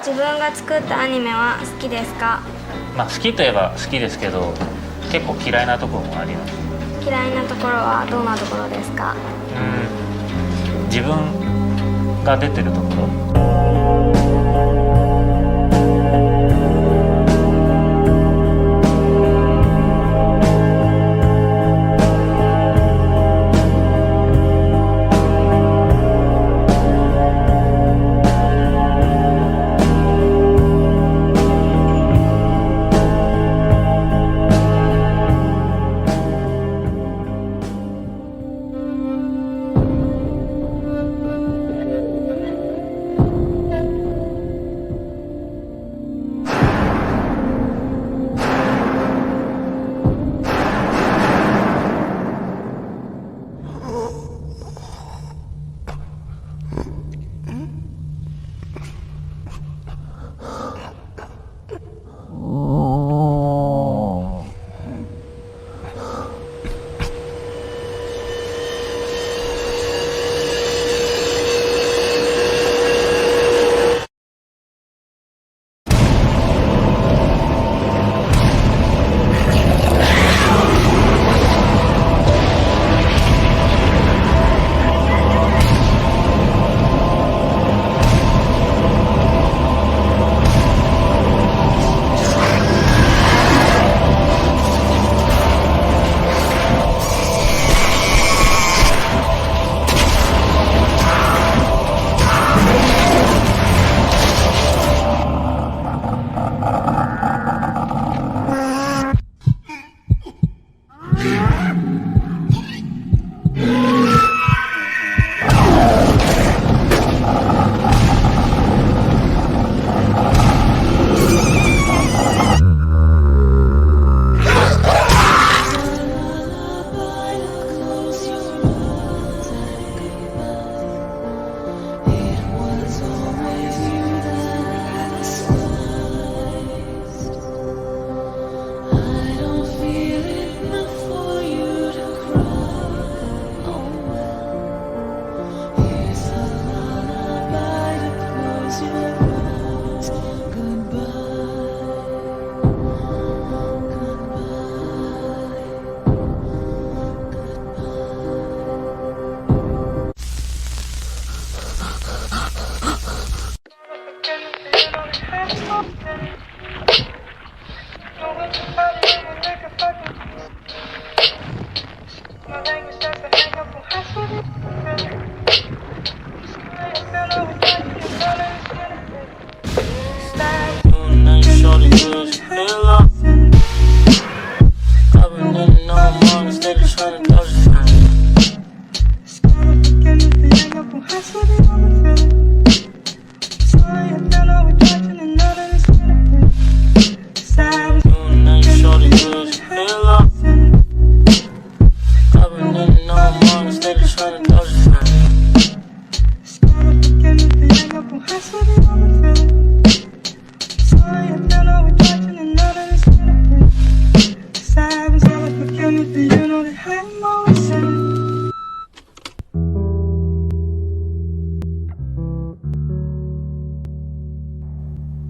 自分が作ったアニメは好きですか？好きといえば好きですけど、結構嫌いなところもあります。嫌いなところはどんなところですか？自分が出てるところ。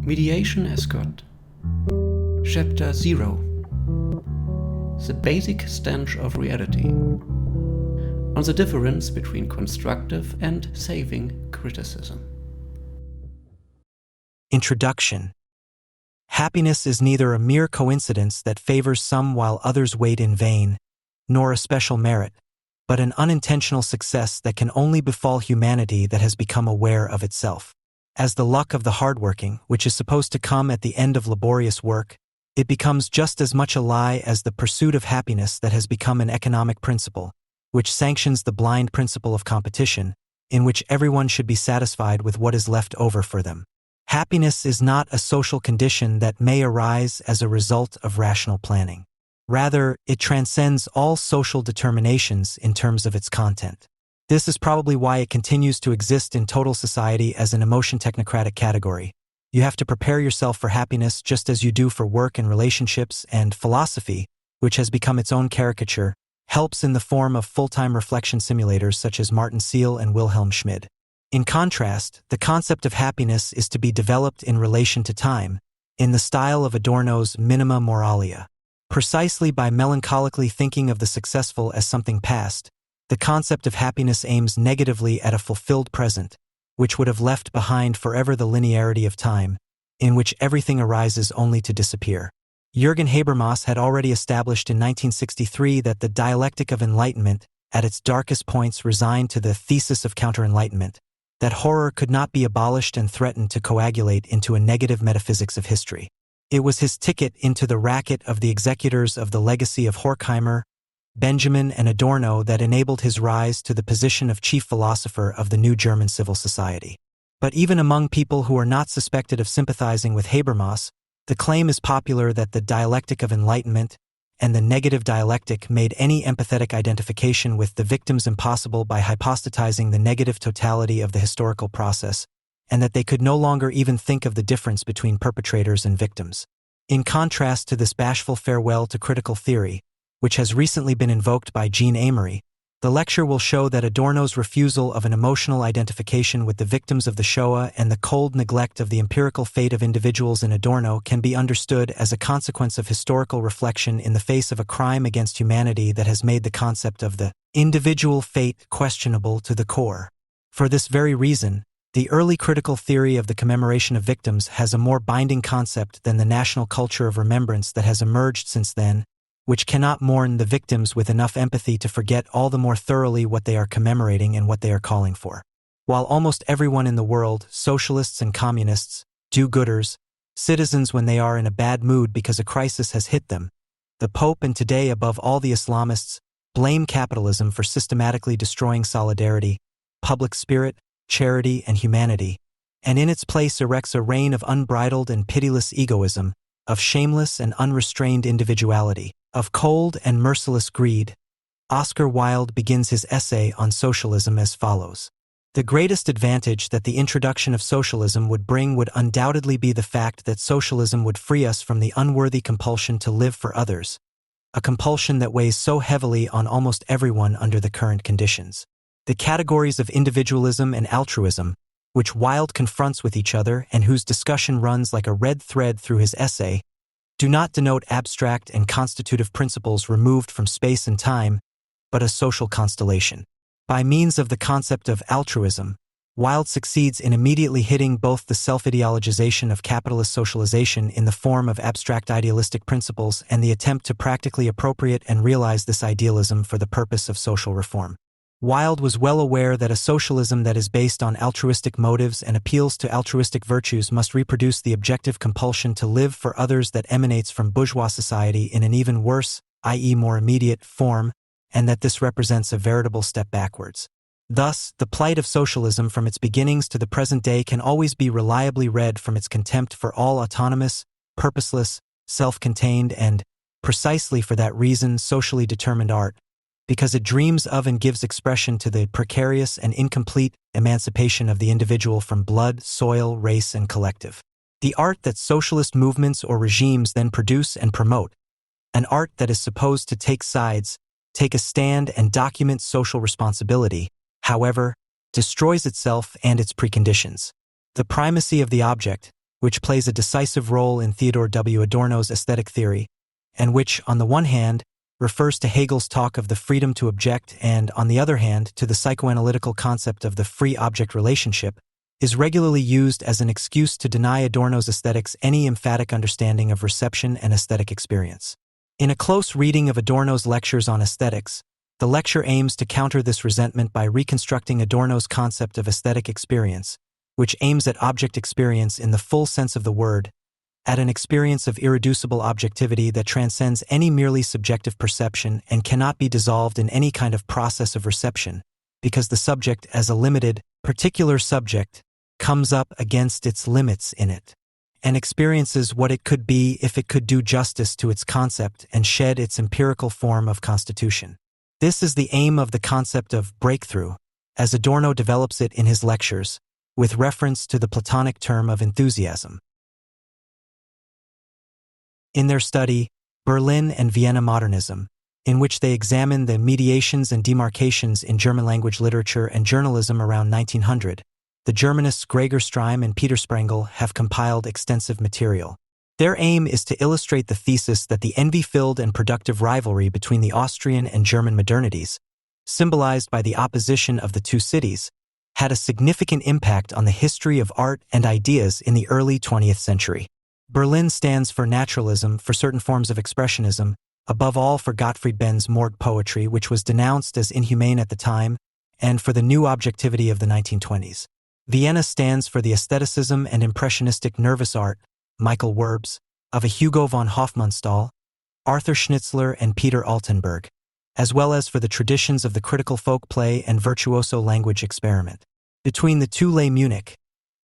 Mediation Escort. Chapter 0. The Basic Stench of Reality. On the difference between constructive and saving criticism. Introduction. Happiness is neither a mere coincidence that favors some while others wait in vain, nor a special merit, but an unintentional success that can only befall humanity that has become aware of itself. As the luck of the hardworking, which is supposed to come at the end of laborious work, it becomes just as much a lie as the pursuit of happiness that has become an economic principle, which sanctions the blind principle of competition, in which everyone should be satisfied with what is left over for them. Happiness is not a social condition that may arise as a result of rational planning. Rather, it transcends all social determinations in terms of its content. This is probably why it continues to exist in total society as an emotion technocratic category. You have to prepare yourself for happiness just as you do for work and relationships, and philosophy, which has become its own caricature, helps in the form of full-time reflection simulators such as Martin Seal and Wilhelm Schmid. In contrast, the concept of happiness is to be developed in relation to time, in the style of Adorno's Minima Moralia. Precisely by melancholically thinking of the successful as something past, the concept of happiness aims negatively at a fulfilled present, which would have left behind forever the linearity of time, in which everything arises only to disappear. Jürgen Habermas had already established in 1963 that the dialectic of enlightenment, at its darkest points, resigned to the thesis of counter-enlightenment, that horror could not be abolished and threatened to coagulate into a negative metaphysics of history. It was his ticket into the racket of the executors of the legacy of Horkheimer, Benjamin, and Adorno that enabled his rise to the position of chief philosopher of the new German civil society. But even among people who are not suspected of sympathizing with Habermas, the claim is popular that the dialectic of enlightenment and the negative dialectic made any empathetic identification with the victims impossible by hypostatizing the negative totality of the historical process, and that they could no longer even think of the difference between perpetrators and victims. In contrast to this bashful farewell to critical theory, which has recently been invoked by Jean Amory, the lecture will show that Adorno's refusal of an emotional identification with the victims of the Shoah and the cold neglect of the empirical fate of individuals in Adorno can be understood as a consequence of historical reflection in the face of a crime against humanity that has made the concept of the individual fate questionable to the core. For this very reason, the early critical theory of the commemoration of victims has a more binding concept than the national culture of remembrance that has emerged since then, which cannot mourn the victims with enough empathy to forget all the more thoroughly what they are commemorating and what they are calling for. While almost everyone in the world, socialists and communists, do-gooders, citizens when they are in a bad mood because a crisis has hit them, the Pope and today above all the Islamists, blame capitalism for systematically destroying solidarity, public spirit, charity, and humanity, and in its place erects a reign of unbridled and pitiless egoism, of shameless and unrestrained individuality, of cold and merciless greed. Oscar Wilde begins his essay on socialism as follows. The greatest advantage that the introduction of socialism would bring would undoubtedly be the fact that socialism would free us from the unworthy compulsion to live for others, a compulsion that weighs so heavily on almost everyone under the current conditions. The categories of individualism and altruism, which Wilde confronts with each other and whose discussion runs like a red thread through his essay, do not denote abstract and constitutive principles removed from space and time, but a social constellation. By means of the concept of altruism, Wilde succeeds in immediately hitting both the self-ideologization of capitalist socialization in the form of abstract idealistic principles and the attempt to practically appropriate and realize this idealism for the purpose of social reform. Wilde was well aware that a socialism that is based on altruistic motives and appeals to altruistic virtues must reproduce the objective compulsion to live for others that emanates from bourgeois society in an even worse, i.e. more immediate, form, and that this represents a veritable step backwards. Thus, the plight of socialism from its beginnings to the present day can always be reliably read from its contempt for all autonomous, purposeless, self-contained, and, precisely for that reason, socially determined art, because it dreams of and gives expression to the precarious and incomplete emancipation of the individual from blood, soil, race, and collective. The art that socialist movements or regimes then produce and promote, an art that is supposed to take sides, take a stand, and document social responsibility, however, destroys itself and its preconditions. The primacy of the object, which plays a decisive role in Theodore W. Adorno's aesthetic theory, and which, on the one hand, refers to Hegel's talk of the freedom to object and, on the other hand, to the psychoanalytical concept of the free-object relationship, is regularly used as an excuse to deny Adorno's aesthetics any emphatic understanding of reception and aesthetic experience. In a close reading of Adorno's lectures on aesthetics, the lecture aims to counter this resentment by reconstructing Adorno's concept of aesthetic experience, which aims at object experience in the full sense of the word, at an experience of irreducible objectivity that transcends any merely subjective perception and cannot be dissolved in any kind of process of reception, because the subject as a limited, particular subject comes up against its limits in it, and experiences what it could be if it could do justice to its concept and shed its empirical form of constitution. This is the aim of the concept of breakthrough, as Adorno develops it in his lectures, with reference to the Platonic term of enthusiasm. In their study, Berlin and Vienna Modernism, in which they examine the mediations and demarcations in German-language literature and journalism around 1900, the Germanists Gregor Strym and Peter Sprengel have compiled extensive material. Their aim is to illustrate the thesis that the envy-filled and productive rivalry between the Austrian and German modernities, symbolized by the opposition of the two cities, had a significant impact on the history of art and ideas in the early 20th century. Berlin stands for naturalism, for certain forms of expressionism, above all for Gottfried Benn's Mord poetry, which was denounced as inhumane at the time, and for the new objectivity of the 1920s. Vienna stands for the aestheticism and impressionistic nervous art, Michael Werbs, of a Hugo von Hofmannsthal, Arthur Schnitzler and Peter Altenburg, as well as for the traditions of the critical folk play and virtuoso language experiment. Between the two lay Munich,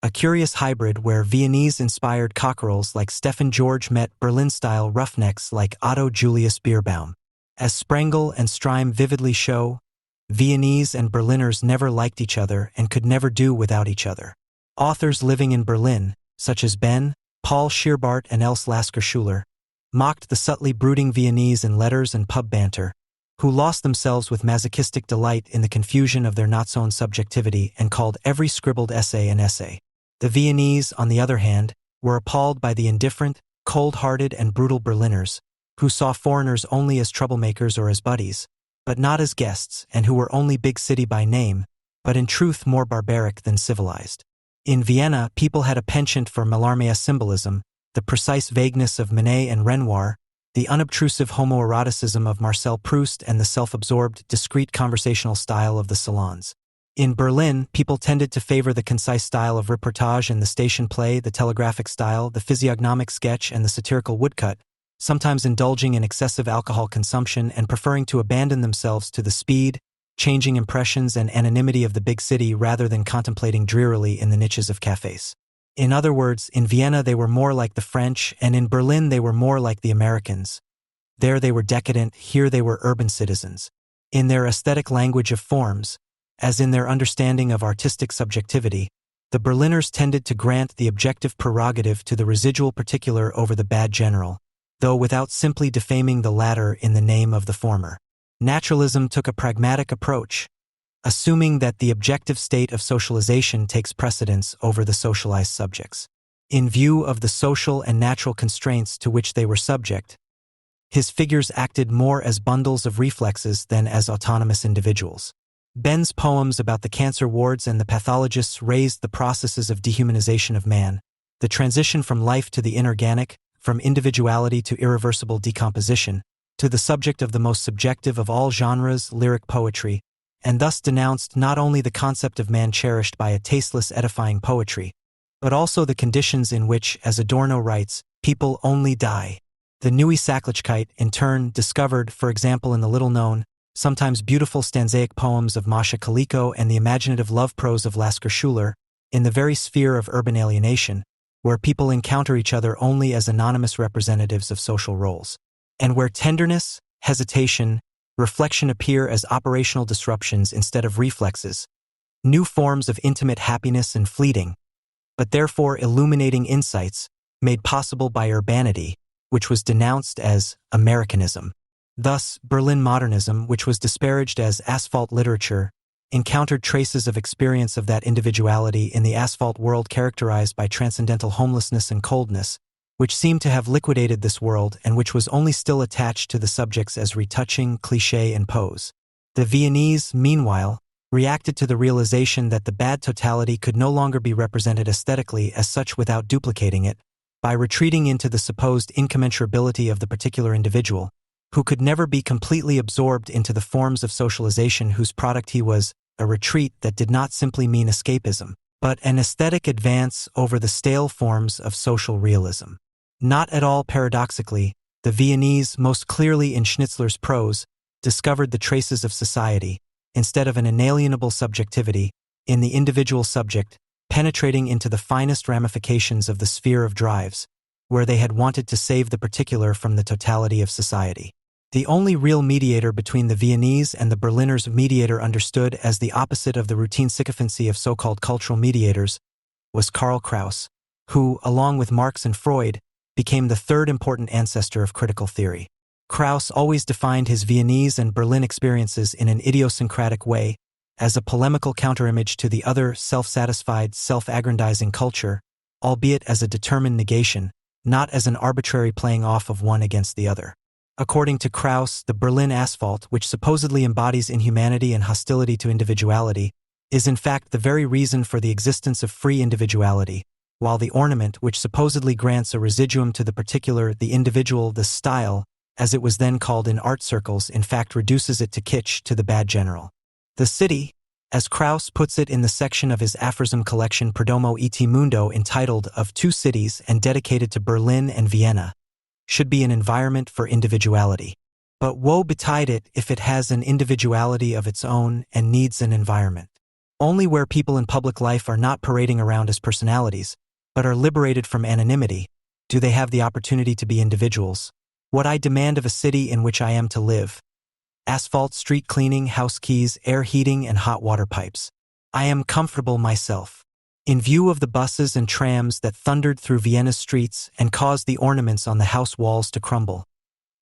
a curious hybrid where Viennese-inspired cockerels like Stefan George met Berlin-style roughnecks like Otto Julius Bierbaum. As Sprengel and Strym vividly show, Viennese and Berliners never liked each other and could never do without each other. Authors living in Berlin, such as Benn, Paul Scheerbart and Else Lasker-Schuler, mocked the subtly brooding Viennese in letters and pub banter, who lost themselves with masochistic delight in the confusion of their not-so-own subjectivity and called every scribbled essay an essay. The Viennese, on the other hand, were appalled by the indifferent, cold-hearted and brutal Berliners, who saw foreigners only as troublemakers or as buddies, but not as guests, and who were only big city by name, but in truth more barbaric than civilized. In Vienna, people had a penchant for Mallarmé symbolism, the precise vagueness of Manet and Renoir, the unobtrusive homoeroticism of Marcel Proust, and the self-absorbed, discreet conversational style of the salons. In Berlin, people tended to favor the concise style of reportage and the station play, the telegraphic style, the physiognomic sketch, and the satirical woodcut, sometimes indulging in excessive alcohol consumption and preferring to abandon themselves to the speed, changing impressions and anonymity of the big city rather than contemplating drearily in the niches of cafes. In other words, in Vienna they were more like the French, and in Berlin they were more like the Americans. There they were decadent, here they were urban citizens. In their aesthetic language of forms, as in their understanding of artistic subjectivity, the Berliners tended to grant the objective prerogative to the residual particular over the bad general, though without simply defaming the latter in the name of the former. Naturalism took a pragmatic approach, assuming that the objective state of socialization takes precedence over the socialized subjects. In view of the social and natural constraints to which they were subject, his figures acted more as bundles of reflexes than as autonomous individuals. Benn's poems about the cancer wards and the pathologists raised the processes of dehumanization of man, the transition from life to the inorganic, from individuality to irreversible decomposition, to the subject of the most subjective of all genres, lyric poetry, and thus denounced not only the concept of man cherished by a tasteless edifying poetry, but also the conditions in which, as Adorno writes, people only die. The Neue Sachlichkeit, in turn, discovered, for example in the little-known, sometimes beautiful stanzaic poems of Masha Kaliko and the imaginative love prose of Lasker-Schuler, in the very sphere of urban alienation, where people encounter each other only as anonymous representatives of social roles, and where tenderness, hesitation, reflection appear as operational disruptions instead of reflexes, new forms of intimate happiness and fleeting, but therefore illuminating insights made possible by urbanity, which was denounced as Americanism. Thus, Berlin modernism, which was disparaged as asphalt literature, encountered traces of experience of that individuality in the asphalt world characterized by transcendental homelessness and coldness, which seemed to have liquidated this world and which was only still attached to the subjects as retouching, cliché, and pose. The Viennese, meanwhile, reacted to the realization that the bad totality could no longer be represented aesthetically as such without duplicating it, by retreating into the supposed incommensurability of the particular individual, who could never be completely absorbed into the forms of socialization whose product he was, a retreat that did not simply mean escapism, but an aesthetic advance over the stale forms of social realism. Not at all paradoxically, the Viennese, most clearly in Schnitzler's prose, discovered the traces of society, instead of an inalienable subjectivity, in the individual subject, penetrating into the finest ramifications of the sphere of drives, where they had wanted to save the particular from the totality of society. The only real mediator between the Viennese and the Berliners, mediator understood as the opposite of the routine sycophancy of so-called cultural mediators, was Karl Kraus, who, along with Marx and Freud, became the third important ancestor of critical theory. Kraus always defined his Viennese and Berlin experiences in an idiosyncratic way, as a polemical counterimage to the other self-satisfied, self-aggrandizing culture, albeit as a determined negation, not as an arbitrary playing off of one against the other. According to Krauss, the Berlin asphalt, which supposedly embodies inhumanity and hostility to individuality, is in fact the very reason for the existence of free individuality, while the ornament, which supposedly grants a residuum to the particular, the individual, the style, as it was then called in art circles, in fact reduces it to kitsch, to the bad general. The city, as Krauss puts it in the section of his aphorism collection Perdomo et Mundo entitled Of Two Cities and dedicated to Berlin and Vienna, should be an environment for individuality. But woe betide it if it has an individuality of its own and needs an environment. Only where people in public life are not parading around as personalities, but are liberated from anonymity, do they have the opportunity to be individuals. What I demand of a city in which I am to live: asphalt, street cleaning, house keys, air heating, and hot water pipes. I am comfortable myself. In view of the buses and trams that thundered through Vienna's streets and caused the ornaments on the house walls to crumble,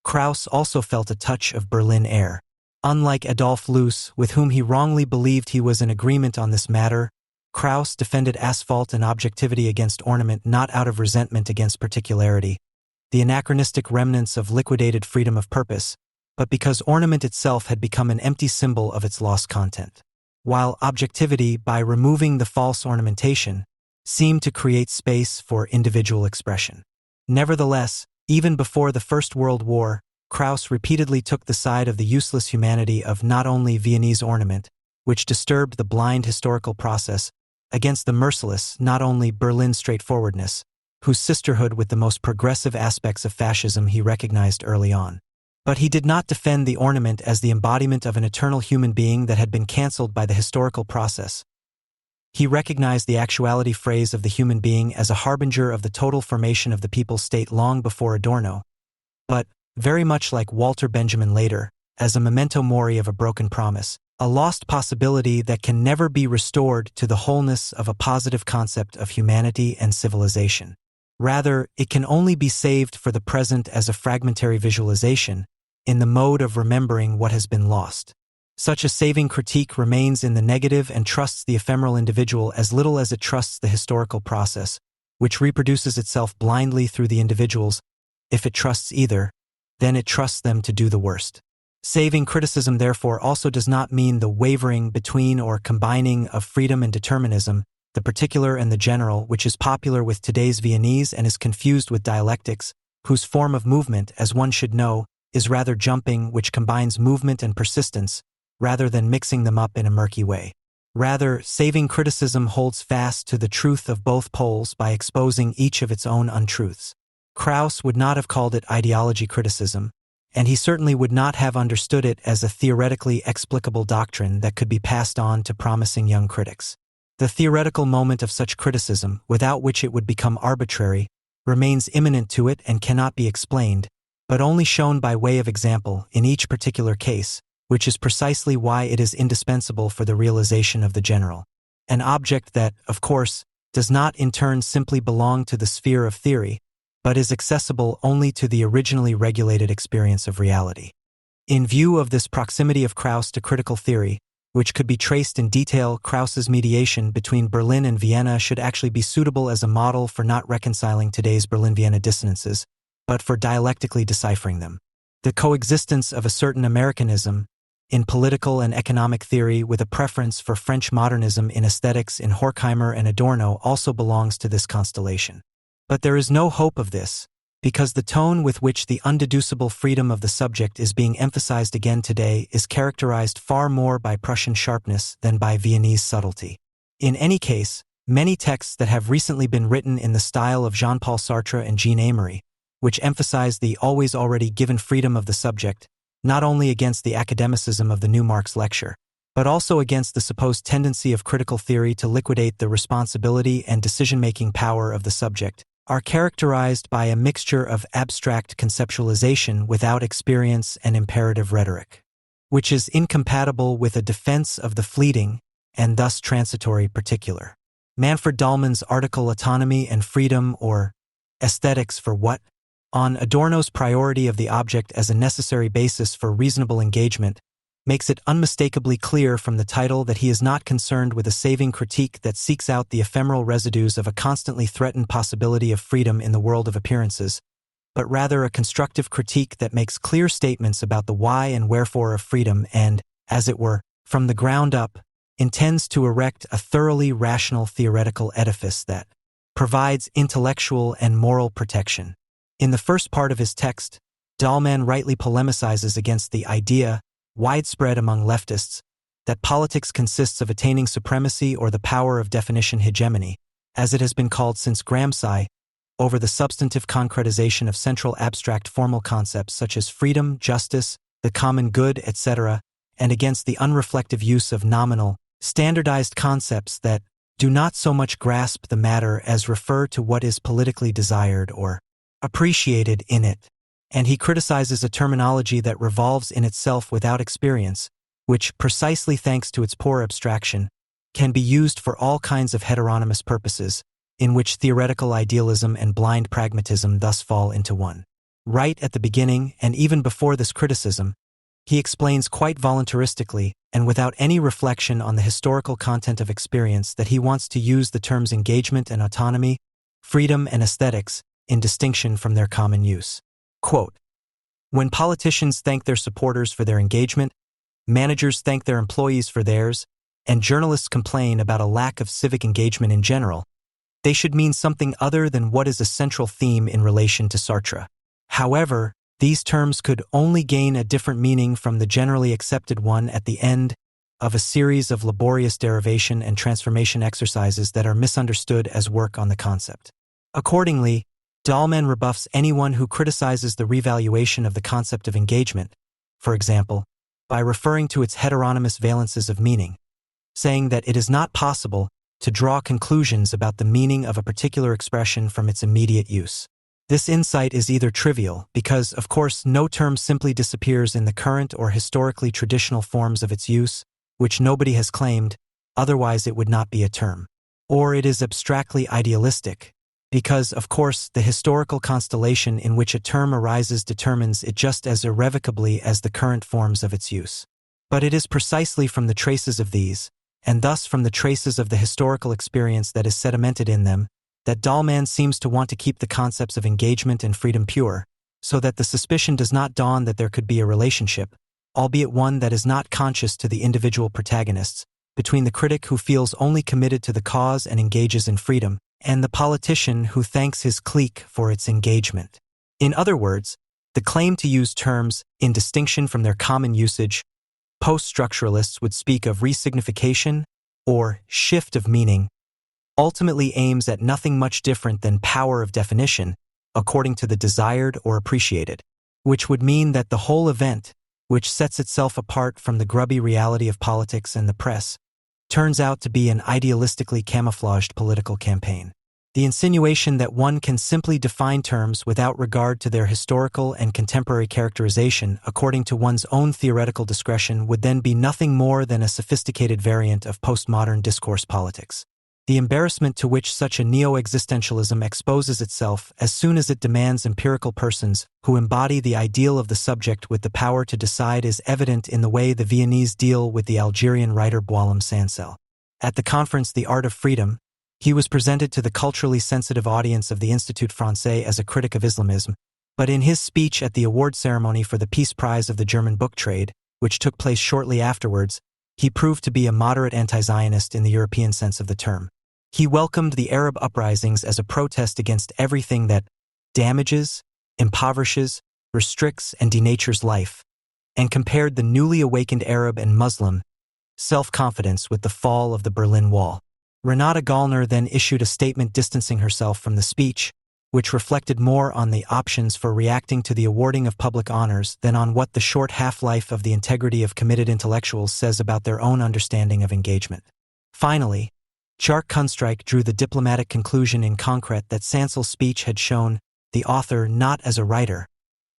Krauss also felt a touch of Berlin air. Unlike Adolf Loos, with whom he wrongly believed he was in agreement on this matter, Krauss defended asphalt and objectivity against ornament not out of resentment against particularity, the anachronistic remnants of liquidated freedom of purpose, but because ornament itself had become an empty symbol of its lost content. While objectivity, by removing the false ornamentation, seemed to create space for individual expression. Nevertheless, even before the First World War, Krauss repeatedly took the side of the useless humanity of not only Viennese ornament, which disturbed the blind historical process, against the merciless, not only Berlin straightforwardness, whose sisterhood with the most progressive aspects of fascism he recognized early on. But he did not defend the ornament as the embodiment of an eternal human being that had been cancelled by the historical process. He recognized the actuality phrase of the human being as a harbinger of the total formation of the people's state long before Adorno, but, very much like Walter Benjamin later, as a memento mori of a broken promise, a lost possibility that can never be restored to the wholeness of a positive concept of humanity and civilization. Rather, it can only be saved for the present as a fragmentary visualization, in the mode of remembering what has been lost. Such a saving critique remains in the negative and trusts the ephemeral individual as little as it trusts the historical process, which reproduces itself blindly through the individuals. If it trusts either, then it trusts them to do the worst. Saving criticism, therefore, also does not mean the wavering between or combining of freedom and determinism, the particular and the general, which is popular with today's Viennese and is confused with dialectics, whose form of movement, as one should know, is rather jumping, which combines movement and persistence, rather than mixing them up in a murky way. Rather, saving criticism holds fast to the truth of both poles by exposing each of its own untruths. Krauss would not have called it ideology criticism, and he certainly would not have understood it as a theoretically explicable doctrine that could be passed on to promising young critics. The theoretical moment of such criticism, without which it would become arbitrary, remains imminent to it and cannot be explained, but only shown by way of example in each particular case, which is precisely why it is indispensable for the realization of the general. An object that, of course, does not in turn simply belong to the sphere of theory, but is accessible only to the originally regulated experience of reality. In view of this proximity of Krauss to critical theory, which could be traced in detail, Krauss's mediation between Berlin and Vienna should actually be suitable as a model for not reconciling today's Berlin-Vienna dissonances, but for dialectically deciphering them. The coexistence of a certain Americanism in political and economic theory with a preference for French modernism in aesthetics in Horkheimer and Adorno also belongs to this constellation. But there is no hope of this, because the tone with which the undeducible freedom of the subject is being emphasized again today is characterized far more by Prussian sharpness than by Viennese subtlety. In any case, many texts that have recently been written in the style of Jean-Paul Sartre and Jean Amory, which emphasize the always already given freedom of the subject, not only against the academicism of the new Marx lecture, but also against the supposed tendency of critical theory to liquidate the responsibility and decision-making power of the subject, are characterized by a mixture of abstract conceptualization without experience and imperative rhetoric, which is incompatible with a defense of the fleeting and thus transitory particular. Manfred Dahlmann's article Autonomy and Freedom, or Aesthetics for What?, on Adorno's priority of the object as a necessary basis for reasonable engagement, makes it unmistakably clear from the title that he is not concerned with a saving critique that seeks out the ephemeral residues of a constantly threatened possibility of freedom in the world of appearances, but rather a constructive critique that makes clear statements about the why and wherefore of freedom and, as it were, from the ground up, intends to erect a thoroughly rational theoretical edifice that provides intellectual and moral protection. In the first part of his text, Dahlman rightly polemicizes against the idea, widespread among leftists, that politics consists of attaining supremacy or the power of definition hegemony, as it has been called since Gramsci, over the substantive concretization of central abstract formal concepts such as freedom, justice, the common good, etc., and against the unreflective use of nominal, standardized concepts that do not so much grasp the matter as refer to what is politically desired or appreciated in it. And he criticizes a terminology that revolves in itself without experience, which, precisely thanks to its poor abstraction, can be used for all kinds of heteronymous purposes, in which theoretical idealism and blind pragmatism thus fall into one. Right at the beginning, and even before this criticism, he explains quite voluntaristically, and without any reflection on the historical content of experience, that he wants to use the terms engagement and autonomy, freedom and aesthetics, in distinction from their common use. Quote, "When politicians thank their supporters for their engagement, managers thank their employees for theirs, and journalists complain about a lack of civic engagement in general, they should mean something other than what is a central theme in relation to Sartre. However, these terms could only gain a different meaning from the generally accepted one at the end of a series of laborious derivation and transformation exercises that are misunderstood as work on the concept." Accordingly, Dahlman rebuffs anyone who criticizes the revaluation of the concept of engagement, for example, by referring to its heteronymous valences of meaning, saying that it is not possible to draw conclusions about the meaning of a particular expression from its immediate use. This insight is either trivial, because, of course, no term simply disappears in the current or historically traditional forms of its use, which nobody has claimed, otherwise it would not be a term. Or it is abstractly idealistic, because, of course, the historical constellation in which a term arises determines it just as irrevocably as the current forms of its use. But it is precisely from the traces of these, and thus from the traces of the historical experience that is sedimented in them, that Dahlman seems to want to keep the concepts of engagement and freedom pure, so that the suspicion does not dawn that there could be a relationship, albeit one that is not conscious to the individual protagonists, between the critic who feels only committed to the cause and engages in freedom, and the politician who thanks his clique for its engagement. In other words, the claim to use terms in distinction from their common usage, post-structuralists would speak of resignification or shift of meaning, ultimately aims at nothing much different than power of definition according to the desired or appreciated, which would mean that the whole event, which sets itself apart from the grubby reality of politics and the press, turns out to be an idealistically camouflaged political campaign. The insinuation that one can simply define terms without regard to their historical and contemporary characterization according to one's own theoretical discretion would then be nothing more than a sophisticated variant of postmodern discourse politics. The embarrassment to which such a neo-existentialism exposes itself as soon as it demands empirical persons who embody the ideal of the subject with the power to decide is evident in the way the Viennese deal with the Algerian writer Boualem Sansel. At the conference The Art of Freedom, he was presented to the culturally sensitive audience of the Institut Français as a critic of Islamism, but in his speech at the award ceremony for the Peace Prize of the German book trade, which took place shortly afterwards, he proved to be a moderate anti-Zionist in the European sense of the term. He welcomed the Arab uprisings as a protest against everything that damages, impoverishes, restricts, and denatures life, and compared the newly awakened Arab and Muslim self-confidence with the fall of the Berlin Wall. Renate Gallner then issued a statement distancing herself from the speech, which reflected more on the options for reacting to the awarding of public honors than on what the short half-life of the integrity of committed intellectuals says about their own understanding of engagement. Finally, Jacques Kunstreich drew the diplomatic conclusion in concrete that Sansel's speech had shown the author not as a writer,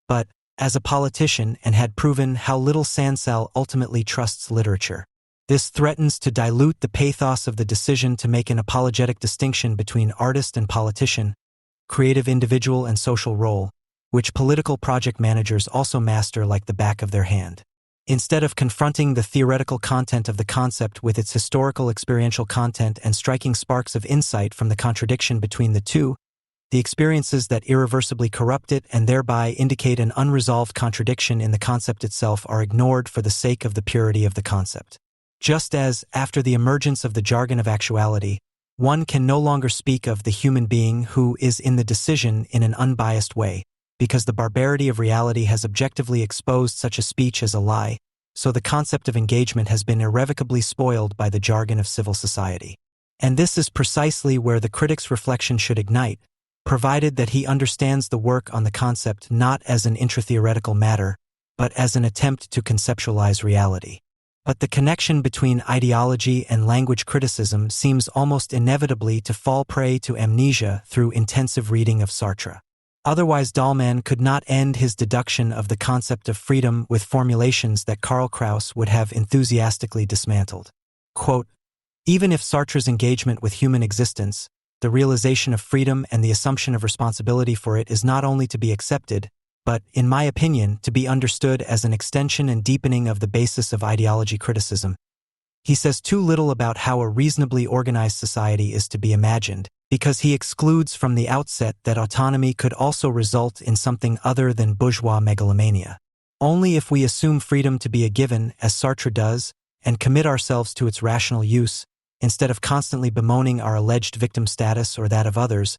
but as a politician, and had proven how little Sansel ultimately trusts literature. This threatens to dilute the pathos of the decision to make an apologetic distinction between artist and politician, creative individual and social role, which political project managers also master like the back of their hand. Instead of confronting the theoretical content of the concept with its historical experiential content and striking sparks of insight from the contradiction between the two, the experiences that irreversibly corrupt it and thereby indicate an unresolved contradiction in the concept itself are ignored for the sake of the purity of the concept. Just as, after the emergence of the jargon of actuality, one can no longer speak of the human being who is in the decision in an unbiased way, because the barbarity of reality has objectively exposed such a speech as a lie, so the concept of engagement has been irrevocably spoiled by the jargon of civil society. And this is precisely where the critic's reflection should ignite, provided that he understands the work on the concept not as an intra-theoretical matter, but as an attempt to conceptualize reality. But the connection between ideology and language criticism seems almost inevitably to fall prey to amnesia through intensive reading of Sartre. Otherwise, Dahlmann could not end his deduction of the concept of freedom with formulations that Karl Kraus would have enthusiastically dismantled. Quote, "Even if Sartre's engagement with human existence, the realization of freedom and the assumption of responsibility for it is not only to be accepted, but, in my opinion, to be understood as an extension and deepening of the basis of ideology criticism. He says too little about how a reasonably organized society is to be imagined, because he excludes from the outset that autonomy could also result in something other than bourgeois megalomania. Only if we assume freedom to be a given, as Sartre does, and commit ourselves to its rational use, instead of constantly bemoaning our alleged victim status or that of others,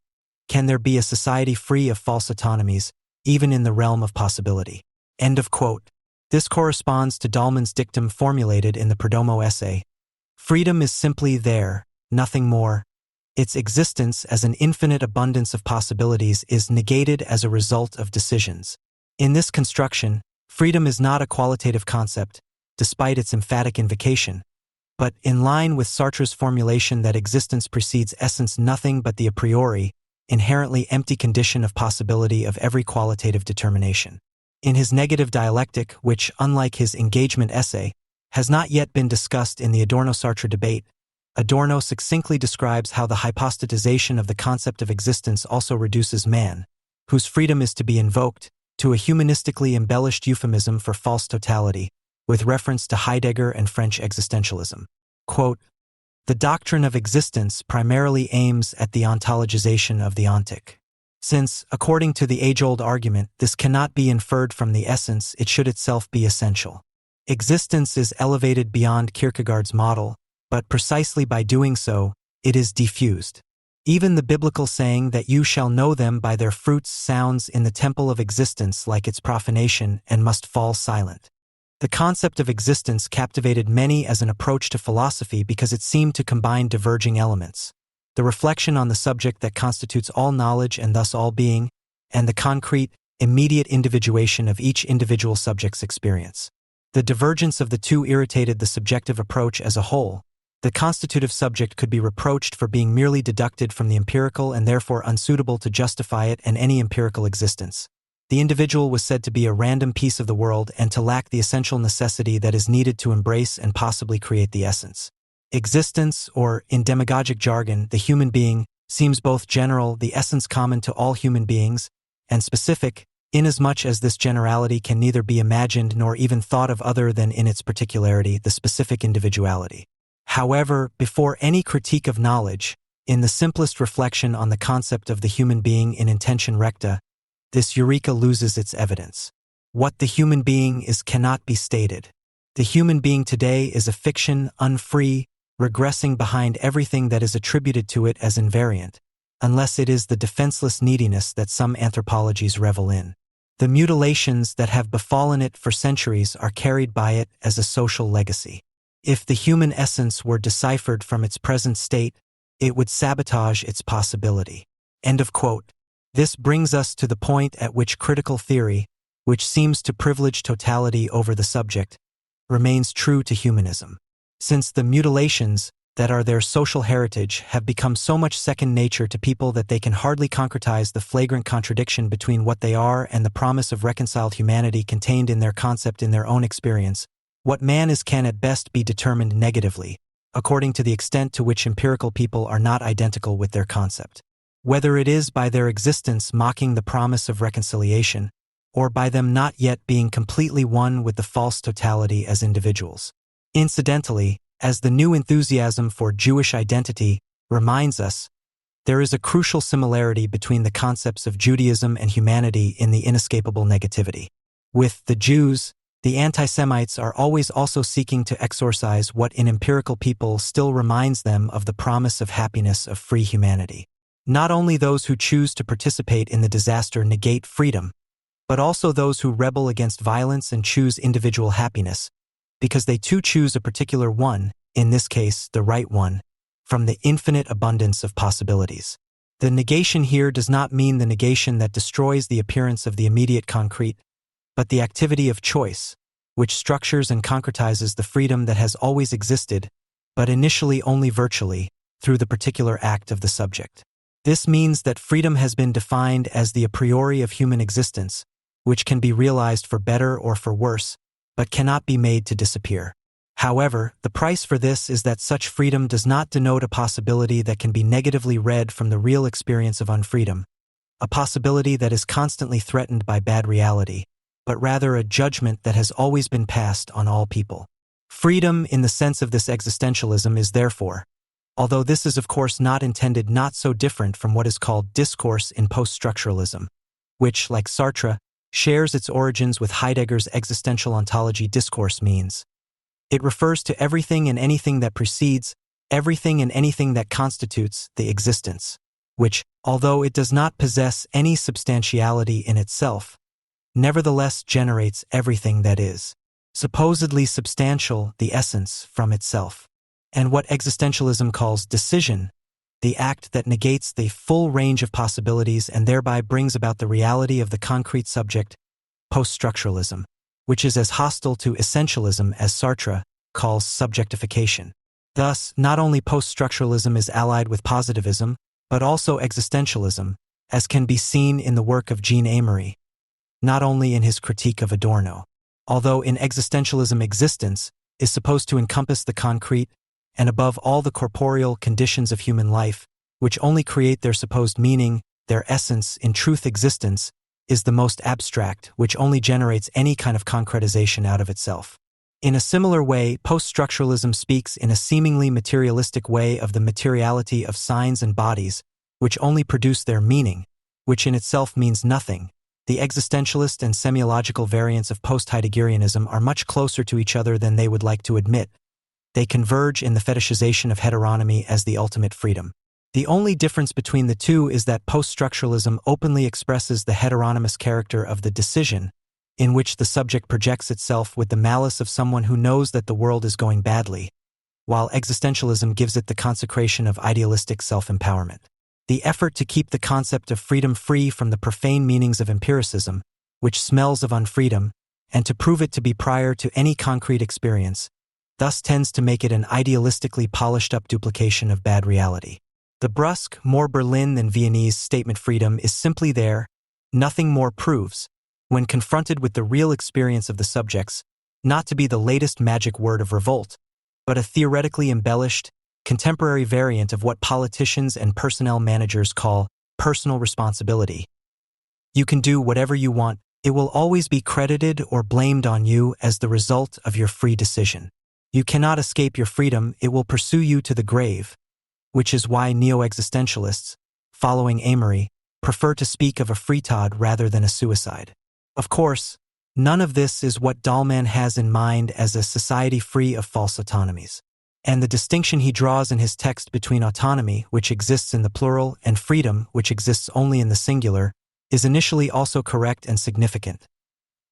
can there be a society free of false autonomies, even in the realm of possibility." End of quote. This corresponds to Dahlmann's dictum formulated in the Perdomo essay. Freedom is simply there, nothing more. Its existence as an infinite abundance of possibilities is negated as a result of decisions. In this construction, freedom is not a qualitative concept, despite its emphatic invocation, but in line with Sartre's formulation that existence precedes essence nothing but the a priori, inherently empty condition of possibility of every qualitative determination. In his negative dialectic, which, unlike his engagement essay, has not yet been discussed in the Adorno-Sartre debate, Adorno succinctly describes how the hypostatization of the concept of existence also reduces man, whose freedom is to be invoked, to a humanistically embellished euphemism for false totality, with reference to Heidegger and French existentialism. Quote, "The doctrine of existence primarily aims at the ontologization of the ontic. Since, according to the age-old argument, this cannot be inferred from the essence, it should itself be essential. Existence is elevated beyond Kierkegaard's model, but precisely by doing so, it is diffused. Even the biblical saying that you shall know them by their fruits sounds in the temple of existence like its profanation and must fall silent. The concept of existence captivated many as an approach to philosophy because it seemed to combine diverging elements: the reflection on the subject that constitutes all knowledge and thus all being, and the concrete, immediate individuation of each individual subject's experience. The divergence of the two irritated the subjective approach as a whole. The constitutive subject could be reproached for being merely deducted from the empirical and therefore unsuitable to justify it and any empirical existence. The individual was said to be a random piece of the world and to lack the essential necessity that is needed to embrace and possibly create the essence. Existence, or, in demagogic jargon, the human being, seems both general, the essence common to all human beings, and specific, inasmuch as this generality can neither be imagined nor even thought of other than in its particularity, the specific individuality. However, before any critique of knowledge, in the simplest reflection on the concept of the human being in intention recta, this eureka loses its evidence. What the human being is cannot be stated. The human being today is a fiction, unfree, regressing behind everything that is attributed to it as invariant, unless it is the defenseless neediness that some anthropologies revel in. The mutilations that have befallen it for centuries are carried by it as a social legacy. If the human essence were deciphered from its present state, it would sabotage its possibility." End of quote. This brings us to the point at which critical theory, which seems to privilege totality over the subject, remains true to humanism. Since the mutilations that are their social heritage have become so much second nature to people that they can hardly concretize the flagrant contradiction between what they are and the promise of reconciled humanity contained in their concept in their own experience, what man is can at best be determined negatively, according to the extent to which empirical people are not identical with their concept. Whether it is by their existence mocking the promise of reconciliation, or by them not yet being completely one with the false totality as individuals. Incidentally, as the new enthusiasm for Jewish identity reminds us, there is a crucial similarity between the concepts of Judaism and humanity in the inescapable negativity. With the Jews, the anti-Semites are always also seeking to exorcise what in empirical people still reminds them of the promise of happiness of free humanity. Not only those who choose to participate in the disaster negate freedom, but also those who rebel against violence and choose individual happiness, because they too choose a particular one, in this case the right one, from the infinite abundance of possibilities. The negation here does not mean the negation that destroys the appearance of the immediate concrete, but the activity of choice, which structures and concretizes the freedom that has always existed, but initially only virtually, through the particular act of the subject. This means that freedom has been defined as the a priori of human existence, which can be realized for better or for worse, but cannot be made to disappear. However, the price for this is that such freedom does not denote a possibility that can be negatively read from the real experience of unfreedom, a possibility that is constantly threatened by bad reality, but rather a judgment that has always been passed on all people. Freedom in the sense of this existentialism is therefore, although this is of course not intended, not so different from what is called discourse in post-structuralism, which, like Sartre, shares its origins with Heidegger's existential ontology. Discourse means it refers to everything and anything that precedes, everything and anything that constitutes the existence, which, although it does not possess any substantiality in itself, nevertheless generates everything that is supposedly substantial, the essence, from itself. And what existentialism calls decision, the act that negates the full range of possibilities and thereby brings about the reality of the concrete subject, post-structuralism, which is as hostile to essentialism as Sartre calls subjectification. Thus, not only post-structuralism is allied with positivism, but also existentialism, as can be seen in the work of Jean Amory, not only in his critique of Adorno. Although in existentialism existence is supposed to encompass the concrete, and above all the corporeal conditions of human life, which only create their supposed meaning, their essence, in truth existence, is the most abstract, which only generates any kind of concretization out of itself. In a similar way, post-structuralism speaks in a seemingly materialistic way of the materiality of signs and bodies, which only produce their meaning, which in itself means nothing. The existentialist and semiological variants of post-Heideggerianism are much closer to each other than they would like to admit. They converge in the fetishization of heteronomy as the ultimate freedom. The only difference between the two is that post-structuralism openly expresses the heteronymous character of the decision, in which the subject projects itself with the malice of someone who knows that the world is going badly, while existentialism gives it the consecration of idealistic self-empowerment. The effort to keep the concept of freedom free from the profane meanings of empiricism, which smells of unfreedom, and to prove it to be prior to any concrete experience, thus tends to make it an idealistically polished-up duplication of bad reality. The brusque, more Berlin than Viennese statement freedom is simply there, nothing more proves, when confronted with the real experience of the subjects, not to be the latest magic word of revolt, but a theoretically embellished, contemporary variant of what politicians and personnel managers call personal responsibility. You can do whatever you want, it will always be credited or blamed on you as the result of your free decision. You cannot escape your freedom, it will pursue you to the grave, which is why neo-existentialists, following Amory, prefer to speak of a freetod rather than a suicide. Of course, none of this is what Dahlmann has in mind as a society free of false autonomies. And the distinction he draws in his text between autonomy, which exists in the plural, and freedom, which exists only in the singular, is initially also correct and significant.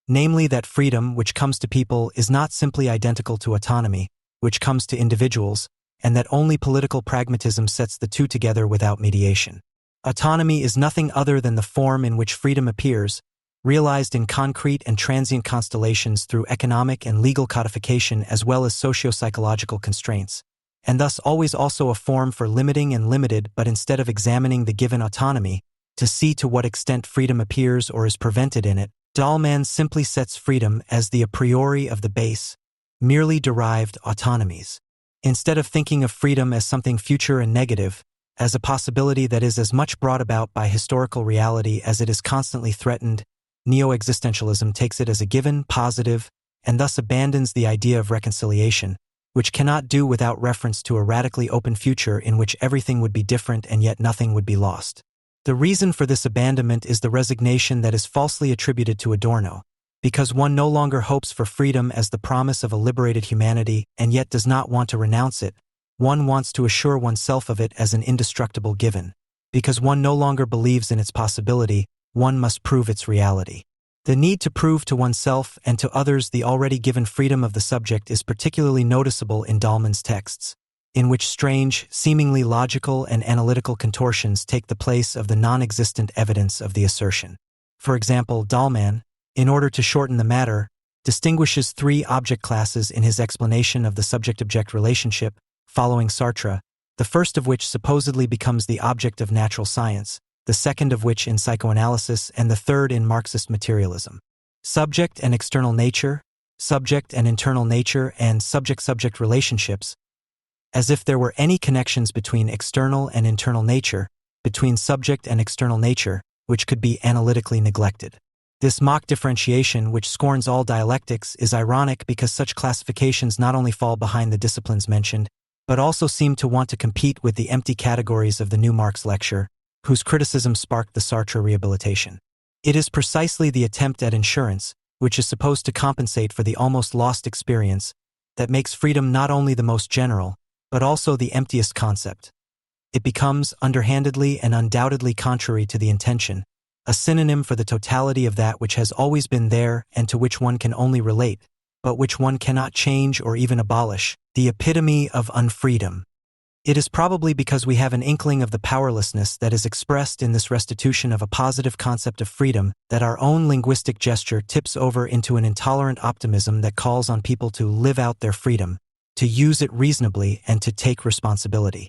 Namely that freedom, which comes to people, is not simply identical to autonomy, which comes to individuals, and that only political pragmatism sets the two together without mediation. Autonomy is nothing other than the form in which freedom appears, realized in concrete and transient constellations through economic and legal codification as well as socio-psychological constraints, and thus always also a form for limiting and limited, but instead of examining the given autonomy, to see to what extent freedom appears or is prevented in it, Dahlmann simply sets freedom as the a priori of the base, merely derived autonomies. Instead of thinking of freedom as something future and negative, as a possibility that is as much brought about by historical reality as it is constantly threatened, neo-existentialism takes it as a given, positive, and thus abandons the idea of reconciliation, which cannot do without reference to a radically open future in which everything would be different and yet nothing would be lost. The reason for this abandonment is the resignation that is falsely attributed to Adorno, because one no longer hopes for freedom as the promise of a liberated humanity and yet does not want to renounce it. One wants to assure oneself of it as an indestructible given. Because one no longer believes in its possibility, one must prove its reality. The need to prove to oneself and to others the already given freedom of the subject is particularly noticeable in Dahlmann's texts, in which strange, seemingly logical and analytical contortions take the place of the non-existent evidence of the assertion. For example, Dahlmann, in order to shorten the matter, distinguishes three object classes in his explanation of the subject-object relationship, following Sartre, the first of which supposedly becomes the object of natural science, the second of which in psychoanalysis, and the third in Marxist materialism. Subject and external nature, subject and internal nature, and subject-subject relationships, as if there were any connections between external and internal nature, between subject and external nature, which could be analytically neglected. This mock differentiation, which scorns all dialectics, is ironic because such classifications not only fall behind the disciplines mentioned, but also seem to want to compete with the empty categories of the new Marx lecture, whose criticism sparked the Sartre rehabilitation. It is precisely the attempt at insurance, which is supposed to compensate for the almost lost experience, that makes freedom not only the most general, but also the emptiest concept. It becomes, underhandedly and undoubtedly contrary to the intention, a synonym for the totality of that which has always been there and to which one can only relate, but which one cannot change or even abolish, the epitome of unfreedom. It is probably because we have an inkling of the powerlessness that is expressed in this restitution of a positive concept of freedom that our own linguistic gesture tips over into an intolerant optimism that calls on people to live out their freedom, to use it reasonably, and to take responsibility.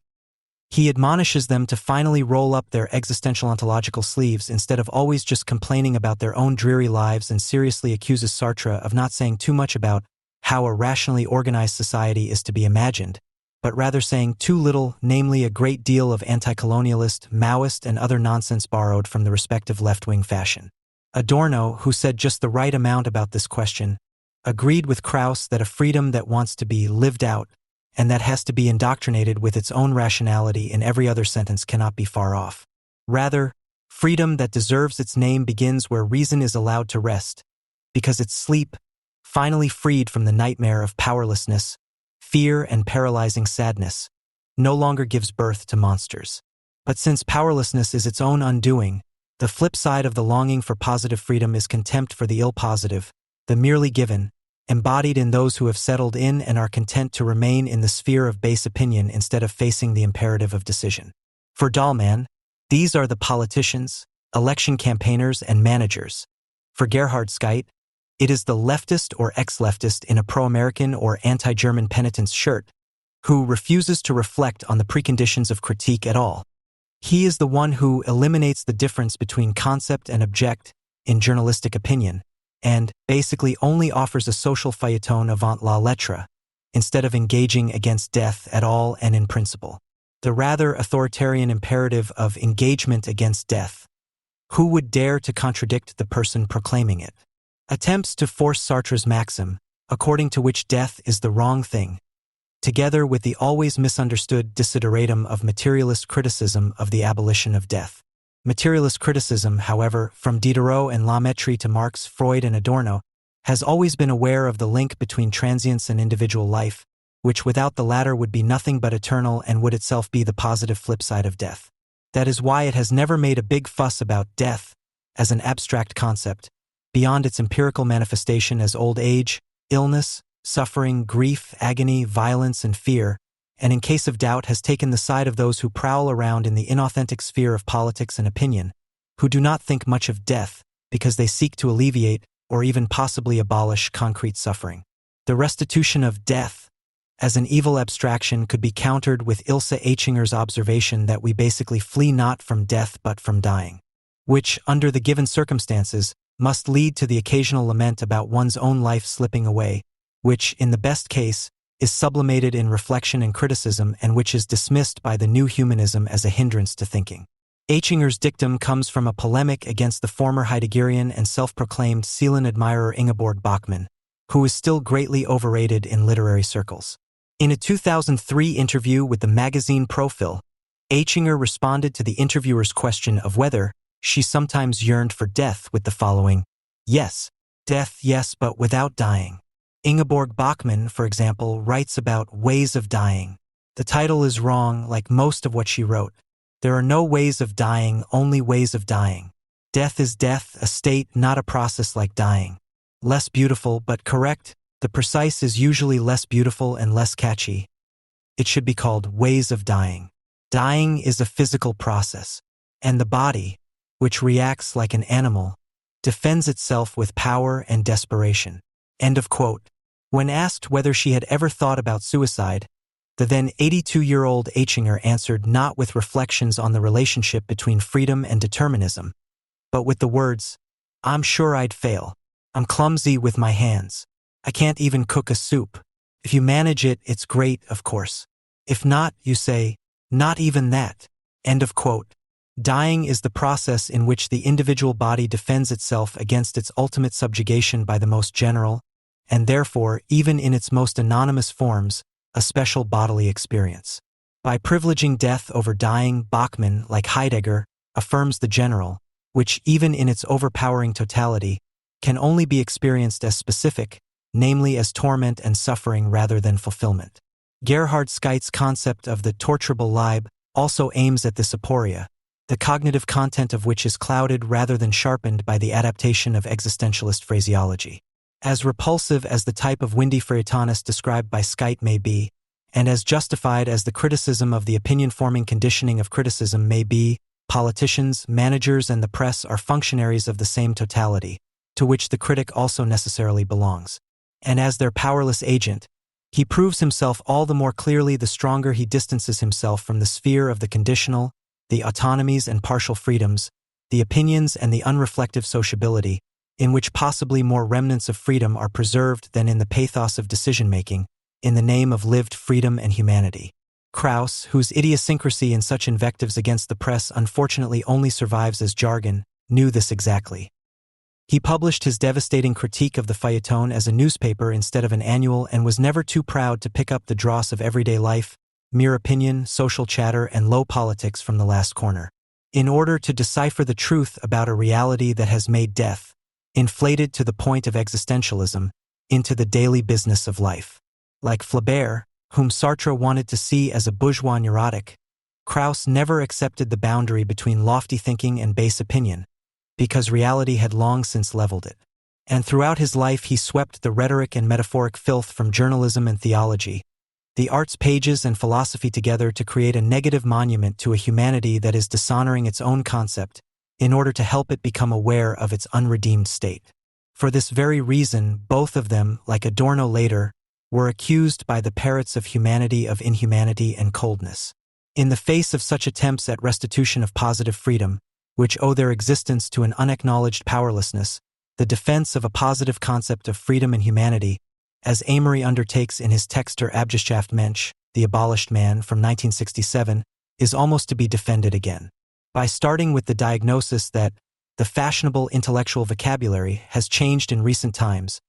He admonishes them to finally roll up their existential ontological sleeves instead of always just complaining about their own dreary lives, and seriously accuses Sartre of not saying too much about how a rationally organized society is to be imagined, but rather saying too little, namely a great deal of anti-colonialist, Maoist, and other nonsense borrowed from the respective left-wing fashion. Adorno, who said just the right amount about this question, agreed with Krauss that a freedom that wants to be lived out and that has to be indoctrinated with its own rationality in every other sentence cannot be far off. Rather, freedom that deserves its name begins where reason is allowed to rest, because its sleep, finally freed from the nightmare of powerlessness, fear, and paralyzing sadness, no longer gives birth to monsters. But since powerlessness is its own undoing, the flip side of the longing for positive freedom is contempt for the ill-positive, the merely given, embodied in those who have settled in and are content to remain in the sphere of base opinion instead of facing the imperative of decision. For Dahlmann, these are the politicians, election campaigners, and managers. For Gerhard Scheidt, it is the leftist or ex-leftist in a pro-American or anti-German penitent's shirt, who refuses to reflect on the preconditions of critique at all. He is the one who eliminates the difference between concept and object in journalistic opinion, and basically only offers a social feuilleton avant la lettre, instead of engaging against death at all and in principle. The rather authoritarian imperative of engagement against death. Who would dare to contradict the person proclaiming it? Attempts to force Sartre's maxim, according to which death is the wrong thing, together with the always misunderstood desideratum of materialist criticism of the abolition of death. Materialist criticism, however, from Diderot and La Mettrie to Marx, Freud, and Adorno, has always been aware of the link between transience and individual life, which without the latter would be nothing but eternal and would itself be the positive flip side of death. That is why it has never made a big fuss about death as an abstract concept, beyond its empirical manifestation as old age, illness, suffering, grief, agony, violence, and fear, and in case of doubt has taken the side of those who prowl around in the inauthentic sphere of politics and opinion, who do not think much of death because they seek to alleviate or even possibly abolish concrete suffering. The restitution of death as an evil abstraction could be countered with Ilse Aichinger's observation that we basically flee not from death but from dying, which, under the given circumstances, must lead to the occasional lament about one's own life slipping away, which, in the best case, is sublimated in reflection and criticism and which is dismissed by the new humanism as a hindrance to thinking. Aichinger's dictum comes from a polemic against the former Heideggerian and self-proclaimed Seelen admirer Ingeborg Bachmann, who is still greatly overrated in literary circles. In a 2003 interview with the magazine Profil, Aichinger responded to the interviewer's question of whether she sometimes yearned for death with the following, "Yes, death, yes, but without dying." Ingeborg Bachmann, for example, writes about ways of dying. The title is wrong, like most of what she wrote. There are no ways of dying, only ways of dying. Death is death, a state, not a process like dying. Less beautiful, but correct. The precise is usually less beautiful and less catchy. It should be called ways of dying. Dying is a physical process, and the body, which reacts like an animal, defends itself with power and desperation. End of quote. When asked whether she had ever thought about suicide, the then 82-year-old Aichinger answered not with reflections on the relationship between freedom and determinism, but with the words, "I'm sure I'd fail. I'm clumsy with my hands. I can't even cook a soup. If you manage it, it's great, of course. If not, you say, not even that." End of quote. Dying is the process in which the individual body defends itself against its ultimate subjugation by the most general, and therefore, even in its most anonymous forms, a special bodily experience. By privileging death over dying, Bachmann, like Heidegger, affirms the general, which even in its overpowering totality, can only be experienced as specific, namely as torment and suffering rather than fulfillment. Gerhard Skyte's concept of the torturable Leib also aims at this aporia, the cognitive content of which is clouded rather than sharpened by the adaptation of existentialist phraseology. As repulsive as the type of windy feuilletonist described by Skyte may be, and as justified as the criticism of the opinion-forming conditioning of criticism may be, politicians, managers, and the press are functionaries of the same totality, to which the critic also necessarily belongs. And as their powerless agent, he proves himself all the more clearly the stronger he distances himself from the sphere of the conditional, the autonomies and partial freedoms, the opinions and the unreflective sociability, in which possibly more remnants of freedom are preserved than in the pathos of decision-making, in the name of lived freedom and humanity. Krauss, whose idiosyncrasy in such invectives against the press unfortunately only survives as jargon, knew this exactly. He published his devastating critique of the feuilleton as a newspaper instead of an annual and was never too proud to pick up the dross of everyday life, mere opinion, social chatter, and low politics from the last corner, in order to decipher the truth about a reality that has made death, inflated to the point of existentialism, into the daily business of life. Like Flaubert, whom Sartre wanted to see as a bourgeois neurotic, Krauss never accepted the boundary between lofty thinking and base opinion, because reality had long since leveled it. And throughout his life he swept the rhetoric and metaphoric filth from journalism and theology, the arts pages and philosophy together to create a negative monument to a humanity that is dishonoring its own concept, in order to help it become aware of its unredeemed state. For this very reason, both of them, like Adorno later, were accused by the parrots of humanity of inhumanity and coldness. In the face of such attempts at restitution of positive freedom, which owe their existence to an unacknowledged powerlessness, the defense of a positive concept of freedom and humanity, as Amory undertakes in his text Der Abgeschaffte Mensch, The Abolished Man from 1967, is almost to be defended again. By starting with the diagnosis that the fashionable intellectual vocabulary has changed in recent times,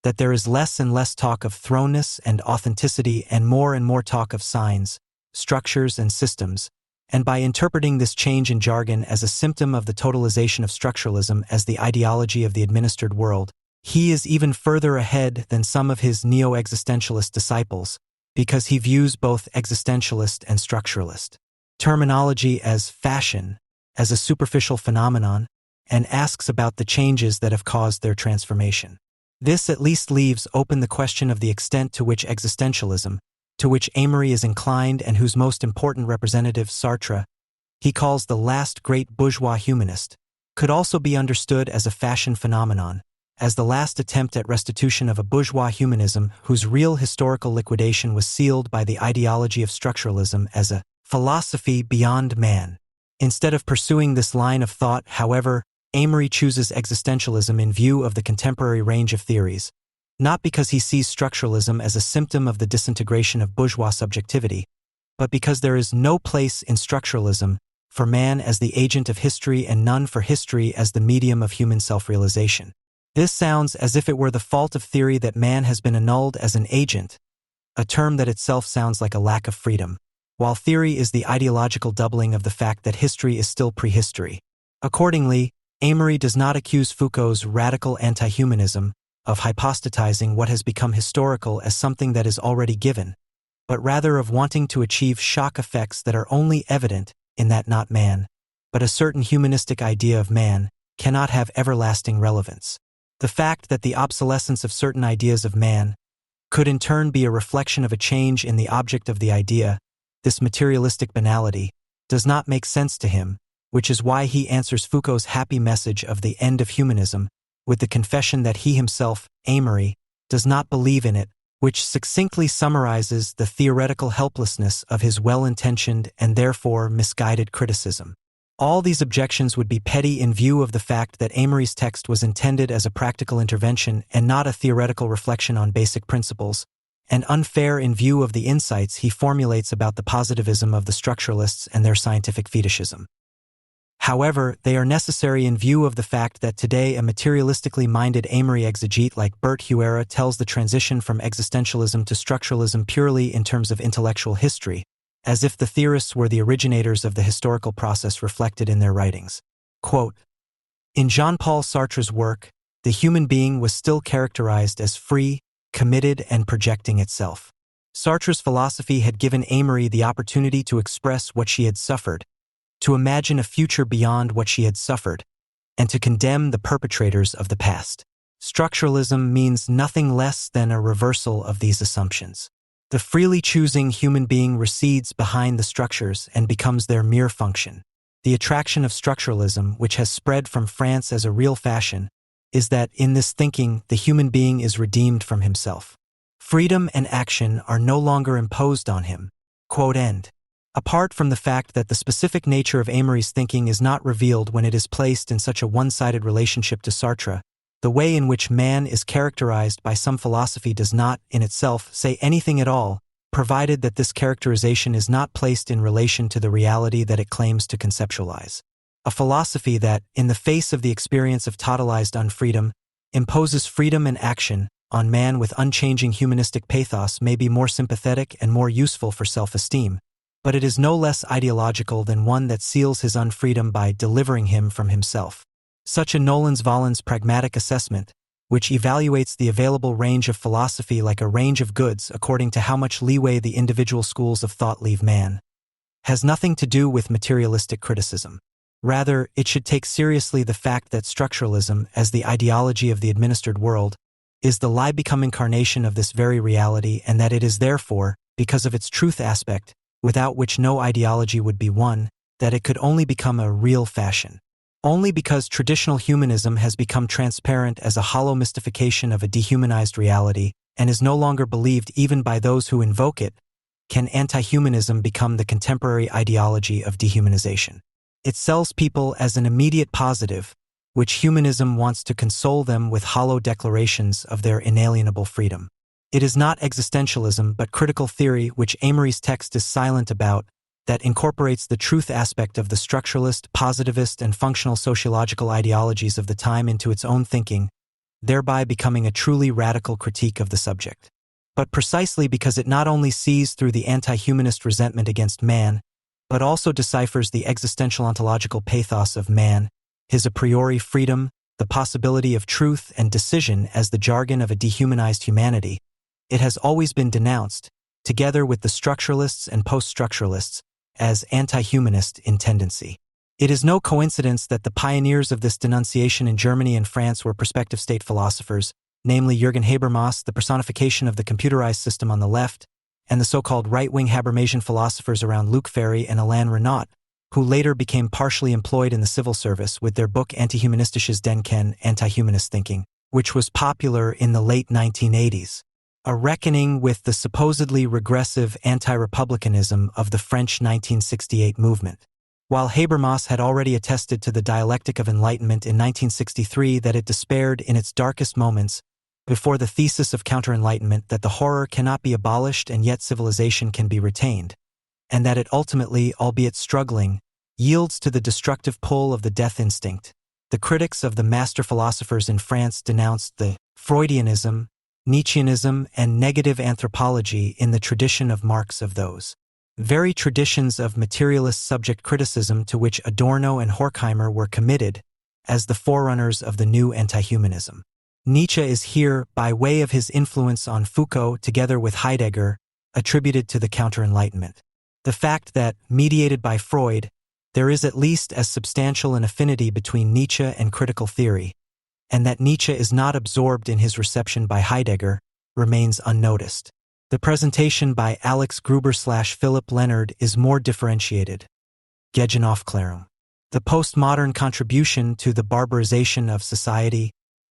that there is less and less talk of thrownness and authenticity and more talk of signs, structures, and systems, and by interpreting this change in jargon as a symptom of the totalization of structuralism as the ideology of the administered world, he is even further ahead than some of his neo-existentialist disciples, because he views both existentialist and structuralist terminology as fashion, as a superficial phenomenon, and asks about the changes that have caused their transformation. This at least leaves open the question of the extent to which existentialism, to which Amory is inclined and whose most important representative, Sartre, he calls the last great bourgeois humanist, could also be understood as a fashion phenomenon, as the last attempt at restitution of a bourgeois humanism whose real historical liquidation was sealed by the ideology of structuralism as a philosophy beyond man. Instead of pursuing this line of thought, however, Amory chooses existentialism in view of the contemporary range of theories, not because he sees structuralism as a symptom of the disintegration of bourgeois subjectivity, but because there is no place in structuralism for man as the agent of history and none for history as the medium of human self-realization. This sounds as if it were the fault of theory that man has been annulled as an agent, a term that itself sounds like a lack of freedom, while theory is the ideological doubling of the fact that history is still prehistory. Accordingly, Amory does not accuse Foucault's radical anti-humanism of hypostatizing what has become historical as something that is already given, but rather of wanting to achieve shock effects that are only evident in that not man, but a certain humanistic idea of man, cannot have everlasting relevance. The fact that the obsolescence of certain ideas of man could in turn be a reflection of a change in the object of the idea, this materialistic banality, does not make sense to him, which is why he answers Foucault's happy message of the end of humanism with the confession that he himself, Amory, does not believe in it, which succinctly summarizes the theoretical helplessness of his well-intentioned and therefore misguided criticism. All these objections would be petty in view of the fact that Amory's text was intended as a practical intervention and not a theoretical reflection on basic principles, and unfair in view of the insights he formulates about the positivism of the structuralists and their scientific fetishism. However, they are necessary in view of the fact that today a materialistically minded Amory exegete like Bert Huera tells the transition from existentialism to structuralism purely in terms of intellectual history, as if the theorists were the originators of the historical process reflected in their writings. Quote, in Jean-Paul Sartre's work, the human being was still characterized as free, committed, and projecting itself. Sartre's philosophy had given Amory the opportunity to express what she had suffered, to imagine a future beyond what she had suffered, and to condemn the perpetrators of the past. Structuralism means nothing less than a reversal of these assumptions. The freely choosing human being recedes behind the structures and becomes their mere function. The attraction of structuralism, which has spread from France as a real fashion, is that in this thinking the human being is redeemed from himself. Freedom and action are no longer imposed on him. Quote end. Apart from the fact that the specific nature of Amory's thinking is not revealed when it is placed in such a one-sided relationship to Sartre, the way in which man is characterized by some philosophy does not, in itself, say anything at all, provided that this characterization is not placed in relation to the reality that it claims to conceptualize. A philosophy that, in the face of the experience of totalized unfreedom, imposes freedom and action on man with unchanging humanistic pathos may be more sympathetic and more useful for self-esteem, but it is no less ideological than one that seals his unfreedom by delivering him from himself. Such a Nolens-Volens pragmatic assessment, which evaluates the available range of philosophy like a range of goods according to how much leeway the individual schools of thought leave man, has nothing to do with materialistic criticism. Rather, it should take seriously the fact that structuralism, as the ideology of the administered world, is the lie-become incarnation of this very reality, and that it is therefore, because of its truth aspect, without which no ideology would be one, that it could only become a real fashion. Only because traditional humanism has become transparent as a hollow mystification of a dehumanized reality and is no longer believed even by those who invoke it, can anti-humanism become the contemporary ideology of dehumanization. It sells people as an immediate positive, which humanism wants to console them with hollow declarations of their inalienable freedom. It is not existentialism but critical theory, which Amory's text is silent about, that incorporates the truth aspect of the structuralist, positivist, and functional sociological ideologies of the time into its own thinking, thereby becoming a truly radical critique of the subject. But precisely because it not only sees through the anti-humanist resentment against man, but also deciphers the existential ontological pathos of man, his a priori freedom, the possibility of truth and decision as the jargon of a dehumanized humanity, it has always been denounced, together with the structuralists and post-structuralists, as anti-humanist in tendency. It is no coincidence that the pioneers of this denunciation in Germany and France were prospective state philosophers, namely Jürgen Habermas, the personification of the computerized system on the left, and the so-called right-wing Habermasian philosophers around Luc Ferry and Alain Renaud, who later became partially employed in the civil service with their book Antihumanistisches Denken, Anti-Humanist Thinking, which was popular in the late 1980s. A reckoning with the supposedly regressive anti-republicanism of the French 1968 movement. While Habermas had already attested to the dialectic of enlightenment in 1963 that it despaired in its darkest moments, before the thesis of counter-enlightenment that the horror cannot be abolished and yet civilization can be retained, and that it ultimately, albeit struggling, yields to the destructive pull of the death instinct. The critics of the master philosophers in France denounced the Freudianism, Nietzscheanism, and negative anthropology in the tradition of Marx of those very traditions of materialist subject criticism to which Adorno and Horkheimer were committed as the forerunners of the new anti-humanism. Nietzsche is here, by way of his influence on Foucault together with Heidegger, attributed to the counter-enlightenment. The fact that, mediated by Freud, there is at least as substantial an affinity between Nietzsche and critical theory, and that Nietzsche is not absorbed in his reception by Heidegger, remains unnoticed. The presentation by Alex Gruber/Philip Leonard is more differentiated. Gegenaufklärung. The postmodern contribution to the barbarization of society,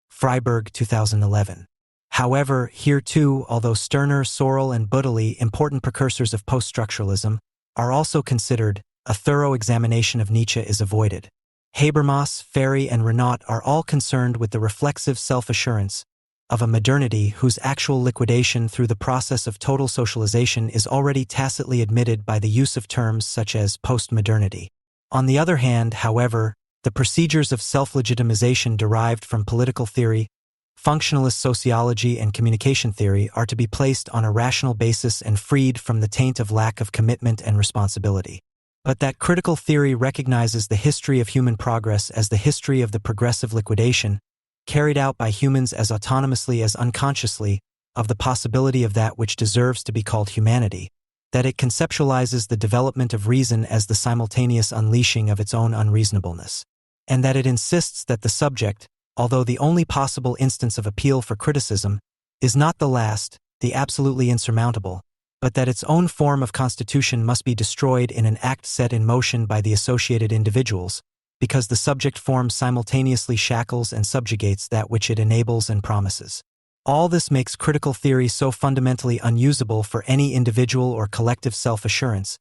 Freiberg 2011. However, here too, although Stirner, Sorel, and Budeli, important precursors of post-structuralism, are also considered, a thorough examination of Nietzsche is avoided. Habermas, Ferry, and Renaud are all concerned with the reflexive self-assurance of a modernity whose actual liquidation through the process of total socialization is already tacitly admitted by the use of terms such as postmodernity. On the other hand, however, the procedures of self-legitimization derived from political theory, functionalist sociology, and communication theory are to be placed on a rational basis and freed from the taint of lack of commitment and responsibility. But that critical theory recognizes the history of human progress as the history of the progressive liquidation, carried out by humans as autonomously as unconsciously, of the possibility of that which deserves to be called humanity, that it conceptualizes the development of reason as the simultaneous unleashing of its own unreasonableness, and that it insists that the subject, although the only possible instance of appeal for criticism, is not the last, the absolutely insurmountable, but that its own form of constitution must be destroyed in an act set in motion by the associated individuals, because the subject form simultaneously shackles and subjugates that which it enables and promises. All this makes critical theory so fundamentally unusable for any individual or collective self-assurance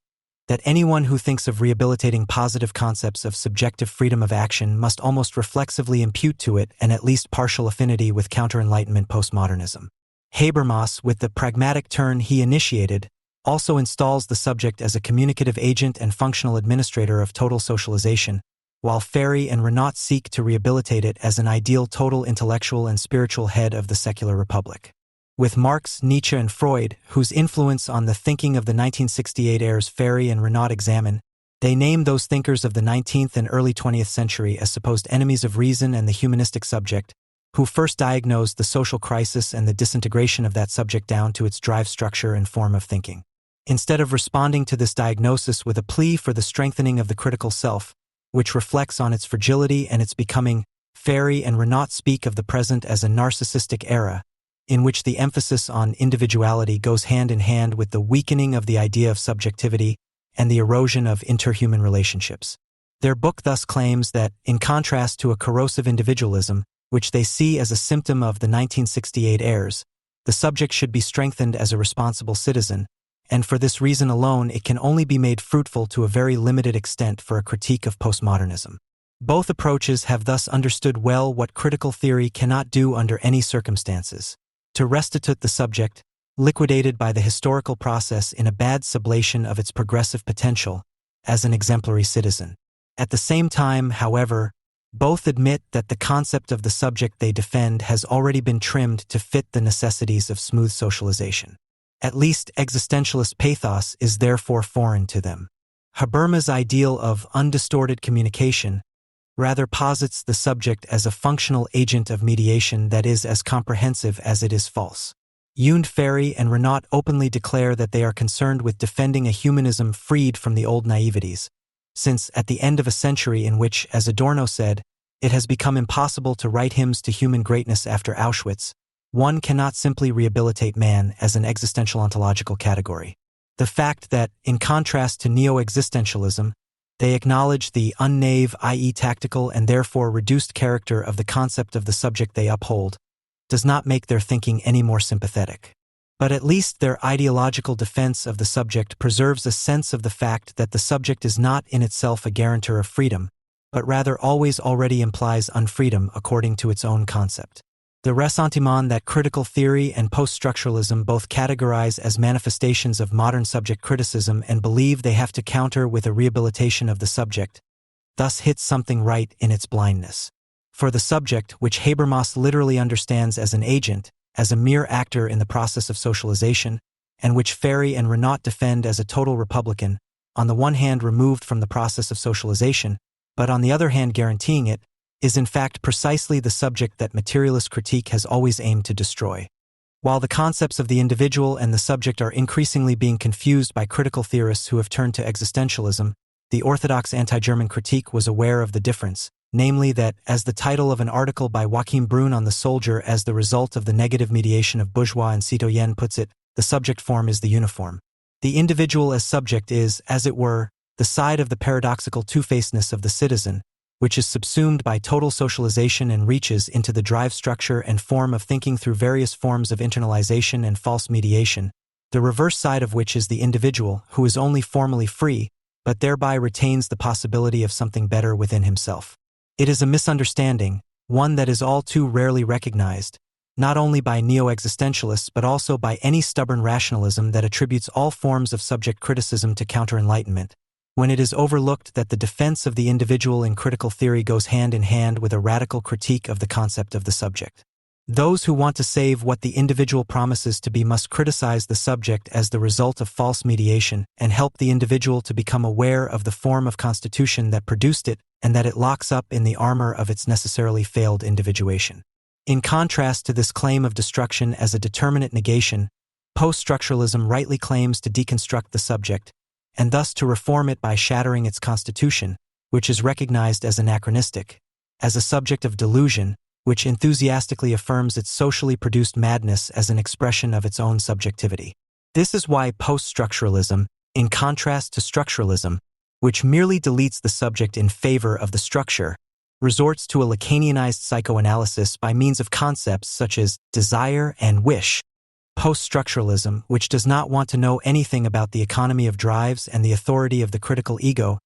that anyone who thinks of rehabilitating positive concepts of subjective freedom of action must almost reflexively impute to it an at least partial affinity with counter-enlightenment postmodernism. Habermas, with the pragmatic turn he initiated, also installs the subject as a communicative agent and functional administrator of total socialization, while Ferry and Renaud seek to rehabilitate it as an ideal total intellectual and spiritual head of the secular republic. With Marx, Nietzsche, and Freud, whose influence on the thinking of the 1968 heirs Ferry and Renaud examine, they name those thinkers of the 19th and early 20th century as supposed enemies of reason and the humanistic subject, who first diagnosed the social crisis and the disintegration of that subject down to its drive structure and form of thinking. Instead of responding to this diagnosis with a plea for the strengthening of the critical self, which reflects on its fragility and its becoming, Ferry and Renaud speak of the present as a narcissistic era, in which the emphasis on individuality goes hand in hand with the weakening of the idea of subjectivity and the erosion of interhuman relationships. Their book thus claims that, in contrast to a corrosive individualism, which they see as a symptom of the 1968 heirs, the subject should be strengthened as a responsible citizen, and for this reason alone it can only be made fruitful to a very limited extent for a critique of postmodernism. Both approaches have thus understood well what critical theory cannot do under any circumstances: to restitute the subject, liquidated by the historical process in a bad sublation of its progressive potential, as an exemplary citizen. At the same time, however, both admit that the concept of the subject they defend has already been trimmed to fit the necessities of smooth socialization. At least existentialist pathos is therefore foreign to them. Habermas' ideal of undistorted communication rather posits the subject as a functional agent of mediation that is as comprehensive as it is false. Yund, Ferry, and Renaud openly declare that they are concerned with defending a humanism freed from the old naiveties, since at the end of a century in which, as Adorno said, it has become impossible to write hymns to human greatness after Auschwitz, one cannot simply rehabilitate man as an existential ontological category. The fact that, in contrast to neo-existentialism, they acknowledge the unnaive, i.e. tactical and therefore reduced character of the concept of the subject they uphold, does not make their thinking any more sympathetic. But at least their ideological defense of the subject preserves a sense of the fact that the subject is not in itself a guarantor of freedom, but rather always already implies unfreedom according to its own concept. The ressentiment that critical theory and post-structuralism both categorize as manifestations of modern subject criticism and believe they have to counter with a rehabilitation of the subject, thus hits something right in its blindness. For the subject, which Habermas literally understands as an agent, as a mere actor in the process of socialization, and which Ferry and Renaud defend as a total Republican, on the one hand removed from the process of socialization, but on the other hand guaranteeing it, is in fact precisely the subject that materialist critique has always aimed to destroy. While the concepts of the individual and the subject are increasingly being confused by critical theorists who have turned to existentialism, the orthodox anti-German critique was aware of the difference, namely that, as the title of an article by Joachim Brun on The Soldier as the result of the negative mediation of bourgeois and citoyen puts it, the subject form is the uniform. The individual as subject is, as it were, the side of the paradoxical two-facedness of the citizen, which is subsumed by total socialization and reaches into the drive structure and form of thinking through various forms of internalization and false mediation, the reverse side of which is the individual, who is only formally free, but thereby retains the possibility of something better within himself. It is a misunderstanding, one that is all too rarely recognized, not only by neo-existentialists but also by any stubborn rationalism that attributes all forms of subject criticism to counter-enlightenment, when it is overlooked that the defense of the individual in critical theory goes hand in hand with a radical critique of the concept of the subject. Those who want to save what the individual promises to be must criticize the subject as the result of false mediation and help the individual to become aware of the form of constitution that produced it and that it locks up in the armor of its necessarily failed individuation. In contrast to this claim of destruction as a determinate negation, post-structuralism rightly claims to deconstruct the subject, and thus to reform it by shattering its constitution, which is recognized as anachronistic, as a subject of delusion, which enthusiastically affirms its socially produced madness as an expression of its own subjectivity. This is why post-structuralism, in contrast to structuralism, which merely deletes the subject in favor of the structure, resorts to a Lacanianized psychoanalysis by means of concepts such as desire and wish. Post-structuralism, which does not want to know anything about the economy of drives and the authority of the critical ego,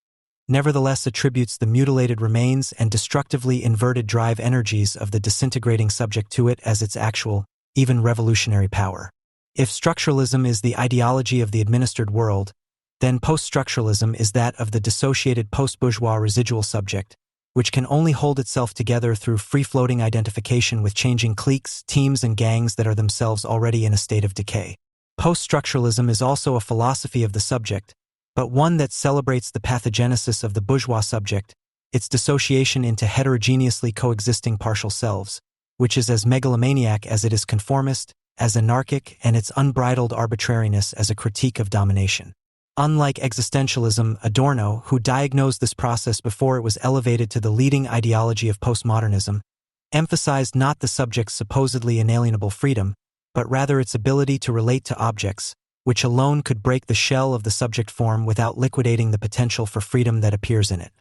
nevertheless attributes the mutilated remains and destructively inverted drive energies of the disintegrating subject to it as its actual, even revolutionary power. If structuralism is the ideology of the administered world, then post-structuralism is that of the dissociated post-bourgeois residual subject, which can only hold itself together through free-floating identification with changing cliques, teams, and gangs that are themselves already in a state of decay. Post-structuralism is also a philosophy of the subject, but one that celebrates the pathogenesis of the bourgeois subject, its dissociation into heterogeneously coexisting partial selves, which is as megalomaniac as it is conformist, as anarchic, and its unbridled arbitrariness as a critique of domination. Unlike existentialism, Adorno, who diagnosed this process before it was elevated to the leading ideology of postmodernism, emphasized not the subject's supposedly inalienable freedom, but rather its ability to relate to objects, which alone could break the shell of the subject form without liquidating the potential for freedom that appears in it.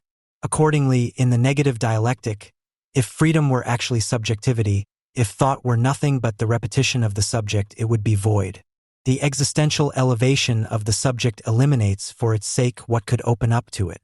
Accordingly, in the negative dialectic, if freedom were actually subjectivity, if thought were nothing but the repetition of the subject, it would be void. The existential elevation of the subject eliminates for its sake what could open up to it.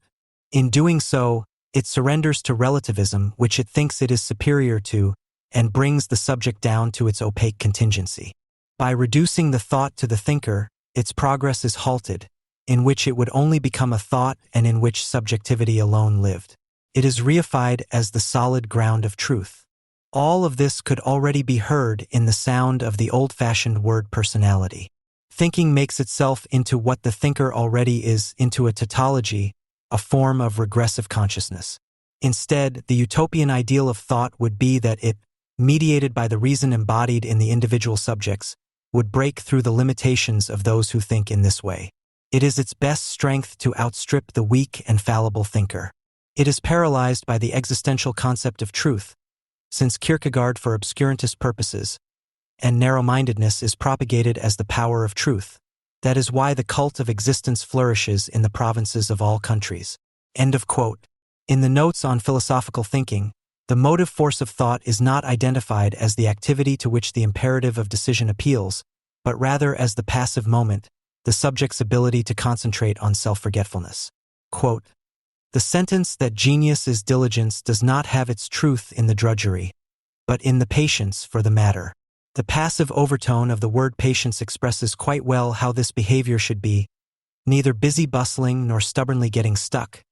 In doing so, it surrenders to relativism, which it thinks it is superior to, and brings the subject down to its opaque contingency. By reducing the thought to the thinker, its progress is halted, in which it would only become a thought and in which subjectivity alone lived. It is reified as the solid ground of truth. All of this could already be heard in the sound of the old-fashioned word personality. Thinking makes itself into what the thinker already is, into a tautology, a form of regressive consciousness. Instead, the utopian ideal of thought would be that it, mediated by the reason embodied in the individual subjects, would break through the limitations of those who think in this way. It is its best strength to outstrip the weak and fallible thinker. It is paralyzed by the existential concept of truth, since Kierkegaard for obscurantist purposes, and narrow-mindedness is propagated as the power of truth. That is why the cult of existence flourishes in the provinces of all countries. End of quote. In the notes on philosophical thinking, the motive force of thought is not identified as the activity to which the imperative of decision appeals, but rather as the passive moment, the subject's ability to concentrate on self-forgetfulness. Quote, "The sentence that genius is diligence does not have its truth in the drudgery, but in the patience for the matter. The passive overtone of the word patience expresses quite well how this behavior should be, neither busy bustling nor stubbornly getting stuck,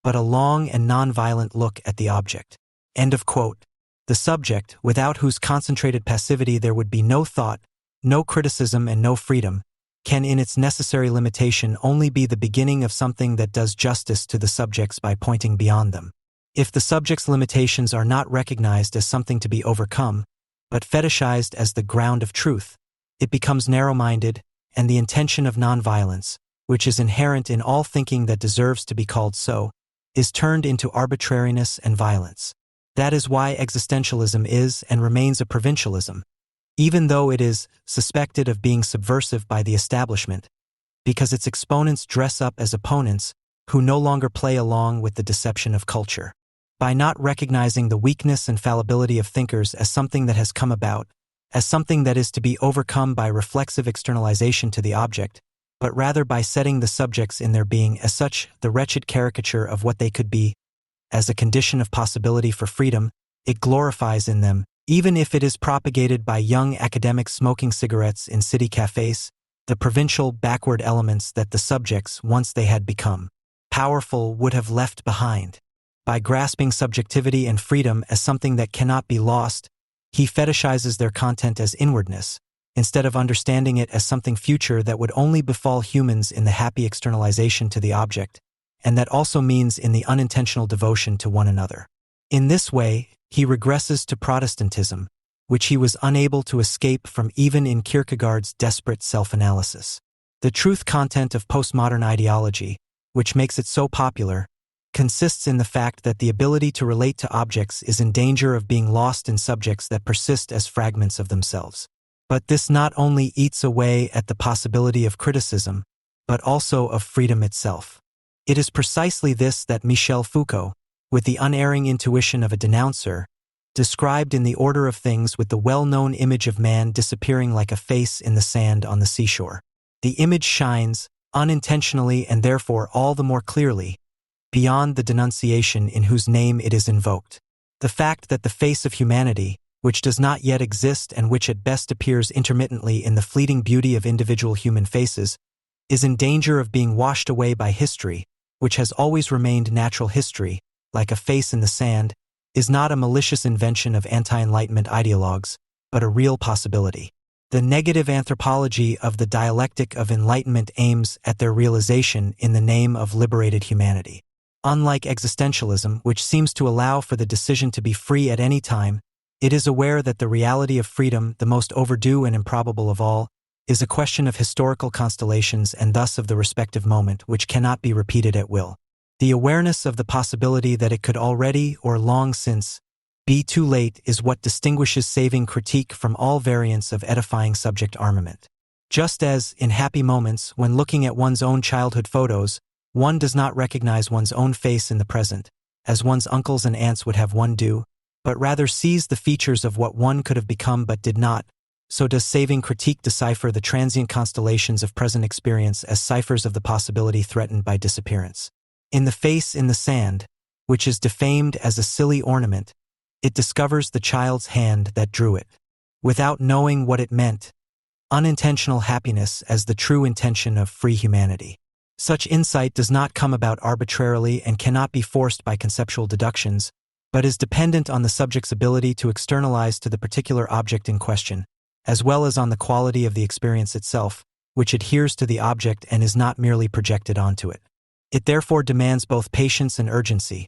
but a long and non-violent look at the object. End of quote. The subject, without whose concentrated passivity there would be no thought, no criticism and no freedom, can in its necessary limitation only be the beginning of something that does justice to the subjects by pointing beyond them. If the subject's limitations are not recognized as something to be overcome, but fetishized as the ground of truth, it becomes narrow-minded, and the intention of nonviolence, which is inherent in all thinking that deserves to be called so, is turned into arbitrariness and violence. That is why existentialism is and remains a provincialism, even though it is suspected of being subversive by the establishment, because its exponents dress up as opponents who no longer play along with the deception of culture. By not recognizing the weakness and fallibility of thinkers as something that has come about, as something that is to be overcome by reflexive externalization to the object, but rather by setting the subjects in their being as such the wretched caricature of what they could be, as a condition of possibility for freedom, it glorifies in them, even if it is propagated by young academics smoking cigarettes in city cafes, the provincial backward elements that the subjects, once they had become powerful, would have left behind. By grasping subjectivity and freedom as something that cannot be lost, he fetishizes their content as inwardness, instead of understanding it as something future that would only befall humans in the happy externalization to the object, and that also means in the unintentional devotion to one another. In this way, he regresses to Protestantism, which he was unable to escape from even in Kierkegaard's desperate self-analysis. The truth content of postmodern ideology, which makes it so popular, consists in the fact that the ability to relate to objects is in danger of being lost in subjects that persist as fragments of themselves. But this not only eats away at the possibility of criticism, but also of freedom itself. It is precisely this that Michel Foucault, with the unerring intuition of a denouncer, described in The Order of Things with the well-known image of man disappearing like a face in the sand on the seashore. The image shines, unintentionally and therefore all the more clearly, beyond the denunciation in whose name it is invoked. The fact that the face of humanity, which does not yet exist and which at best appears intermittently in the fleeting beauty of individual human faces, is in danger of being washed away by history, which has always remained natural history, like a face in the sand, is not a malicious invention of anti-Enlightenment ideologues, but a real possibility. The negative anthropology of the dialectic of Enlightenment aims at their realization in the name of liberated humanity. Unlike existentialism, which seems to allow for the decision to be free at any time, it is aware that the reality of freedom, the most overdue and improbable of all, is a question of historical constellations and thus of the respective moment, which cannot be repeated at will. The awareness of the possibility that it could already, or long since, be too late is what distinguishes saving critique from all variants of edifying subject armament. Just as, in happy moments, when looking at one's own childhood photos, one does not recognize one's own face in the present, as one's uncles and aunts would have one do, but rather sees the features of what one could have become but did not, so does saving critique decipher the transient constellations of present experience as ciphers of the possibility threatened by disappearance. In the face in the sand, which is defamed as a silly ornament, it discovers the child's hand that drew it. Without knowing what it meant, unintentional happiness as the true intention of free humanity. Such insight does not come about arbitrarily and cannot be forced by conceptual deductions, but is dependent on the subject's ability to externalize to the particular object in question, as well as on the quality of the experience itself, which adheres to the object and is not merely projected onto it. It therefore demands both patience and urgency.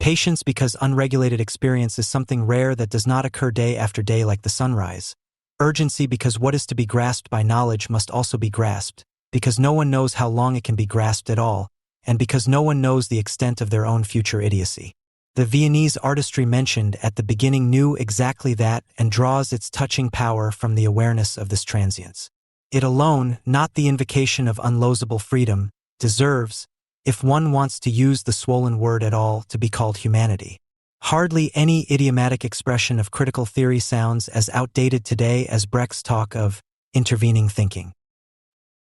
Patience because unregulated experience is something rare that does not occur day after day like the sunrise. Urgency because what is to be grasped by knowledge must also be grasped, because no one knows how long it can be grasped at all, and because no one knows the extent of their own future idiocy. The Viennese artistry mentioned at the beginning knew exactly that and draws its touching power from the awareness of this transience. It alone, not the invocation of unlosable freedom, deserves, if one wants to use the swollen word at all, to be called humanity. Hardly any idiomatic expression of critical theory sounds as outdated today as Brecht's talk of intervening thinking.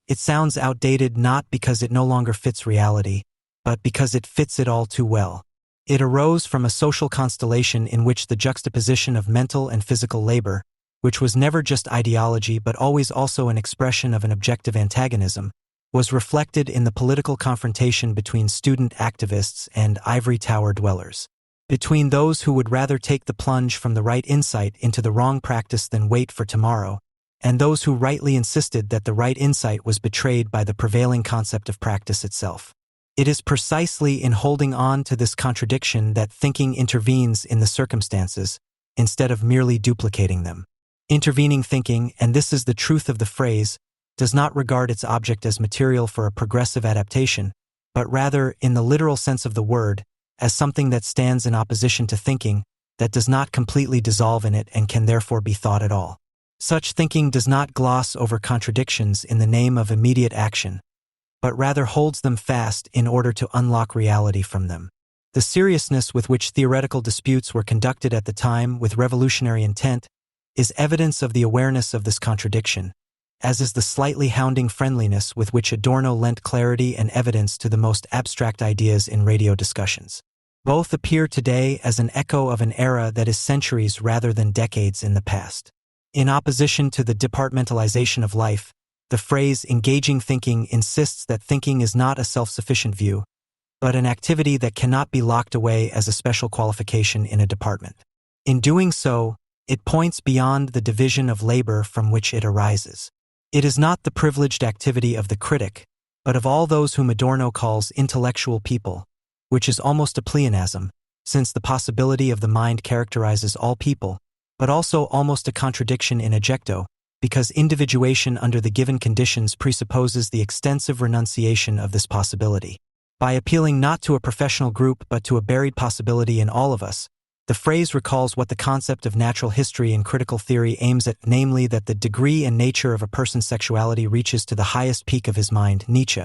It sounds outdated not because it no longer fits reality, but because it fits it all too well. It arose from a social constellation in which the juxtaposition of mental and physical labor, which was never just ideology but always also an expression of an objective antagonism, was reflected in the political confrontation between student activists and ivory tower dwellers. Between those who would rather take the plunge from the right insight into the wrong practice than wait for tomorrow, and those who rightly insisted that the right insight was betrayed by the prevailing concept of practice itself. It is precisely in holding on to this contradiction that thinking intervenes in the circumstances, instead of merely duplicating them. Intervening thinking, and this is the truth of the phrase, does not regard its object as material for a progressive adaptation, but rather, in the literal sense of the word, as something that stands in opposition to thinking, that does not completely dissolve in it and can therefore be thought at all. Such thinking does not gloss over contradictions in the name of immediate action, but rather holds them fast in order to unlock reality from them. The seriousness with which theoretical disputes were conducted at the time with revolutionary intent is evidence of the awareness of this contradiction, as is the slightly hounding friendliness with which Adorno lent clarity and evidence to the most abstract ideas in radio discussions. Both appear today as an echo of an era that is centuries rather than decades in the past. In opposition to the departmentalization of life, the phrase engaging thinking insists that thinking is not a self-sufficient view, but an activity that cannot be locked away as a special qualification in a department. In doing so, it points beyond the division of labor from which it arises. It is not the privileged activity of the critic, but of all those whom Adorno calls intellectual people, which is almost a pleonasm, since the possibility of the mind characterizes all people, but also almost a contradiction in ejecto, because individuation under the given conditions presupposes the extensive renunciation of this possibility. By appealing not to a professional group but to a buried possibility in all of us, the phrase recalls what the concept of natural history in critical theory aims at, namely that the degree and nature of a person's sexuality reaches to the highest peak of his mind, Nietzsche.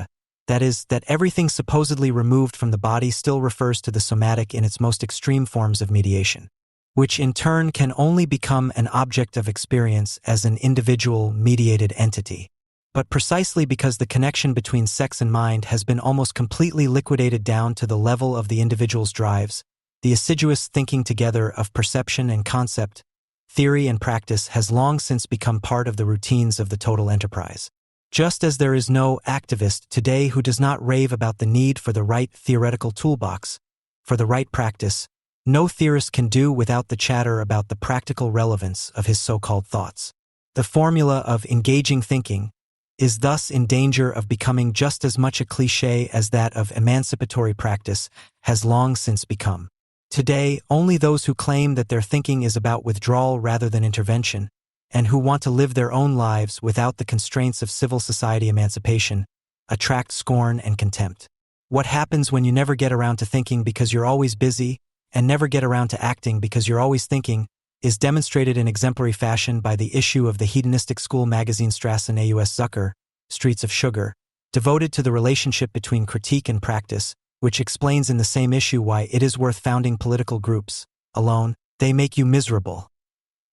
That is, that everything supposedly removed from the body still refers to the somatic in its most extreme forms of mediation, which in turn can only become an object of experience as an individual mediated entity. But precisely because the connection between sex and mind has been almost completely liquidated down to the level of the individual's drives, the assiduous thinking together of perception and concept, theory and practice has long since become part of the routines of the total enterprise. Just as there is no activist today who does not rave about the need for the right theoretical toolbox, for the right practice, no theorist can do without the chatter about the practical relevance of his so-called thoughts. The formula of engaging thinking is thus in danger of becoming just as much a cliché as that of emancipatory practice has long since become. Today, only those who claim that their thinking is about withdrawal rather than intervention, and who want to live their own lives without the constraints of civil society emancipation, attract scorn and contempt. What happens when you never get around to thinking because you're always busy, and never get around to acting because you're always thinking, is demonstrated in exemplary fashion by the issue of the hedonistic school magazine Strassen Aus Zucker, Streets of Sugar, devoted to the relationship between critique and practice, which explains in the same issue why it is worth founding political groups. Alone, they make you miserable.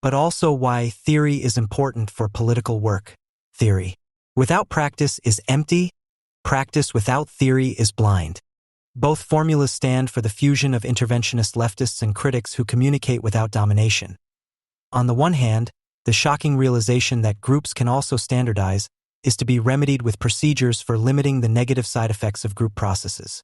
But also why theory is important for political work. Theory without practice is empty, practice without theory is blind. Both formulas stand for the fusion of interventionist leftists and critics who communicate without domination. On the one hand, the shocking realization that groups can also standardize is to be remedied with procedures for limiting the negative side effects of group processes.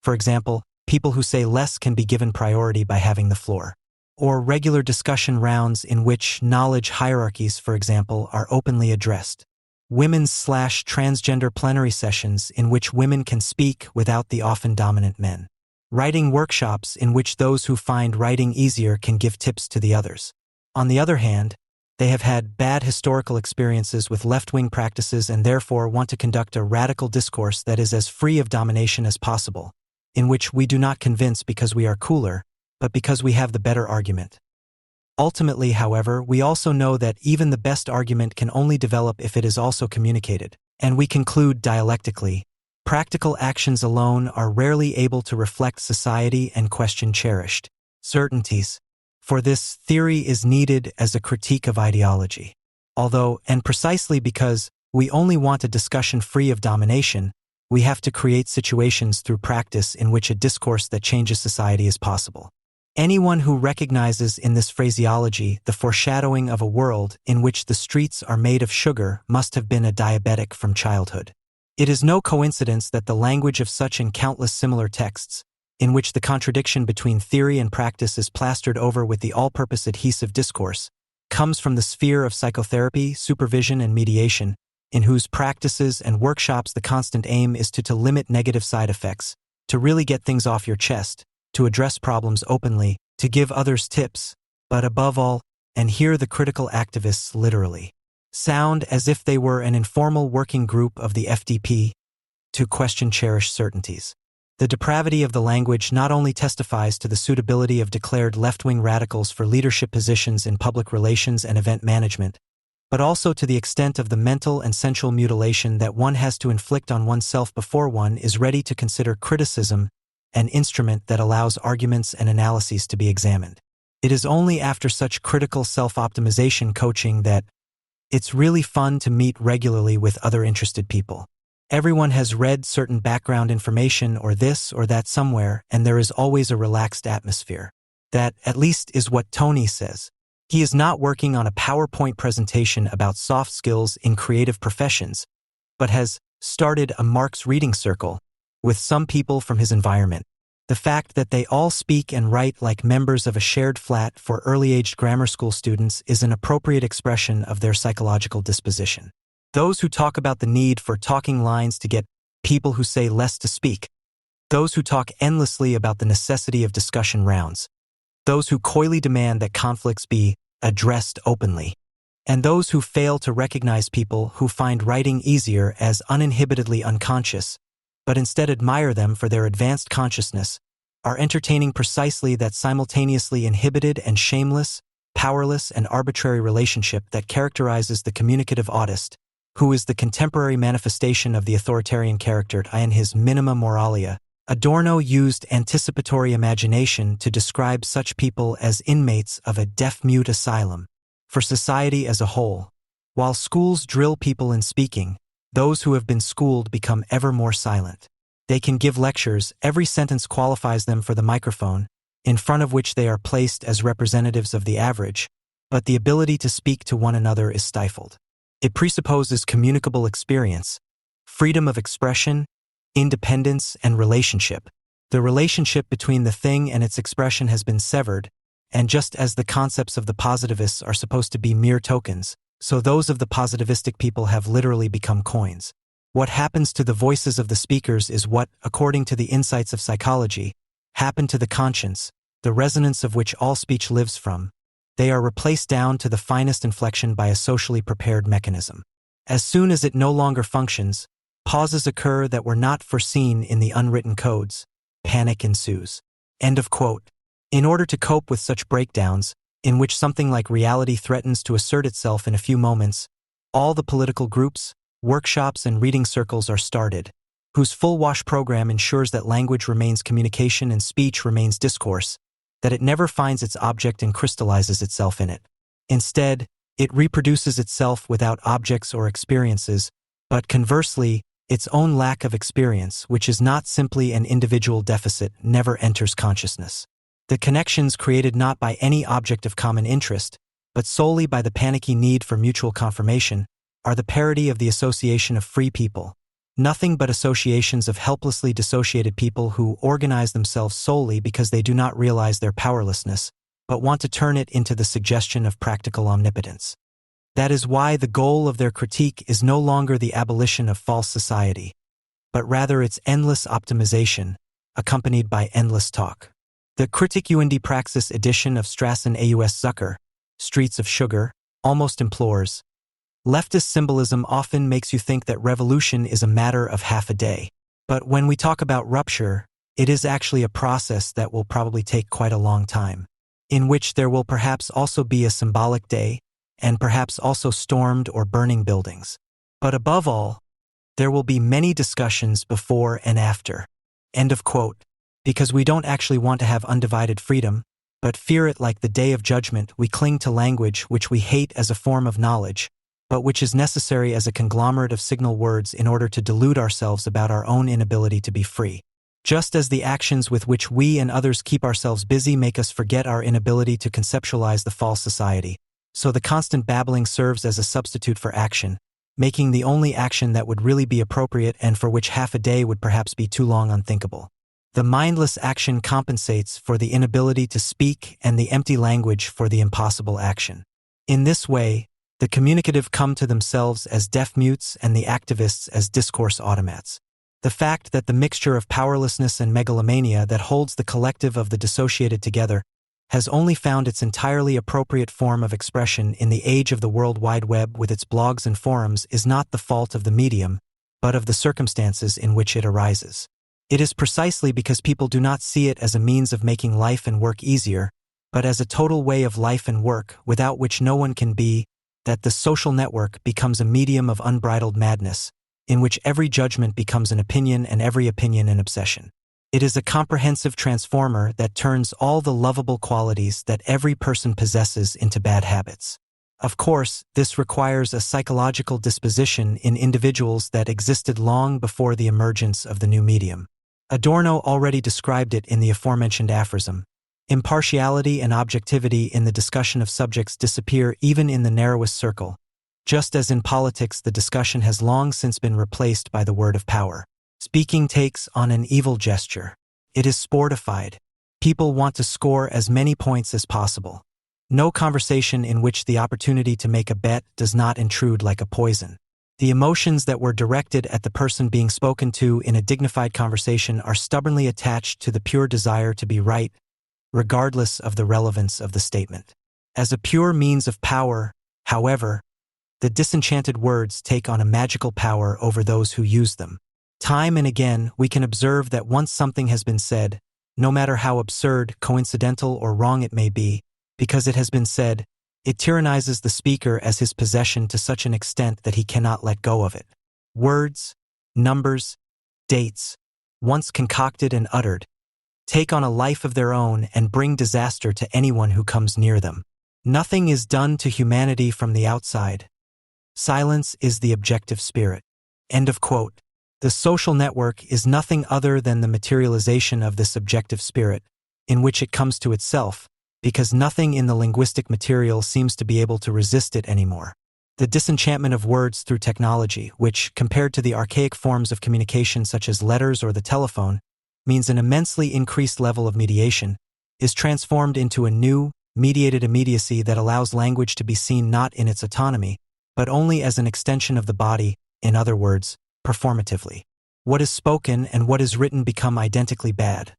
For example, people who say less can be given priority by having the floor. Or regular discussion rounds in which knowledge hierarchies, for example, are openly addressed. Women's/transgender plenary sessions in which women can speak without the often dominant men. Writing workshops in which those who find writing easier can give tips to the others. On the other hand, they have had bad historical experiences with left-wing practices and therefore want to conduct a radical discourse that is as free of domination as possible, in which we do not convince because we are cooler, but because we have the better argument. Ultimately, however, we also know that even the best argument can only develop if it is also communicated, and we conclude dialectically, practical actions alone are rarely able to reflect society and question cherished certainties. For this, theory is needed as a critique of ideology. Although, and precisely because, we only want a discussion free of domination, we have to create situations through practice in which a discourse that changes society is possible. Anyone who recognizes in this phraseology the foreshadowing of a world in which the streets are made of sugar must have been a diabetic from childhood. It is no coincidence that the language of such and countless similar texts, in which the contradiction between theory and practice is plastered over with the all-purpose adhesive discourse, comes from the sphere of psychotherapy, supervision, and mediation, in whose practices and workshops the constant aim is to limit negative side effects, to really get things off your chest, to address problems openly, to give others tips, but above all, and here the critical activists literally sound as if they were an informal working group of the FDP, to question cherished certainties. The depravity of the language not only testifies to the suitability of declared left-wing radicals for leadership positions in public relations and event management, but also to the extent of the mental and sensual mutilation that one has to inflict on oneself before one is ready to consider criticism an instrument that allows arguments and analyses to be examined. It is only after such critical self-optimization coaching that it's really fun to meet regularly with other interested people. Everyone has read certain background information or this or that somewhere, and there is always a relaxed atmosphere. That, at least, is what Tony says. He is not working on a PowerPoint presentation about soft skills in creative professions, but has started a Marx reading circle with some people from his environment. The fact that they all speak and write like members of a shared flat for early-aged grammar school students is an appropriate expression of their psychological disposition. Those who talk about the need for talking lines to get people who say less to speak. Those who talk endlessly about the necessity of discussion rounds. Those who coyly demand that conflicts be addressed openly. And those who fail to recognize people who find writing easier as uninhibitedly unconscious, but instead admire them for their advanced consciousness, are entertaining precisely that simultaneously inhibited and shameless, powerless and arbitrary relationship that characterizes the communicative autist, who is the contemporary manifestation of the authoritarian character in his Minima Moralia. Adorno used anticipatory imagination to describe such people as inmates of a deaf-mute asylum for society as a whole. While schools drill people in speaking, those who have been schooled become ever more silent. They can give lectures, every sentence qualifies them for the microphone, in front of which they are placed as representatives of the average, but the ability to speak to one another is stifled. It presupposes communicable experience, freedom of expression, independence, and relationship. The relationship between the thing and its expression has been severed, and just as the concepts of the positivists are supposed to be mere tokens, so those of the positivistic people have literally become coins. What happens to the voices of the speakers is what, according to the insights of psychology, happened to the conscience, the resonance of which all speech lives from. They are replaced down to the finest inflection by a socially prepared mechanism. As soon as it no longer functions, pauses occur that were not foreseen in the unwritten codes. Panic ensues. End of quote. In order to cope with such breakdowns, in which something like reality threatens to assert itself in a few moments, all the political groups, workshops, and reading circles are started, whose full-wash program ensures that language remains communication and speech remains discourse, that it never finds its object and crystallizes itself in it. Instead, it reproduces itself without objects or experiences, but conversely, its own lack of experience, which is not simply an individual deficit, never enters consciousness. The connections created not by any object of common interest, but solely by the panicky need for mutual confirmation, are the parody of the association of free people. Nothing but associations of helplessly dissociated people who organize themselves solely because they do not realize their powerlessness, but want to turn it into the suggestion of practical omnipotence. That is why the goal of their critique is no longer the abolition of false society, but rather its endless optimization, accompanied by endless talk. The Kritikundy Praxis edition of Strassen Aus Zucker, Streets of Sugar, almost implores, leftist symbolism often makes you think that revolution is a matter of half a day. But when we talk about rupture, it is actually a process that will probably take quite a long time, in which there will perhaps also be a symbolic day, and perhaps also stormed or burning buildings. But above all, there will be many discussions before and after. End of quote. Because we don't actually want to have undivided freedom, but fear it like the day of judgment, we cling to language which we hate as a form of knowledge, but which is necessary as a conglomerate of signal words in order to delude ourselves about our own inability to be free. Just as the actions with which we and others keep ourselves busy make us forget our inability to conceptualize the false society, so the constant babbling serves as a substitute for action, making the only action that would really be appropriate and for which half a day would perhaps be too long unthinkable. The mindless action compensates for the inability to speak and the empty language for the impossible action. In this way, the communicative come to themselves as deaf mutes and the activists as discourse automats. The fact that the mixture of powerlessness and megalomania that holds the collective of the dissociated together has only found its entirely appropriate form of expression in the age of the World Wide Web with its blogs and forums is not the fault of the medium, but of the circumstances in which it arises. It is precisely because people do not see it as a means of making life and work easier, but as a total way of life and work without which no one can be, that the social network becomes a medium of unbridled madness, in which every judgment becomes an opinion and every opinion an obsession. It is a comprehensive transformer that turns all the lovable qualities that every person possesses into bad habits. Of course, this requires a psychological disposition in individuals that existed long before the emergence of the new medium. Adorno already described it in the aforementioned aphorism. Impartiality and objectivity in the discussion of subjects disappear even in the narrowest circle, just as in politics the discussion has long since been replaced by the word of power. Speaking takes on an evil gesture. It is sportified. People want to score as many points as possible. No conversation in which the opportunity to make a bet does not intrude like a poison. The emotions that were directed at the person being spoken to in a dignified conversation are stubbornly attached to the pure desire to be right, regardless of the relevance of the statement. As a pure means of power, however, the disenchanted words take on a magical power over those who use them. Time and again, we can observe that once something has been said, no matter how absurd, coincidental, or wrong it may be, because it has been said, it tyrannizes the speaker as his possession to such an extent that he cannot let go of it. Words, numbers, dates, once concocted and uttered, take on a life of their own and bring disaster to anyone who comes near them. Nothing is done to humanity from the outside. Silence is the objective spirit. End of quote. The social network is nothing other than the materialization of this objective spirit, in which it comes to itself, because nothing in the linguistic material seems to be able to resist it anymore. The disenchantment of words through technology, which, compared to the archaic forms of communication such as letters or the telephone, means an immensely increased level of mediation, is transformed into a new, mediated immediacy that allows language to be seen not in its autonomy, but only as an extension of the body, in other words, performatively. What is spoken and what is written become identically bad.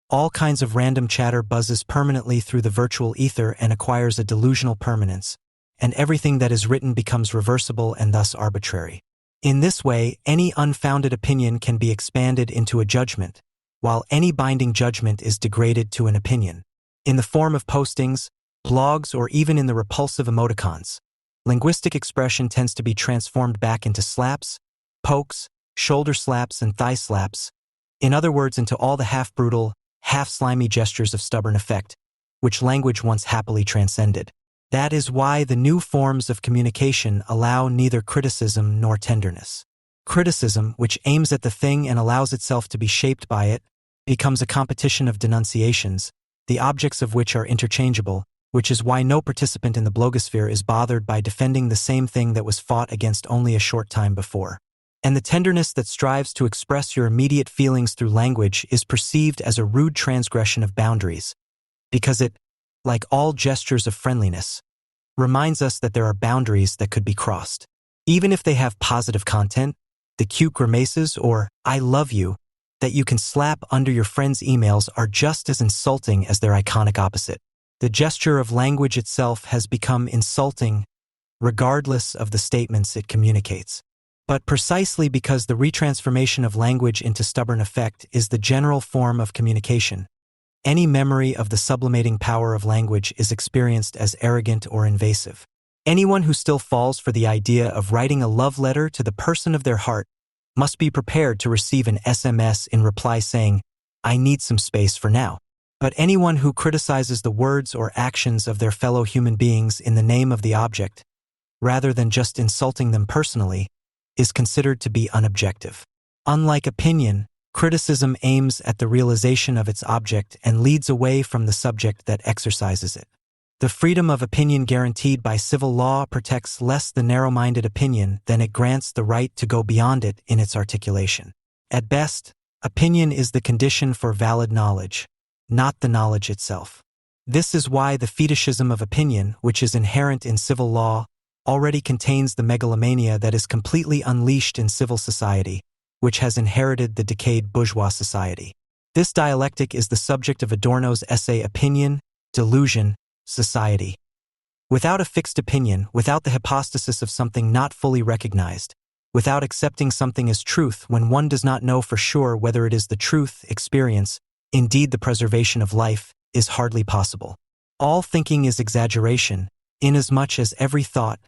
All kinds of random chatter buzzes permanently through the virtual ether and acquires a delusional permanence, and everything that is written becomes reversible and thus arbitrary. In this way, any unfounded opinion can be expanded into a judgment, while any binding judgment is degraded to an opinion. In the form of postings, blogs, or even in the repulsive emoticons, linguistic expression tends to be transformed back into slaps, pokes, shoulder slaps, and thigh slaps, in other words, into all the half-brutal, half-slimy gestures of stubborn effect, which language once happily transcended. That is why the new forms of communication allow neither criticism nor tenderness. Criticism, which aims at the thing and allows itself to be shaped by it, becomes a competition of denunciations, the objects of which are interchangeable, which is why no participant in the blogosphere is bothered by defending the same thing that was fought against only a short time before. And the tenderness that strives to express your immediate feelings through language is perceived as a rude transgression of boundaries, because it, like all gestures of friendliness, reminds us that there are boundaries that could be crossed. Even if they have positive content, the cute grimaces or "I love you" that you can slap under your friends' emails are just as insulting as their iconic opposite. The gesture of language itself has become insulting, regardless of the statements it communicates. But precisely because the retransformation of language into stubborn effect is the general form of communication, any memory of the sublimating power of language is experienced as arrogant or invasive. Anyone who still falls for the idea of writing a love letter to the person of their heart must be prepared to receive an SMS in reply saying, "I need some space for now." But anyone who criticizes the words or actions of their fellow human beings in the name of the object, rather than just insulting them personally, is considered to be unobjective. Unlike opinion, criticism aims at the realization of its object and leads away from the subject that exercises it. The freedom of opinion guaranteed by civil law protects less the narrow-minded opinion than it grants the right to go beyond it in its articulation. At best, opinion is the condition for valid knowledge, not the knowledge itself. This is why the fetishism of opinion, which is inherent in civil law, already contains the megalomania that is completely unleashed in civil society, which has inherited the decayed bourgeois society. This dialectic is the subject of Adorno's essay Opinion, Delusion, Society. Without a fixed opinion, without the hypostasis of something not fully recognized, without accepting something as truth when one does not know for sure whether it is the truth, experience, indeed the preservation of life, is hardly possible. All thinking is exaggeration, inasmuch as every thought,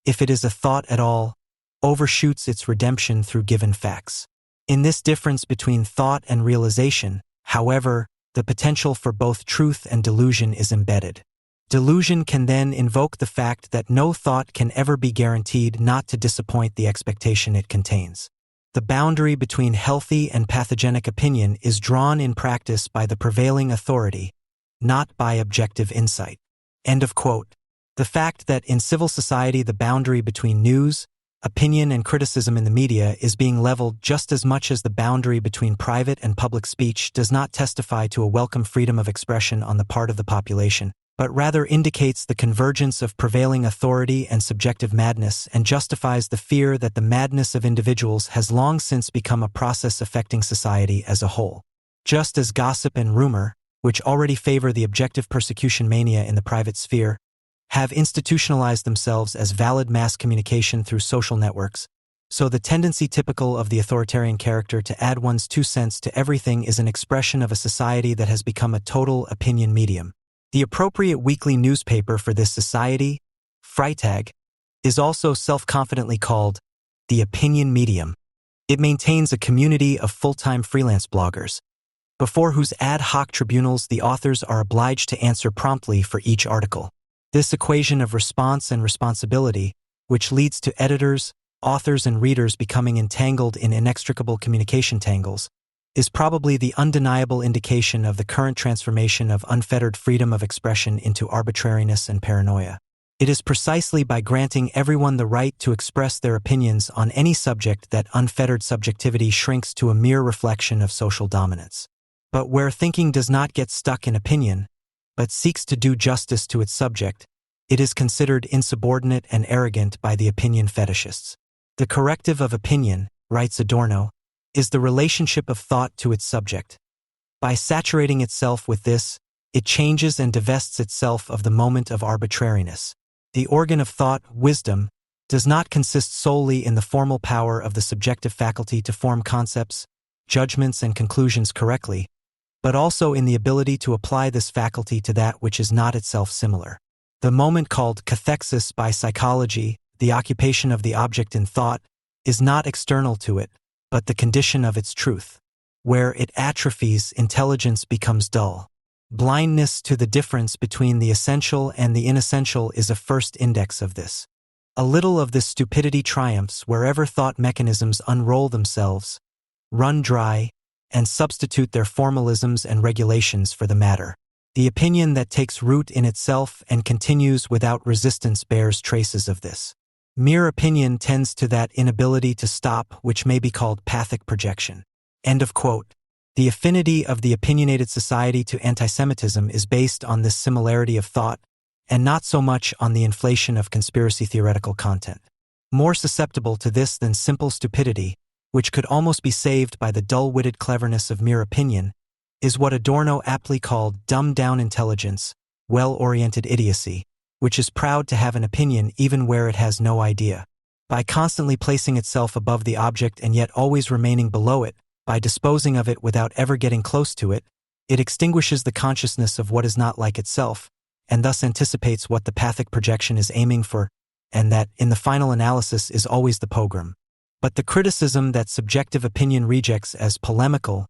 if it is a thought at all, overshoots its redemption through given facts. In this difference between thought and realization, however, the potential for both truth and delusion is embedded. Delusion can then invoke the fact that no thought can ever be guaranteed not to disappoint the expectation it contains. The boundary between healthy and pathogenic opinion is drawn in practice by the prevailing authority, not by objective insight. End of quote. The fact that in civil society the boundary between news, opinion, and criticism in the media is being leveled just as much as the boundary between private and public speech does not testify to a welcome freedom of expression on the part of the population, but rather indicates the convergence of prevailing authority and subjective madness and justifies the fear that the madness of individuals has long since become a process affecting society as a whole. Just as gossip and rumor, which already favor the objective persecution mania in the private sphere, have institutionalized themselves as valid mass communication through social networks, so the tendency typical of the authoritarian character to add one's 2 cents to everything is an expression of a society that has become a total opinion medium. The appropriate weekly newspaper for this society, Freitag, is also self-confidently called the opinion medium. It maintains a community of full-time freelance bloggers, before whose ad hoc tribunals the authors are obliged to answer promptly for each article. This equation of response and responsibility, which leads to editors, authors, and readers becoming entangled in inextricable communication tangles, is probably the undeniable indication of the current transformation of unfettered freedom of expression into arbitrariness and paranoia. It is precisely by granting everyone the right to express their opinions on any subject that unfettered subjectivity shrinks to a mere reflection of social dominance. But where thinking does not get stuck in opinion, but seeks to do justice to its subject, it is considered insubordinate and arrogant by the opinion fetishists. The corrective of opinion, writes Adorno, is the relationship of thought to its subject. By saturating itself with this, it changes and divests itself of the moment of arbitrariness. The organ of thought, wisdom, does not consist solely in the formal power of the subjective faculty to form concepts, judgments, and conclusions correctly, but also in the ability to apply this faculty to that which is not itself similar. The moment called cathexis by psychology, the occupation of the object in thought, is not external to it, but the condition of its truth. Where it atrophies, intelligence becomes dull. Blindness to the difference between the essential and the inessential is a first index of this. A little of this stupidity triumphs wherever thought mechanisms unroll themselves, run dry, and substitute their formalisms and regulations for the matter. The opinion that takes root in itself and continues without resistance bears traces of this. Mere opinion tends to that inability to stop which may be called pathic projection. End of quote. The affinity of the opinionated society to antisemitism is based on this similarity of thought, and not so much on the inflation of conspiracy theoretical content. More susceptible to this than simple stupidity, which could almost be saved by the dull-witted cleverness of mere opinion, is what Adorno aptly called dumbed-down intelligence, well-oriented idiocy, which is proud to have an opinion even where it has no idea. By constantly placing itself above the object and yet always remaining below it, by disposing of it without ever getting close to it, it extinguishes the consciousness of what is not like itself, and thus anticipates what the pathic projection is aiming for, and that, in the final analysis, is always the pogrom. But the criticism that subjective opinion rejects as polemical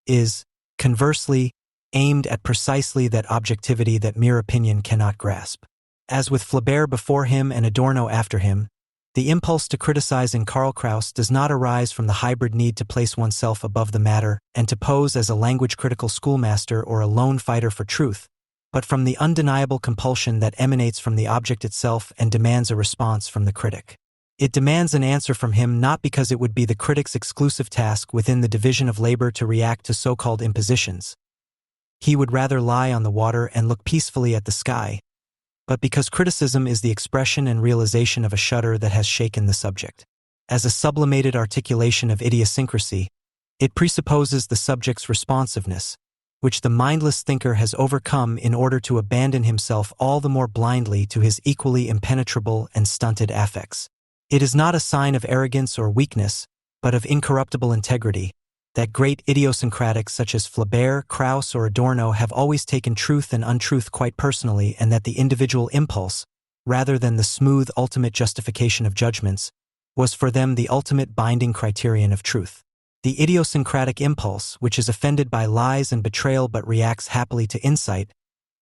is, conversely, aimed at precisely that objectivity that mere opinion cannot grasp. As with Flaubert before him and Adorno after him, the impulse to criticize in Karl Kraus does not arise from the hybrid need to place oneself above the matter and to pose as a language-critical schoolmaster or a lone fighter for truth, but from the undeniable compulsion that emanates from the object itself and demands a response from the critic. It demands an answer from him not because it would be the critic's exclusive task within the division of labor to react to so-called impositions. He would rather lie on the water and look peacefully at the sky, but because criticism is the expression and realization of a shudder that has shaken the subject. As a sublimated articulation of idiosyncrasy, it presupposes the subject's responsiveness, which the mindless thinker has overcome in order to abandon himself all the more blindly to his equally impenetrable and stunted affects. It is not a sign of arrogance or weakness, but of incorruptible integrity, that great idiosyncratics such as Flaubert, Kraus, or Adorno have always taken truth and untruth quite personally, and that the individual impulse, rather than the smooth ultimate justification of judgments, was for them the ultimate binding criterion of truth. The idiosyncratic impulse, which is offended by lies and betrayal but reacts happily to insight,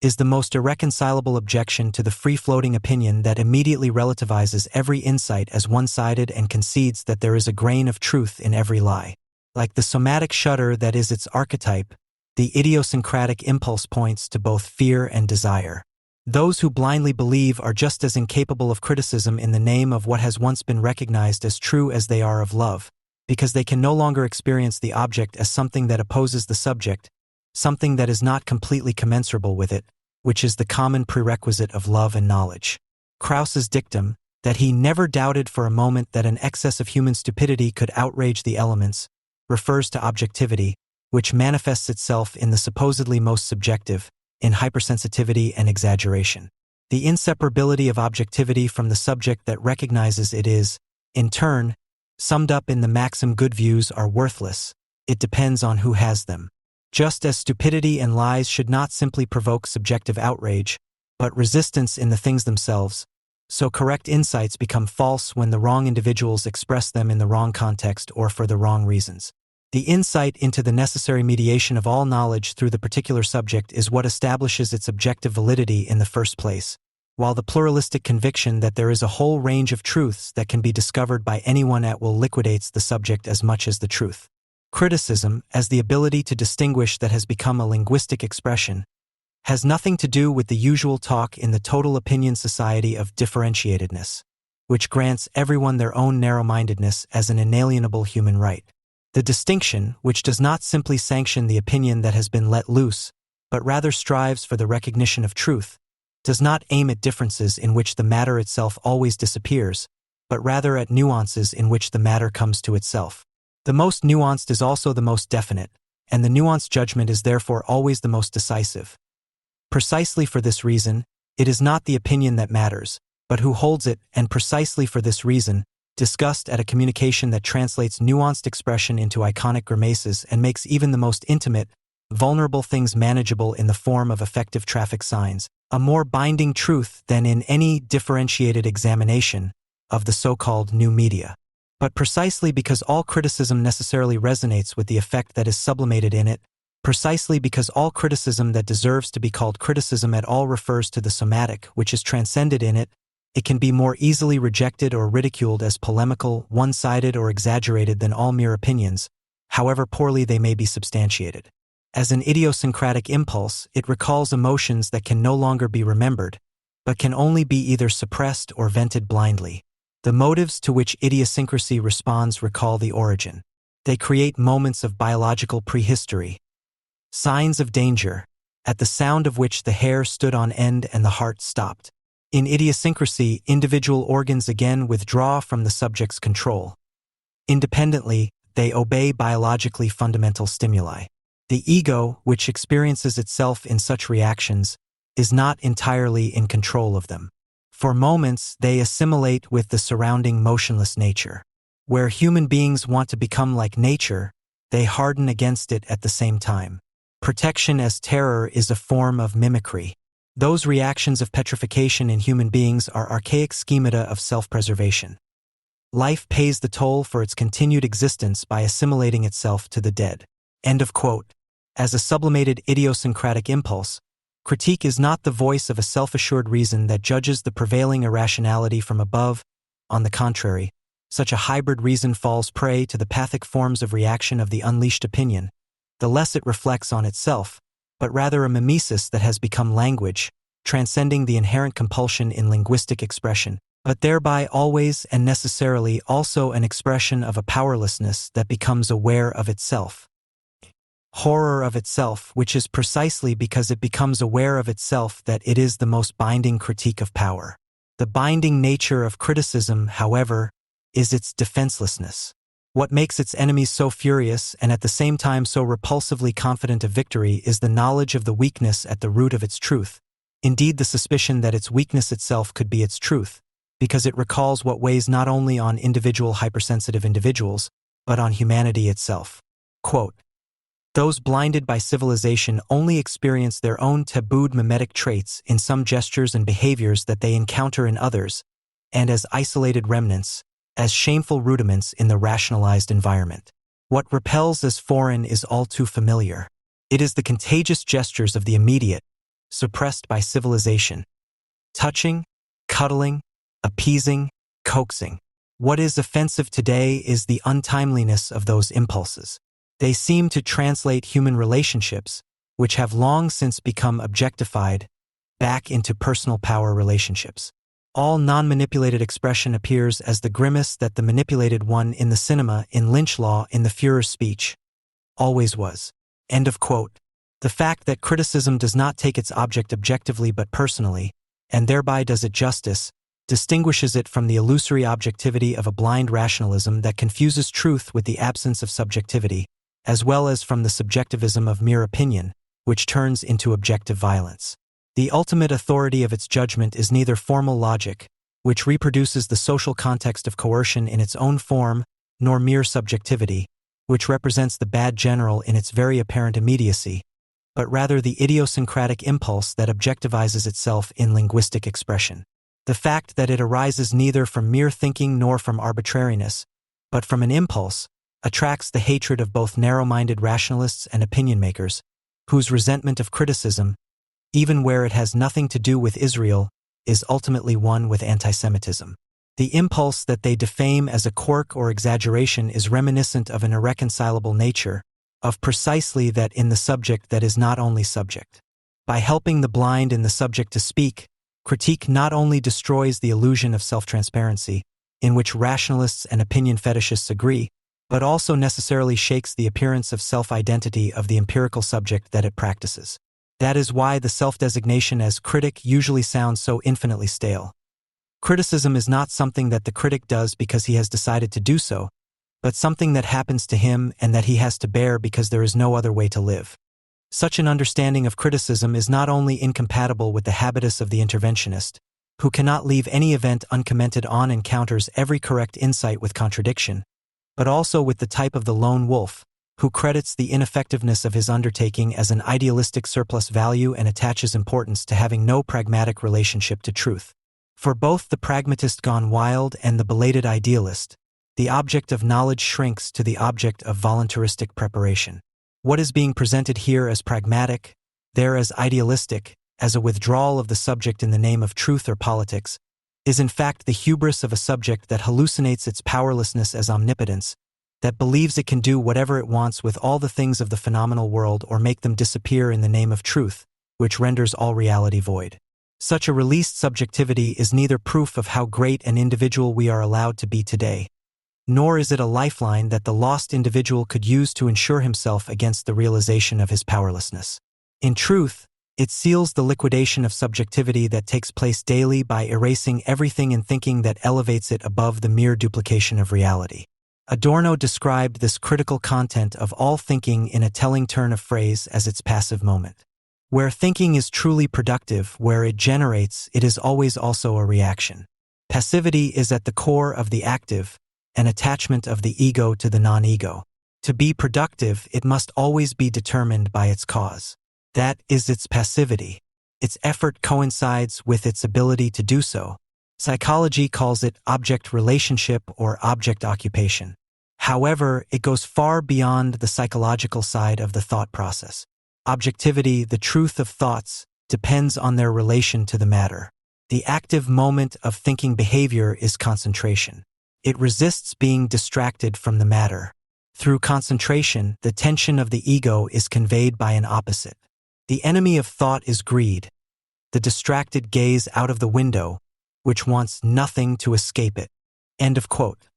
is the most irreconcilable objection to the free-floating opinion that immediately relativizes every insight as one-sided and concedes that there is a grain of truth in every lie. Like the somatic shudder that is its archetype, the idiosyncratic impulse points to both fear and desire. Those who blindly believe are just as incapable of criticism in the name of what has once been recognized as true as they are of love, because they can no longer experience the object as something that opposes the subject, something that is not completely commensurable with it, which is the common prerequisite of love and knowledge. Kraus's dictum, that he never doubted for a moment that an excess of human stupidity could outrage the elements, refers to objectivity, which manifests itself in the supposedly most subjective, in hypersensitivity and exaggeration. The inseparability of objectivity from the subject that recognizes it is, in turn, summed up in the maxim good views are worthless, it depends on who has them. Just as stupidity and lies should not simply provoke subjective outrage, but resistance in the things themselves, so correct insights become false when the wrong individuals express them in the wrong context or for the wrong reasons. The insight into the necessary mediation of all knowledge through the particular subject is what establishes its objective validity in the first place, while the pluralistic conviction that there is a whole range of truths that can be discovered by anyone at will liquidates the subject as much as the truth. Criticism, as the ability to distinguish that has become a linguistic expression, has nothing to do with the usual talk in the total opinion society of differentiatedness, which grants everyone their own narrow-mindedness as an inalienable human right. The distinction, which does not simply sanction the opinion that has been let loose, but rather strives for the recognition of truth, does not aim at differences in which the matter itself always disappears, but rather at nuances in which the matter comes to itself. The most nuanced is also the most definite, and the nuanced judgment is therefore always the most decisive. Precisely for this reason, it is not the opinion that matters, but who holds it, and precisely for this reason, disgust at a communication that translates nuanced expression into iconic grimaces and makes even the most intimate, vulnerable things manageable in the form of effective traffic signs, a more binding truth than in any differentiated examination of the so-called new media. But precisely because all criticism necessarily resonates with the effect that is sublimated in it, precisely because all criticism that deserves to be called criticism at all refers to the somatic which is transcended in it, it can be more easily rejected or ridiculed as polemical, one-sided, or exaggerated than all mere opinions, however poorly they may be substantiated. As an idiosyncratic impulse, it recalls emotions that can no longer be remembered, but can only be either suppressed or vented blindly. The motives to which idiosyncrasy responds recall the origin. They create moments of biological prehistory, signs of danger, at the sound of which the hair stood on end and the heart stopped. In idiosyncrasy, individual organs again withdraw from the subject's control. Independently, they obey biologically fundamental stimuli. The ego, which experiences itself in such reactions, is not entirely in control of them. For moments, they assimilate with the surrounding motionless nature. Where human beings want to become like nature, they harden against it at the same time. Protection as terror is a form of mimicry. Those reactions of petrification in human beings are archaic schemata of self-preservation. Life pays the toll for its continued existence by assimilating itself to the dead. End of quote. As a sublimated idiosyncratic impulse, Critique is not the voice of a self-assured reason that judges the prevailing irrationality from above. On the contrary, such a hybrid reason falls prey to the pathic forms of reaction of the unleashed opinion, the less it reflects on itself, but rather a mimesis that has become language, transcending the inherent compulsion in linguistic expression, but thereby always and necessarily also an expression of a powerlessness that becomes aware of itself. Horror of itself, which is precisely because it becomes aware of itself that it is the most binding critique of power. The binding nature of criticism, however, is its defenselessness. What makes its enemies so furious and at the same time so repulsively confident of victory is the knowledge of the weakness at the root of its truth. Indeed, the suspicion that its weakness itself could be its truth, because it recalls what weighs not only on individual hypersensitive individuals, but on humanity itself. Quote, "Those blinded by civilization only experience their own tabooed mimetic traits in some gestures and behaviors that they encounter in others, and as isolated remnants, as shameful rudiments in the rationalized environment. What repels as foreign is all too familiar. It is the contagious gestures of the immediate, suppressed by civilization. Touching, cuddling, appeasing, coaxing. What is offensive today is the untimeliness of those impulses. They seem to translate human relationships, which have long since become objectified, back into personal power relationships. All non-manipulated expression appears as the grimace that the manipulated one in the cinema, in Lynch law, in the Führer's speech, always was." End of quote. The fact that criticism does not take its object objectively but personally, and thereby does it justice, distinguishes it from the illusory objectivity of a blind rationalism that confuses truth with the absence of subjectivity, as well as from the subjectivism of mere opinion, which turns into objective violence. The ultimate authority of its judgment is neither formal logic, which reproduces the social context of coercion in its own form, nor mere subjectivity, which represents the bad general in its very apparent immediacy, but rather the idiosyncratic impulse that objectivizes itself in linguistic expression. The fact that it arises neither from mere thinking nor from arbitrariness, but from an impulse, attracts the hatred of both narrow-minded rationalists and opinion-makers, whose resentment of criticism, even where it has nothing to do with Israel, is ultimately one with anti-Semitism. The impulse that they defame as a quirk or exaggeration is reminiscent of an irreconcilable nature, of precisely that in the subject that is not only subject. By helping the blind in the subject to speak, critique not only destroys the illusion of self-transparency, in which rationalists and opinion fetishists agree, but also necessarily shakes the appearance of self-identity of the empirical subject that it practices. That is why the self-designation as critic usually sounds so infinitely stale. Criticism is not something that the critic does because he has decided to do so, but something that happens to him and that he has to bear because there is no other way to live. Such an understanding of criticism is not only incompatible with the habitus of the interventionist, who cannot leave any event uncommented on and counters every correct insight with contradiction, but also with the type of the lone wolf, who credits the ineffectiveness of his undertaking as an idealistic surplus value and attaches importance to having no pragmatic relationship to truth. For both the pragmatist gone wild and the belated idealist, the object of knowledge shrinks to the object of voluntaristic preparation. What is being presented here as pragmatic, there as idealistic, as a withdrawal of the subject in the name of truth or politics, is in fact the hubris of a subject that hallucinates its powerlessness as omnipotence, that believes it can do whatever it wants with all the things of the phenomenal world or make them disappear in the name of truth, which renders all reality void. Such a released subjectivity is neither proof of how great an individual we are allowed to be today, nor is it a lifeline that the lost individual could use to ensure himself against the realization of his powerlessness. In truth, it seals the liquidation of subjectivity that takes place daily by erasing everything in thinking that elevates it above the mere duplication of reality. Adorno described this critical content of all thinking in a telling turn of phrase as its passive moment. Where thinking is truly productive, where it generates, it is always also a reaction. Passivity is at the core of the active, an attachment of the ego to the non-ego. To be productive, it must always be determined by its cause. That is its passivity. Its effort coincides with its ability to do so. Psychology calls it object relationship or object occupation. However, it goes far beyond the psychological side of the thought process. Objectivity, the truth of thoughts, depends on their relation to the matter. The active moment of thinking behavior is concentration. It resists being distracted from the matter. Through concentration, the tension of the ego is conveyed by an opposite. The enemy of thought is greed, the distracted gaze out of the window, which wants nothing to escape it. End of quote.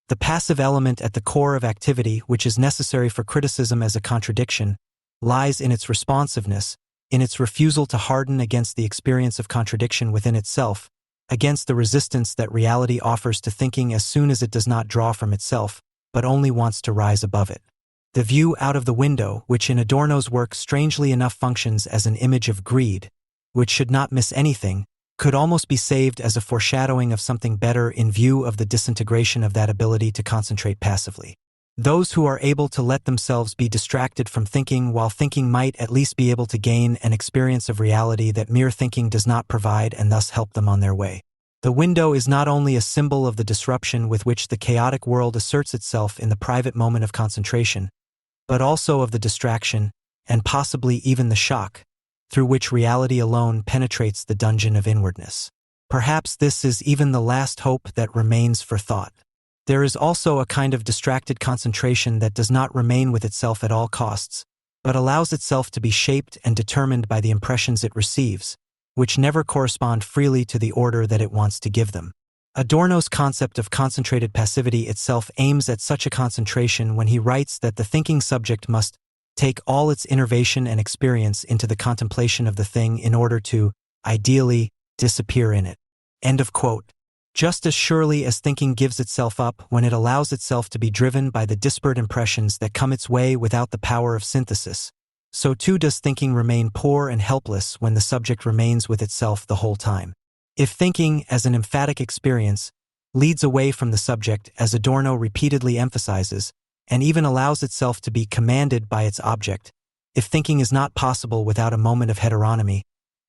The passive element at the core of activity, which is necessary for criticism as a contradiction, lies in its responsiveness, in its refusal to harden against the experience of contradiction within itself, against the resistance that reality offers to thinking as soon as it does not draw from itself, but only wants to rise above it. The view out of the window, which in Adorno's work strangely enough functions as an image of greed, which should not miss anything, could almost be saved as a foreshadowing of something better in view of the disintegration of that ability to concentrate passively. Those who are able to let themselves be distracted from thinking while thinking might at least be able to gain an experience of reality that mere thinking does not provide and thus help them on their way. The window is not only a symbol of the disruption with which the chaotic world asserts itself in the private moment of concentration, but also of the distraction, and possibly even the shock, through which reality alone penetrates the dungeon of inwardness. Perhaps this is even the last hope that remains for thought. There is also a kind of distracted concentration that does not remain with itself at all costs, but allows itself to be shaped and determined by the impressions it receives, which never correspond freely to the order that it wants to give them. Adorno's concept of concentrated passivity itself aims at such a concentration when he writes that the thinking subject must take all its innervation and experience into the contemplation of the thing in order to, ideally, disappear in it. End of quote. Just as surely as thinking gives itself up when it allows itself to be driven by the disparate impressions that come its way without the power of synthesis, so too does thinking remain poor and helpless when the subject remains with itself the whole time. If thinking, as an emphatic experience, leads away from the subject, as Adorno repeatedly emphasizes, and even allows itself to be commanded by its object, if thinking is not possible without a moment of heteronomy,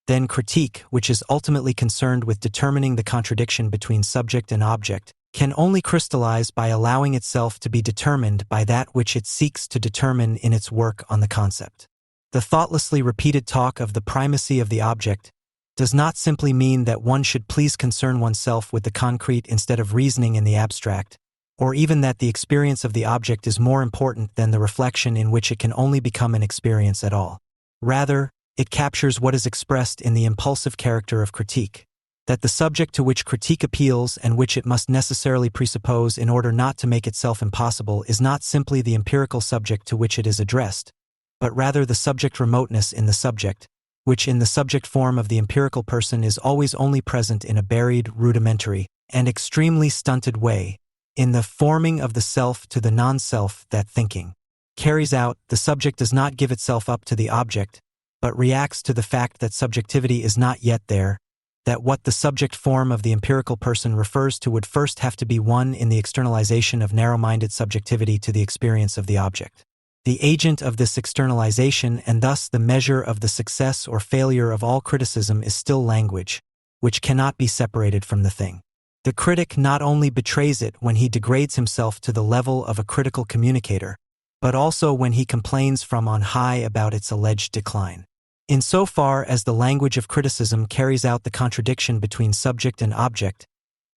then critique, which is ultimately concerned with determining the contradiction between subject and object, can only crystallize by allowing itself to be determined by that which it seeks to determine in its work on the concept. The thoughtlessly repeated talk of the primacy of the object does not simply mean that one should please concern oneself with the concrete instead of reasoning in the abstract, or even that the experience of the object is more important than the reflection in which it can only become an experience at all. Rather, it captures what is expressed in the impulsive character of critique, that the subject to which critique appeals and which it must necessarily presuppose in order not to make itself impossible is not simply the empirical subject to which it is addressed, but rather the subject remoteness in the subject, which in the subject form of the empirical person is always only present in a buried, rudimentary, and extremely stunted way, in the forming of the self to the non-self that thinking carries out. The subject does not give itself up to the object, but reacts to the fact that subjectivity is not yet there, that what the subject form of the empirical person refers to would first have to be one in the externalization of narrow-minded subjectivity to the experience of the object. The agent of this externalization and thus the measure of the success or failure of all criticism is still language, which cannot be separated from the thing. The critic not only betrays it when he degrades himself to the level of a critical communicator, but also when he complains from on high about its alleged decline. Insofar as the language of criticism carries out the contradiction between subject and object,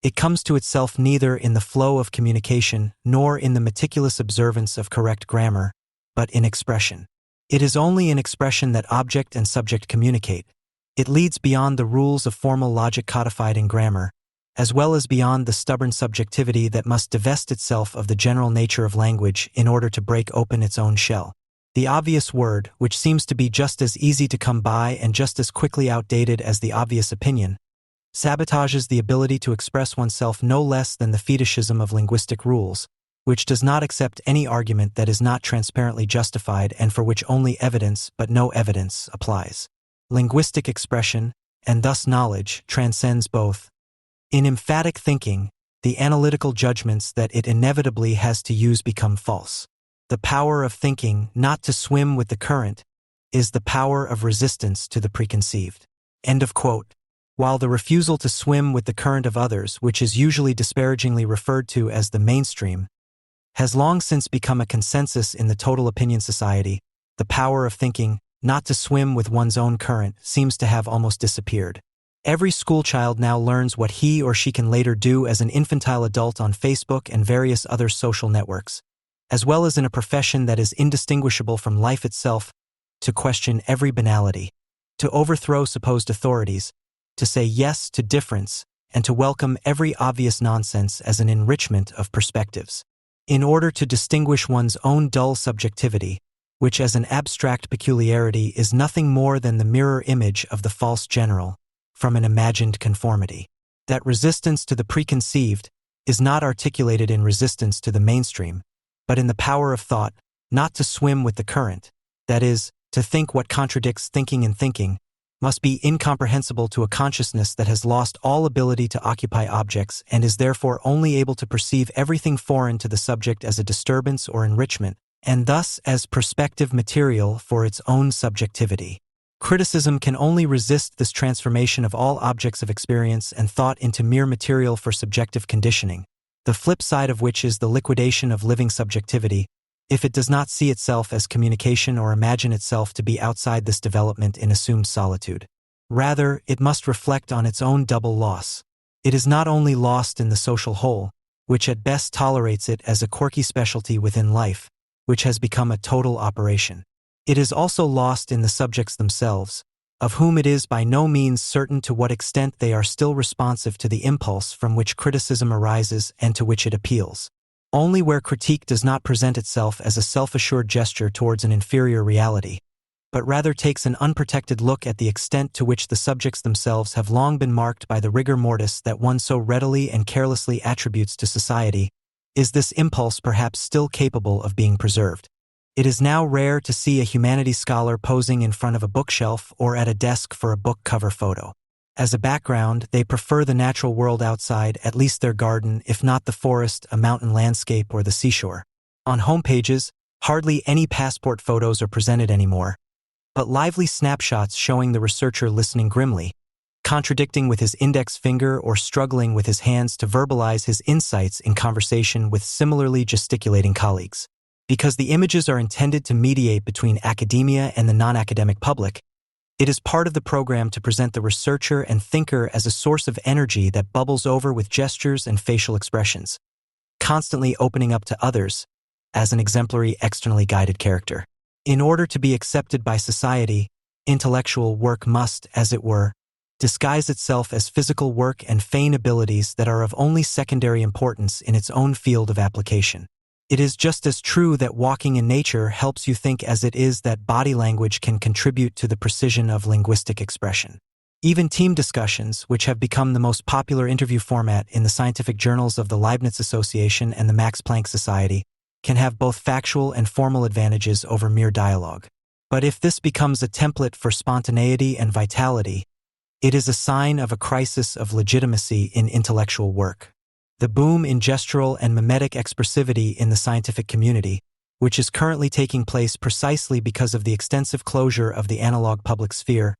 it comes to itself neither in the flow of communication nor in the meticulous observance of correct grammar, but in expression. It is only in expression that object and subject communicate. It leads beyond the rules of formal logic codified in grammar, as well as beyond the stubborn subjectivity that must divest itself of the general nature of language in order to break open its own shell. The obvious word, which seems to be just as easy to come by and just as quickly outdated as the obvious opinion, sabotages the ability to express oneself no less than the fetishism of linguistic rules, which does not accept any argument that is not transparently justified and for which only evidence but no evidence applies. Linguistic expression, and thus knowledge, transcends both. In emphatic thinking, the analytical judgments that it inevitably has to use become false. The power of thinking not to swim with the current is the power of resistance to the preconceived. End of quote. While the refusal to swim with the current of others, which is usually disparagingly referred to as the mainstream, has long since become a consensus in the total opinion society, the power of thinking not to swim with one's own current, seems to have almost disappeared. Every schoolchild now learns what he or she can later do as an infantile adult on Facebook and various other social networks, as well as in a profession that is indistinguishable from life itself, to question every banality, to overthrow supposed authorities, to say yes to difference, and to welcome every obvious nonsense as an enrichment of perspectives. In order to distinguish one's own dull subjectivity, which as an abstract peculiarity is nothing more than the mirror image of the false general, from an imagined conformity. That resistance to the preconceived is not articulated in resistance to the mainstream, but in the power of thought, not to swim with the current, that is, to think what contradicts thinking and thinking, must be incomprehensible to a consciousness that has lost all ability to occupy objects and is therefore only able to perceive everything foreign to the subject as a disturbance or enrichment, and thus as perspective material for its own subjectivity. Criticism can only resist this transformation of all objects of experience and thought into mere material for subjective conditioning, the flip side of which is the liquidation of living subjectivity, if it does not see itself as communication or imagine itself to be outside this development in assumed solitude. Rather, it must reflect on its own double loss. It is not only lost in the social whole, which at best tolerates it as a quirky specialty within life, which has become a total operation. It is also lost in the subjects themselves, of whom it is by no means certain to what extent they are still responsive to the impulse from which criticism arises and to which it appeals. Only where critique does not present itself as a self-assured gesture towards an inferior reality, but rather takes an unprotected look at the extent to which the subjects themselves have long been marked by the rigor mortis that one so readily and carelessly attributes to society, is this impulse perhaps still capable of being preserved. It is now rare to see a humanities scholar posing in front of a bookshelf or at a desk for a book cover photo. As a background, they prefer the natural world outside, at least their garden, if not the forest, a mountain landscape, or the seashore. On homepages, hardly any passport photos are presented anymore, but lively snapshots showing the researcher listening grimly, contradicting with his index finger or struggling with his hands to verbalize his insights in conversation with similarly gesticulating colleagues. Because the images are intended to mediate between academia and the non-academic public, it is part of the program to present the researcher and thinker as a source of energy that bubbles over with gestures and facial expressions, constantly opening up to others as an exemplary externally guided character. In order to be accepted by society, intellectual work must, as it were, disguise itself as physical work and feign abilities that are of only secondary importance in its own field of application. It is just as true that walking in nature helps you think as it is that body language can contribute to the precision of linguistic expression. Even team discussions, which have become the most popular interview format in the scientific journals of the Leibniz Association and the Max Planck Society, can have both factual and formal advantages over mere dialogue. But if this becomes a template for spontaneity and vitality, it is a sign of a crisis of legitimacy in intellectual work. The boom in gestural and mimetic expressivity in the scientific community, which is currently taking place precisely because of the extensive closure of the analog public sphere,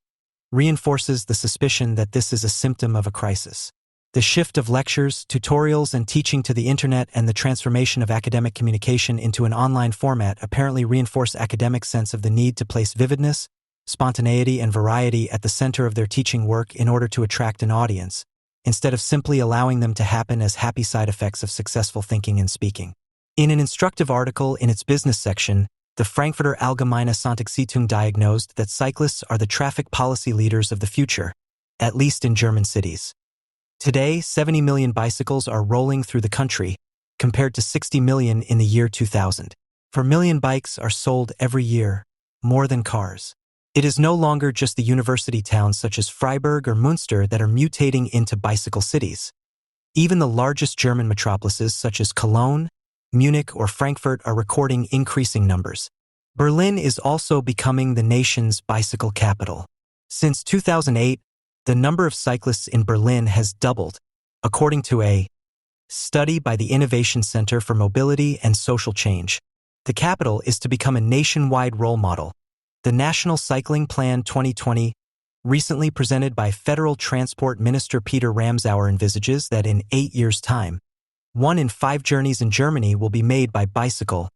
reinforces the suspicion that this is a symptom of a crisis. The shift of lectures, tutorials, and teaching to the internet and the transformation of academic communication into an online format apparently reinforce academics' sense of the need to place vividness, spontaneity, and variety at the center of their teaching work in order to attract an audience, instead of simply allowing them to happen as happy side effects of successful thinking and speaking. In an instructive article in its business section, the Frankfurter Allgemeine Sonntagszeitung diagnosed that cyclists are the traffic policy leaders of the future, at least in German cities. Today, 70 million bicycles are rolling through the country, compared to 60 million in the year 2000. 4 million bikes are sold every year, more than cars. It is no longer just the university towns such as Freiburg or Münster that are mutating into bicycle cities. Even the largest German metropolises such as Cologne, Munich, or Frankfurt are recording increasing numbers. Berlin is also becoming the nation's bicycle capital. Since 2008, the number of cyclists in Berlin has doubled, according to a study by the Innovation Center for Mobility and Social Change. The capital is to become a nationwide role model. The National Cycling Plan 2020, recently presented by Federal Transport Minister Peter Ramsauer, envisages that in 8 years' time, 1 in 5 journeys in Germany will be made by bicycle.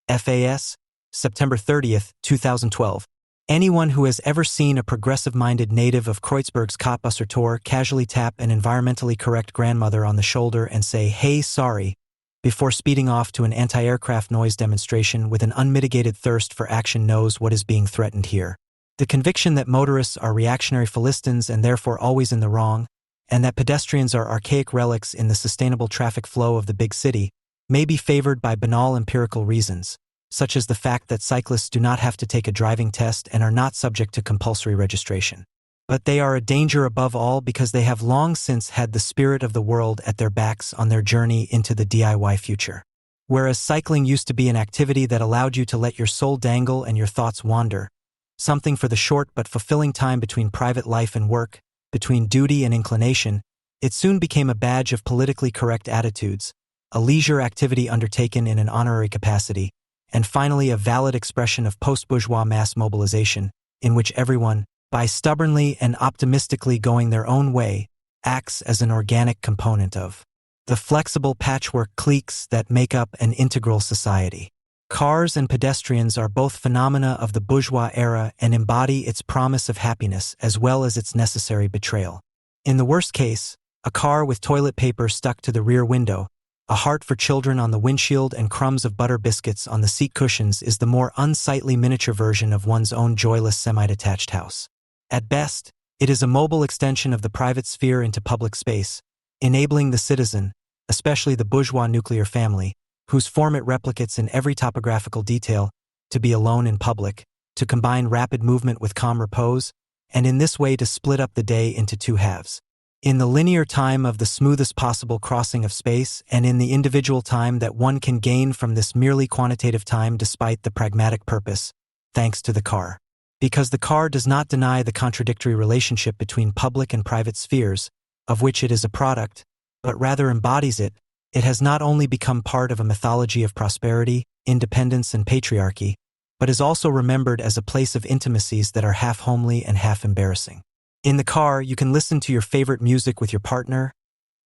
FAS, September 30, 2012. Anyone who has ever seen a progressive-minded native of Kreuzberg's Kottbusser Tor casually tap an environmentally correct grandmother on the shoulder and say, "Hey, sorry," before speeding off to an anti-aircraft noise demonstration with an unmitigated thirst for action knows what is being threatened here. The conviction that motorists are reactionary Philistines and therefore always in the wrong, and that pedestrians are archaic relics in the sustainable traffic flow of the big city, may be favored by banal empirical reasons, such as the fact that cyclists do not have to take a driving test and are not subject to compulsory registration. But they are a danger above all because they have long since had the spirit of the world at their backs on their journey into the DIY future. Whereas cycling used to be an activity that allowed you to let your soul dangle and your thoughts wander, something for the short but fulfilling time between private life and work, between duty and inclination, it soon became a badge of politically correct attitudes, a leisure activity undertaken in an honorary capacity, and finally a valid expression of post-bourgeois mass mobilization, in which everyone, by stubbornly and optimistically going their own way, acts as an organic component of the flexible patchwork cliques that make up an integral society. Cars and pedestrians are both phenomena of the bourgeois era and embody its promise of happiness as well as its necessary betrayal. In the worst case, a car with toilet paper stuck to the rear window, a heart for children on the windshield and crumbs of butter biscuits on the seat cushions is the more unsightly miniature version of one's own joyless semi-detached house. At best, it is a mobile extension of the private sphere into public space, enabling the citizen, especially the bourgeois nuclear family, whose form it replicates in every topographical detail, to be alone in public, to combine rapid movement with calm repose, and in this way to split up the day into two halves. In the linear time of the smoothest possible crossing of space, and in the individual time that one can gain from this merely quantitative time despite the pragmatic purpose, thanks to the car. Because the car does not deny the contradictory relationship between public and private spheres, of which it is a product, but rather embodies it, it has not only become part of a mythology of prosperity, independence, and patriarchy, but is also remembered as a place of intimacies that are half homely and half embarrassing. In the car, you can listen to your favorite music with your partner,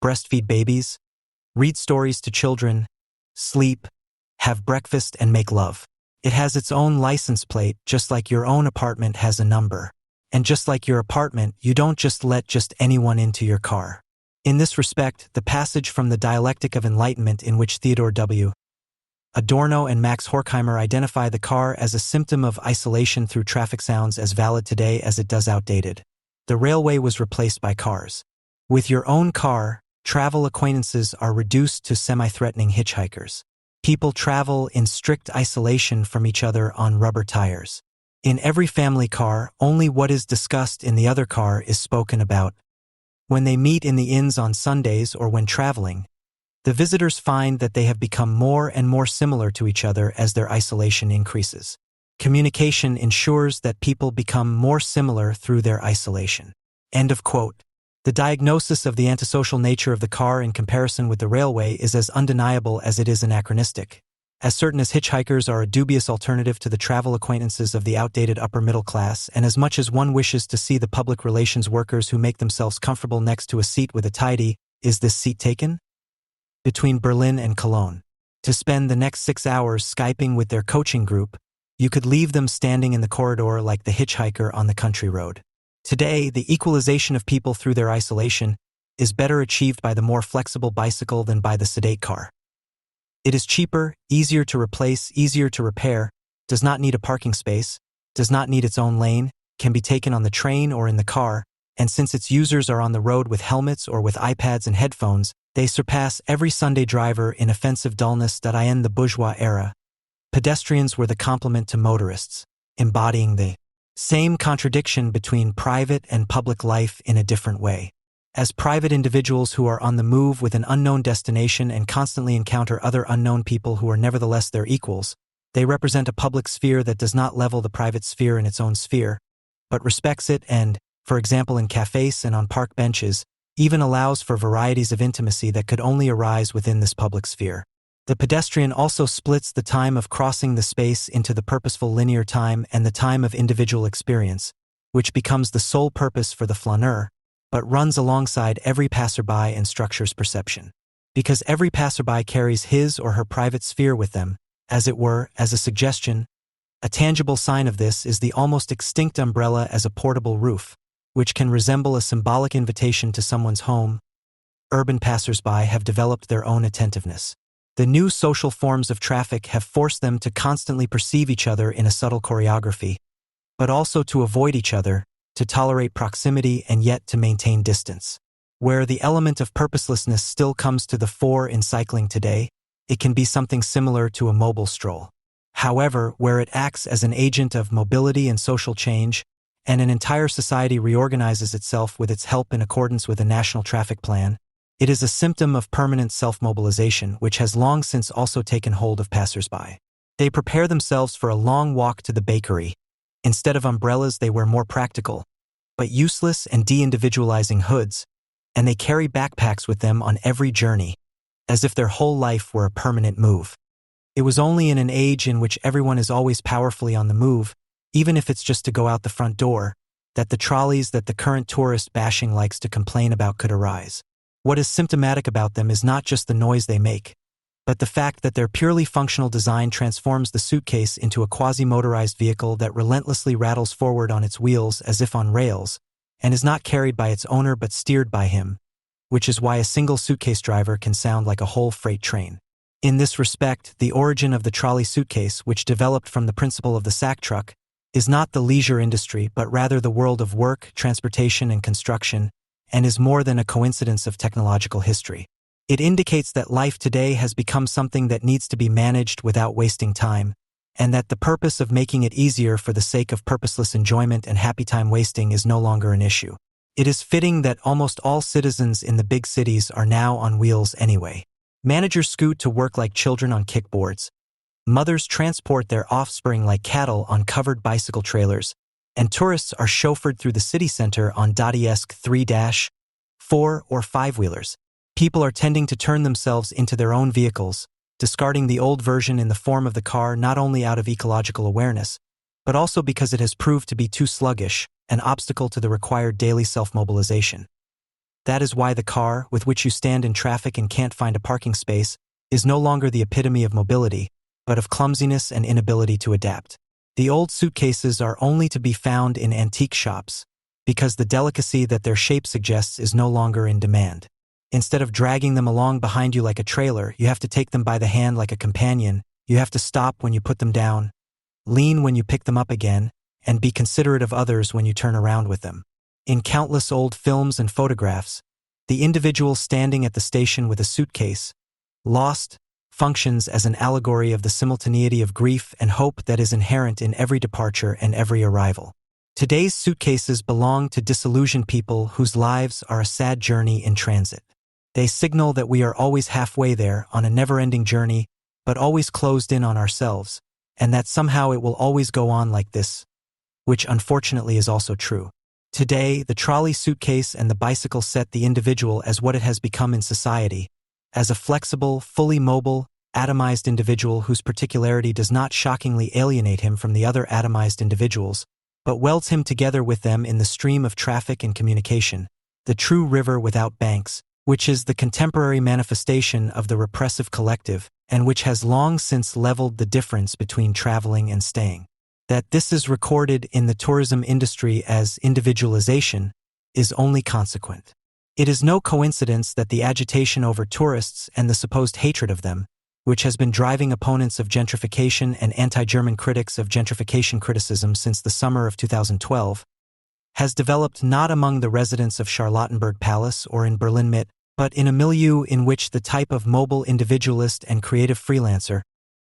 breastfeed babies, read stories to children, sleep, have breakfast, and make love. It has its own license plate, just like your own apartment has a number. And just like your apartment, you don't just let just anyone into your car. In this respect, the passage from the Dialectic of Enlightenment in which Theodore W. Adorno and Max Horkheimer identify the car as a symptom of isolation through traffic sounds as valid today as it does outdated. The railway was replaced by cars. With your own car, travel acquaintances are reduced to semi-threatening hitchhikers. People travel in strict isolation from each other on rubber tires. In every family car, only what is discussed in the other car is spoken about. When they meet in the inns on Sundays or when traveling, the visitors find that they have become more and more similar to each other as their isolation increases. Communication ensures that people become more similar through their isolation. End of quote. The diagnosis of the antisocial nature of the car in comparison with the railway is as undeniable as it is anachronistic. As certain as hitchhikers are a dubious alternative to the travel acquaintances of the outdated upper middle class, and as much as one wishes to see the public relations workers who make themselves comfortable next to a seat with a tidy, is this seat taken? Between Berlin and Cologne. To spend the next 6 hours Skyping with their coaching group, you could leave them standing in the corridor like the hitchhiker on the country road. Today, the equalization of people through their isolation is better achieved by the more flexible bicycle than by the sedate car. It is cheaper, easier to replace, easier to repair, does not need a parking space, does not need its own lane, can be taken on the train or in the car, and since its users are on the road with helmets or with iPads and headphones, they surpass every Sunday driver in offensive dullness. In the bourgeois era, pedestrians were the complement to motorists, embodying the same contradiction between private and public life in a different way. As private individuals who are on the move with an unknown destination and constantly encounter other unknown people who are nevertheless their equals, they represent a public sphere that does not level the private sphere in its own sphere, but respects it and, for example in cafes and on park benches, even allows for varieties of intimacy that could only arise within this public sphere. The pedestrian also splits the time of crossing the space into the purposeful linear time and the time of individual experience, which becomes the sole purpose for the flaneur, but runs alongside every passerby and structures perception. Because every passerby carries his or her private sphere with them, as it were, as a suggestion, A tangible sign of this is the almost extinct umbrella as a portable roof, which can resemble a symbolic invitation to someone's home. Urban passersby have developed their own attentiveness. The new social forms of traffic have forced them to constantly perceive each other in a subtle choreography, but also to avoid each other, to tolerate proximity and yet to maintain distance. Where the element of purposelessness still comes to the fore in cycling today, it can be something similar to a mobile stroll. However, where it acts as an agent of mobility and social change, and an entire society reorganizes itself with its help in accordance with a national traffic plan, it is a symptom of permanent self-mobilization which has long since also taken hold of passersby. They prepare themselves for a long walk to the bakery. Instead of umbrellas, they wear more practical, but useless and de-individualizing hoods, and they carry backpacks with them on every journey, as if their whole life were a permanent move. It was only in an age in which everyone is always powerfully on the move, even if it's just to go out the front door, that the trolleys that the current tourist bashing likes to complain about could arise. What is symptomatic about them is not just the noise they make, but the fact that their purely functional design transforms the suitcase into a quasi-motorized vehicle that relentlessly rattles forward on its wheels as if on rails, and is not carried by its owner but steered by him, which is why a single suitcase driver can sound like a whole freight train. In this respect, the origin of the trolley suitcase, which developed from the principle of the sack truck, is not the leisure industry but rather the world of work, transportation, and construction, and is more than a coincidence of technological history. It indicates that life today has become something that needs to be managed without wasting time, and that the purpose of making it easier for the sake of purposeless enjoyment and happy time wasting is no longer an issue. It is fitting that almost all citizens in the big cities are now on wheels anyway. Managers scoot to work like children on kickboards. Mothers transport their offspring like cattle on covered bicycle trailers, and tourists are chauffeured through the city center on Dadaesque 3-4 or 5-wheelers. People are tending to turn themselves into their own vehicles, discarding the old version in the form of the car not only out of ecological awareness, but also because it has proved to be too sluggish, an obstacle to the required daily self-mobilization. That is why the car, with which you stand in traffic and can't find a parking space, is no longer the epitome of mobility, but of clumsiness and inability to adapt. The old suitcases are only to be found in antique shops, because the delicacy that their shape suggests is no longer in demand. Instead of dragging them along behind you like a trailer, you have to take them by the hand like a companion. You have to stop when you put them down, lean when you pick them up again, and be considerate of others when you turn around with them. In countless old films and photographs, the individual standing at the station with a suitcase, lost, functions as an allegory of the simultaneity of grief and hope that is inherent in every departure and every arrival. Today's suitcases belong to disillusioned people whose lives are a sad journey in transit. They signal that we are always halfway there on a never-ending journey, but always closed in on ourselves, and that somehow it will always go on like this, which unfortunately is also true. Today, the trolley suitcase and the bicycle set the individual as what it has become in society, as a flexible, fully mobile, atomized individual whose particularity does not shockingly alienate him from the other atomized individuals, but welds him together with them in the stream of traffic and communication, the true river without banks, which is the contemporary manifestation of the repressive collective, and which has long since leveled the difference between traveling and staying. That this is recorded in the tourism industry as individualization is only consequent. It is no coincidence that the agitation over tourists and the supposed hatred of them, which has been driving opponents of gentrification and anti-German critics of gentrification criticism since the summer of 2012, has developed not among the residents of Charlottenburg Palace or in Berlin Mitte, but in a milieu in which the type of mobile individualist and creative freelancer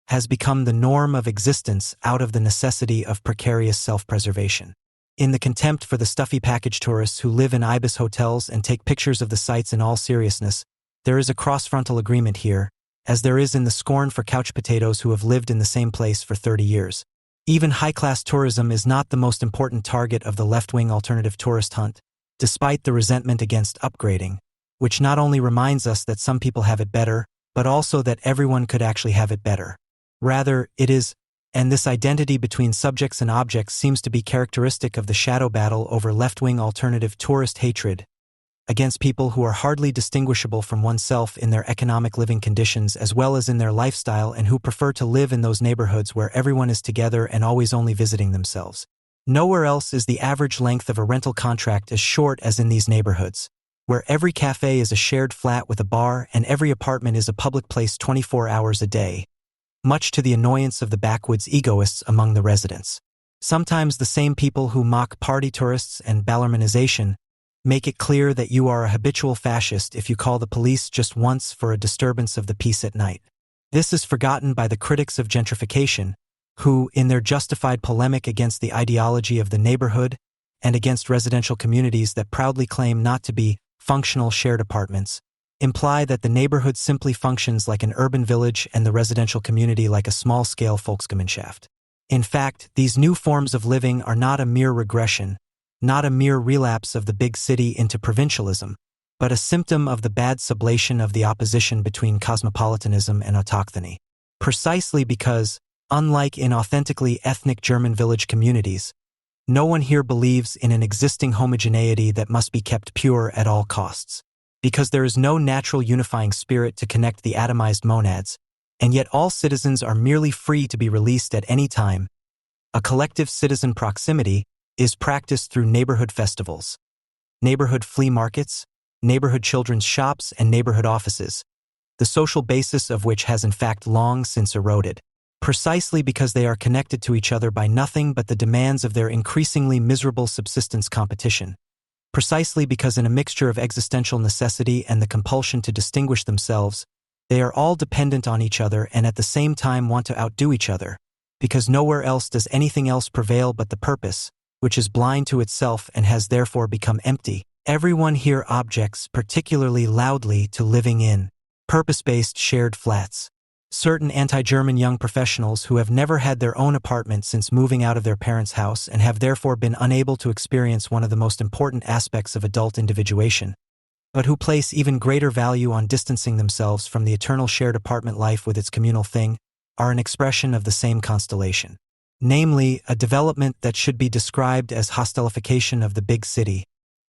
has become the norm of existence out of the necessity of precarious self-preservation. In the contempt for the stuffy package tourists who live in Ibis hotels and take pictures of the sights in all seriousness, there is a cross-frontal agreement here, as there is in the scorn for couch potatoes who have lived in the same place for 30 years. Even high-class tourism is not the most important target of the left-wing alternative tourist hunt, despite the resentment against upgrading, which not only reminds us that some people have it better, but also that everyone could actually have it better. Rather, it is, and this identity between subjects and objects seems to be characteristic of the shadow battle over left-wing alternative tourist hatred, against people who are hardly distinguishable from oneself in their economic living conditions as well as in their lifestyle and who prefer to live in those neighborhoods where everyone is together and always only visiting themselves. Nowhere else is the average length of a rental contract as short as in these neighborhoods, where every cafe is a shared flat with a bar and every apartment is a public place 24 hours a day, much to the annoyance of the backwoods egoists among the residents. Sometimes the same people who mock party tourists and Ballermanization make it clear that you are a habitual fascist if you call the police just once for a disturbance of the peace at night. This is forgotten by the critics of gentrification, who, in their justified polemic against the ideology of the neighborhood and against residential communities that proudly claim not to be functional shared apartments, imply that the neighborhood simply functions like an urban village and the residential community like a small-scale Volksgemeinschaft. In fact, these new forms of living are not a mere regression, not a mere relapse of the big city into provincialism, but a symptom of the bad sublation of the opposition between cosmopolitanism and autochthony. Precisely because, unlike in authentically ethnic German village communities, no one here believes in an existing homogeneity that must be kept pure at all costs. Because there is no natural unifying spirit to connect the atomized monads, and yet all citizens are merely free to be released at any time, a collective citizen proximity is practiced through neighborhood festivals, neighborhood flea markets, neighborhood children's shops, and neighborhood offices, the social basis of which has in fact long since eroded, precisely because they are connected to each other by nothing but the demands of their increasingly miserable subsistence competition, precisely because in a mixture of existential necessity and the compulsion to distinguish themselves, they are all dependent on each other and at the same time want to outdo each other, because nowhere else does anything else prevail but the purpose, which is blind to itself and has therefore become empty. Everyone here objects particularly loudly to living in purpose-based shared flats. Certain anti-German young professionals who have never had their own apartment since moving out of their parents' house and have therefore been unable to experience one of the most important aspects of adult individuation, but who place even greater value on distancing themselves from the eternal shared apartment life with its communal thing, are an expression of the same constellation. Namely, a development that should be described as hostelification of the big city,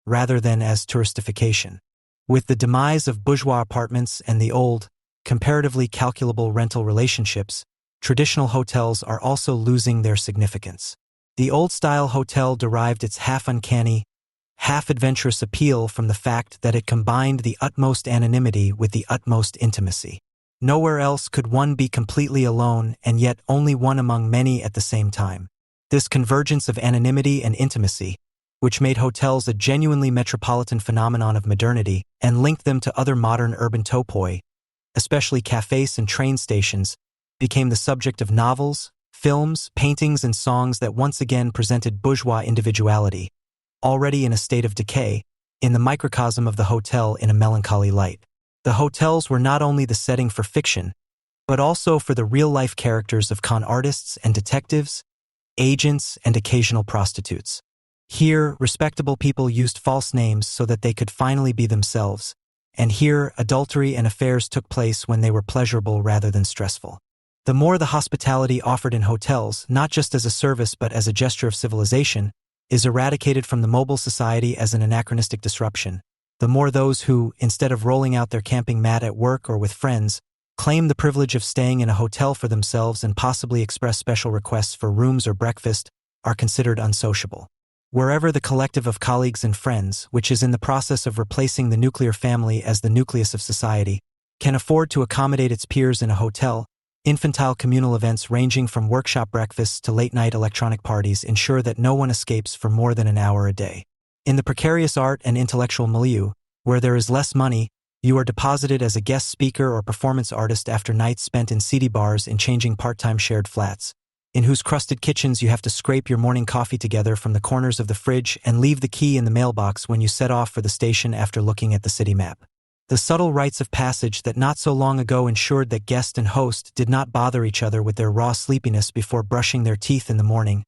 rather than as touristification. With the demise of bourgeois apartments and the old, comparatively calculable rental relationships, traditional hotels are also losing their significance. The old-style hotel derived its half-uncanny, half-adventurous appeal from the fact that it combined the utmost anonymity with the utmost intimacy. Nowhere else could one be completely alone and yet only one among many at the same time. This convergence of anonymity and intimacy, which made hotels a genuinely metropolitan phenomenon of modernity and linked them to other modern urban topoi, especially cafes and train stations, became the subject of novels, films, paintings, and songs that once again presented bourgeois individuality, already in a state of decay, in the microcosm of the hotel in a melancholy light. The hotels were not only the setting for fiction, but also for the real-life characters of con artists and detectives, agents, and occasional prostitutes. Here, respectable people used false names so that they could finally be themselves, and here, adultery and affairs took place when they were pleasurable rather than stressful. The more the hospitality offered in hotels, not just as a service but as a gesture of civilization, is eradicated from the mobile society as an anachronistic disruption, the more those who, instead of rolling out their camping mat at work or with friends, claim the privilege of staying in a hotel for themselves and possibly express special requests for rooms or breakfast, are considered unsociable. Wherever the collective of colleagues and friends, which is in the process of replacing the nuclear family as the nucleus of society, can afford to accommodate its peers in a hotel, infantile communal events ranging from workshop breakfasts to late-night electronic parties ensure that no one escapes for more than an hour a day. In the precarious art and intellectual milieu, where there is less money, you are deposited as a guest speaker or performance artist after nights spent in seedy bars in changing part-time shared flats, in whose crusted kitchens you have to scrape your morning coffee together from the corners of the fridge and leave the key in the mailbox when you set off for the station after looking at the city map. The subtle rites of passage that not so long ago ensured that guest and host did not bother each other with their raw sleepiness before brushing their teeth in the morning,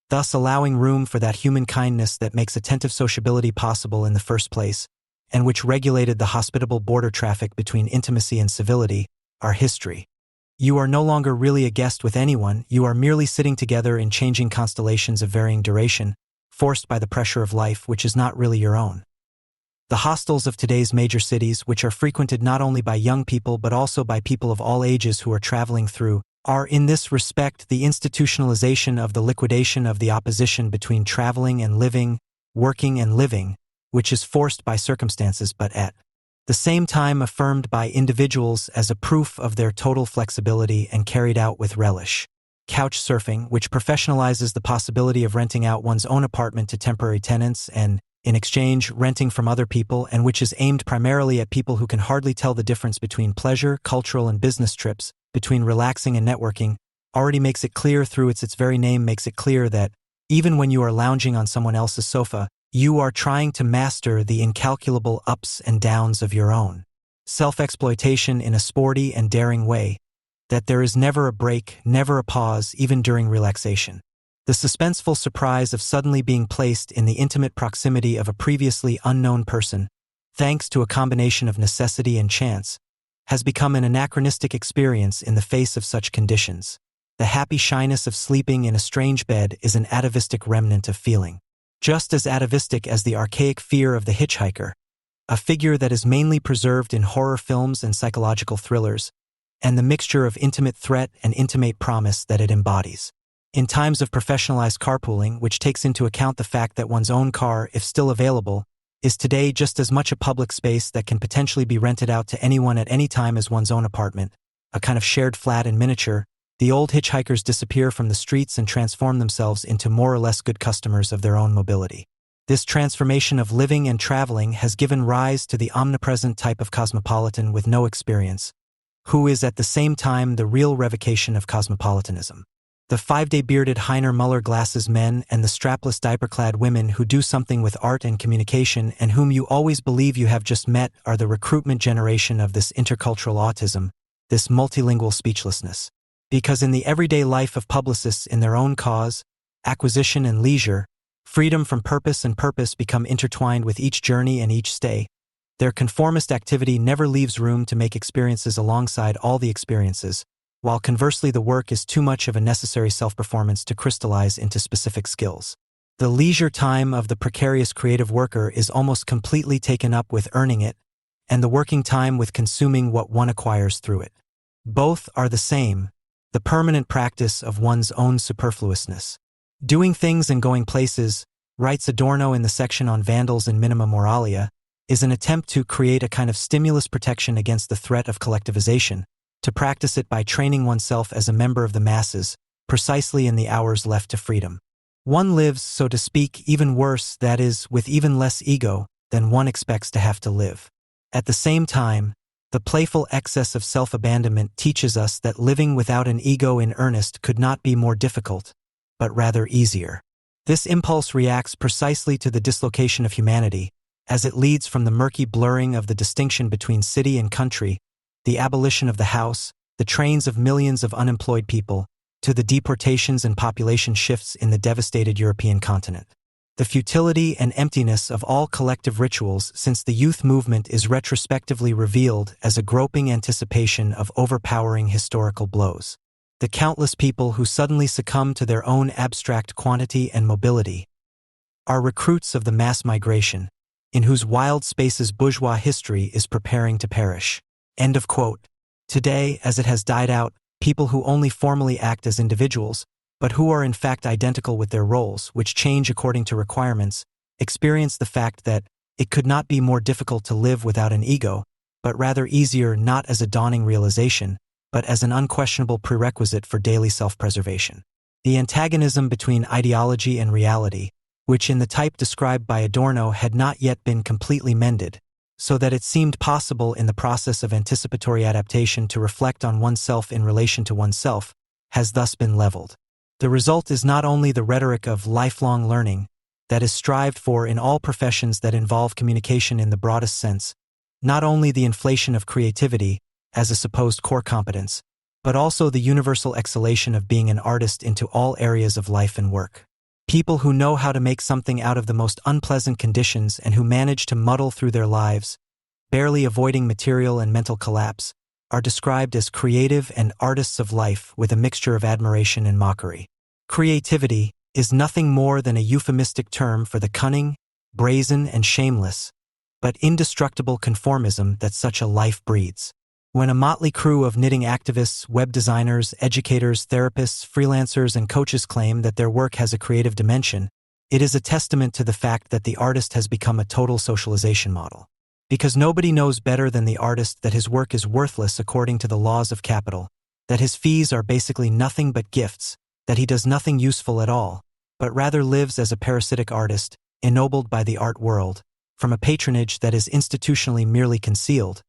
thus allowing room for that human kindness that makes attentive sociability possible in the first place, and which regulated the hospitable border traffic between intimacy and civility, are history. You are no longer really a guest with anyone, you are merely sitting together in changing constellations of varying duration, forced by the pressure of life which is not really your own. The hostels of today's major cities, which are frequented not only by young people but also by people of all ages who are traveling through, are in this respect the institutionalization of the liquidation of the opposition between traveling and living, working and living, which is forced by circumstances but at the same time affirmed by individuals as a proof of their total flexibility and carried out with relish. Couch surfing, which professionalizes the possibility of renting out one's own apartment to temporary tenants and, in exchange, renting from other people, and which is aimed primarily at people who can hardly tell the difference between pleasure, cultural and business trips, between relaxing and networking, already makes it clear through its very name makes it clear that, even when you are lounging on someone else's sofa, you are trying to master the incalculable ups and downs of your own self-exploitation in a sporty and daring way, that there is never a break, never a pause, even during relaxation. The suspenseful surprise of suddenly being placed in the intimate proximity of a previously unknown person, thanks to a combination of necessity and chance, has become an anachronistic experience in the face of such conditions. The happy shyness of sleeping in a strange bed is an atavistic remnant of feeling. Just as atavistic as the archaic fear of the hitchhiker, a figure that is mainly preserved in horror films and psychological thrillers, and the mixture of intimate threat and intimate promise that it embodies. In times of professionalized carpooling, which takes into account the fact that one's own car, if still available, is today just as much a public space that can potentially be rented out to anyone at any time as one's own apartment, a kind of shared flat in miniature, the old hitchhikers disappear from the streets and transform themselves into more or less good customers of their own mobility. This transformation of living and traveling has given rise to the omnipresent type of cosmopolitan with no experience, who is at the same time the real revocation of cosmopolitanism. The 5-day bearded Heiner Muller glasses men and the strapless diaper-clad women who do something with art and communication and whom you always believe you have just met are the recruitment generation of this intercultural autism, this multilingual speechlessness. Because in the everyday life of publicists in their own cause, acquisition and leisure, freedom from purpose and purpose become intertwined with each journey and each stay. Their conformist activity never leaves room to make experiences alongside all the experiences, while conversely the work is too much of a necessary self-performance to crystallize into specific skills. The leisure time of the precarious creative worker is almost completely taken up with earning it, and the working time with consuming what one acquires through it. Both are the same, the permanent practice of one's own superfluousness. Doing things and going places, writes Adorno in the section on vandals and minima moralia, is an attempt to create a kind of stimulus protection against the threat of collectivization, to practice it by training oneself as a member of the masses, precisely in the hours left to freedom. One lives, so to speak, even worse, that is, with even less ego than one expects to have to live. At the same time, the playful excess of self-abandonment teaches us that living without an ego in earnest could not be more difficult, but rather easier. This impulse reacts precisely to the dislocation of humanity, as it leads from the murky blurring of the distinction between city and country, the abolition of the house, the trains of millions of unemployed people, to the deportations and population shifts in the devastated European continent. The futility and emptiness of all collective rituals since the youth movement is retrospectively revealed as a groping anticipation of overpowering historical blows. The countless people who suddenly succumb to their own abstract quantity and mobility are recruits of the mass migration, in whose wild spaces bourgeois history is preparing to perish. End of quote. Today, as it has died out, people who only formally act as individuals, but who are in fact identical with their roles, which change according to requirements, experience the fact that it could not be more difficult to live without an ego, but rather easier not as a dawning realization, but as an unquestionable prerequisite for daily self-preservation. The antagonism between ideology and reality, which in the type described by Adorno had not yet been completely mended, so that it seemed possible in the process of anticipatory adaptation to reflect on oneself in relation to oneself, has thus been leveled. The result is not only the rhetoric of lifelong learning that is strived for in all professions that involve communication in the broadest sense, not only the inflation of creativity as a supposed core competence, but also the universal exhalation of being an artist into all areas of life and work. People who know how to make something out of the most unpleasant conditions and who manage to muddle through their lives, barely avoiding material and mental collapse, are described as creative and artists of life with a mixture of admiration and mockery. Creativity is nothing more than a euphemistic term for the cunning, brazen, and shameless, but indestructible conformism that such a life breeds. When a motley crew of knitting activists, web designers, educators, therapists, freelancers, and coaches claim that their work has a creative dimension, it is a testament to the fact that the artist has become a total socialization model. Because nobody knows better than the artist that his work is worthless according to the laws of capital, that his fees are basically nothing but gifts, that he does nothing useful at all, but rather lives as a parasitic artist, ennobled by the art world, from a patronage that is institutionally merely concealed,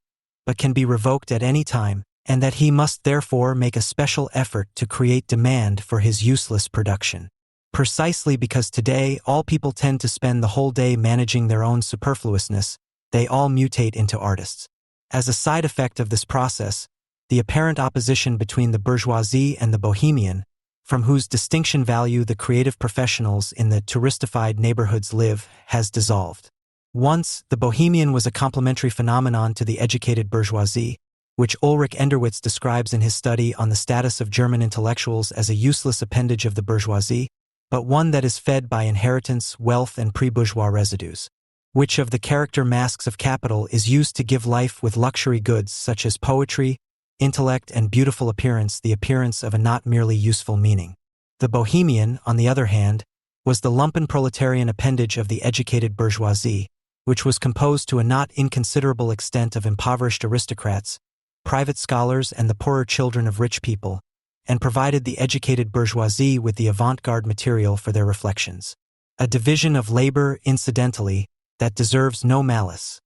but can be revoked at any time, and that he must therefore make a special effort to create demand for his useless production. Precisely because today all people tend to spend the whole day managing their own superfluousness, they all mutate into artists. As a side effect of this process, the apparent opposition between the bourgeoisie and the bohemian, from whose distinction value the creative professionals in the touristified neighborhoods live, has dissolved. Once, the bohemian was a complementary phenomenon to the educated bourgeoisie, which Ulrich Enderwitz describes in his study on the status of German intellectuals as a useless appendage of the bourgeoisie, but one that is fed by inheritance, wealth, and pre-bourgeois residues. Which of the character masks of capital is used to give life with luxury goods such as poetry, intellect, and beautiful appearance the appearance of a not merely useful meaning. The bohemian, on the other hand, was the lumpenproletarian appendage of the educated bourgeoisie, which was composed to a not inconsiderable extent of impoverished aristocrats, private scholars, and the poorer children of rich people, and provided the educated bourgeoisie with the avant-garde material for their reflections. A division of labor, incidentally, that deserves no malice.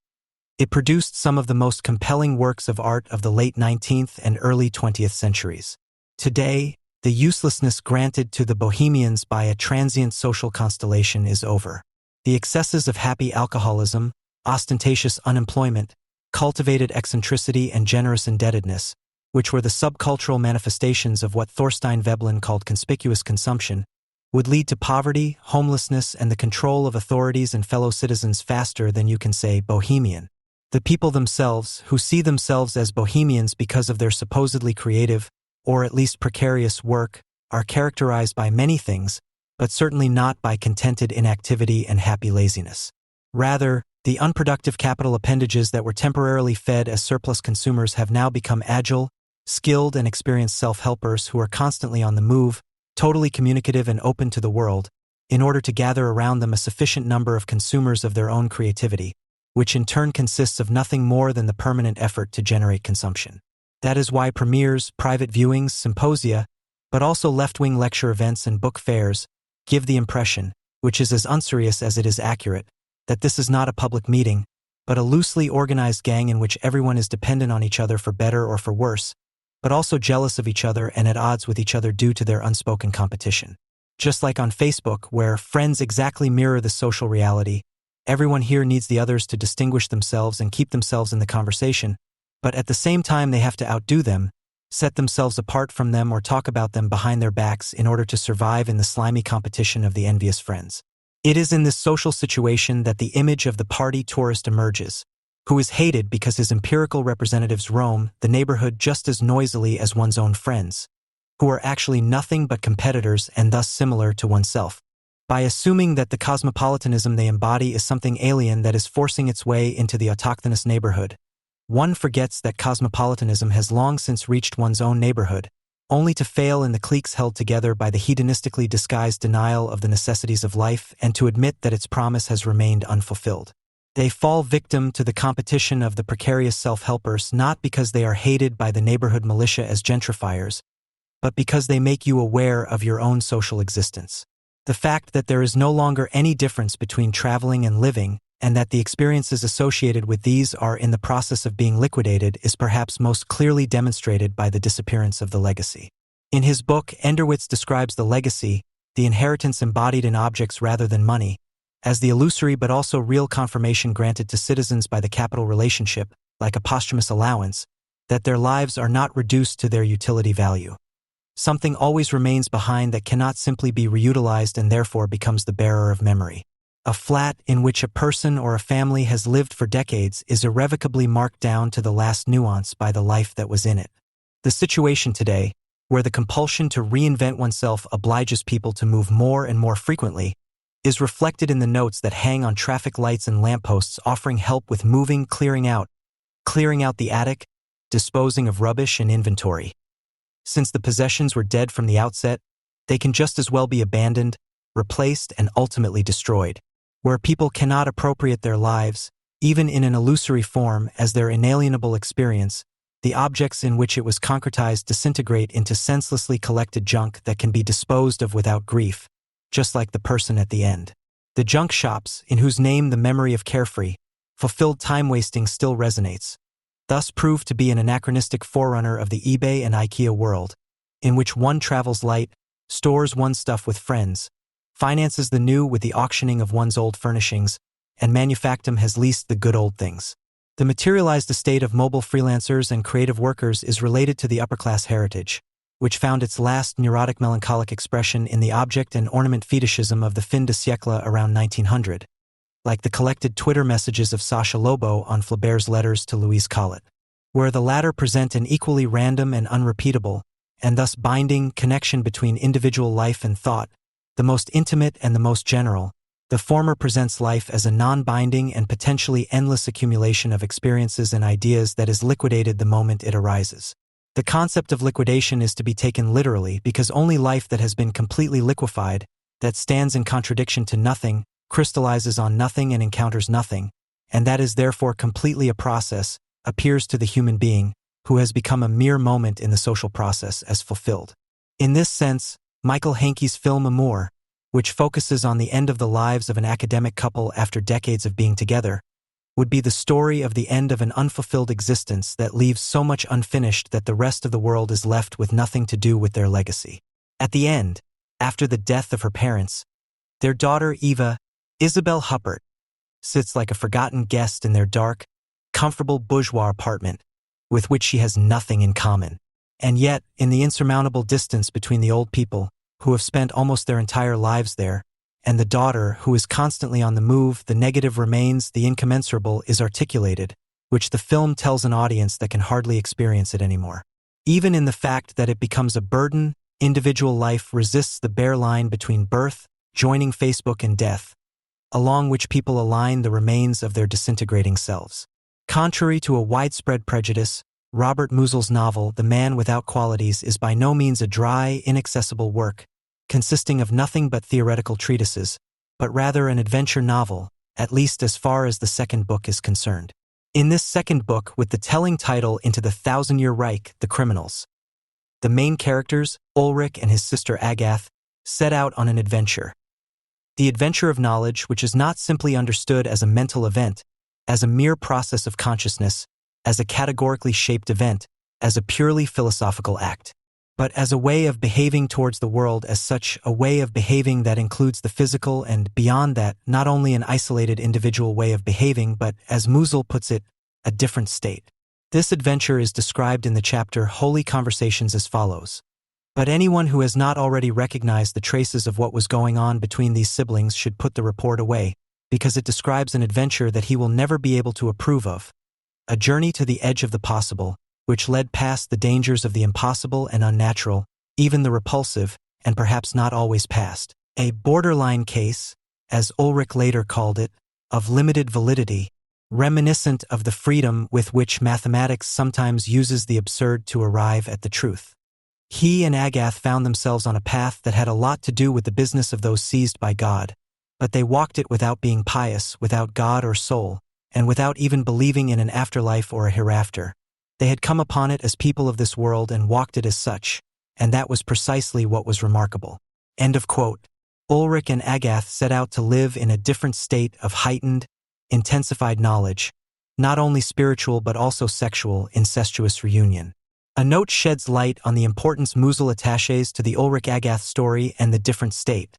It produced some of the most compelling works of art of the late 19th and early 20th centuries. Today, the uselessness granted to the bohemians by a transient social constellation is over. The excesses of happy alcoholism, ostentatious unemployment, cultivated eccentricity, and generous indebtedness, which were the subcultural manifestations of what Thorstein Veblen called conspicuous consumption, would lead to poverty, homelessness, and the control of authorities and fellow citizens faster than you can say bohemian. The people themselves, who see themselves as bohemians because of their supposedly creative, or at least precarious work, are characterized by many things, but certainly not by contented inactivity and happy laziness. Rather, the unproductive capital appendages that were temporarily fed as surplus consumers have now become agile, skilled, and experienced self-helpers who are constantly on the move, totally communicative and open to the world, in order to gather around them a sufficient number of consumers of their own creativity, which in turn consists of nothing more than the permanent effort to generate consumption. That is why premieres, private viewings, symposia, but also left-wing lecture events and book fairs, give the impression, which is as unserious as it is accurate, that this is not a public meeting, but a loosely organized gang in which everyone is dependent on each other for better or for worse, but also jealous of each other and at odds with each other due to their unspoken competition. Just like on Facebook, where friends exactly mirror the social reality, everyone here needs the others to distinguish themselves and keep themselves in the conversation, but at the same time they have to outdo them, set themselves apart from them, or talk about them behind their backs in order to survive in the slimy competition of the envious friends. It is in this social situation that the image of the party tourist emerges, who is hated because his empirical representatives roam the neighborhood just as noisily as one's own friends, who are actually nothing but competitors and thus similar to oneself. By assuming that the cosmopolitanism they embody is something alien that is forcing its way into the autochthonous neighborhood, one forgets that cosmopolitanism has long since reached one's own neighborhood, only to fail in the cliques held together by the hedonistically disguised denial of the necessities of life and to admit that its promise has remained unfulfilled. They fall victim to the competition of the precarious self-helpers not because they are hated by the neighborhood militia as gentrifiers, but because they make you aware of your own social existence. The fact that there is no longer any difference between traveling and living, and that the experiences associated with these are in the process of being liquidated, is perhaps most clearly demonstrated by the disappearance of the legacy. In his book, Enderwitz describes the legacy, the inheritance embodied in objects rather than money, as the illusory but also real confirmation granted to citizens by the capital relationship, like a posthumous allowance, that their lives are not reduced to their utility value. Something always remains behind that cannot simply be reutilized and therefore becomes the bearer of memory. A flat in which a person or a family has lived for decades is irrevocably marked down to the last nuance by the life that was in it. The situation today, where the compulsion to reinvent oneself obliges people to move more and more frequently, is reflected in the notes that hang on traffic lights and lampposts offering help with moving, clearing out the attic, disposing of rubbish and inventory. Since the possessions were dead from the outset, they can just as well be abandoned, replaced, and ultimately destroyed. Where people cannot appropriate their lives, even in an illusory form, as their inalienable experience, the objects in which it was concretized disintegrate into senselessly collected junk that can be disposed of without grief, just like the person at the end. The junk shops, in whose name the memory of carefree, fulfilled time-wasting still resonates, thus prove to be an anachronistic forerunner of the eBay and IKEA world, in which one travels light, stores one's stuff with friends, finances the new with the auctioning of one's old furnishings, and Manufactum has leased the good old things. The materialized estate of mobile freelancers and creative workers is related to the upper-class heritage, which found its last neurotic melancholic expression in the object and ornament fetishism of the fin de siècle around 1900, like the collected Twitter messages of Sasha Lobo on Flaubert's letters to Louise Collet, where the latter present an equally random and unrepeatable, and thus binding, connection between individual life and thought, the most intimate and the most general. The former presents life as a non-binding and potentially endless accumulation of experiences and ideas that is liquidated the moment it arises. The concept of liquidation is to be taken literally because only life that has been completely liquefied, that stands in contradiction to nothing, crystallizes on nothing and encounters nothing, and that is therefore completely a process, appears to the human being, who has become a mere moment in the social process, as fulfilled. In this sense, Michael Hanke's film Amour, which focuses on the end of the lives of an academic couple after decades of being together, would be the story of the end of an unfulfilled existence that leaves so much unfinished that the rest of the world is left with nothing to do with their legacy. At the end, after the death of her parents, their daughter Eva, Isabel Huppert, sits like a forgotten guest in their dark, comfortable bourgeois apartment, with which she has nothing in common. And yet, in the insurmountable distance between the old people, who have spent almost their entire lives there, and the daughter, who is constantly on the move, the negative remains, the incommensurable is articulated, which the film tells an audience that can hardly experience it anymore. Even in the fact that it becomes a burden, individual life resists the bare line between birth, joining Facebook, and death, along which people align the remains of their disintegrating selves. Contrary to a widespread prejudice, Robert Musil's novel, The Man Without Qualities, is by no means a dry, inaccessible work, consisting of nothing but theoretical treatises, but rather an adventure novel, at least as far as the second book is concerned. In this second book, with the telling title Into the Thousand-Year Reich, The Criminals, the main characters, Ulrich and his sister Agath, set out on an adventure. The adventure of knowledge, which is not simply understood as a mental event, as a mere process of consciousness, as a categorically shaped event, as a purely philosophical act, but as a way of behaving towards the world as such, a way of behaving that includes the physical and, beyond that, not only an isolated individual way of behaving, but, as Musil puts it, a different state. This adventure is described in the chapter Holy Conversations as follows. But anyone who has not already recognized the traces of what was going on between these siblings should put the report away, because it describes an adventure that he will never be able to approve of. A journey to the edge of the possible, which led past the dangers of the impossible and unnatural, even the repulsive, and perhaps not always past. A borderline case, as Ulrich later called it, of limited validity, reminiscent of the freedom with which mathematics sometimes uses the absurd to arrive at the truth. He and Agath found themselves on a path that had a lot to do with the business of those seized by God, but they walked it without being pious, without God or soul, and without even believing in an afterlife or a hereafter. They had come upon it as people of this world and walked it as such, and that was precisely what was remarkable. End of quote. Ulrich and Agath set out to live in a different state of heightened, intensified knowledge, not only spiritual but also sexual, incestuous reunion. A note sheds light on the importance Musil attaches to the Ulrich-Agath story and the different state.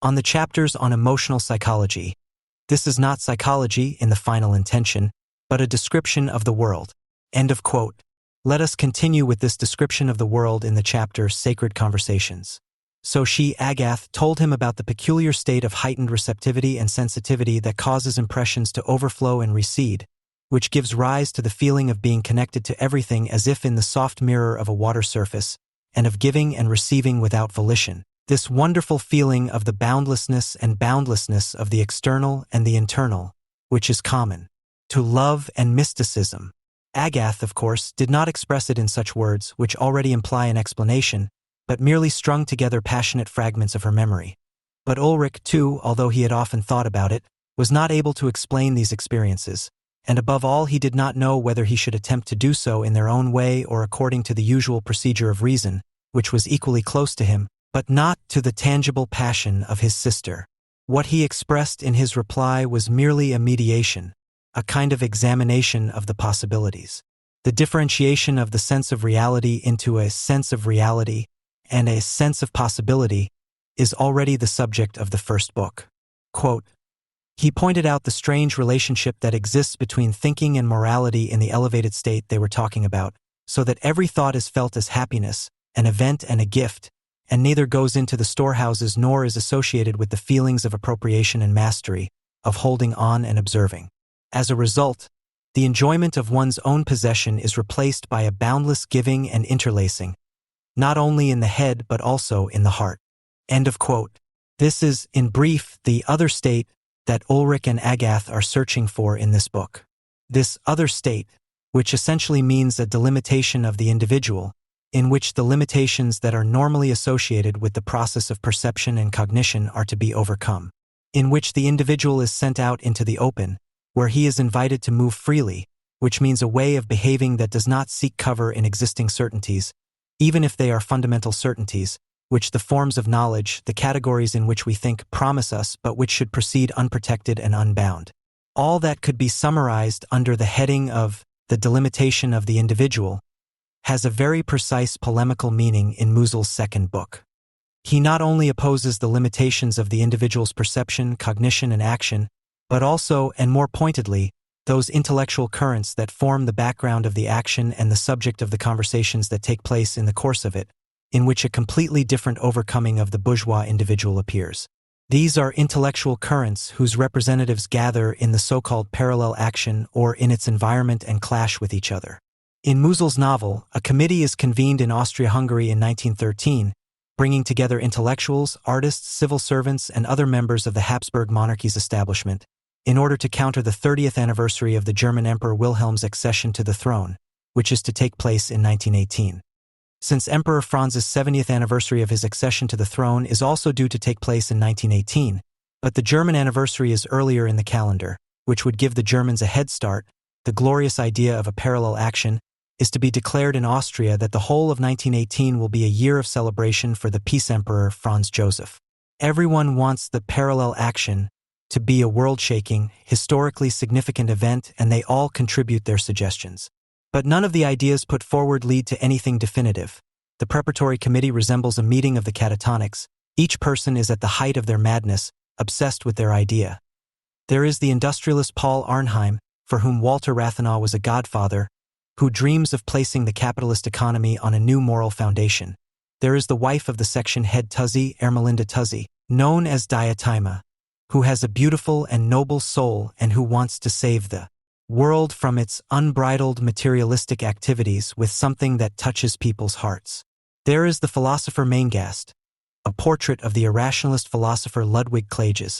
On the chapters on emotional psychology, this is not psychology in the final intention, but a description of the world. End of quote. Let us continue with this description of the world in the chapter Sacred Conversations. So she, Agath, told him about the peculiar state of heightened receptivity and sensitivity that causes impressions to overflow and recede, which gives rise to the feeling of being connected to everything as if in the soft mirror of a water surface, and of giving and receiving without volition. This wonderful feeling of the boundlessness and boundlessness of the external and the internal, which is common to love and mysticism. Agath, of course, did not express it in such words which already imply an explanation, but merely strung together passionate fragments of her memory. But Ulrich, too, although he had often thought about it, was not able to explain these experiences, and above all he did not know whether he should attempt to do so in their own way or according to the usual procedure of reason, which was equally close to him, but not to the tangible passion of his sister. What he expressed in his reply was merely a mediation, a kind of examination of the possibilities. The differentiation of the sense of reality into a sense of reality and a sense of possibility is already the subject of the first book. Quote, he pointed out the strange relationship that exists between thinking and morality in the elevated state they were talking about, so that every thought is felt as happiness, an event and a gift, and neither goes into the storehouses nor is associated with the feelings of appropriation and mastery, of holding on and observing. As a result, the enjoyment of one's own possession is replaced by a boundless giving and interlacing, not only in the head but also in the heart. End of quote. This is, in brief, the other state that Ulrich and Agath are searching for in this book. This other state, which essentially means a delimitation of the individual, in which the limitations that are normally associated with the process of perception and cognition are to be overcome, in which the individual is sent out into the open, where he is invited to move freely, which means a way of behaving that does not seek cover in existing certainties, even if they are fundamental certainties, which the forms of knowledge, the categories in which we think, promise us, but which should proceed unprotected and unbound. All that could be summarized under the heading of the delimitation of the individual has a very precise polemical meaning in Musil's second book. He not only opposes the limitations of the individual's perception, cognition, and action, but also, and more pointedly, those intellectual currents that form the background of the action and the subject of the conversations that take place in the course of it, in which a completely different overcoming of the bourgeois individual appears. These are intellectual currents whose representatives gather in the so-called parallel action or in its environment and clash with each other. In Musil's novel, a committee is convened in Austria-Hungary in 1913, bringing together intellectuals, artists, civil servants, and other members of the Habsburg monarchy's establishment, in order to counter the 30th anniversary of the German Emperor Wilhelm's accession to the throne, which is to take place in 1918. Since Emperor Franz's 70th anniversary of his accession to the throne is also due to take place in 1918, but the German anniversary is earlier in the calendar, which would give the Germans a head start, the glorious idea of a parallel action is to be declared in Austria that the whole of 1918 will be a year of celebration for the peace emperor Franz Joseph. Everyone wants the parallel action to be a world-shaking, historically significant event, and they all contribute their suggestions. But none of the ideas put forward lead to anything definitive. The preparatory committee resembles a meeting of the catatonics. Each person is at the height of their madness, obsessed with their idea. There is the industrialist Paul Arnheim, for whom Walter Rathenau was a godfather, who dreams of placing the capitalist economy on a new moral foundation. There is the wife of the section head Tuzzi, Ermelinda Tuzzi, known as Diotima, who has a beautiful and noble soul and who wants to save the world from its unbridled materialistic activities with something that touches people's hearts. There is the philosopher Maingast, a portrait of the irrationalist philosopher Ludwig Klages,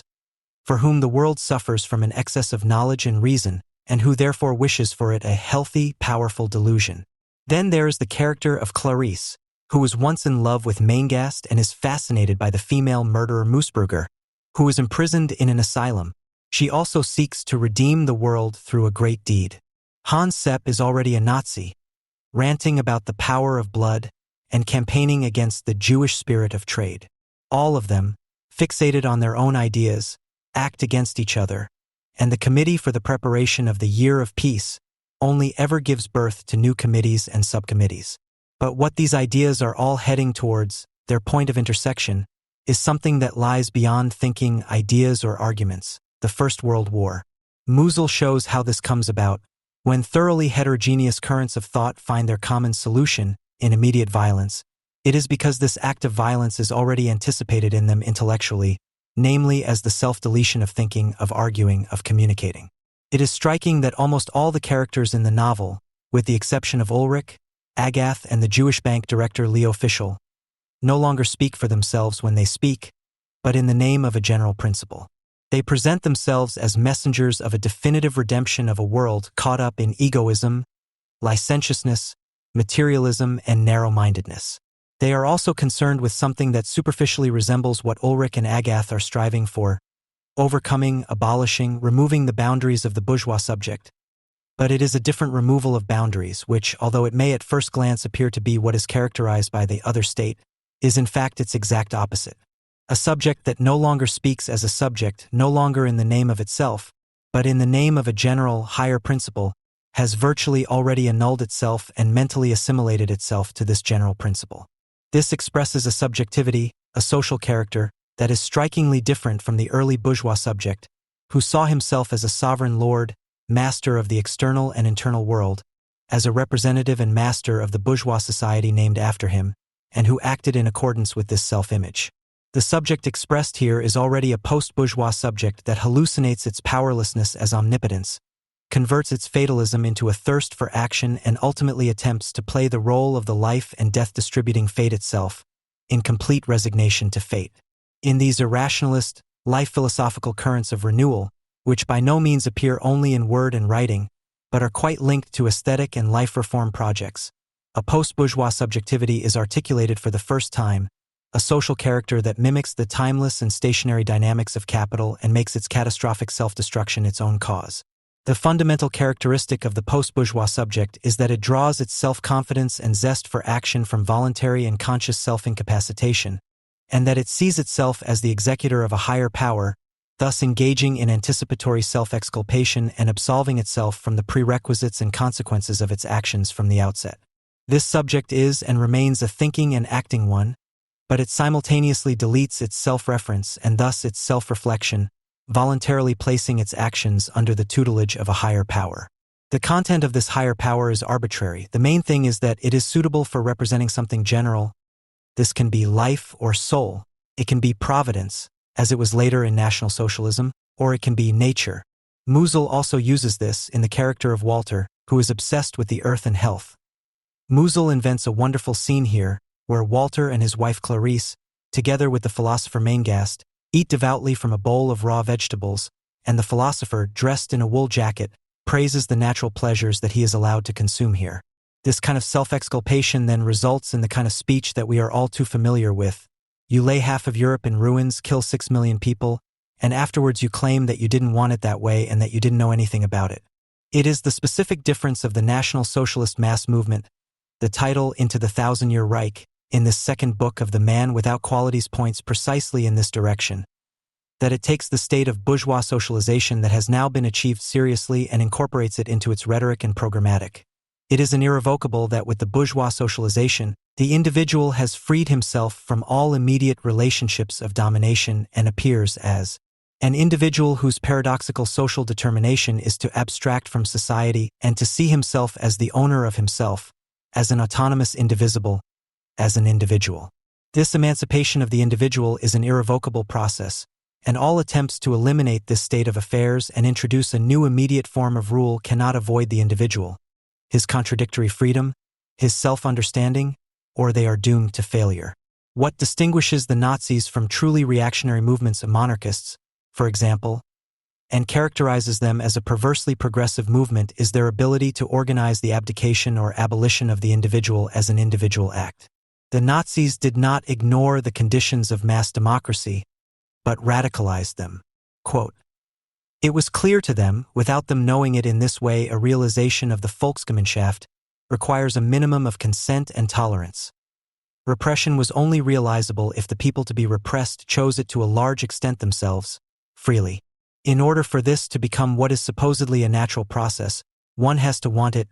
for whom the world suffers from an excess of knowledge and reason, and who therefore wishes for it a healthy, powerful delusion. Then there is the character of Clarice, who was once in love with Maingast and is fascinated by the female murderer Moosbrugger, who is imprisoned in an asylum. She also seeks to redeem the world through a great deed. Hans Sepp is already a Nazi, ranting about the power of blood and campaigning against the Jewish spirit of trade. All of them, fixated on their own ideas, act against each other, and the Committee for the Preparation of the Year of Peace only ever gives birth to new committees and subcommittees. But what these ideas are all heading towards, their point of intersection, is something that lies beyond thinking, ideas, or arguments. The First World War. Musil shows how this comes about. When thoroughly heterogeneous currents of thought find their common solution in immediate violence, it is because this act of violence is already anticipated in them intellectually, namely as the self-deletion of thinking, of arguing, of communicating. It is striking that almost all the characters in the novel, with the exception of Ulrich, Agath, and the Jewish bank director Leo Fischel, no longer speak for themselves when they speak, but in the name of a general principle. They present themselves as messengers of a definitive redemption of a world caught up in egoism, licentiousness, materialism, and narrow-mindedness. They are also concerned with something that superficially resembles what Ulrich and Agath are striving for: overcoming, abolishing, removing the boundaries of the bourgeois subject. But it is a different removal of boundaries, which, although it may at first glance appear to be what is characterized by the other state, is in fact its exact opposite. A subject that no longer speaks as a subject, no longer in the name of itself, but in the name of a general, higher principle, has virtually already annulled itself and mentally assimilated itself to this general principle. This expresses a subjectivity, a social character, that is strikingly different from the early bourgeois subject, who saw himself as a sovereign lord, master of the external and internal world, as a representative and master of the bourgeois society named after him, and who acted in accordance with this self-image. The subject expressed here is already a post-bourgeois subject that hallucinates its powerlessness as omnipotence, converts its fatalism into a thirst for action, and ultimately attempts to play the role of the life and death-distributing fate itself, in complete resignation to fate. In these irrationalist, life-philosophical currents of renewal, which by no means appear only in word and writing, but are quite linked to aesthetic and life reform projects, a post-bourgeois subjectivity is articulated for the first time, a social character that mimics the timeless and stationary dynamics of capital and makes its catastrophic self-destruction its own cause. The fundamental characteristic of the post-bourgeois subject is that it draws its self-confidence and zest for action from voluntary and conscious self-incapacitation, and that it sees itself as the executor of a higher power, thus engaging in anticipatory self-exculpation and absolving itself from the prerequisites and consequences of its actions from the outset. This subject is and remains a thinking and acting one, but it simultaneously deletes its self-reference and thus its self-reflection, voluntarily placing its actions under the tutelage of a higher power. The content of this higher power is arbitrary. The main thing is that it is suitable for representing something general. This can be life or soul. It can be providence, as it was later in National Socialism, or it can be nature. Musil also uses this in the character of Walter, who is obsessed with the earth and health. Musil invents a wonderful scene here, where Walter and his wife Clarice, together with the philosopher Maingast, eat devoutly from a bowl of raw vegetables, and the philosopher, dressed in a wool jacket, praises the natural pleasures that he is allowed to consume here. This kind of self-exculpation then results in the kind of speech that we are all too familiar with. You lay half of Europe in ruins, kill 6 million people, and afterwards you claim that you didn't want it that way and that you didn't know anything about it. It is the specific difference of the National Socialist mass movement. The title, Into the Thousand-Year Reich, in this second book of The Man Without Qualities points precisely in this direction, that it takes the state of bourgeois socialization that has now been achieved seriously and incorporates it into its rhetoric and programmatic. It is an irrevocable that with the bourgeois socialization, the individual has freed himself from all immediate relationships of domination and appears as an individual whose paradoxical social determination is to abstract from society and to see himself as the owner of himself, as an autonomous indivisible, as an individual. This emancipation of the individual is an irrevocable process, and all attempts to eliminate this state of affairs and introduce a new immediate form of rule cannot avoid the individual, his contradictory freedom, his self-understanding, or they are doomed to failure. What distinguishes the Nazis from truly reactionary movements of monarchists, for example, and characterizes them as a perversely progressive movement is their ability to organize the abdication or abolition of the individual as an individual act. The Nazis did not ignore the conditions of mass democracy, but radicalized them. Quote, it was clear to them, without them knowing it in this way, a realization of the Volksgemeinschaft requires a minimum of consent and tolerance. Repression was only realizable if the people to be repressed chose it to a large extent themselves, freely. In order for this to become what is supposedly a natural process, one has to want it.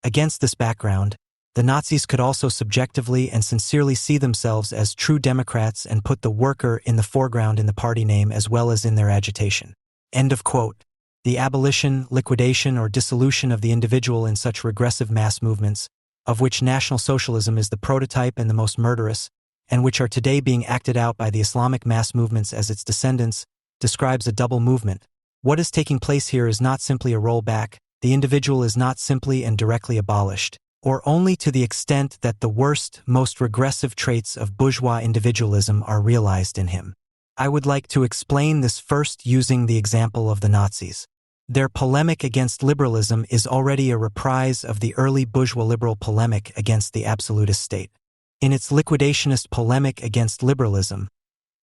Against this background, the Nazis could also subjectively and sincerely see themselves as true Democrats and put the worker in the foreground in the party name as well as in their agitation. End of quote. The abolition, liquidation, or dissolution of the individual in such regressive mass movements, of which National Socialism is the prototype and the most murderous, and which are today being acted out by the Islamic mass movements as its descendants, describes a double movement. What is taking place here is not simply a rollback. The individual is not simply and directly abolished. or only to the extent that the worst, most regressive traits of bourgeois individualism are realized in him. I would like to explain this first using the example of the Nazis. Their polemic against liberalism is already a reprise of the early bourgeois liberal polemic against the absolutist state. In its liquidationist polemic against liberalism,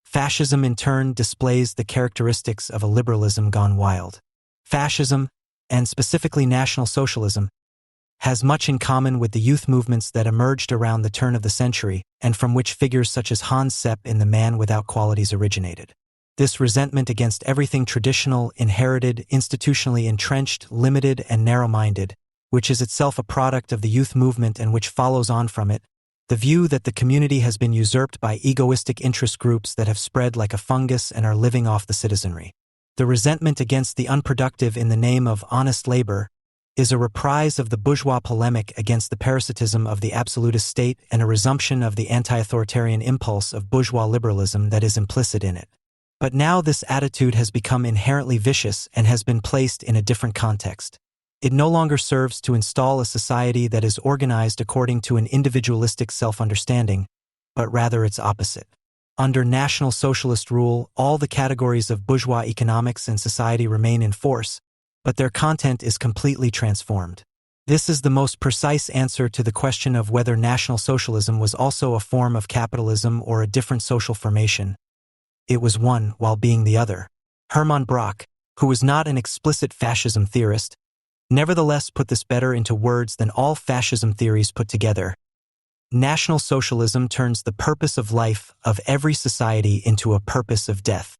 fascism in turn displays the characteristics of a liberalism gone wild. Fascism, and specifically National Socialism, has much in common with the youth movements that emerged around the turn of the century and from which figures such as Hans Sepp in The Man Without Qualities originated. This resentment against everything traditional, inherited, institutionally entrenched, limited, and narrow-minded, which is itself a product of the youth movement and which follows on from it, the view that the community has been usurped by egoistic interest groups that have spread like a fungus and are living off the citizenry. The resentment against the unproductive in the name of honest labor is a reprise of the bourgeois polemic against the parasitism of the absolutist state and a resumption of the anti-authoritarian impulse of bourgeois liberalism that is implicit in it. But now this attitude has become inherently vicious and has been placed in a different context. It no longer serves to install a society that is organized according to an individualistic self-understanding, but rather its opposite. Under National Socialist rule, all the categories of bourgeois economics and society remain in force, but their content is completely transformed. This is the most precise answer to the question of whether National Socialism was also a form of capitalism or a different social formation. It was one while being the other. Hermann Brock, who was not an explicit fascism theorist, nevertheless put this better into words than all fascism theories put together. National Socialism turns the purpose of life of every society into a purpose of death.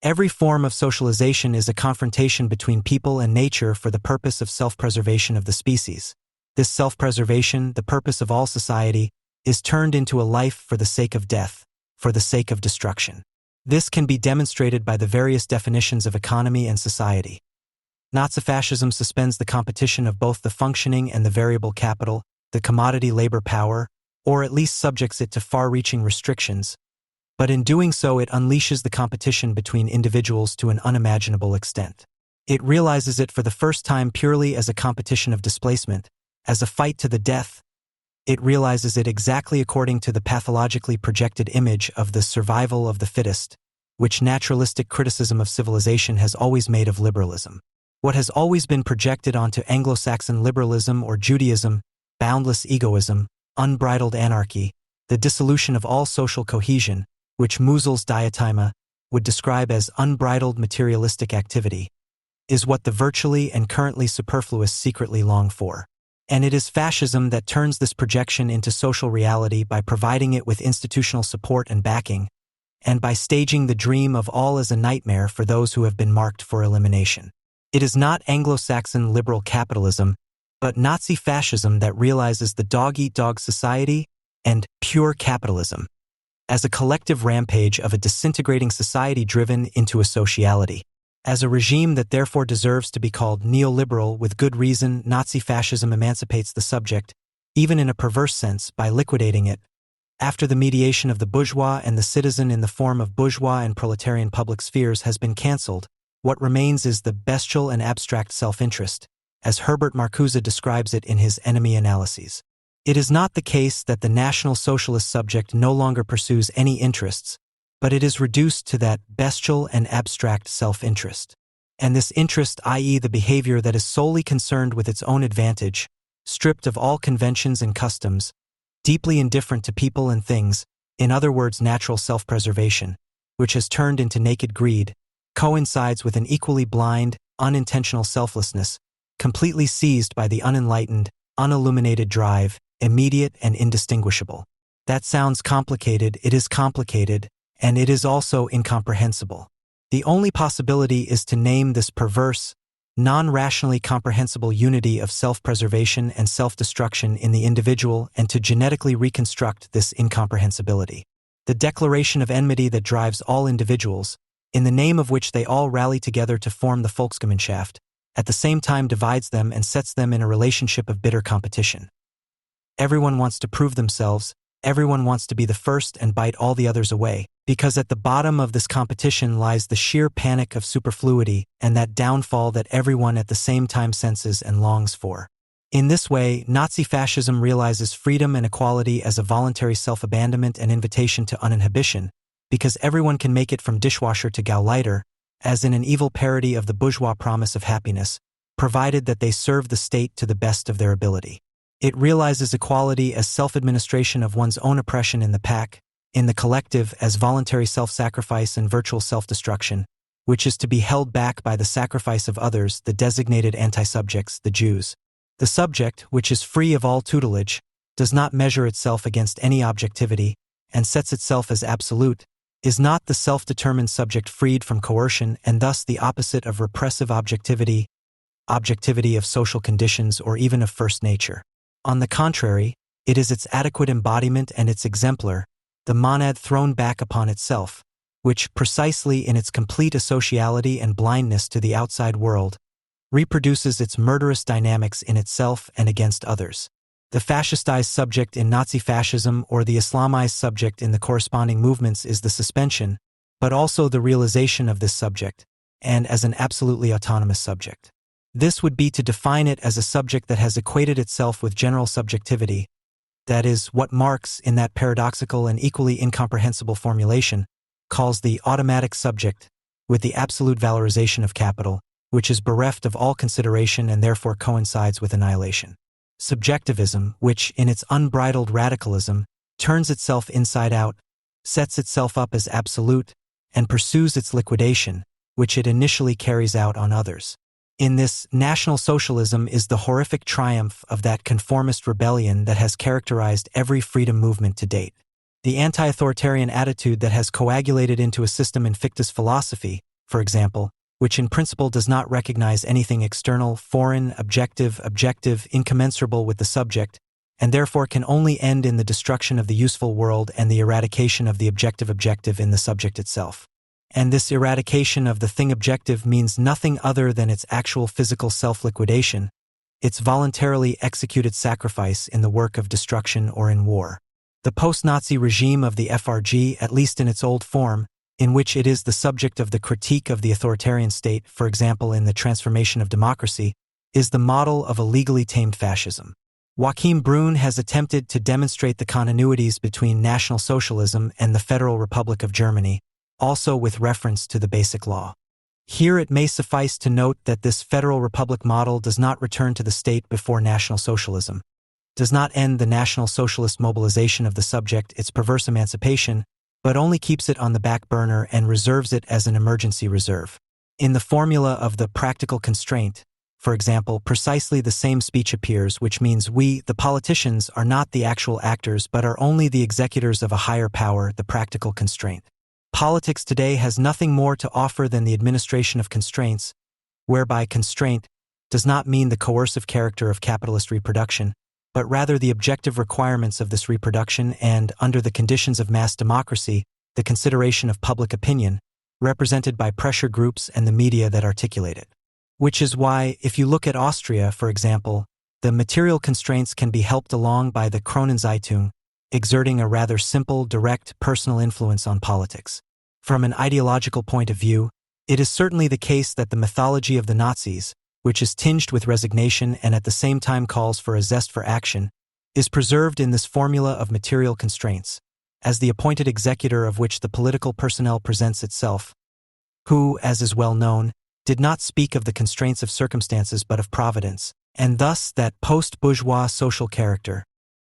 Every form of socialization is a confrontation between people and nature for the purpose of self-preservation of the species. This self-preservation, the purpose of all society, is turned into a life for the sake of death, for the sake of destruction. This can be demonstrated by the various definitions of economy and society. Nazifascism suspends the competition of both the functioning and the variable capital, the commodity labor power, or at least subjects it to far-reaching restrictions, but in doing so it unleashes the competition between individuals to an unimaginable extent. It realizes it for the first time purely as a competition of displacement, as a fight to the death. It realizes it exactly according to the pathologically projected image of the survival of the fittest, which naturalistic criticism of civilization has always made of liberalism. What has always been projected onto Anglo-Saxon liberalism or Judaism, boundless egoism, unbridled anarchy, the dissolution of all social cohesion, which Musil's diatima would describe as unbridled materialistic activity, is what the virtually and currently superfluous secretly long for. And it is fascism that turns this projection into social reality by providing it with institutional support and backing, and by staging the dream of all as a nightmare for those who have been marked for elimination. It is not Anglo-Saxon liberal capitalism, but Nazi fascism that realizes the dog-eat-dog society and pure capitalism as a collective rampage of a disintegrating society driven into a sociality. As a regime that therefore deserves to be called neoliberal with good reason, Nazi fascism emancipates the subject, even in a perverse sense, by liquidating it. After the mediation of the bourgeois and the citizen in the form of bourgeois and proletarian public spheres has been cancelled, what remains is the bestial and abstract self-interest, as Herbert Marcuse describes it in his Enemy Analyses. It is not the case that the National Socialist subject no longer pursues any interests, but it is reduced to that bestial and abstract self-interest. And this interest, i.e. the behavior that is solely concerned with its own advantage, stripped of all conventions and customs, deeply indifferent to people and things, in other words natural self-preservation, which has turned into naked greed, coincides with an equally blind, unintentional selflessness, completely seized by the unenlightened, unilluminated drive, immediate and indistinguishable. That sounds complicated, it is complicated, and it is also incomprehensible. The only possibility is to name this perverse, non-rationally comprehensible unity of self-preservation and self-destruction in the individual and to genetically reconstruct this incomprehensibility. The declaration of enmity that drives all individuals, in the name of which they all rally together to form the Volksgemeinschaft, at the same time divides them and sets them in a relationship of bitter competition. Everyone wants to prove themselves, everyone wants to be the first and bite all the others away, because at the bottom of this competition lies the sheer panic of superfluity and that downfall that everyone at the same time senses and longs for. In this way, Nazi fascism realizes freedom and equality as a voluntary self-abandonment and invitation to uninhibition, because everyone can make it from dishwasher to Gauleiter, as in an evil parody of the bourgeois promise of happiness, provided that they serve the state to the best of their ability. It realizes equality as self-administration of one's own oppression in the pack, in the collective as voluntary self-sacrifice and virtual self-destruction, which is to be held back by the sacrifice of others, the designated anti-subjects, the Jews. The subject, which is free of all tutelage, does not measure itself against any objectivity, and sets itself as absolute, is not the self-determined subject freed from coercion and thus the opposite of repressive objectivity of social conditions or even of first nature. On the contrary, it is its adequate embodiment and its exemplar, the monad thrown back upon itself, which, precisely in its complete asociality and blindness to the outside world, reproduces its murderous dynamics in itself and against others. The fascistized subject in Nazi fascism or the Islamized subject in the corresponding movements is the suspension, but also the realization of this subject, and as an absolutely autonomous subject. This would be to define it as a subject that has equated itself with general subjectivity, that is, what Marx, in that paradoxical and equally incomprehensible formulation, calls the automatic subject, with the absolute valorization of capital, which is bereft of all consideration and therefore coincides with annihilation. Subjectivism, which, in its unbridled radicalism, turns itself inside out, sets itself up as absolute, and pursues its liquidation, which it initially carries out on others. In this, National Socialism is the horrific triumph of that conformist rebellion that has characterized every freedom movement to date. The anti-authoritarian attitude that has coagulated into a system in fictitious philosophy, for example, which in principle does not recognize anything external, foreign, objective, incommensurable with the subject, and therefore can only end in the destruction of the useful world and the eradication of the objective in the subject itself. And this eradication of the thing objective means nothing other than its actual physical self-liquidation, its voluntarily executed sacrifice in the work of destruction or in war. The post-Nazi regime of the FRG, at least in its old form, in which it is the subject of the critique of the authoritarian state, for example in the transformation of democracy, is the model of a legally tamed fascism. Joachim Brun has attempted to demonstrate the continuities between National Socialism and the Federal Republic of Germany, also with reference to the Basic Law. Here it may suffice to note that this Federal Republic model does not return to the state before National Socialism, does not end the National Socialist mobilization of the subject, its perverse emancipation, but only keeps it on the back burner and reserves it as an emergency reserve. In the formula of the practical constraint, for example, precisely the same speech appears, which means we, the politicians, are not the actual actors but are only the executors of a higher power, the practical constraint. Politics today has nothing more to offer than the administration of constraints, whereby constraint does not mean the coercive character of capitalist reproduction, but rather the objective requirements of this reproduction and, under the conditions of mass democracy, the consideration of public opinion, represented by pressure groups and the media that articulate it. Which is why, if you look at Austria, for example, the material constraints can be helped along by the Kronenzeitung, exerting a rather simple, direct, personal influence on politics. From an ideological point of view, it is certainly the case that the mythology of the Nazis, which is tinged with resignation and at the same time calls for a zest for action, is preserved in this formula of material constraints, as the appointed executor of which the political personnel presents itself, who, as is well known, did not speak of the constraints of circumstances but of providence, and thus that post-bourgeois social character,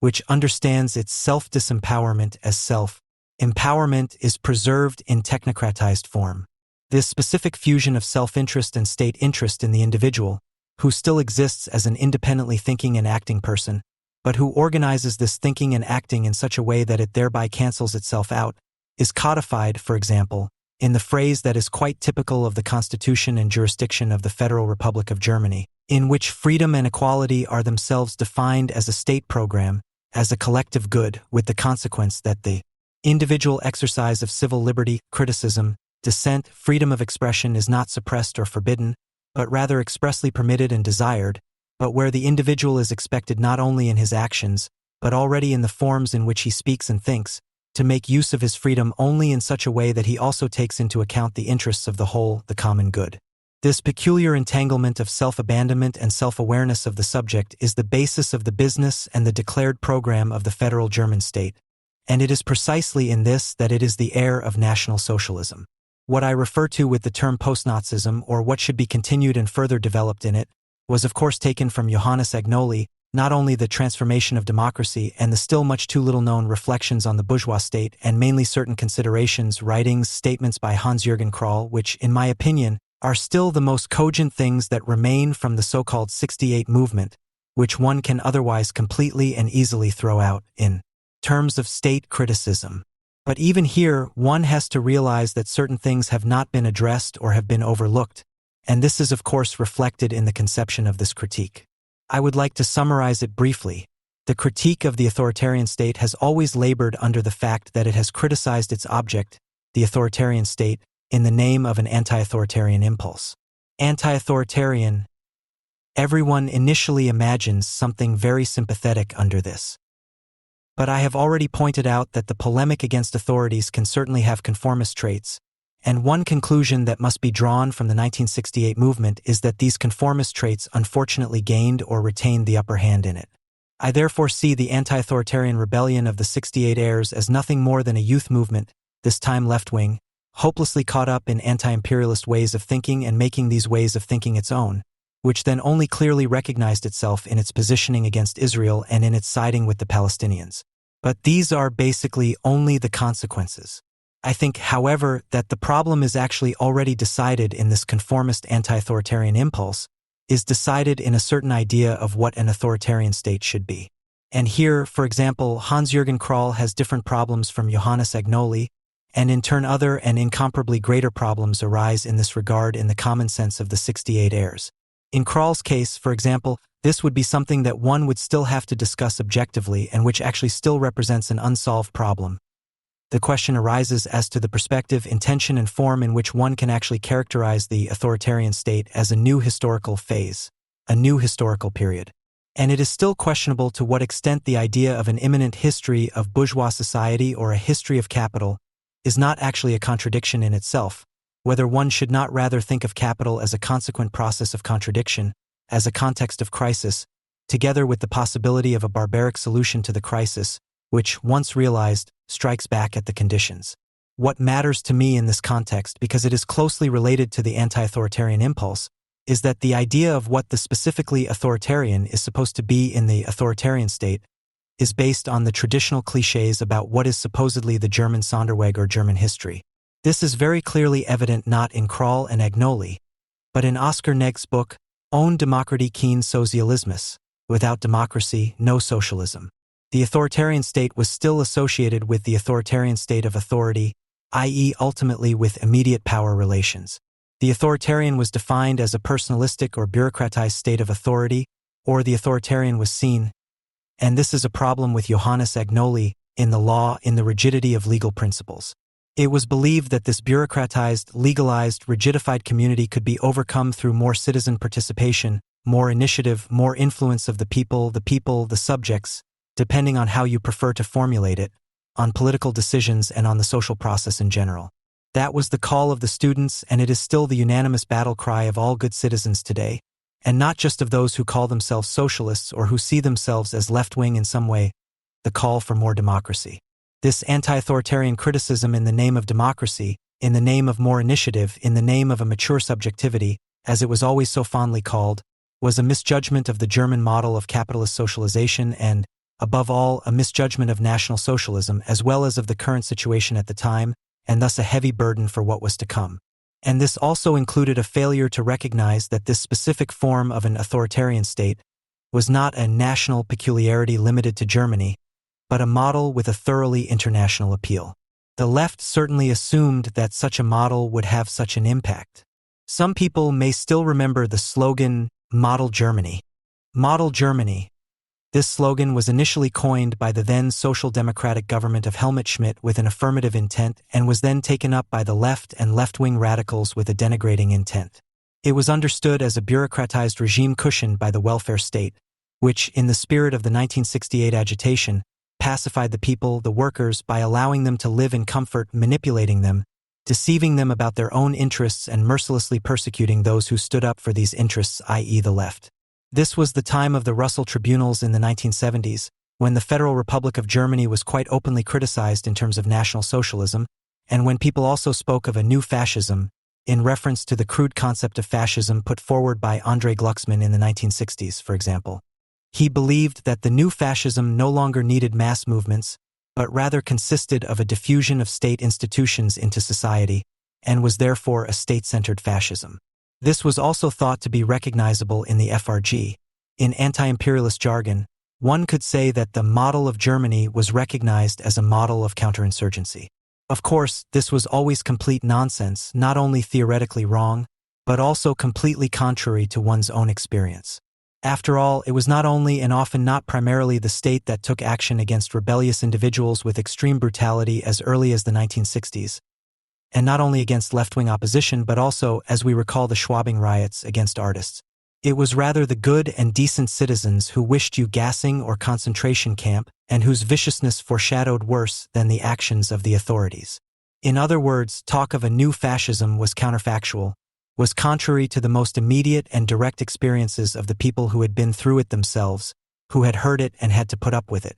which understands its self-disempowerment as self-empowerment, is preserved in technocratized form. This specific fusion of self-interest and state interest in the individual, who still exists as an independently thinking and acting person, but who organizes this thinking and acting in such a way that it thereby cancels itself out, is codified, for example, in the phrase that is quite typical of the constitution and jurisdiction of the Federal Republic of Germany, in which freedom and equality are themselves defined as a state program, as a collective good, with the consequence that the individual exercise of civil liberty, criticism, dissent, freedom of expression is not suppressed or forbidden, but rather expressly permitted and desired, but where the individual is expected not only in his actions, but already in the forms in which he speaks and thinks, to make use of his freedom only in such a way that he also takes into account the interests of the whole, the common good. This peculiar entanglement of self-abandonment and self-awareness of the subject is the basis of the business and the declared program of the federal German state, and it is precisely in this that it is the heir of National Socialism. What I refer to with the term post-Nazism, or what should be continued and further developed in it, was of course taken from Johannes Agnoli, not only the transformation of democracy and the still much too little known reflections on the bourgeois state, and mainly certain considerations, writings, statements by Hans-Jürgen Krahl, which, in my opinion, are still the most cogent things that remain from the so-called 68 movement, which one can otherwise completely and easily throw out in terms of state criticism. But even here, one has to realize that certain things have not been addressed or have been overlooked, and this is of course reflected in the conception of this critique. I would like to summarize it briefly. The critique of the authoritarian state has always labored under the fact that it has criticized its object, the authoritarian state, in the name of an anti-authoritarian impulse. Anti-authoritarian. Everyone initially imagines something very sympathetic under this. But I have already pointed out that the polemic against authorities can certainly have conformist traits, and one conclusion that must be drawn from the 1968 movement is that these conformist traits unfortunately gained or retained the upper hand in it. I therefore see the anti-authoritarian rebellion of the 68 heirs as nothing more than a youth movement, this time left-wing, hopelessly caught up in anti-imperialist ways of thinking and making these ways of thinking its own, which then only clearly recognized itself in its positioning against Israel and in its siding with the Palestinians. But these are basically only the consequences. I think, however, that the problem is actually already decided in this conformist anti-authoritarian impulse, is decided in a certain idea of what an authoritarian state should be. And here, for example, Hans-Jürgen Krahl has different problems from Johannes Agnoli, and in turn other and incomparably greater problems arise in this regard in the common sense of the 68 heirs. In Krahl's case, for example, this would be something that one would still have to discuss objectively and which actually still represents an unsolved problem. The question arises as to the perspective, intention, and form in which one can actually characterize the authoritarian state as a new historical phase, a new historical period. And it is still questionable to what extent the idea of an imminent history of bourgeois society or a history of capital is not actually a contradiction in itself, whether one should not rather think of capital as a consequent process of contradiction, as a context of crisis, together with the possibility of a barbaric solution to the crisis, which, once realized, strikes back at the conditions. What matters to me in this context, because it is closely related to the anti-authoritarian impulse, is that the idea of what the specifically authoritarian is supposed to be in the authoritarian state is based on the traditional clichés about what is supposedly the German Sonderweg or German history. This is very clearly evident not in Krahl and Agnoli, but in Oscar Negg's book, Ohne Demokratie kein Sozialismus, Without Democracy, No Socialism. The authoritarian state was still associated with the authoritarian state of authority, i.e. ultimately with immediate power relations. The authoritarian was defined as a personalistic or bureaucratized state of authority, or the authoritarian was seen, and this is a problem with Johannes Agnoli, in the law, in the rigidity of legal principles. It was believed that this bureaucratized, legalized, rigidified community could be overcome through more citizen participation, more initiative, more influence of the people, the subjects, depending on how you prefer to formulate it, on political decisions and on the social process in general. That was the call of the students, and it is still the unanimous battle cry of all good citizens today, and not just of those who call themselves socialists or who see themselves as left-wing in some way, the call for more democracy. This anti-authoritarian criticism in the name of democracy, in the name of more initiative, in the name of a mature subjectivity, as it was always so fondly called, was a misjudgment of the German model of capitalist socialization and, above all, a misjudgment of National Socialism as well as of the current situation at the time, and thus a heavy burden for what was to come. And this also included a failure to recognize that this specific form of an authoritarian state was not a national peculiarity limited to Germany, but a model with a thoroughly international appeal. The left certainly assumed that such a model would have such an impact. Some people may still remember the slogan, Model Germany. Model Germany. This slogan was initially coined by the then Social Democratic government of Helmut Schmidt with an affirmative intent and was then taken up by the left and left-wing radicals with a denigrating intent. It was understood as a bureaucratized regime cushioned by the welfare state, which, in the spirit of the 1968 agitation, pacified the people, the workers, by allowing them to live in comfort, manipulating them, deceiving them about their own interests and mercilessly persecuting those who stood up for these interests, i.e. the left. This was the time of the Russell Tribunals in the 1970s, when the Federal Republic of Germany was quite openly criticized in terms of National Socialism, and when people also spoke of a new fascism, in reference to the crude concept of fascism put forward by Andrei Glucksmann in the 1960s, for example. He believed that the new fascism no longer needed mass movements, but rather consisted of a diffusion of state institutions into society, and was therefore a state-centered fascism. This was also thought to be recognizable in the FRG. In anti-imperialist jargon, one could say that the model of Germany was recognized as a model of counterinsurgency. Of course, this was always complete nonsense, not only theoretically wrong, but also completely contrary to one's own experience. After all, it was not only and often not primarily the state that took action against rebellious individuals with extreme brutality as early as the 1960s, and not only against left-wing opposition but also, as we recall, the Schwabing riots against artists. It was rather the good and decent citizens who wished you gassing or concentration camp and whose viciousness foreshadowed worse than the actions of the authorities. In other words, talk of a new fascism was counterfactual, was contrary to the most immediate and direct experiences of the people who had been through it themselves, who had heard it and had to put up with it.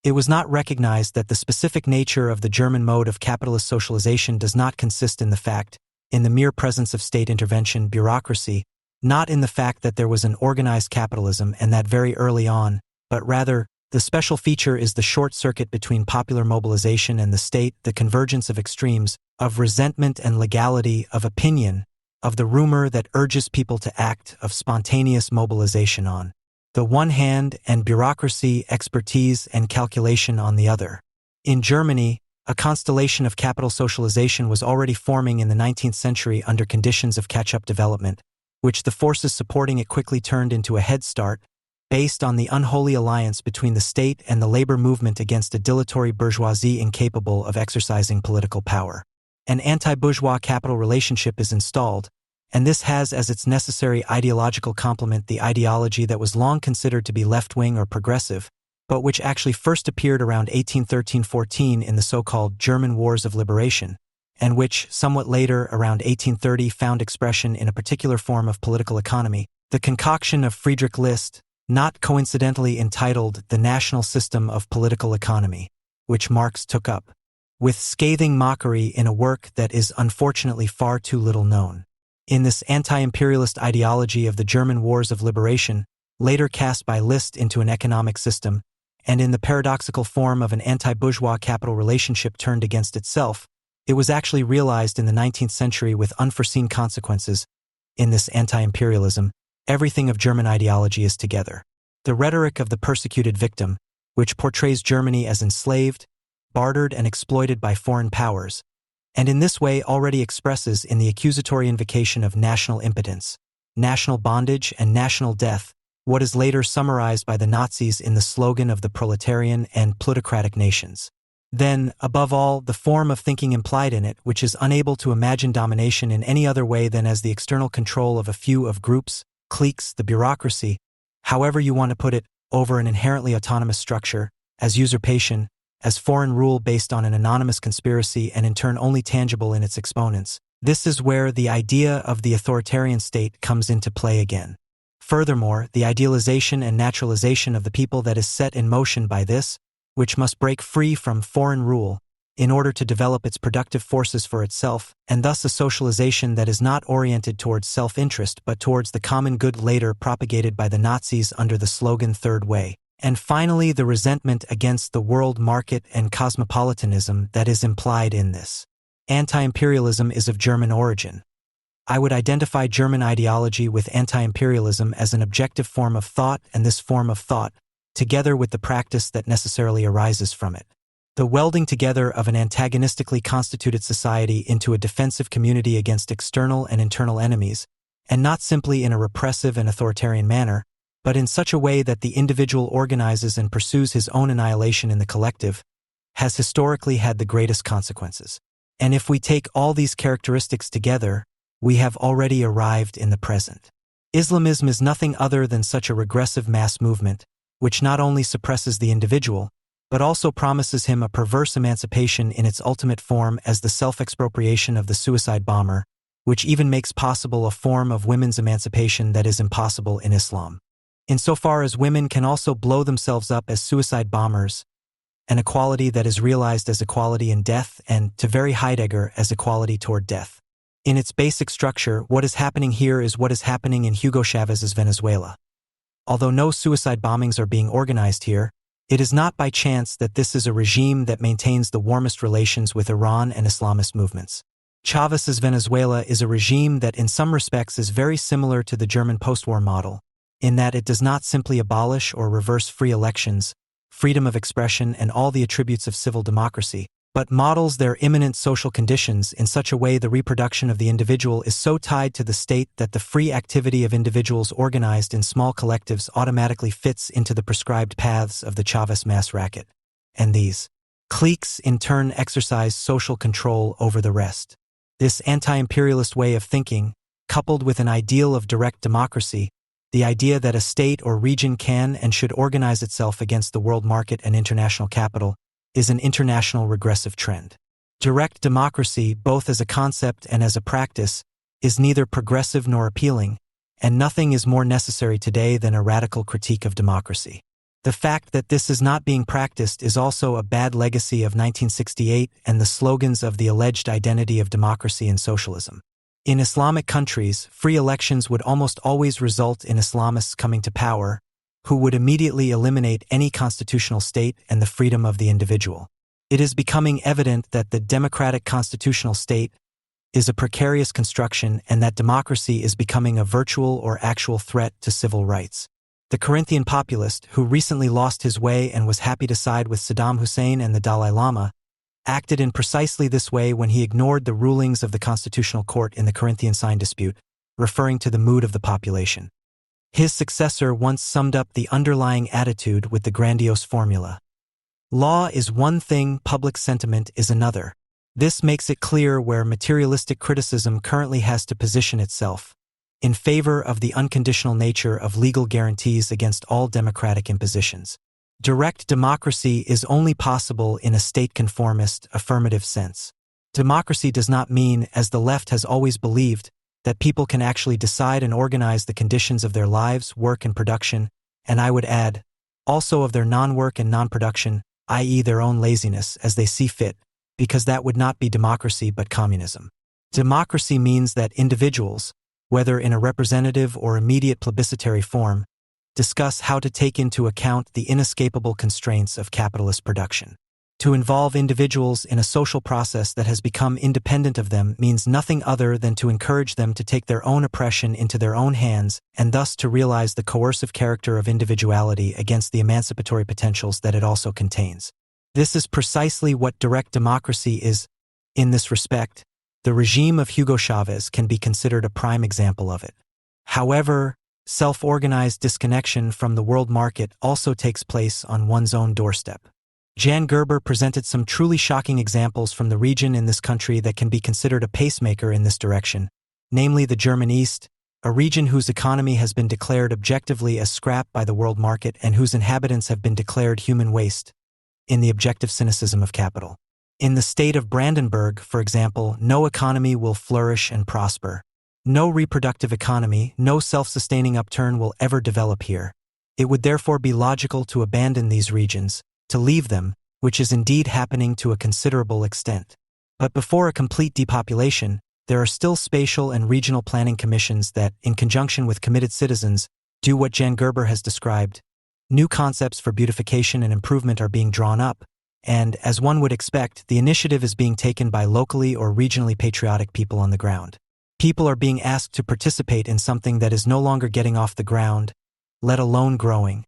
It was not recognized that the specific nature of the German mode of capitalist socialization does not consist in the fact, in the mere presence of state intervention, bureaucracy, not in the fact that there was an organized capitalism and that very early on, but rather, the special feature is the short circuit between popular mobilization and the state, the convergence of extremes, of resentment and legality, of opinion, of the rumor that urges people to act, of spontaneous mobilization on the one hand and bureaucracy, expertise, and calculation on the other. In Germany, a constellation of capital socialization was already forming in the 19th century under conditions of catch-up development, which the forces supporting it quickly turned into a head start, based on the unholy alliance between the state and the labor movement against a dilatory bourgeoisie incapable of exercising political power. An anti-bourgeois capital relationship is installed, and this has as its necessary ideological complement the ideology that was long considered to be left-wing or progressive, but which actually first appeared around 1813-14 in the so-called German Wars of Liberation, and which, somewhat later, around 1830, found expression in a particular form of political economy, the concoction of Friedrich List, not coincidentally entitled The National System of Political Economy, which Marx took up, with scathing mockery in a work that is unfortunately far too little known. In this anti-imperialist ideology of the German Wars of Liberation, later cast by List into an economic system, and in the paradoxical form of an anti-bourgeois capital relationship turned against itself, it was actually realized in the 19th century with unforeseen consequences. In this anti-imperialism, everything of German ideology is together. The rhetoric of the persecuted victim, which portrays Germany as enslaved, bartered, and exploited by foreign powers, and in this way already expresses in the accusatory invocation of national impotence, national bondage, and national death, what is later summarized by the Nazis in the slogan of the proletarian and plutocratic nations. Then, above all, the form of thinking implied in it, which is unable to imagine domination in any other way than as the external control of a few of groups, cliques, the bureaucracy, however you want to put it, over an inherently autonomous structure, as usurpation, as foreign rule based on an anonymous conspiracy and in turn only tangible in its exponents. This is where the idea of the authoritarian state comes into play again. Furthermore, the idealization and naturalization of the people that is set in motion by this, which must break free from foreign rule in order to develop its productive forces for itself, and thus a socialization that is not oriented towards self-interest but towards the common good later propagated by the Nazis under the slogan Third Way. And finally, the resentment against the world market and cosmopolitanism that is implied in this. Anti-imperialism is of German origin. I would identify German ideology with anti-imperialism as an objective form of thought, and this form of thought, together with the practice that necessarily arises from it. The welding together of an antagonistically constituted society into a defensive community against external and internal enemies, and not simply in a repressive and authoritarian manner, but in such a way that the individual organizes and pursues his own annihilation in the collective, has historically had the greatest consequences. And if we take all these characteristics together, we have already arrived in the present. Islamism is nothing other than such a regressive mass movement, which not only suppresses the individual, but also promises him a perverse emancipation in its ultimate form as the self-expropriation of the suicide bomber, which even makes possible a form of women's emancipation that is impossible in Islam. Insofar as women can also blow themselves up as suicide bombers, an equality that is realized as equality in death and, to very Heidegger, as equality toward death. In its basic structure, what is happening here is what is happening in Hugo Chávez's Venezuela. Although no suicide bombings are being organized here, it is not by chance that this is a regime that maintains the warmest relations with Iran and Islamist movements. Chávez's Venezuela is a regime that in some respects is very similar to the German post-war model, in that it does not simply abolish or reverse free elections, freedom of expression, and all the attributes of civil democracy, but models their imminent social conditions in such a way the reproduction of the individual is so tied to the state that the free activity of individuals organized in small collectives automatically fits into the prescribed paths of the Chávez mass racket. And these cliques in turn exercise social control over the rest. This anti-imperialist way of thinking, coupled with an ideal of direct democracy, the idea that a state or region can and should organize itself against the world market and international capital, is an international regressive trend. Direct democracy, both as a concept and as a practice, is neither progressive nor appealing, and nothing is more necessary today than a radical critique of democracy. The fact that this is not being practiced is also a bad legacy of 1968 and the slogans of the alleged identity of democracy and socialism. In Islamic countries, free elections would almost always result in Islamists coming to power, who would immediately eliminate any constitutional state and the freedom of the individual. It is becoming evident that the democratic constitutional state is a precarious construction and that democracy is becoming a virtual or actual threat to civil rights. The Corinthian populist, who recently lost his way and was happy to side with Saddam Hussein and the Dalai Lama, acted in precisely this way when he ignored the rulings of the Constitutional Court in the Corinthian sign dispute, referring to the mood of the population. His successor once summed up the underlying attitude with the grandiose formula: law is one thing, public sentiment is another. This makes it clear where materialistic criticism currently has to position itself, in favor of the unconditional nature of legal guarantees against all democratic impositions. Direct democracy is only possible in a state-conformist, affirmative sense. Democracy does not mean, as the left has always believed, that people can actually decide and organize the conditions of their lives, work, and production, and I would add, also of their non-work and non-production, i.e. their own laziness, as they see fit, because that would not be democracy but communism. Democracy means that individuals, whether in a representative or immediate plebiscitary form, discuss how to take into account the inescapable constraints of capitalist production. To involve individuals in a social process that has become independent of them means nothing other than to encourage them to take their own oppression into their own hands and thus to realize the coercive character of individuality against the emancipatory potentials that it also contains. This is precisely what direct democracy is. In this respect, the regime of Hugo Chávez can be considered a prime example of it. However, self-organized disconnection from the world market also takes place on one's own doorstep. Jan Gerber presented some truly shocking examples from the region in this country that can be considered a pacemaker in this direction, namely the German East, a region whose economy has been declared objectively as scrap by the world market and whose inhabitants have been declared human waste, in the objective cynicism of capital. In the state of Brandenburg, for example, no economy will flourish and prosper. No reproductive economy, no self-sustaining upturn will ever develop here. It would therefore be logical to abandon these regions, to leave them, which is indeed happening to a considerable extent. But before a complete depopulation, there are still spatial and regional planning commissions that, in conjunction with committed citizens, do what Jan Gerber has described. New concepts for beautification and improvement are being drawn up, and, as one would expect, the initiative is being taken by locally or regionally patriotic people on the ground. People are being asked to participate in something that is no longer getting off the ground, let alone growing.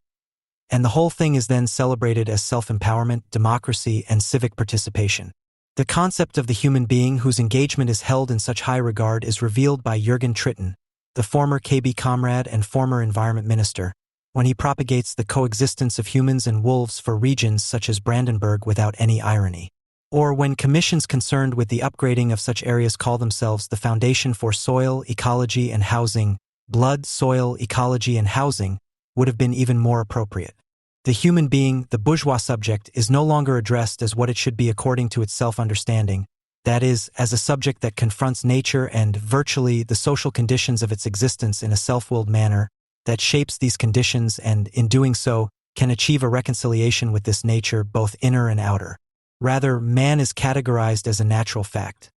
And the whole thing is then celebrated as self-empowerment, democracy, and civic participation. The concept of the human being whose engagement is held in such high regard is revealed by Jürgen Tritton, the former KB comrade and former environment minister, when he propagates the coexistence of humans and wolves for regions such as Brandenburg without any irony. Or when commissions concerned with the upgrading of such areas call themselves the Foundation for Soil, Ecology and Housing. Blood, soil, ecology and housing would have been even more appropriate. The human being, the bourgeois subject, is no longer addressed as what it should be according to its self-understanding, that is, as a subject that confronts nature and, virtually, the social conditions of its existence in a self-willed manner, that shapes these conditions and, in doing so, can achieve a reconciliation with this nature, both inner and outer. Rather, man is categorized as a natural fact.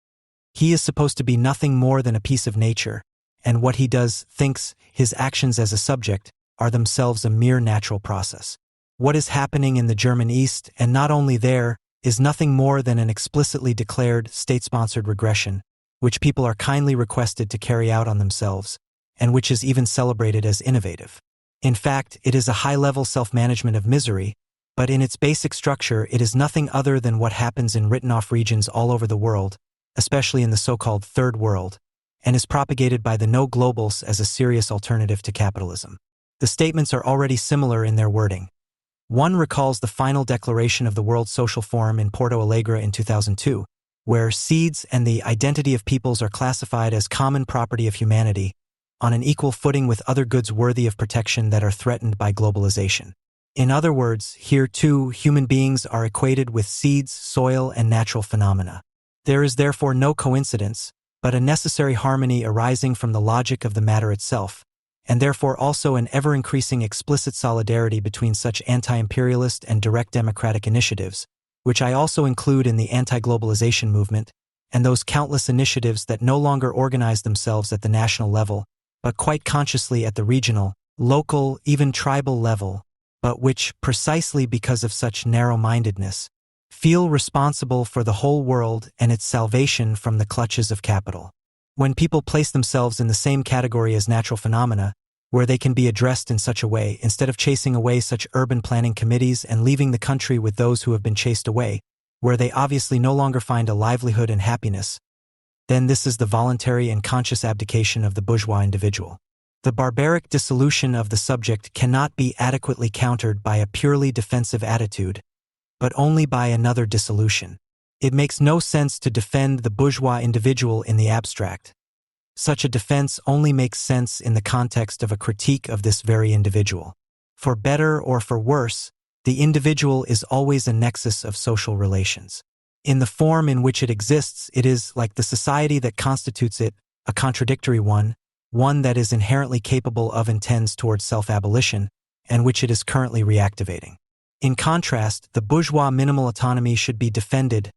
He is supposed to be nothing more than a piece of nature, and what he does, thinks, his actions as a subject, are themselves a mere natural process. What is happening in the German East, and not only there, is nothing more than an explicitly declared, state-sponsored regression, which people are kindly requested to carry out on themselves, and which is even celebrated as innovative. In fact, it is a high-level self-management of misery, but in its basic structure it is nothing other than what happens in written-off regions all over the world, especially in the so-called Third World, and is propagated by the no-globals as a serious alternative to capitalism. The statements are already similar in their wording. One recalls the final declaration of the World Social Forum in Porto Alegre in 2002, where seeds and the identity of peoples are classified as common property of humanity, on an equal footing with other goods worthy of protection that are threatened by globalization. In other words, here too, human beings are equated with seeds, soil, and natural phenomena. There is therefore no coincidence, but a necessary harmony arising from the logic of the matter itself, and therefore also an ever-increasing explicit solidarity between such anti-imperialist and direct democratic initiatives, which I also include in the anti-globalization movement, and those countless initiatives that no longer organize themselves at the national level, but quite consciously at the regional, local, even tribal level, but which, precisely because of such narrow-mindedness, feel responsible for the whole world and its salvation from the clutches of capital. When people place themselves in the same category as natural phenomena, where they can be addressed in such a way, instead of chasing away such urban planning committees and leaving the country with those who have been chased away, where they obviously no longer find a livelihood and happiness, then this is the voluntary and conscious abdication of the bourgeois individual. The barbaric dissolution of the subject cannot be adequately countered by a purely defensive attitude, but only by another dissolution. It makes no sense to defend the bourgeois individual in the abstract. Such a defense only makes sense in the context of a critique of this very individual. For better or for worse, the individual is always a nexus of social relations. In the form in which it exists, it is, like the society that constitutes it, a contradictory one that is inherently capable of and tends towards self-abolition, and which it is currently reactivating. In contrast, the bourgeois minimal autonomy should be defended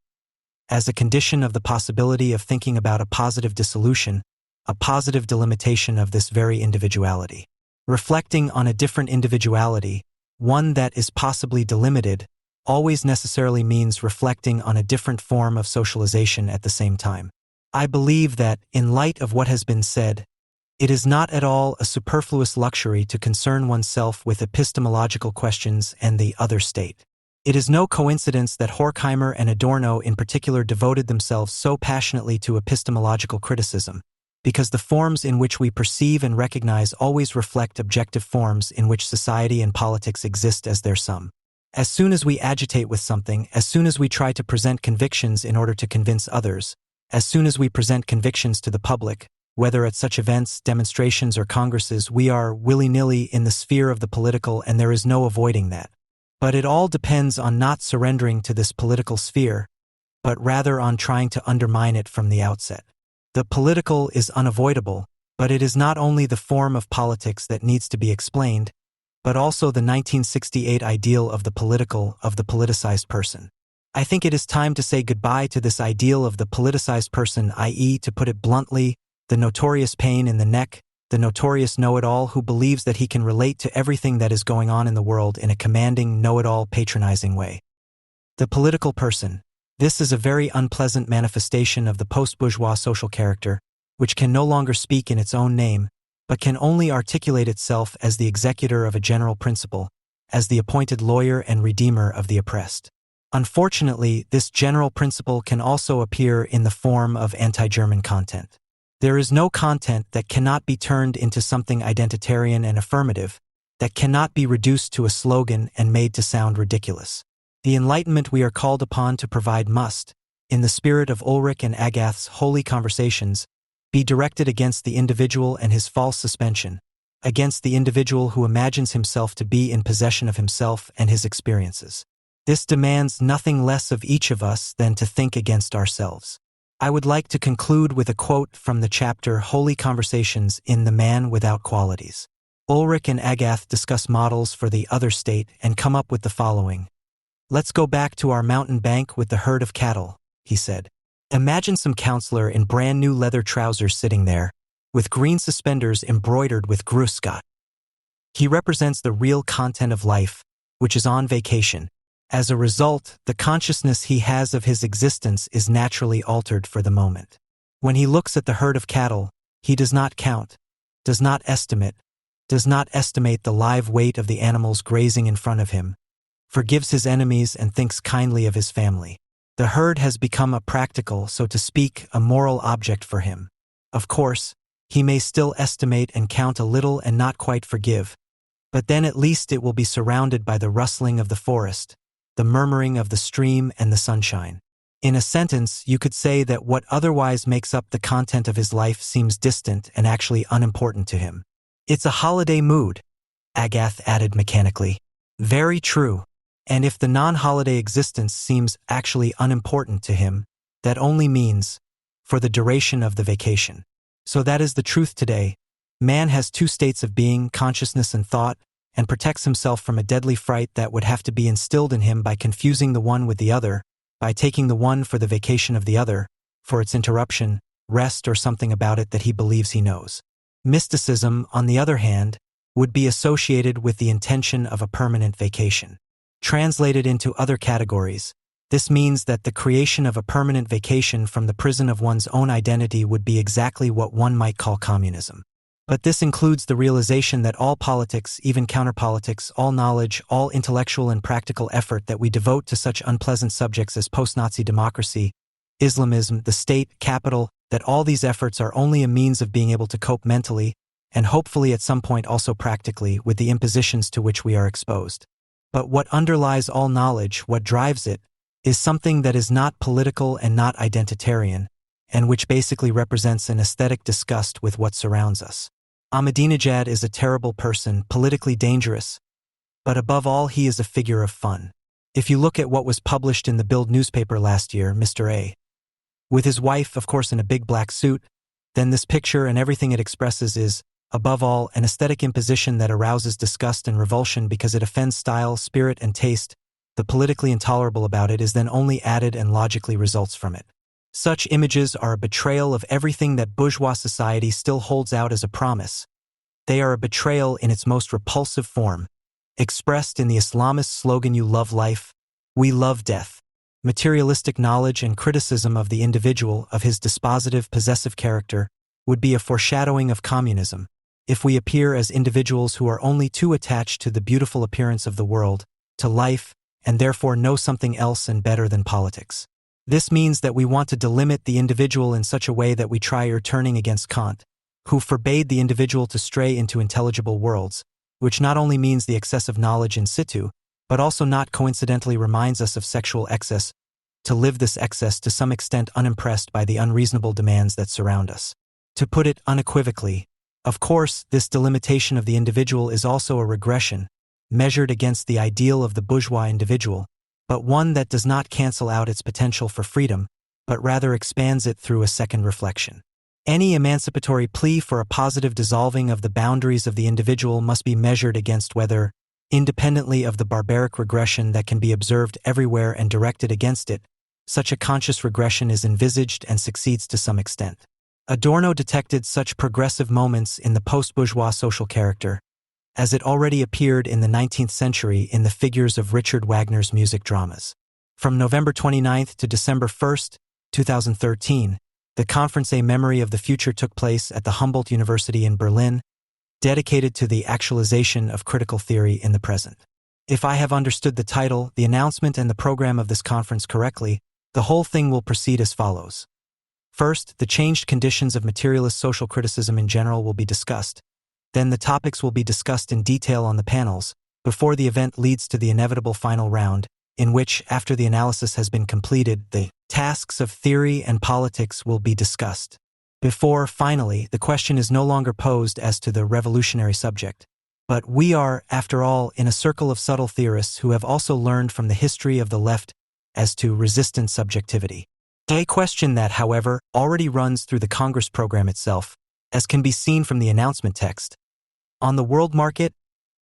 as a condition of the possibility of thinking about a positive dissolution, a positive delimitation of this very individuality. Reflecting on a different individuality, one that is possibly delimited, always necessarily means reflecting on a different form of socialization at the same time. I believe that, in light of what has been said, it is not at all a superfluous luxury to concern oneself with epistemological questions and the other state. It is no coincidence that Horkheimer and Adorno in particular devoted themselves so passionately to epistemological criticism, because the forms in which we perceive and recognize always reflect objective forms in which society and politics exist as their sum. As soon as we agitate with something, as soon as we try to present convictions in order to convince others, as soon as we present convictions to the public, whether at such events, demonstrations, or congresses, we are willy-nilly in the sphere of the political, and there is no avoiding that. But it all depends on not surrendering to this political sphere, but rather on trying to undermine it from the outset. The political is unavoidable, but it is not only the form of politics that needs to be explained, but also the 1968 ideal of the political, of the politicized person. I think it is time to say goodbye to this ideal of the politicized person, i.e., to put it bluntly, the notorious pain in the neck, the notorious know-it-all who believes that he can relate to everything that is going on in the world in a commanding, know-it-all, patronizing way. The political person. This is a very unpleasant manifestation of the post-bourgeois social character, which can no longer speak in its own name, but can only articulate itself as the executor of a general principle, as the appointed lawyer and redeemer of the oppressed. Unfortunately, this general principle can also appear in the form of anti-German content. There is no content that cannot be turned into something identitarian and affirmative, that cannot be reduced to a slogan and made to sound ridiculous. The enlightenment we are called upon to provide must, in the spirit of Ulrich and Agath's holy conversations, be directed against the individual and his false suspension, against the individual who imagines himself to be in possession of himself and his experiences. This demands nothing less of each of us than to think against ourselves. I would like to conclude with a quote from the chapter Holy Conversations in The Man Without Qualities. Ulrich and Agath discuss models for the other state and come up with the following. "Let's go back to our mountain bank with the herd of cattle," he said. "Imagine some counselor in brand new leather trousers sitting there, with green suspenders embroidered with gruskat. He represents the real content of life, which is on vacation. As a result, the consciousness he has of his existence is naturally altered for the moment. When he looks at the herd of cattle, he does not count, does not estimate the live weight of the animals grazing in front of him, forgives his enemies and thinks kindly of his family. The herd has become a practical, so to speak, a moral object for him. Of course, he may still estimate and count a little and not quite forgive, but then at least it will be surrounded by the rustling of the forest, the murmuring of the stream and the sunshine. In a sentence, you could say that what otherwise makes up the content of his life seems distant and actually unimportant to him. It's a holiday mood, Agath added mechanically. Very true. And if the non-holiday existence seems actually unimportant to him, that only means for the duration of the vacation. So that is the truth today. Man has two states of being, consciousness and thought, and protects himself from a deadly fright that would have to be instilled in him by confusing the one with the other, by taking the one for the vacation of the other, for its interruption, rest or something about it that he believes he knows. Mysticism, on the other hand, would be associated with the intention of a permanent vacation. Translated into other categories, this means that the creation of a permanent vacation from the prison of one's own identity would be exactly what one might call communism. But this includes the realization that all politics, even counterpolitics, all knowledge, all intellectual and practical effort that we devote to such unpleasant subjects as post-Nazi democracy, Islamism, the state, capital, that all these efforts are only a means of being able to cope mentally, and hopefully at some point also practically, with the impositions to which we are exposed. But what underlies all knowledge, what drives it, is something that is not political and not identitarian, and which basically represents an aesthetic disgust with what surrounds us. Ahmadinejad is a terrible person, politically dangerous, but above all he is a figure of fun. If you look at what was published in the Bild newspaper last year, Mr. A. with his wife, of course in a big black suit, then this picture and everything it expresses is, above all, an aesthetic imposition that arouses disgust and revulsion because it offends style, spirit, and taste. The politically intolerable about it is then only added and logically results from it. Such images are a betrayal of everything that bourgeois society still holds out as a promise. They are a betrayal in its most repulsive form, expressed in the Islamist slogan "You love life, we love death." Materialistic knowledge and criticism of the individual, of his dispositive, possessive character, would be a foreshadowing of communism, if we appear as individuals who are only too attached to the beautiful appearance of the world, to life, and therefore know something else and better than politics. This means that we want to delimit the individual in such a way that we try turning against Kant, who forbade the individual to stray into intelligible worlds, which not only means the excess of knowledge in situ, but also not coincidentally reminds us of sexual excess, to live this excess to some extent unimpressed by the unreasonable demands that surround us. To put it unequivocally, of course, this delimitation of the individual is also a regression, measured against the ideal of the bourgeois individual, but one that does not cancel out its potential for freedom, but rather expands it through a second reflection. Any emancipatory plea for a positive dissolving of the boundaries of the individual must be measured against whether, independently of the barbaric regression that can be observed everywhere and directed against it, such a conscious regression is envisaged and succeeds to some extent. Adorno detected such progressive moments in the post-bourgeois social character, as it already appeared in the 19th century in the figures of Richard Wagner's music dramas. From November 29th to December 1st, 2013, the Conference A Memory of the Future took place at the Humboldt University in Berlin, dedicated to the actualization of critical theory in the present. If I have understood the title, the announcement, and the program of this conference correctly, the whole thing will proceed as follows. First, the changed conditions of materialist social criticism in general will be discussed. Then the topics will be discussed in detail on the panels, before the event leads to the inevitable final round, in which, after the analysis has been completed, the tasks of theory and politics will be discussed. Before, finally, the question is no longer posed as to the revolutionary subject. But we are, after all, in a circle of subtle theorists who have also learned from the history of the left as to resistant subjectivity. A question that, however, already runs through the Congress program itself, as can be seen from the announcement text. On the world market,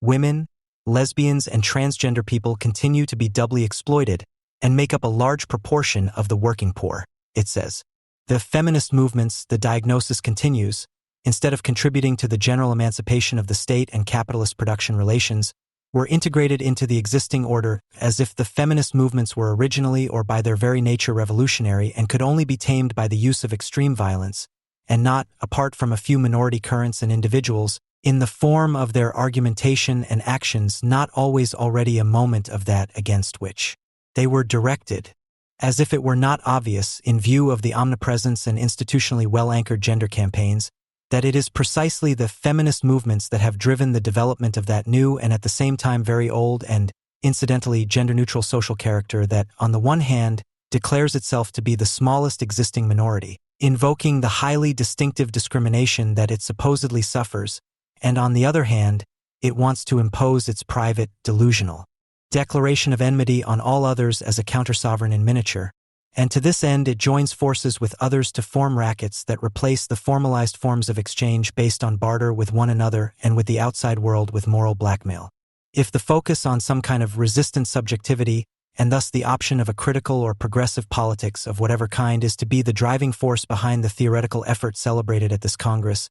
women, lesbians, and transgender people continue to be doubly exploited and make up a large proportion of the working poor, it says. The feminist movements, the diagnosis continues, instead of contributing to the general emancipation of the state and capitalist production relations, were integrated into the existing order as if the feminist movements were originally or by their very nature revolutionary and could only be tamed by the use of extreme violence, and not, apart from a few minority currents and individuals, in the form of their argumentation and actions not always already a moment of that against which they were directed, as if it were not obvious, in view of the omnipresence and institutionally well-anchored gender campaigns, that it is precisely the feminist movements that have driven the development of that new and at the same time very old and, incidentally, gender-neutral social character that, on the one hand, declares itself to be the smallest existing minority, invoking the highly distinctive discrimination that it supposedly suffers, and on the other hand, it wants to impose its private, delusional declaration of enmity on all others as a counter-sovereign in miniature, and to this end it joins forces with others to form rackets that replace the formalized forms of exchange based on barter with one another and with the outside world with moral blackmail. If the focus on some kind of resistant subjectivity, and thus the option of a critical or progressive politics of whatever kind is to be the driving force behind the theoretical effort celebrated at this Congress,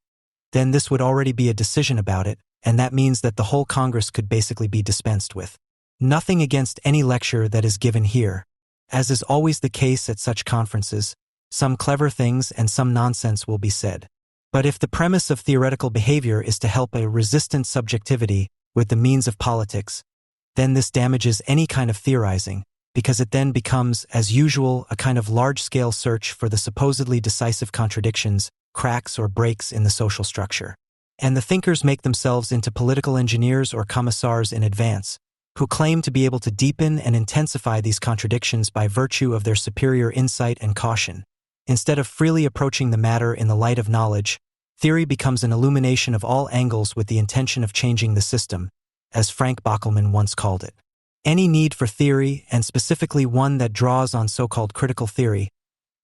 then this would already be a decision about it, and that means that the whole Congress could basically be dispensed with. Nothing against any lecture that is given here. As is always the case at such conferences, some clever things and some nonsense will be said. But if the premise of theoretical behavior is to help a resistant subjectivity with the means of politics, then this damages any kind of theorizing, because it then becomes, as usual, a kind of large-scale search for the supposedly decisive contradictions, cracks or breaks in the social structure. And the thinkers make themselves into political engineers or commissars in advance, who claim to be able to deepen and intensify these contradictions by virtue of their superior insight and caution. Instead of freely approaching the matter in the light of knowledge, theory becomes an illumination of all angles with the intention of changing the system, as Frank Bockelman once called it. Any need for theory, and specifically one that draws on so-called critical theory,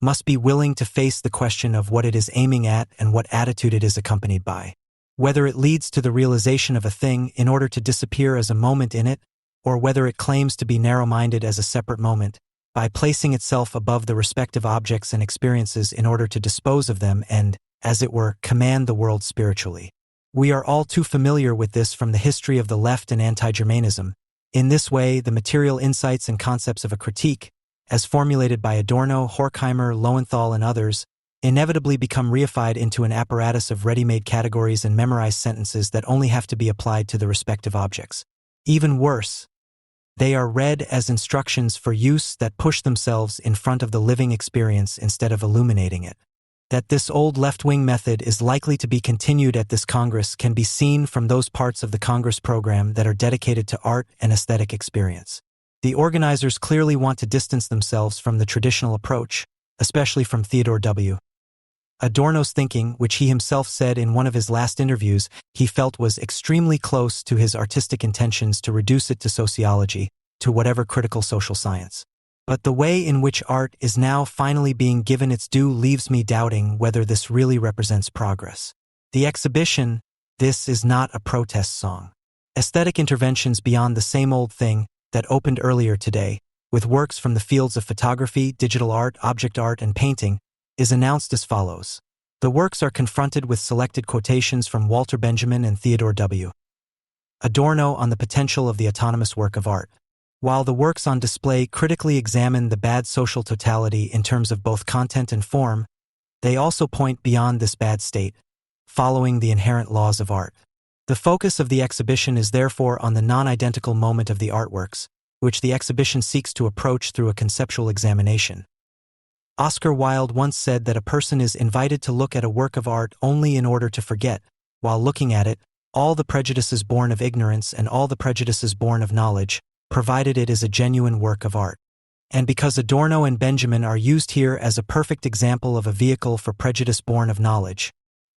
must be willing to face the question of what it is aiming at and what attitude it is accompanied by. Whether it leads to the realization of a thing in order to disappear as a moment in it, or whether it claims to be narrow-minded as a separate moment, by placing itself above the respective objects and experiences in order to dispose of them and, as it were, command the world spiritually. We are all too familiar with this from the history of the left and anti-Germanism. In this way, the material insights and concepts of a critique, as formulated by Adorno, Horkheimer, Lowenthal, and others, inevitably become reified into an apparatus of ready-made categories and memorized sentences that only have to be applied to the respective objects. Even worse, they are read as instructions for use that push themselves in front of the living experience instead of illuminating it. That this old left-wing method is likely to be continued at this Congress can be seen from those parts of the Congress program that are dedicated to art and aesthetic experience. The organizers clearly want to distance themselves from the traditional approach, especially from Theodore W. Adorno's thinking, which he himself said in one of his last interviews he felt was extremely close to his artistic intentions to reduce it to sociology, to whatever critical social science. But the way in which art is now finally being given its due leaves me doubting whether this really represents progress. The exhibition, this is not a protest song. Aesthetic interventions beyond the same old thing that opened earlier today, with works from the fields of photography, digital art, object art, and painting, is announced as follows. The works are confronted with selected quotations from Walter Benjamin and Theodore W. Adorno on the potential of the autonomous work of art. While the works on display critically examine the bad social totality in terms of both content and form, they also point beyond this bad state, following the inherent laws of art. The focus of the exhibition is therefore on the non-identical moment of the artworks, which the exhibition seeks to approach through a conceptual examination. Oscar Wilde once said that a person is invited to look at a work of art only in order to forget, while looking at it, all the prejudices born of ignorance and all the prejudices born of knowledge, provided it is a genuine work of art. And because Adorno and Benjamin are used here as a perfect example of a vehicle for prejudice born of knowledge,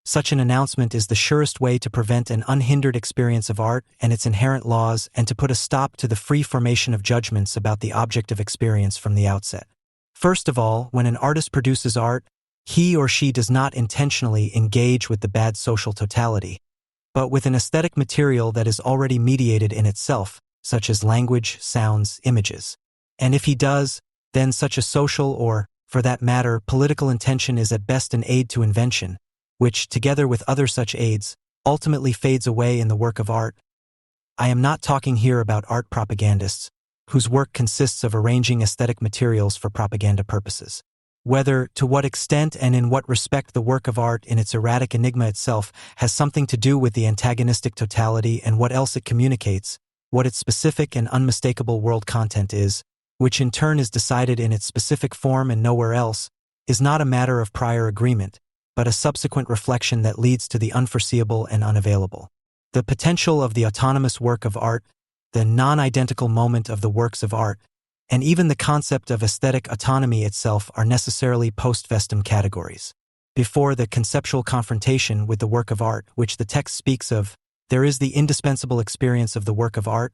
such an announcement is the surest way to prevent an unhindered experience of art and its inherent laws and to put a stop to the free formation of judgments about the object of experience from the outset. First of all, when an artist produces art, he or she does not intentionally engage with the bad social totality, but with an aesthetic material that is already mediated in itself, such as language, sounds, images. And if he does, then such a social or, for that matter, political intention is at best an aid to invention, which, together with other such aids, ultimately fades away in the work of art. I am not talking here about art propagandists, whose work consists of arranging aesthetic materials for propaganda purposes. Whether, to what extent and in what respect the work of art in its erratic enigma itself has something to do with the antagonistic totality and what else it communicates, what its specific and unmistakable world content is, which in turn is decided in its specific form and nowhere else, is not a matter of prior agreement, but a subsequent reflection that leads to the unforeseeable and unavailable. The potential of the autonomous work of art, the non-identical moment of the works of art, and even the concept of aesthetic autonomy itself are necessarily post-festum categories. Before the conceptual confrontation with the work of art, which the text speaks of, there is the indispensable experience of the work of art,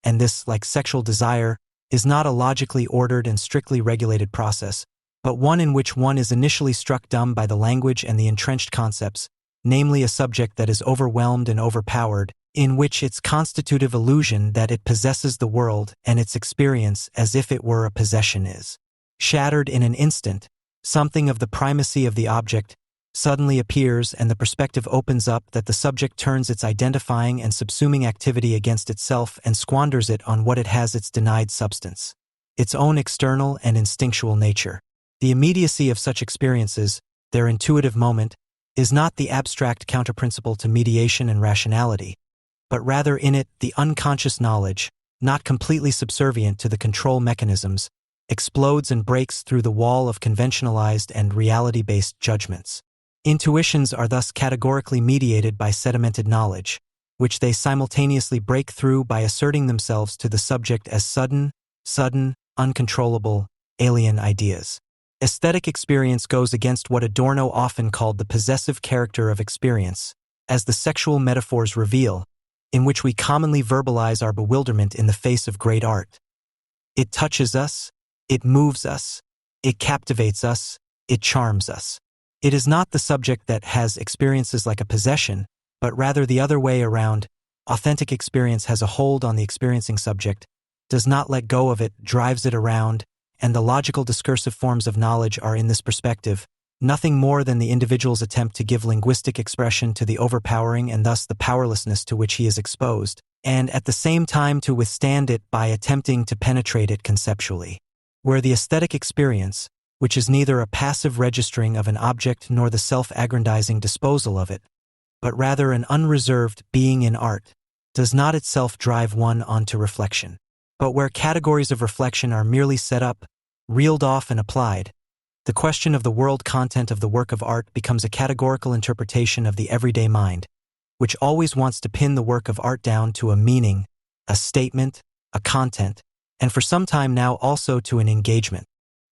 and this, like sexual desire, is not a logically ordered and strictly regulated process, but one in which one is initially struck dumb by the language and the entrenched concepts, namely a subject that is overwhelmed and overpowered, in which its constitutive illusion that it possesses the world and its experience as if it were a possession is shattered in an instant. Something of the primacy of the object suddenly appears, and the perspective opens up that the subject turns its identifying and subsuming activity against itself and squanders it on what it has its denied substance, its own external and instinctual nature. The immediacy of such experiences, their intuitive moment, is not the abstract counterprinciple to mediation and rationality, but rather in it the unconscious knowledge, not completely subservient to the control mechanisms, explodes and breaks through the wall of conventionalized and reality-based judgments. Intuitions are thus categorically mediated by sedimented knowledge, which they simultaneously break through by asserting themselves to the subject as sudden, uncontrollable, alien ideas. Aesthetic experience goes against what Adorno often called the possessive character of experience, as the sexual metaphors reveal, in which we commonly verbalize our bewilderment in the face of great art. It touches us, it moves us, it captivates us, it charms us. It is not the subject that has experiences like a possession, but rather the other way around. Authentic experience has a hold on the experiencing subject, does not let go of it, drives it around, and the logical discursive forms of knowledge are in this perspective nothing more than the individual's attempt to give linguistic expression to the overpowering and thus the powerlessness to which he is exposed, and at the same time to withstand it by attempting to penetrate it conceptually. Where the aesthetic experience, which is neither a passive registering of an object nor the self-aggrandizing disposal of it, but rather an unreserved being in art, does not itself drive one onto reflection, but where categories of reflection are merely set up, reeled off and applied, the question of the world content of the work of art becomes a categorical interpretation of the everyday mind, which always wants to pin the work of art down to a meaning, a statement, a content, and for some time now also to an engagement.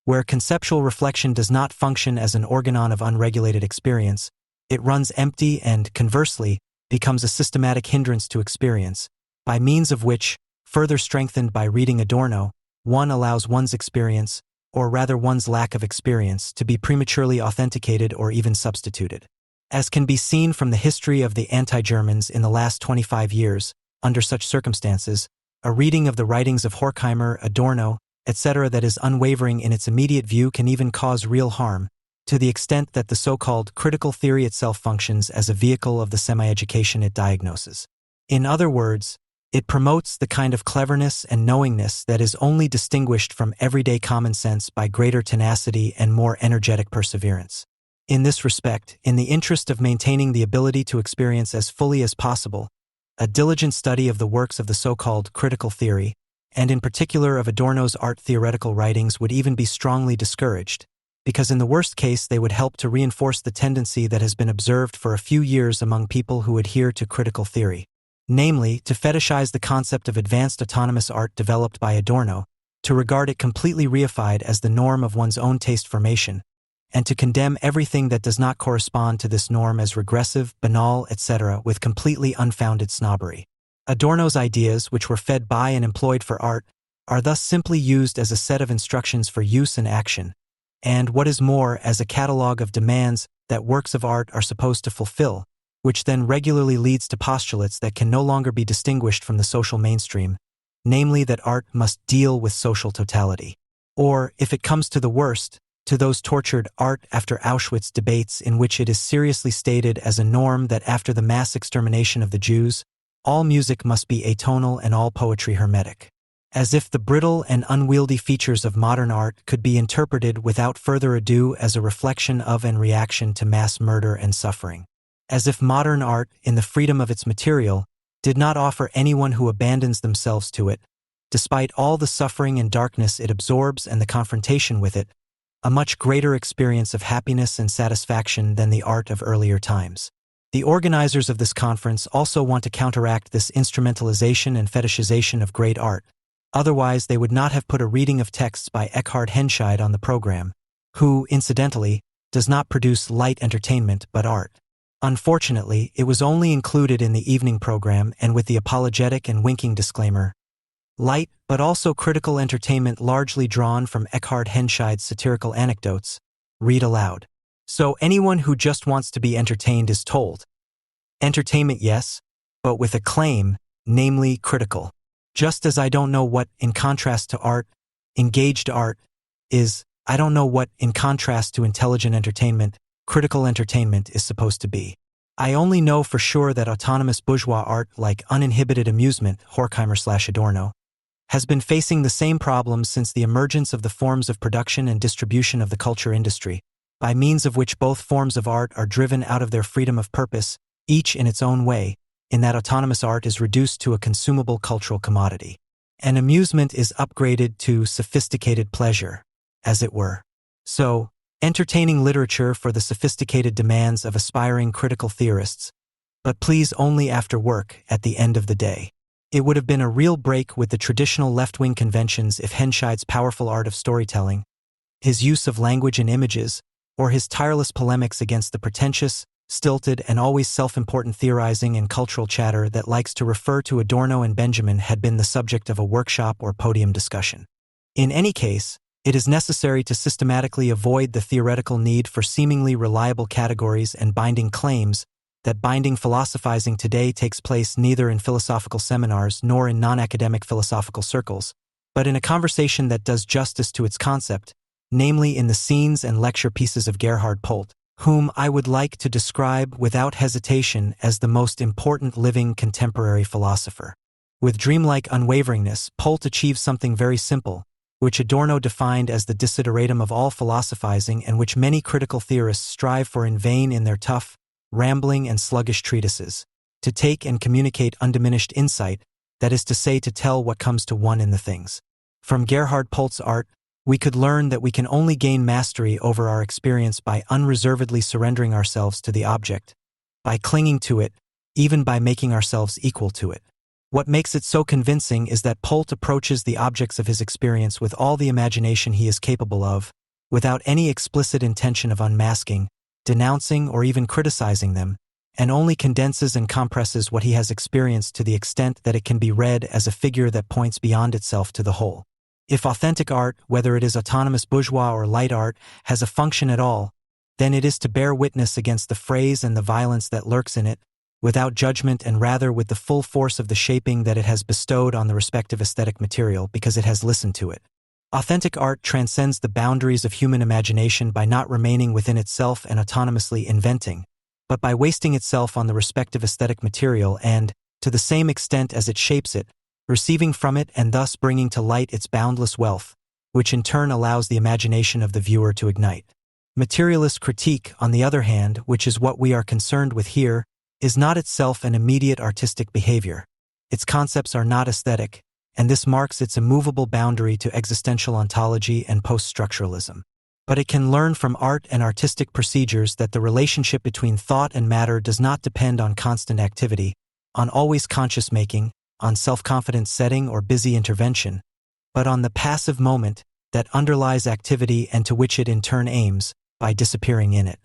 Where conceptual reflection does not function as an organon of unregulated experience, it runs empty and, conversely, becomes a systematic hindrance to experience, by means of which, further strengthened by reading Adorno, one allows one's experience, or rather one's lack of experience, to be prematurely authenticated or even substituted. As can be seen from the history of the anti-Germans in the last 25 years, under such circumstances, a reading of the writings of Horkheimer, Adorno, etc. that is unwavering in its immediate view can even cause real harm, to the extent that the so-called critical theory itself functions as a vehicle of the semi-education it diagnoses. In other words, it promotes the kind of cleverness and knowingness that is only distinguished from everyday common sense by greater tenacity and more energetic perseverance. In this respect, in the interest of maintaining the ability to experience as fully as possible, a diligent study of the works of the so-called critical theory, and in particular of Adorno's art-theoretical writings, would even be strongly discouraged, because in the worst case they would help to reinforce the tendency that has been observed for a few years among people who adhere to critical theory, namely, to fetishize the concept of advanced autonomous art developed by Adorno, to regard it completely reified as the norm of one's own taste formation, and to condemn everything that does not correspond to this norm as regressive, banal, etc., with completely unfounded snobbery. Adorno's ideas, which were fed by and employed for art, are thus simply used as a set of instructions for use and action, and, what is more, as a catalogue of demands that works of art are supposed to fulfill, which then regularly leads to postulates that can no longer be distinguished from the social mainstream, namely that art must deal with social totality. Or, if it comes to the worst, to those tortured art after Auschwitz debates in which it is seriously stated as a norm that after the mass extermination of the Jews, all music must be atonal and all poetry hermetic. As if the brittle and unwieldy features of modern art could be interpreted without further ado as a reflection of and reaction to mass murder and suffering. As if modern art, in the freedom of its material, did not offer anyone who abandons themselves to it, despite all the suffering and darkness it absorbs and the confrontation with it, a much greater experience of happiness and satisfaction than the art of earlier times. The organizers of this conference also want to counteract this instrumentalization and fetishization of great art. Otherwise, they would not have put a reading of texts by Eckhard Henscheid on the program, who, incidentally, does not produce light entertainment but art. Unfortunately, it was only included in the evening program and with the apologetic and winking disclaimer, light but also critical entertainment largely drawn from Eckhard Henscheid's satirical anecdotes, read aloud. So anyone who just wants to be entertained is told. Entertainment, yes, but with a claim, namely critical. Just as I don't know what, in contrast to art, engaged art, is, I don't know what, in contrast to intelligent entertainment, critical entertainment is supposed to be. I only know for sure that autonomous bourgeois art like uninhibited amusement, Horkheimer/Adorno, has been facing the same problems since the emergence of the forms of production and distribution of the culture industry, by means of which both forms of art are driven out of their freedom of purpose, each in its own way, in that autonomous art is reduced to a consumable cultural commodity. And amusement is upgraded to sophisticated pleasure, as it were. So, entertaining literature for the sophisticated demands of aspiring critical theorists, but please only after work at the end of the day. It would have been a real break with the traditional left-wing conventions if Henscheid's powerful art of storytelling, his use of language and images, or his tireless polemics against the pretentious, stilted, and always self-important theorizing and cultural chatter that likes to refer to Adorno and Benjamin had been the subject of a workshop or podium discussion. In any case, it is necessary to systematically avoid the theoretical need for seemingly reliable categories and binding claims that binding philosophizing today takes place neither in philosophical seminars nor in non-academic philosophical circles, but in a conversation that does justice to its concept, namely in the scenes and lecture pieces of Gerhard Polt, whom I would like to describe without hesitation as the most important living contemporary philosopher. With dreamlike unwaveringness, Polt achieves something very simple, which Adorno defined as the desideratum of all philosophizing and which many critical theorists strive for in vain in their tough, rambling and sluggish treatises, to take and communicate undiminished insight, that is to say to tell what comes to one in the things. From Gerhard Polt's art, we could learn that we can only gain mastery over our experience by unreservedly surrendering ourselves to the object, by clinging to it, even by making ourselves equal to it. What makes it so convincing is that Polt approaches the objects of his experience with all the imagination he is capable of, without any explicit intention of unmasking, denouncing, or even criticizing them, and only condenses and compresses what he has experienced to the extent that it can be read as a figure that points beyond itself to the whole. If authentic art, whether it is autonomous bourgeois or light art, has a function at all, then it is to bear witness against the phrase and the violence that lurks in it, without judgment and rather with the full force of the shaping that it has bestowed on the respective aesthetic material because it has listened to it. Authentic art transcends the boundaries of human imagination by not remaining within itself and autonomously inventing, but by wasting itself on the respective aesthetic material and, to the same extent as it shapes it, receiving from it and thus bringing to light its boundless wealth, which in turn allows the imagination of the viewer to ignite. Materialist critique, on the other hand, which is what we are concerned with here, is not itself an immediate artistic behavior. Its concepts are not aesthetic, and this marks its immovable boundary to existential ontology and post-structuralism. But it can learn from art and artistic procedures that the relationship between thought and matter does not depend on constant activity, on always conscious making, on self-confident setting or busy intervention, but on the passive moment that underlies activity and to which it in turn aims, by disappearing in it.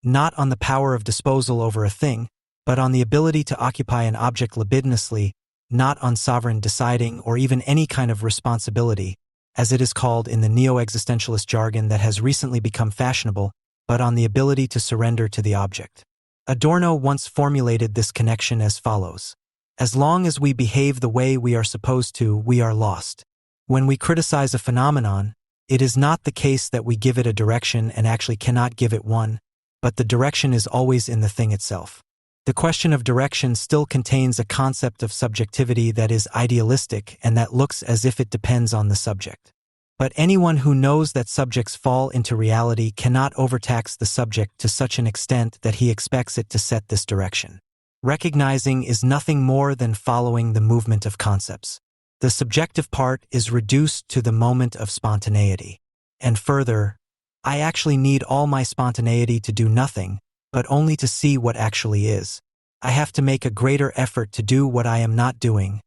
Not on the power of disposal over a thing, but on the ability to occupy an object libidinously, not on sovereign deciding or even any kind of responsibility, as it is called in the neo-existentialist jargon that has recently become fashionable, but on the ability to surrender to the object. Adorno once formulated this connection as follows: as long as we behave the way we are supposed to, we are lost. When we criticize a phenomenon, it is not the case that we give it a direction and actually cannot give it one, but the direction is always in the thing itself. The question of direction still contains a concept of subjectivity that is idealistic and that looks as if it depends on the subject. But anyone who knows that subjects fall into reality cannot overtax the subject to such an extent that he expects it to set this direction. Recognizing is nothing more than following the movement of concepts. The subjective part is reduced to the moment of spontaneity. And further, I actually need all my spontaneity to do nothing, but only to see what actually is. I have to make a greater effort to do what I am not doing,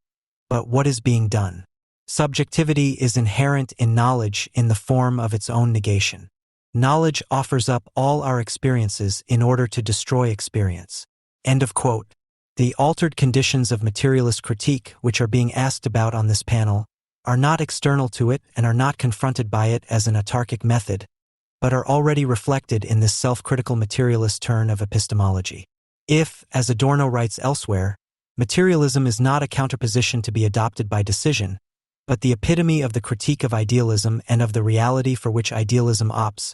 but what is being done. Subjectivity is inherent in knowledge in the form of its own negation. Knowledge offers up all our experiences in order to destroy experience. End of quote. The altered conditions of materialist critique, which are being asked about on this panel, are not external to it and are not confronted by it as an autarkic method, but are already reflected in this self-critical materialist turn of epistemology. If, as Adorno writes elsewhere, materialism is not a counterposition to be adopted by decision, but the epitome of the critique of idealism and of the reality for which idealism opts,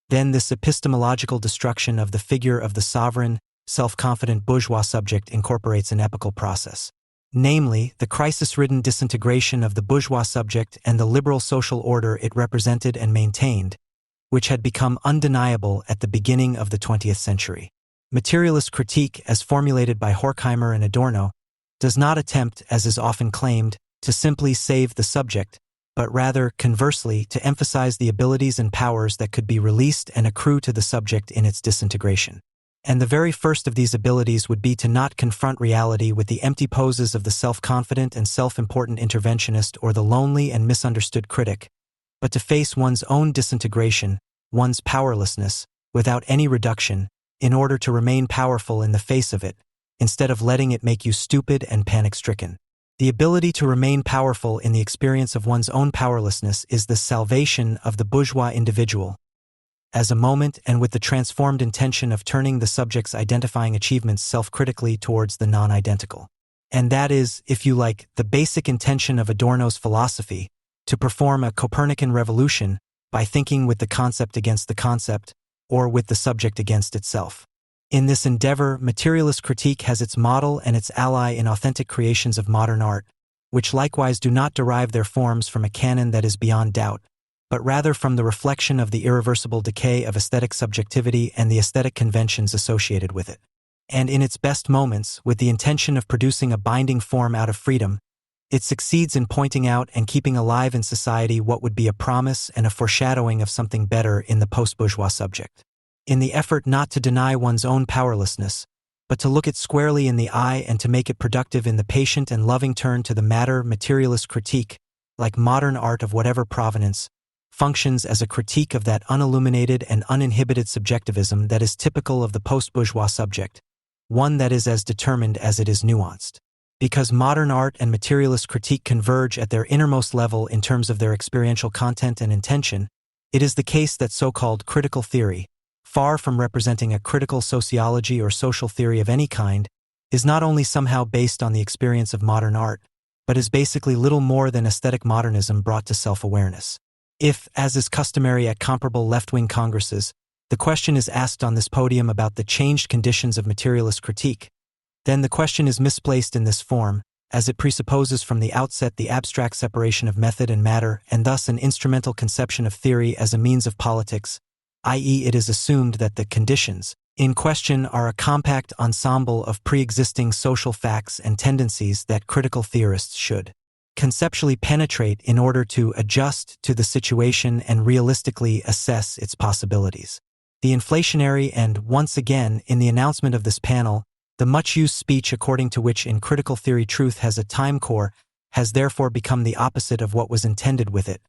then this epistemological destruction of the figure of the sovereign, self-confident bourgeois subject incorporates an epical process. Namely, the crisis-ridden disintegration of the bourgeois subject and the liberal social order it represented and maintained, which had become undeniable at the beginning of the 20th century. Materialist critique, as formulated by Horkheimer and Adorno, does not attempt, as is often claimed, to simply save the subject, but rather, conversely, to emphasize the abilities and powers that could be released and accrue to the subject in its disintegration. And the very first of these abilities would be to not confront reality with the empty poses of the self-confident and self-important interventionist or the lonely and misunderstood critic, but to face one's own disintegration, one's powerlessness, without any reduction, in order to remain powerful in the face of it, instead of letting it make you stupid and panic-stricken. The ability to remain powerful in the experience of one's own powerlessness is the salvation of the bourgeois individual, as a moment and with the transformed intention of turning the subject's identifying achievements self-critically towards the non-identical. And that is, if you like, the basic intention of Adorno's philosophy, to perform a Copernican revolution by thinking with the concept against the concept, or with the subject against itself. In this endeavor, materialist critique has its model and its ally in authentic creations of modern art, which likewise do not derive their forms from a canon that is beyond doubt, but rather from the reflection of the irreversible decay of aesthetic subjectivity and the aesthetic conventions associated with it. And in its best moments, with the intention of producing a binding form out of freedom, it succeeds in pointing out and keeping alive in society what would be a promise and a foreshadowing of something better in the post-bourgeois subject. In the effort not to deny one's own powerlessness, but to look it squarely in the eye and to make it productive in the patient and loving turn to the matter, materialist critique, like modern art of whatever provenance, functions as a critique of that unilluminated and uninhibited subjectivism that is typical of the post-bourgeois subject, one that is as determined as it is nuanced. Because modern art and materialist critique converge at their innermost level in terms of their experiential content and intention, it is the case that so-called critical theory, far from representing a critical sociology or social theory of any kind, is not only somehow based on the experience of modern art, but is basically little more than aesthetic modernism brought to self-awareness. If, as is customary at comparable left-wing congresses, the question is asked on this podium about the changed conditions of materialist critique, then the question is misplaced in this form, as it presupposes from the outset the abstract separation of method and matter and thus an instrumental conception of theory as a means of politics, i.e. it is assumed that the conditions in question are a compact ensemble of pre-existing social facts and tendencies that critical theorists should conceptually penetrate in order to adjust to the situation and realistically assess its possibilities. The inflationary and, once again, in the announcement of this panel, the much-used speech according to which in critical theory truth has a time core has therefore become the opposite of what was intended with it,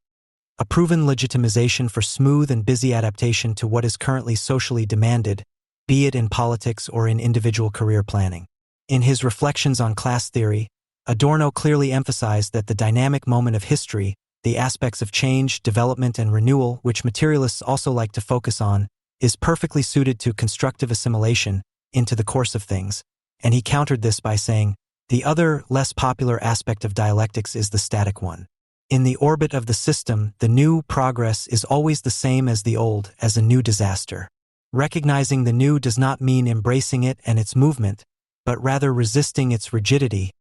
a proven legitimization for smooth and busy adaptation to what is currently socially demanded, be it in politics or in individual career planning. In his reflections on class theory, Adorno clearly emphasized that the dynamic moment of history, the aspects of change, development, and renewal, which materialists also like to focus on, is perfectly suited to constructive assimilation into the course of things, and he countered this by saying, the other, less popular aspect of dialectics is the static one. In the orbit of the system, the new progress is always the same as the old, as a new disaster. Recognizing the new does not mean embracing it and its movement, but rather resisting its rigidity,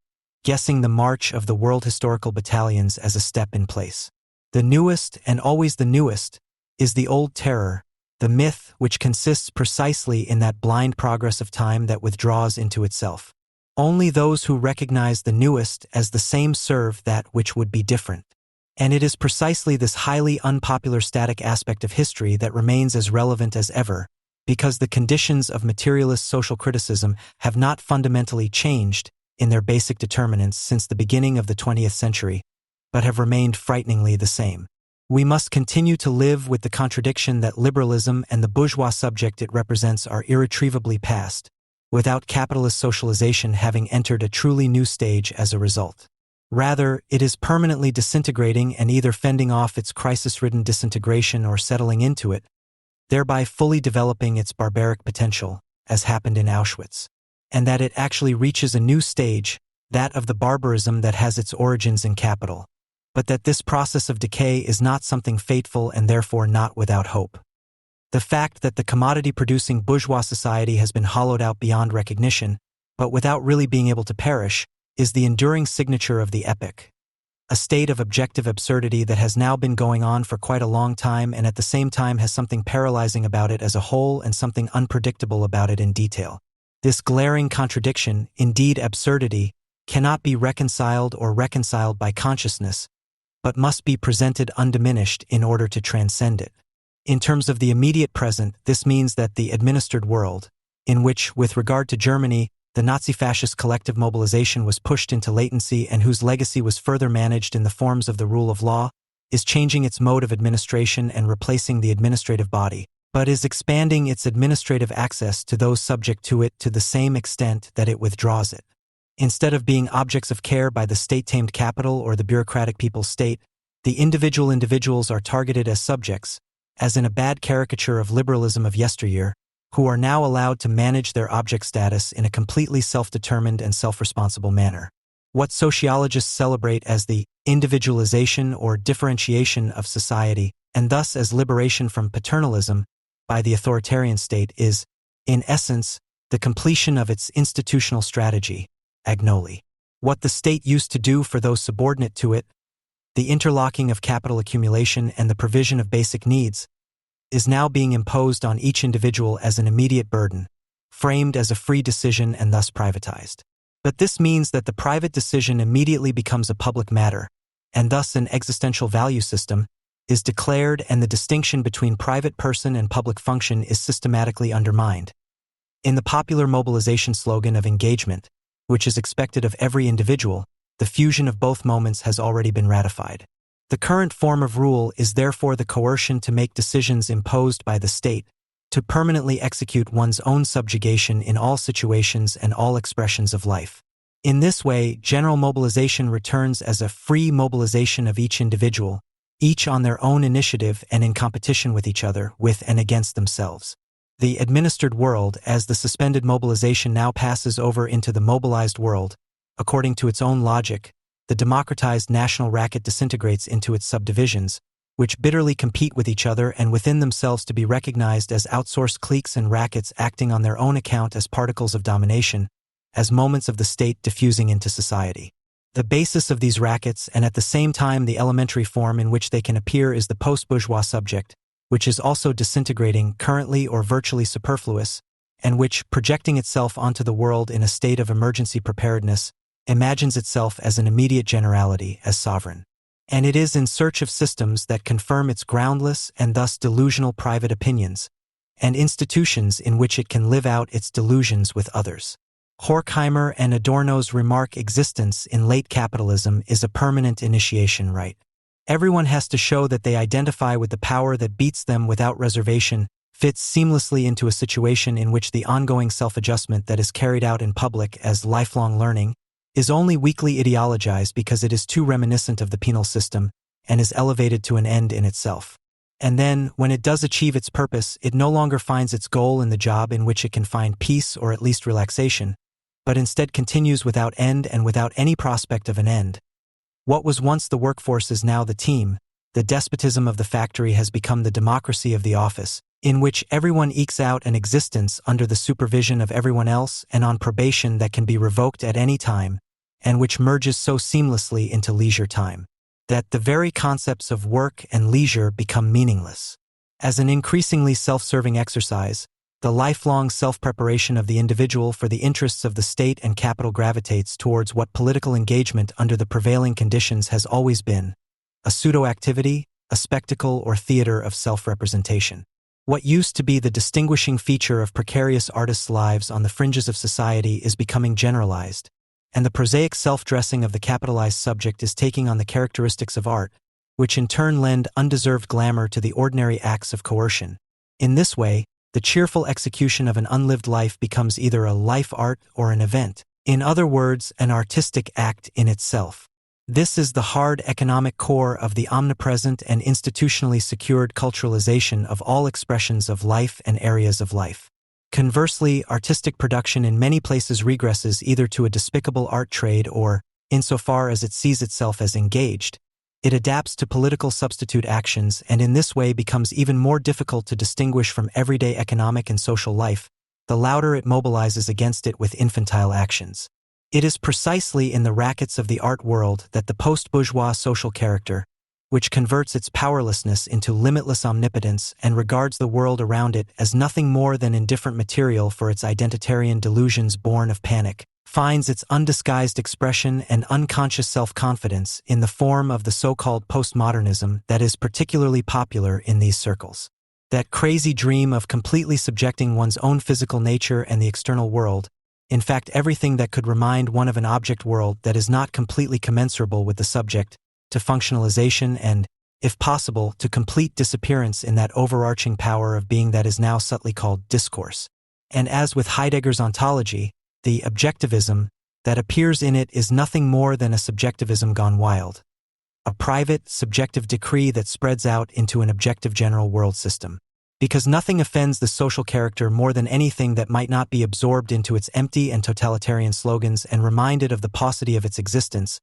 guessing the march of the world historical battalions as a step in place. The newest, and always the newest, is the old terror, the myth which consists precisely in that blind progress of time that withdraws into itself. Only those who recognize the newest as the same serve that which would be different. And it is precisely this highly unpopular static aspect of history that remains as relevant as ever, because the conditions of materialist social criticism have not fundamentally changed in their basic determinants since the beginning of the 20th century, but have remained frighteningly the same. We must continue to live with the contradiction that liberalism and the bourgeois subject it represents are irretrievably past, without capitalist socialization having entered a truly new stage as a result. Rather, it is permanently disintegrating and either fending off its crisis-ridden disintegration or settling into it, thereby fully developing its barbaric potential, as happened in Auschwitz. And that it actually reaches a new stage, that of the barbarism that has its origins in capital. But that this process of decay is not something fateful and therefore not without hope. The fact that the commodity-producing bourgeois society has been hollowed out beyond recognition, but without really being able to perish, is the enduring signature of the epoch. A state of objective absurdity that has now been going on for quite a long time and at the same time has something paralyzing about it as a whole and something unpredictable about it in detail. This glaring contradiction, indeed absurdity, cannot be reconciled by consciousness, but must be presented undiminished in order to transcend it. In terms of the immediate present, this means that the administered world, in which, with regard to Germany, the Nazi-fascist collective mobilization was pushed into latency and whose legacy was further managed in the forms of the rule of law, is changing its mode of administration and replacing the administrative body, but is expanding its administrative access to those subject to it to the same extent that it withdraws it. Instead of being objects of care by the state-tamed capital or the bureaucratic people's state, the individuals are targeted as subjects, as in a bad caricature of liberalism of yesteryear, who are now allowed to manage their object status in a completely self-determined and self-responsible manner. What sociologists celebrate as the individualization or differentiation of society, and thus as liberation from paternalism by the authoritarian state, is, in essence, the completion of its institutional strategy, agnoli. What the state used to do for those subordinate to it, the interlocking of capital accumulation and the provision of basic needs, is now being imposed on each individual as an immediate burden, framed as a free decision and thus privatized. But this means that the private decision immediately becomes a public matter, and thus an existential value system is declared and the distinction between private person and public function is systematically undermined. In the popular mobilization slogan of engagement, which is expected of every individual, the fusion of both moments has already been ratified. The current form of rule is therefore the coercion to make decisions imposed by the state, to permanently execute one's own subjugation in all situations and all expressions of life. In this way, general mobilization returns as a free mobilization of each individual, each on their own initiative and in competition with each other, with and against themselves. The administered world, as the suspended mobilization now passes over into the mobilized world, according to its own logic, the democratized national racket disintegrates into its subdivisions, which bitterly compete with each other and within themselves to be recognized as outsourced cliques and rackets acting on their own account as particles of domination, as moments of the state diffusing into society. The basis of these rackets and at the same time the elementary form in which they can appear is the post-bourgeois subject, which is also disintegrating, currently or virtually superfluous, and which, projecting itself onto the world in a state of emergency preparedness, imagines itself as an immediate generality, as sovereign. And it is in search of systems that confirm its groundless and thus delusional private opinions, and institutions in which it can live out its delusions with others. Horkheimer and Adorno's remark existence in late capitalism is a permanent initiation rite. Everyone has to show that they identify with the power that beats them without reservation, fits seamlessly into a situation in which the ongoing self-adjustment that is carried out in public as lifelong learning is only weakly ideologized because it is too reminiscent of the penal system and is elevated to an end in itself. And then, when it does achieve its purpose, it no longer finds its goal in the job in which it can find peace or at least relaxation, but instead continues without end and without any prospect of an end. What was once the workforce is now the team. The despotism of the factory has become the democracy of the office, in which everyone ekes out an existence under the supervision of everyone else and on probation that can be revoked at any time, and which merges so seamlessly into leisure time that the very concepts of work and leisure become meaningless. As an increasingly self-serving exercise, the lifelong self-preparation of the individual for the interests of the state and capital gravitates towards what political engagement under the prevailing conditions has always been: a pseudo-activity, a spectacle or theater of self-representation. What used to be the distinguishing feature of precarious artists' lives on the fringes of society is becoming generalized, and the prosaic self-dressing of the capitalized subject is taking on the characteristics of art, which in turn lend undeserved glamour to the ordinary acts of coercion. In this way, the cheerful execution of an unlived life becomes either a life art or an event. In other words, an artistic act in itself. This is the hard economic core of the omnipresent and institutionally secured culturalization of all expressions of life and areas of life. Conversely, artistic production in many places regresses either to a despicable art trade or, insofar as it sees itself as engaged, it adapts to political substitute actions and in this way becomes even more difficult to distinguish from everyday economic and social life, the louder it mobilizes against it with infantile actions. It is precisely in the rackets of the art world that the post-bourgeois social character, which converts its powerlessness into limitless omnipotence and regards the world around it as nothing more than indifferent material for its identitarian delusions born of panic, finds its undisguised expression and unconscious self-confidence in the form of the so-called postmodernism that is particularly popular in these circles. That crazy dream of completely subjecting one's own physical nature and the external world, in fact everything that could remind one of an object world that is not completely commensurable with the subject, to functionalization and, if possible, to complete disappearance in that overarching power of being that is now subtly called discourse. And as with Heidegger's ontology, the objectivism that appears in it is nothing more than a subjectivism gone wild. A private, subjective decree that spreads out into an objective general world system. Because nothing offends the social character more than anything that might not be absorbed into its empty and totalitarian slogans and reminded of the paucity of its existence,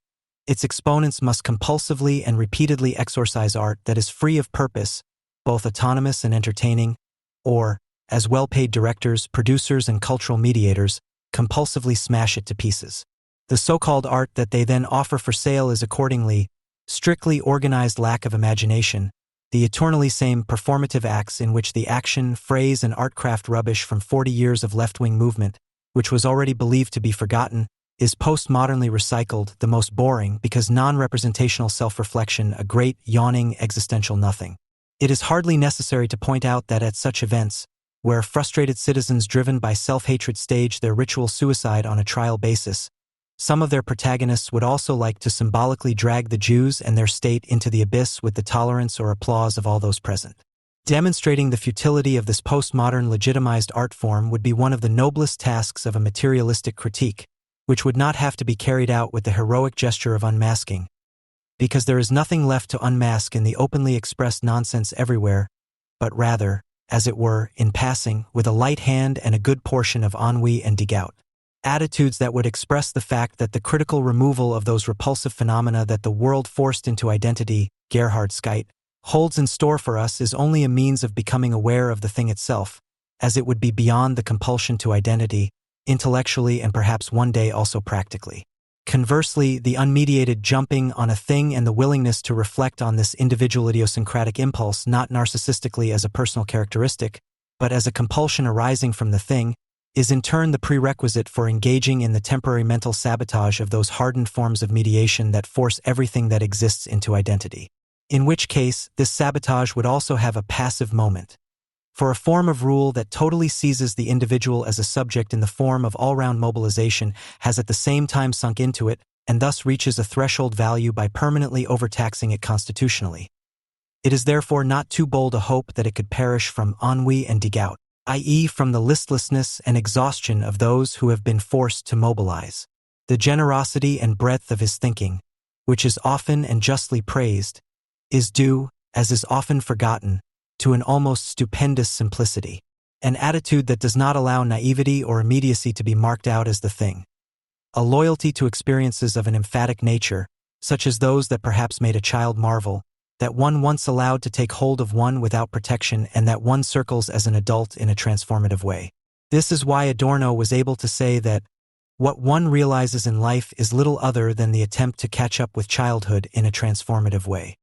its exponents must compulsively and repeatedly exorcise art that is free of purpose, both autonomous and entertaining, or, as well-paid directors, producers, and cultural mediators, compulsively smash it to pieces. The so-called art that they then offer for sale is accordingly strictly organized lack of imagination, the eternally same performative acts in which the action, phrase, and art craft rubbish from 40 years of left-wing movement, which was already believed to be forgotten, is postmodernly recycled, the most boring because non-representational self-reflection, a great, yawning, existential nothing. It is hardly necessary to point out that at such events, where frustrated citizens driven by self-hatred stage their ritual suicide on a trial basis, some of their protagonists would also like to symbolically drag the Jews and their state into the abyss with the tolerance or applause of all those present. Demonstrating the futility of this postmodern legitimized art form would be one of the noblest tasks of a materialistic critique, which would not have to be carried out with the heroic gesture of unmasking, because there is nothing left to unmask in the openly expressed nonsense everywhere, but rather, as it were, in passing, with a light hand and a good portion of ennui and dégoût. Attitudes that would express the fact that the critical removal of those repulsive phenomena that the world forced into identity, Gerhard Skeit, holds in store for us is only a means of becoming aware of the thing itself, as it would be beyond the compulsion to identity, intellectually and perhaps one day also practically. Conversely, the unmediated jumping on a thing and the willingness to reflect on this individual idiosyncratic impulse not narcissistically as a personal characteristic, but as a compulsion arising from the thing, is in turn the prerequisite for engaging in the temporary mental sabotage of those hardened forms of mediation that force everything that exists into identity. In which case, this sabotage would also have a passive moment. For a form of rule that totally seizes the individual as a subject in the form of all-round mobilization has at the same time sunk into it, and thus reaches a threshold value by permanently overtaxing it constitutionally. It is therefore not too bold a hope that it could perish from ennui and dégoût, i.e. from the listlessness and exhaustion of those who have been forced to mobilize. The generosity and breadth of his thinking, which is often and justly praised, is due, as is often forgotten, to an almost stupendous simplicity, an attitude that does not allow naivety or immediacy to be marked out as the thing. A loyalty to experiences of an emphatic nature, such as those that perhaps made a child marvel, that one once allowed to take hold of one without protection and that one circles as an adult in a transformative way. This is why Adorno was able to say that what one realizes in life is little other than the attempt to catch up with childhood in a transformative way.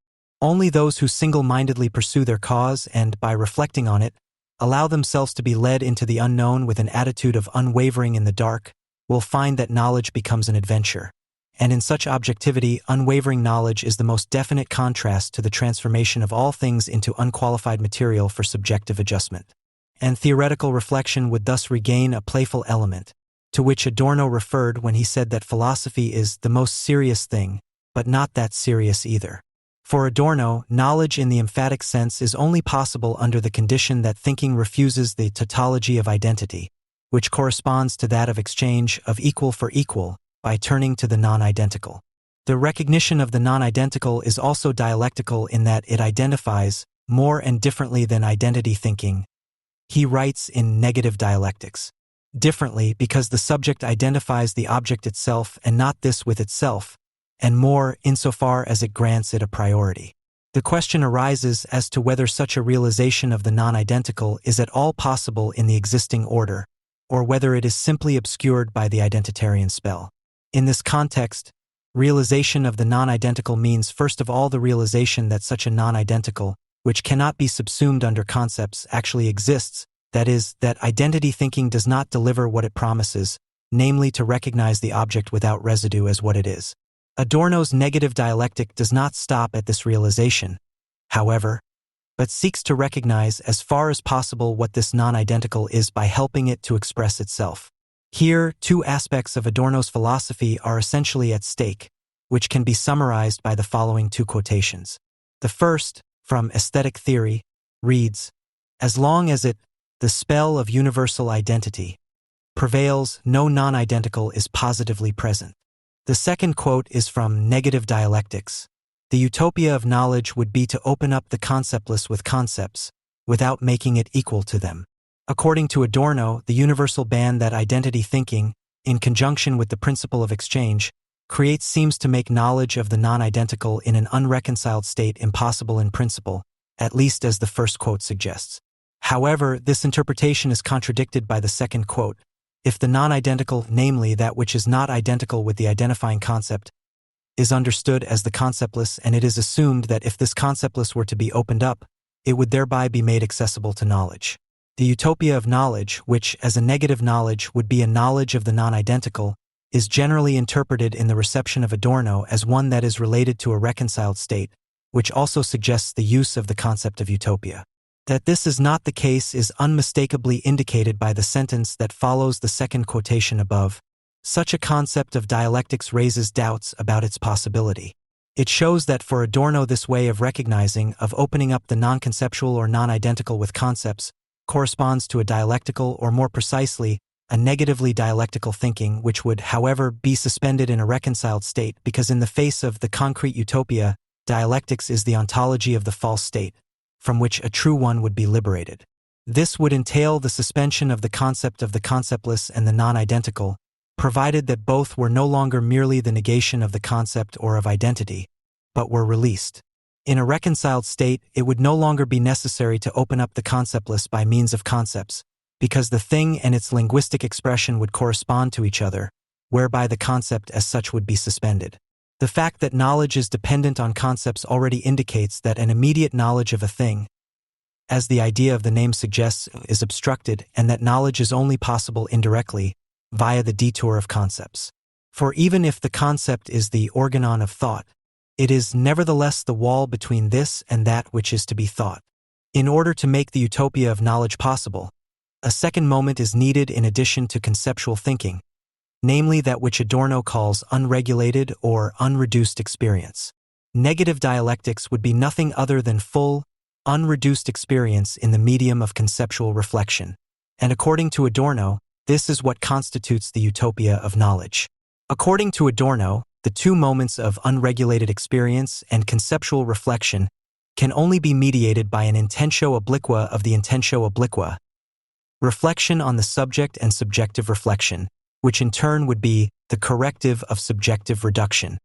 Only those who single-mindedly pursue their cause and, by reflecting on it, allow themselves to be led into the unknown with an attitude of unwavering in the dark, will find that knowledge becomes an adventure. And in such objectivity, unwavering knowledge is the most definite contrast to the transformation of all things into unqualified material for subjective adjustment. And theoretical reflection would thus regain a playful element, to which Adorno referred when he said that philosophy is the most serious thing, but not that serious either. For Adorno, knowledge in the emphatic sense is only possible under the condition that thinking refuses the tautology of identity, which corresponds to that of exchange of equal for equal, by turning to the non-identical. The recognition of the non-identical is also dialectical in that it identifies, more and differently than identity thinking. He writes in Negative Dialectics. Differently because the subject identifies the object itself and not this with itself, and more insofar as it grants it a priority. The question arises as to whether such a realization of the non-identical is at all possible in the existing order, or whether it is simply obscured by the identitarian spell. In this context, realization of the non-identical means first of all the realization that such a non-identical, which cannot be subsumed under concepts, actually exists, that is, that identity thinking does not deliver what it promises, namely to recognize the object without residue as what it is. Adorno's negative dialectic does not stop at this realization, however, but seeks to recognize as far as possible what this non-identical is by helping it to express itself. Here, two aspects of Adorno's philosophy are essentially at stake, which can be summarized by the following two quotations. The first, from Aesthetic Theory, reads, "As long as the spell of universal identity, prevails, no non-identical is positively present." The second quote is from Negative Dialectics. "The utopia of knowledge would be to open up the conceptless with concepts, without making it equal to them." According to Adorno, the universal band that identity thinking, in conjunction with the principle of exchange, creates seems to make knowledge of the non-identical in an unreconciled state impossible in principle, at least as the first quote suggests. However, this interpretation is contradicted by the second quote. If the non-identical, namely that which is not identical with the identifying concept, is understood as the conceptless, and it is assumed that if this conceptless were to be opened up, it would thereby be made accessible to knowledge. The utopia of knowledge, which, as a negative knowledge, would be a knowledge of the non-identical, is generally interpreted in the reception of Adorno as one that is related to a reconciled state, which also suggests the use of the concept of utopia. That this is not the case is unmistakably indicated by the sentence that follows the second quotation above. Such a concept of dialectics raises doubts about its possibility. It shows that for Adorno this way of recognizing, of opening up the non-conceptual or non-identical with concepts, corresponds to a dialectical, or more precisely, a negatively dialectical thinking, which would, however, be suspended in a reconciled state because in the face of the concrete utopia, dialectics is the ontology of the false state, from which a true one would be liberated. This would entail the suspension of the concept of the conceptless and the non-identical, provided that both were no longer merely the negation of the concept or of identity, but were released. In a reconciled state, it would no longer be necessary to open up the conceptless by means of concepts, because the thing and its linguistic expression would correspond to each other, whereby the concept as such would be suspended. The fact that knowledge is dependent on concepts already indicates that an immediate knowledge of a thing, as the idea of the name suggests, is obstructed, and that knowledge is only possible indirectly, via the detour of concepts. For even if the concept is the organon of thought, it is nevertheless the wall between this and that which is to be thought. In order to make the utopia of knowledge possible, a second moment is needed in addition to conceptual thinking, namely that which Adorno calls unregulated or unreduced experience. Negative dialectics would be nothing other than full, unreduced experience in the medium of conceptual reflection. And according to Adorno, this is what constitutes the utopia of knowledge. According to Adorno, the two moments of unregulated experience and conceptual reflection can only be mediated by an intentio obliqua of the intentio obliqua, reflection on the subject and subjective reflection, which in turn would be the corrective of subjective reduction.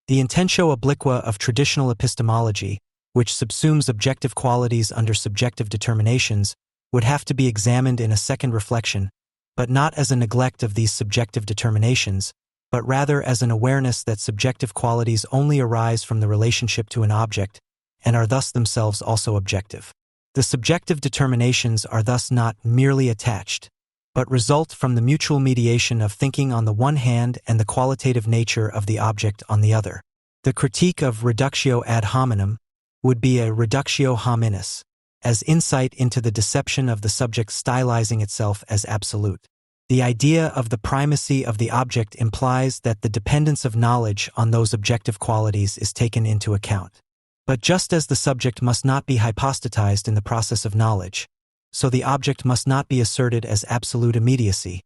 The intentio obliqua of traditional epistemology, which subsumes objective qualities under subjective determinations, would have to be examined in a second reflection, but not as a neglect of these subjective determinations, but rather as an awareness that subjective qualities only arise from the relationship to an object, and are thus themselves also objective. The subjective determinations are thus not merely attached, but result from the mutual mediation of thinking on the one hand and the qualitative nature of the object on the other. The critique of reductio ad hominem would be a reductio hominis, as insight into the deception of the subject stylizing itself as absolute. The idea of the primacy of the object implies that the dependence of knowledge on those objective qualities is taken into account. But just as the subject must not be hypostatized in the process of knowledge, so the object must not be asserted as absolute immediacy,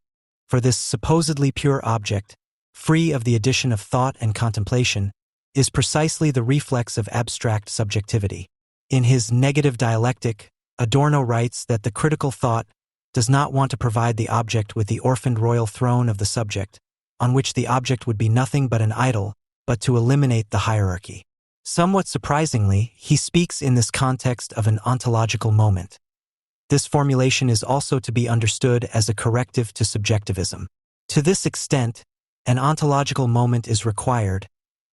for this supposedly pure object, free of the addition of thought and contemplation, is precisely the reflex of abstract subjectivity. In his Negative Dialectic, Adorno writes that the critical thought does not want to provide the object with the orphaned royal throne of the subject, on which the object would be nothing but an idol, but to eliminate the hierarchy. Somewhat surprisingly, he speaks in this context of an ontological moment. This formulation is also to be understood as a corrective to subjectivism. To this extent, an ontological moment is required,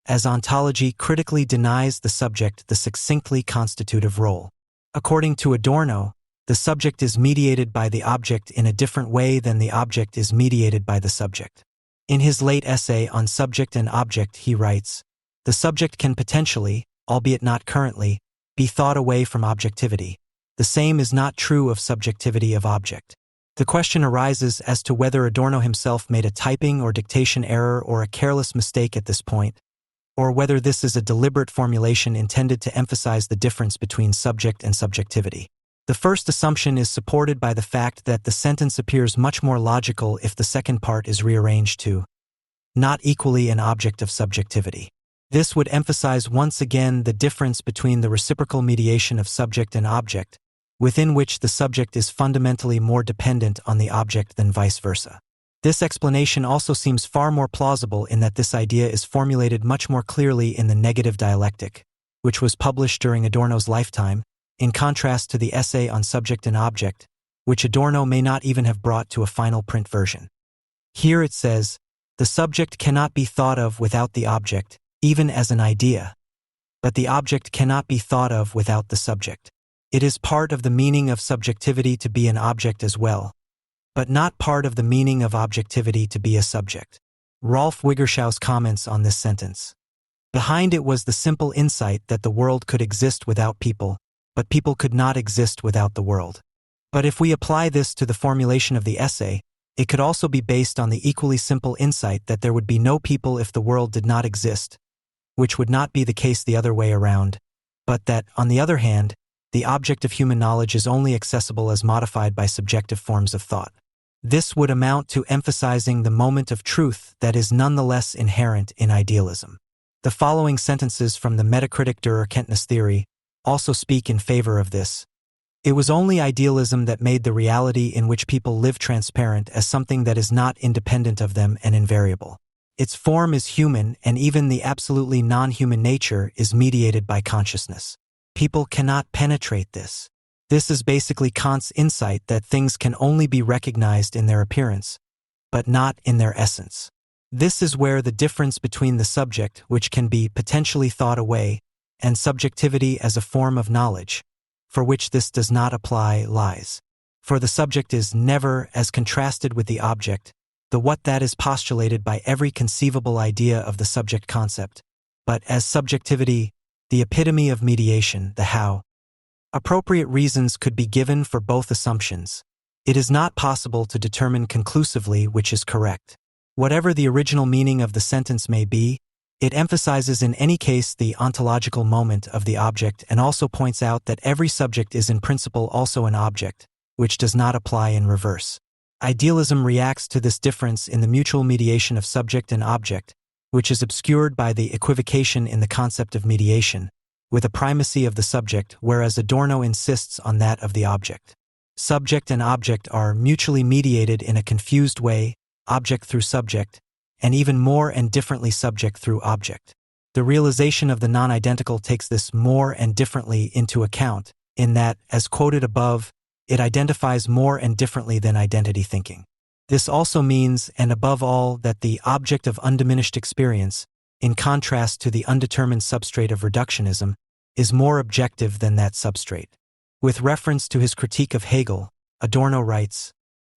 as ontology critically denies the subject the succinctly constitutive role. According to Adorno, the subject is mediated by the object in a different way than the object is mediated by the subject. In his late essay on Subject and Object, he writes, "The subject can potentially, albeit not currently, be thought away from objectivity. The same is not true of subjectivity of object." The question arises as to whether Adorno himself made a typing or dictation error or a careless mistake at this point, or whether this is a deliberate formulation intended to emphasize the difference between subject and subjectivity. The first assumption is supported by the fact that the sentence appears much more logical if the second part is rearranged to not equally an object of subjectivity. This would emphasize once again the difference between the reciprocal mediation of subject and object, within which the subject is fundamentally more dependent on the object than vice versa. This explanation also seems far more plausible in that this idea is formulated much more clearly in the Negative Dialectic, which was published during Adorno's lifetime, in contrast to the essay on Subject and Object, which Adorno may not even have brought to a final print version. Here it says, "The subject cannot be thought of without the object, even as an idea, but the object cannot be thought of without the subject. It is part of the meaning of subjectivity to be an object as well, but not part of the meaning of objectivity to be a subject." Rolf Wiggershau's comments on this sentence. Behind it was the simple insight that the world could exist without people, but people could not exist without the world. But if we apply this to the formulation of the essay, it could also be based on the equally simple insight that there would be no people if the world did not exist, which would not be the case the other way around, but that, on the other hand, the object of human knowledge is only accessible as modified by subjective forms of thought. This would amount to emphasizing the moment of truth that is nonetheless inherent in idealism. The following sentences from the Metacritic der Erkenntnis theory also speak in favor of this. It was only idealism that made the reality in which people live transparent as something that is not independent of them and invariable. Its form is human, and even the absolutely non-human nature is mediated by consciousness. People cannot penetrate this. This is basically Kant's insight that things can only be recognized in their appearance, but not in their essence. This is where the difference between the subject, which can be potentially thought away, and subjectivity as a form of knowledge, for which this does not apply, lies. For the subject is never, as contrasted with the object, the what that is postulated by every conceivable idea of the subject concept, but as subjectivity, the epitome of mediation, the how. Appropriate reasons could be given for both assumptions. It is not possible to determine conclusively which is correct. Whatever the original meaning of the sentence may be, it emphasizes in any case the ontological moment of the object and also points out that every subject is in principle also an object, which does not apply in reverse. Idealism reacts to this difference in the mutual mediation of subject and object, which is obscured by the equivocation in the concept of mediation, with a primacy of the subject, whereas Adorno insists on that of the object. Subject and object are mutually mediated in a confused way, object through subject, and even more and differently subject through object. The realization of the non-identical takes this more and differently into account, in that, as quoted above, it identifies more and differently than identity thinking. This also means, and above all, that the object of undiminished experience, in contrast to the undetermined substrate of reductionism, is more objective than that substrate. With reference to his critique of Hegel, Adorno writes,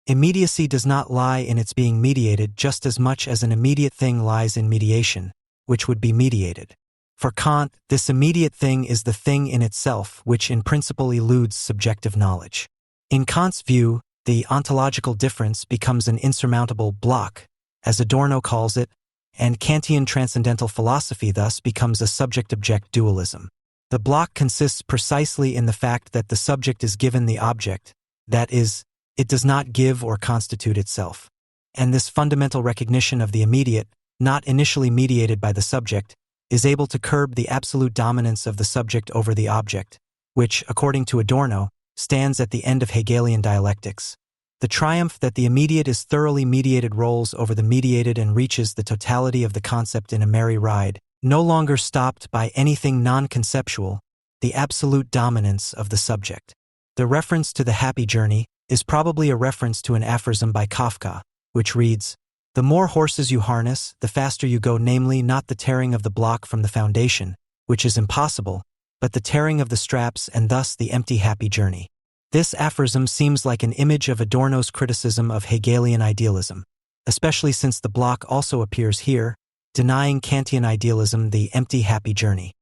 "Immediacy does not lie in its being mediated just as much as an immediate thing lies in mediation, which would be mediated. For Kant, this immediate thing is the thing in itself, which in principle eludes subjective knowledge." In Kant's view, the ontological difference becomes an insurmountable block, as Adorno calls it, and Kantian transcendental philosophy thus becomes a subject-object dualism. The block consists precisely in the fact that the subject is given the object, that is, it does not give or constitute itself. And this fundamental recognition of the immediate, not initially mediated by the subject, is able to curb the absolute dominance of the subject over the object, which, according to Adorno, stands at the end of Hegelian dialectics. The triumph that the immediate is thoroughly mediated rolls over the mediated and reaches the totality of the concept in a merry ride, no longer stopped by anything non-conceptual, the absolute dominance of the subject. The reference to the happy journey is probably a reference to an aphorism by Kafka, which reads, "The more horses you harness, the faster you go, namely not the tearing of the block from the foundation, which is impossible, but the tearing of the straps and thus the empty happy journey." This aphorism seems like an image of Adorno's criticism of Hegelian idealism, especially since the block also appears here, denying Kantian idealism the empty happy journey.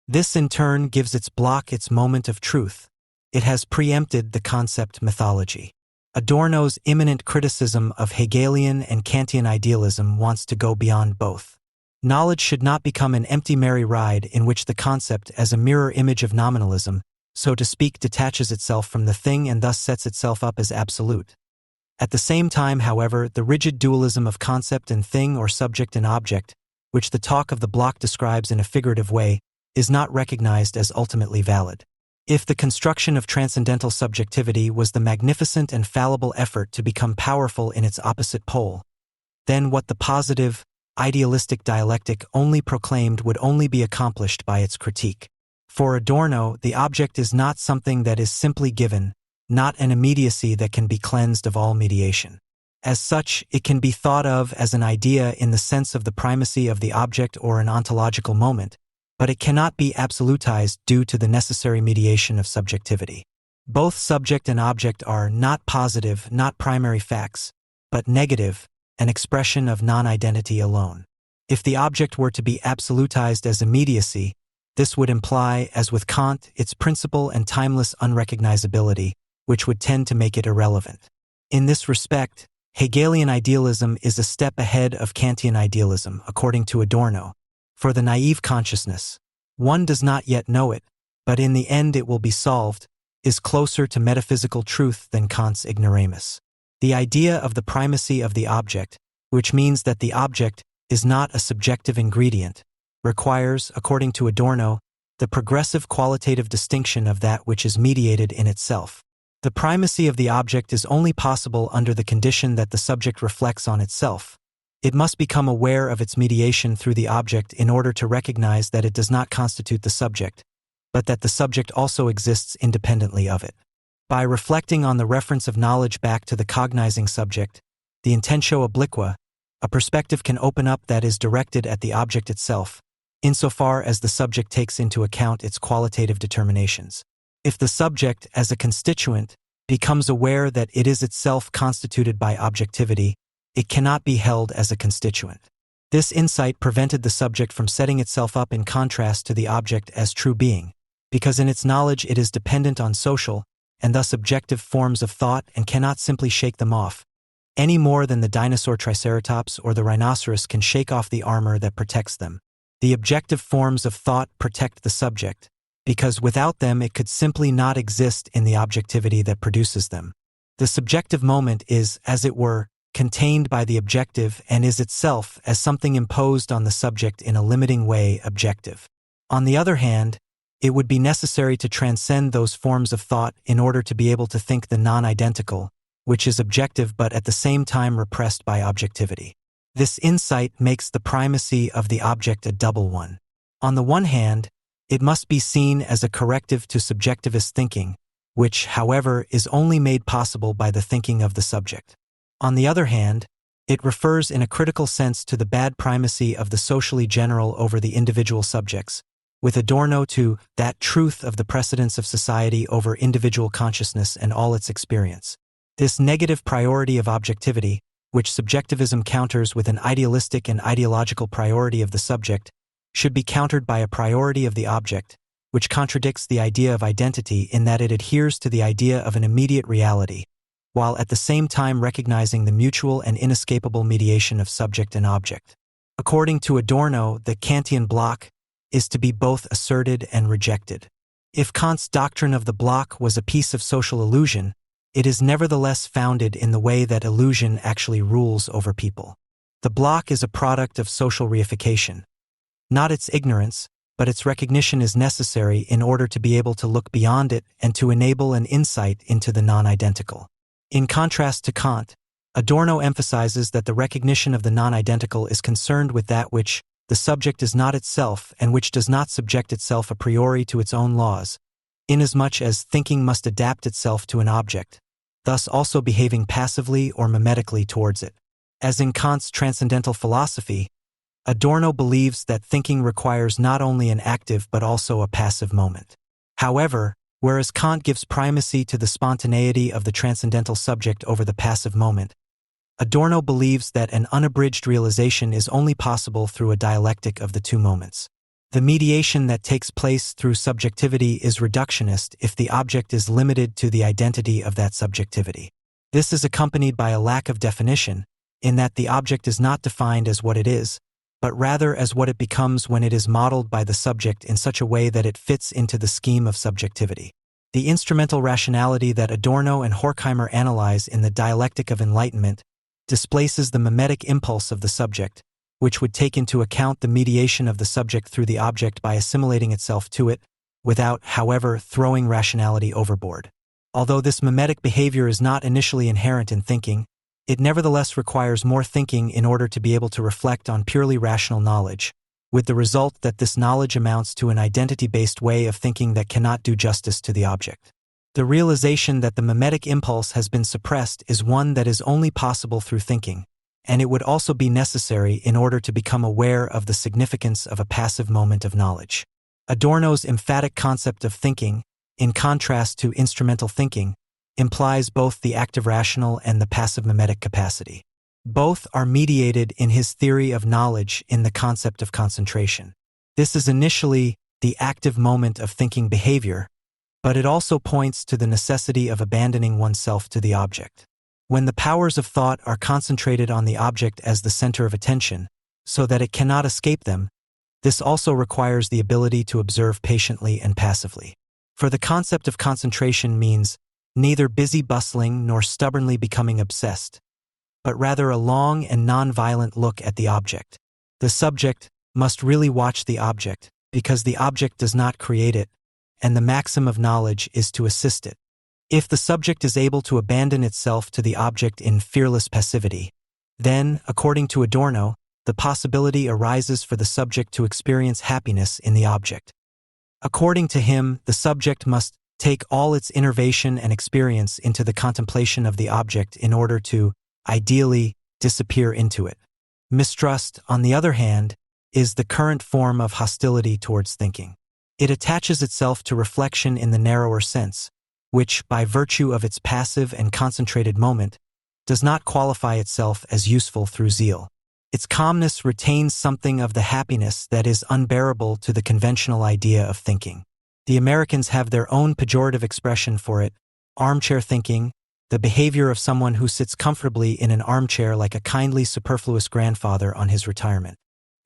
This in turn gives its block its moment of truth. It has preempted the concept mythology. Adorno's imminent criticism of Hegelian and Kantian idealism wants to go beyond both. Knowledge should not become an empty merry ride in which the concept as a mirror image of nominalism, so to speak, detaches itself from the thing and thus sets itself up as absolute. At the same time, however, the rigid dualism of concept and thing or subject and object, which the talk of the block describes in a figurative way, is not recognized as ultimately valid. If the construction of transcendental subjectivity was the magnificent and fallible effort to become powerful in its opposite pole, then what the positive, idealistic dialectic only proclaimed would only be accomplished by its critique. For Adorno, the object is not something that is simply given, not an immediacy that can be cleansed of all mediation. As such, it can be thought of as an idea in the sense of the primacy of the object or an ontological moment, but it cannot be absolutized due to the necessary mediation of subjectivity. Both subject and object are not positive, not primary facts, but negative, an expression of non-identity alone. If the object were to be absolutized as immediacy, this would imply, as with Kant, its principle and timeless unrecognizability, which would tend to make it irrelevant. In this respect, Hegelian idealism is a step ahead of Kantian idealism, according to Adorno. For the naive consciousness, one does not yet know it, but in the end it will be solved, is closer to metaphysical truth than Kant's ignoramus. The idea of the primacy of the object, which means that the object is not a subjective ingredient, requires, according to Adorno, the progressive qualitative distinction of that which is mediated in itself. The primacy of the object is only possible under the condition that the subject reflects on itself. It must become aware of its mediation through the object in order to recognize that it does not constitute the subject, but that the subject also exists independently of it. By reflecting on the reference of knowledge back to the cognizing subject, the intentio obliqua, a perspective can open up that is directed at the object itself, insofar as the subject takes into account its qualitative determinations. If the subject, as a constituent, becomes aware that it is itself constituted by objectivity, it cannot be held as a constituent. This insight prevented the subject from setting itself up in contrast to the object as true being, because in its knowledge it is dependent on social, and thus objective forms of thought and cannot simply shake them off, any more than the dinosaur Triceratops or the rhinoceros can shake off the armor that protects them. The objective forms of thought protect the subject, because without them it could simply not exist in the objectivity that produces them. The subjective moment is, as it were, contained by the objective and is itself, as something imposed on the subject in a limiting way, objective. On the other hand, it would be necessary to transcend those forms of thought in order to be able to think the non-identical, which is objective but at the same time repressed by objectivity. This insight makes the primacy of the object a double one. On the one hand, it must be seen as a corrective to subjectivist thinking, which, however, is only made possible by the thinking of the subject. On the other hand, it refers in a critical sense to the bad primacy of the socially general over the individual subjects, with Adorno to that truth of the precedence of society over individual consciousness and all its experience. This negative priority of objectivity, which subjectivism counters with an idealistic and ideological priority of the subject, should be countered by a priority of the object, which contradicts the idea of identity in that it adheres to the idea of an immediate reality, while at the same time recognizing the mutual and inescapable mediation of subject and object. According to Adorno, the Kantian block is to be both asserted and rejected. If Kant's doctrine of the block was a piece of social illusion, it is nevertheless founded in the way that illusion actually rules over people. The block is a product of social reification. Not its ignorance, but its recognition is necessary in order to be able to look beyond it and to enable an insight into the non-identical. In contrast to Kant, Adorno emphasizes that the recognition of the non-identical is concerned with that which the subject is not itself and which does not subject itself a priori to its own laws, inasmuch as thinking must adapt itself to an object, thus also behaving passively or mimetically towards it. As in Kant's transcendental philosophy, Adorno believes that thinking requires not only an active but also a passive moment. However, whereas Kant gives primacy to the spontaneity of the transcendental subject over the passive moment, Adorno believes that an unabridged realization is only possible through a dialectic of the two moments. The mediation that takes place through subjectivity is reductionist if the object is limited to the identity of that subjectivity. This is accompanied by a lack of definition, in that the object is not defined as what it is, but rather as what it becomes when it is modeled by the subject in such a way that it fits into the scheme of subjectivity. The instrumental rationality that Adorno and Horkheimer analyze in the dialectic of enlightenment displaces the mimetic impulse of the subject, which would take into account the mediation of the subject through the object by assimilating itself to it, without, however, throwing rationality overboard. Although this mimetic behavior is not initially inherent in thinking, it nevertheless requires more thinking in order to be able to reflect on purely rational knowledge, with the result that this knowledge amounts to an identity-based way of thinking that cannot do justice to the object. The realization that the mimetic impulse has been suppressed is one that is only possible through thinking, and it would also be necessary in order to become aware of the significance of a passive moment of knowledge. Adorno's emphatic concept of thinking, in contrast to instrumental thinking, implies both the active rational and the passive mimetic capacity. Both are mediated in his theory of knowledge in the concept of concentration. This is initially the active moment of thinking behavior, but it also points to the necessity of abandoning oneself to the object. When the powers of thought are concentrated on the object as the center of attention, so that it cannot escape them, this also requires the ability to observe patiently and passively. For the concept of concentration means neither busy bustling nor stubbornly becoming obsessed, but rather a long and non-violent look at the object. The subject must really watch the object, because the object does not create it, and the maxim of knowledge is to assist it. If the subject is able to abandon itself to the object in fearless passivity, then, according to Adorno, the possibility arises for the subject to experience happiness in the object. According to him, the subject must take all its innervation and experience into the contemplation of the object in order to, ideally, disappear into it. Mistrust, on the other hand, is the current form of hostility towards thinking. It attaches itself to reflection in the narrower sense, which, by virtue of its passive and concentrated moment, does not qualify itself as useful through zeal. Its calmness retains something of the happiness that is unbearable to the conventional idea of thinking. The Americans have their own pejorative expression for it: armchair thinking, the behavior of someone who sits comfortably in an armchair like a kindly superfluous grandfather on his retirement.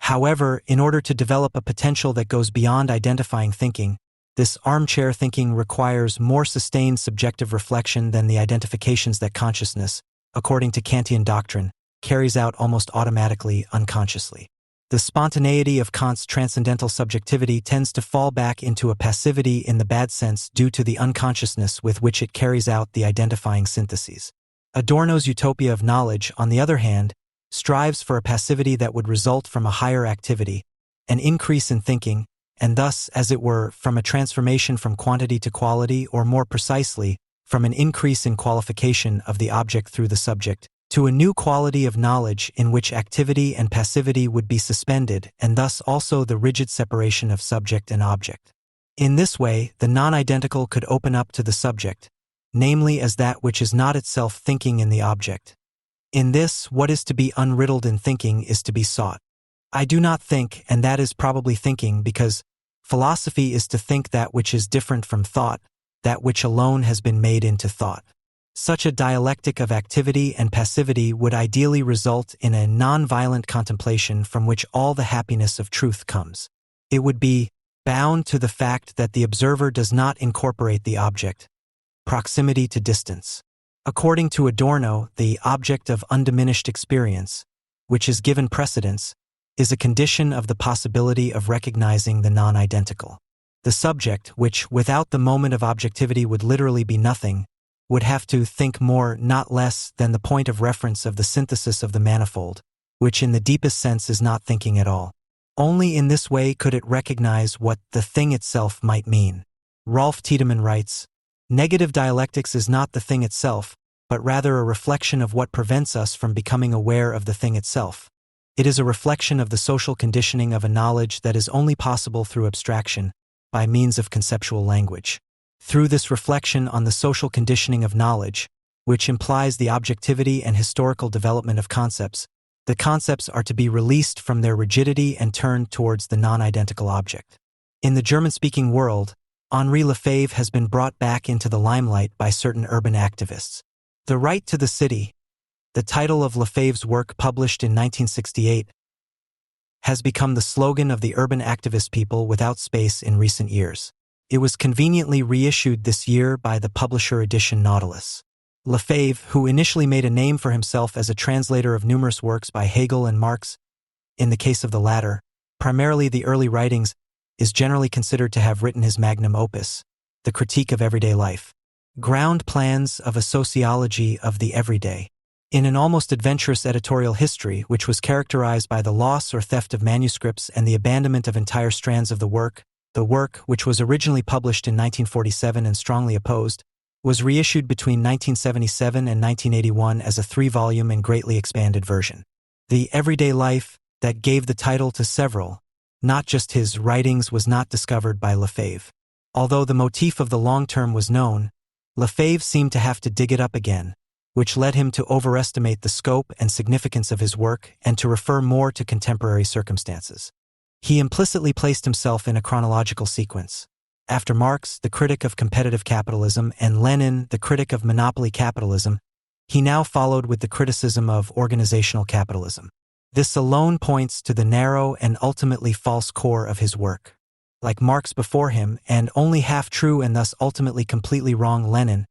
However, in order to develop a potential that goes beyond identifying thinking, this armchair thinking requires more sustained subjective reflection than the identifications that consciousness, according to Kantian doctrine, carries out almost automatically, unconsciously. The spontaneity of Kant's transcendental subjectivity tends to fall back into a passivity in the bad sense due to the unconsciousness with which it carries out the identifying syntheses. Adorno's utopia of knowledge, on the other hand, strives for a passivity that would result from a higher activity, an increase in thinking, and thus, as it were, from a transformation from quantity to quality, or more precisely, from an increase in qualification of the object through the subject, to a new quality of knowledge in which activity and passivity would be suspended, and thus also the rigid separation of subject and object. In this way, the non-identical could open up to the subject, namely as that which is not itself thinking in the object. In this, what is to be unriddled in thinking is to be sought. I do not think, and that is probably thinking, because philosophy is to think that which is different from thought, that which alone has been made into thought. Such a dialectic of activity and passivity would ideally result in a non-violent contemplation from which all the happiness of truth comes. It would be bound to the fact that the observer does not incorporate the object. Proximity to distance. According to Adorno, the object of undiminished experience, which is given precedence, is a condition of the possibility of recognizing the non-identical. The subject, which without the moment of objectivity would literally be nothing, would have to think more, not less, than the point of reference of the synthesis of the manifold, which in the deepest sense is not thinking at all. Only in this way could it recognize what the thing itself might mean. Rolf Tiedemann writes, "Negative dialectics is not the thing itself, but rather a reflection of what prevents us from becoming aware of the thing itself. It is a reflection of the social conditioning of a knowledge that is only possible through abstraction, by means of conceptual language. Through this reflection on the social conditioning of knowledge, which implies the objectivity and historical development of concepts, the concepts are to be released from their rigidity and turned towards the non-identical object." In the German-speaking world, Henri Lefebvre has been brought back into the limelight by certain urban activists. The Right to the City, the title of Lefebvre's work published in 1968, has become the slogan of the urban activist people without space in recent years. It was conveniently reissued this year by the publisher edition Nautilus. Lefebvre, who initially made a name for himself as a translator of numerous works by Hegel and Marx, in the case of the latter, primarily the early writings, is generally considered to have written his magnum opus, The Critique of Everyday Life, Ground Plans of a Sociology of the Everyday. In an almost adventurous editorial history, which was characterized by the loss or theft of manuscripts and the abandonment of entire strands of the work, which was originally published in 1947 and strongly opposed, was reissued between 1977 and 1981 as a 3-volume and greatly expanded version. The Everyday Life, that gave the title to several, not just his writings, was not discovered by Lefebvre. Although the motif of the long term was known, Lefebvre seemed to have to dig it up again, which led him to overestimate the scope and significance of his work and to refer more to contemporary circumstances. He implicitly placed himself in a chronological sequence. After Marx, the critic of competitive capitalism, and Lenin, the critic of monopoly capitalism, he now followed with the criticism of organizational capitalism. This alone points to the narrow and ultimately false core of his work. Like Marx before him, and only half true and thus ultimately completely wrong Lenin,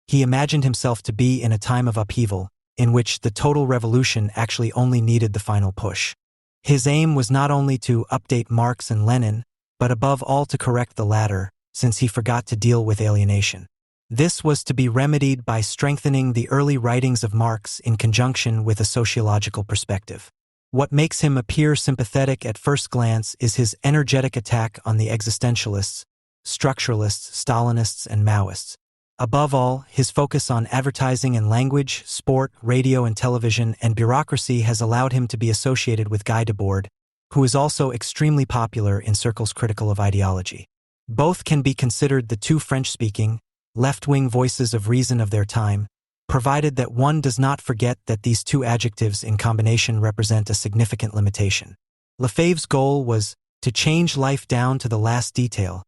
he imagined himself to be in a time of upheaval, in which the total revolution actually only needed the final push. His aim was not only to update Marx and Lenin, but above all to correct the latter, since he forgot to deal with alienation. This was to be remedied by strengthening the early writings of Marx in conjunction with a sociological perspective. What makes him appear sympathetic at first glance is his energetic attack on the existentialists, structuralists, Stalinists, and Maoists. Above all, his focus on advertising and language, sport, radio and television, and bureaucracy has allowed him to be associated with Guy Debord, who is also extremely popular in circles critical of ideology. Both can be considered the two French-speaking, left-wing voices of reason of their time, provided that one does not forget that these two adjectives in combination represent a significant limitation. Lefebvre's goal was to change life down to the last detail,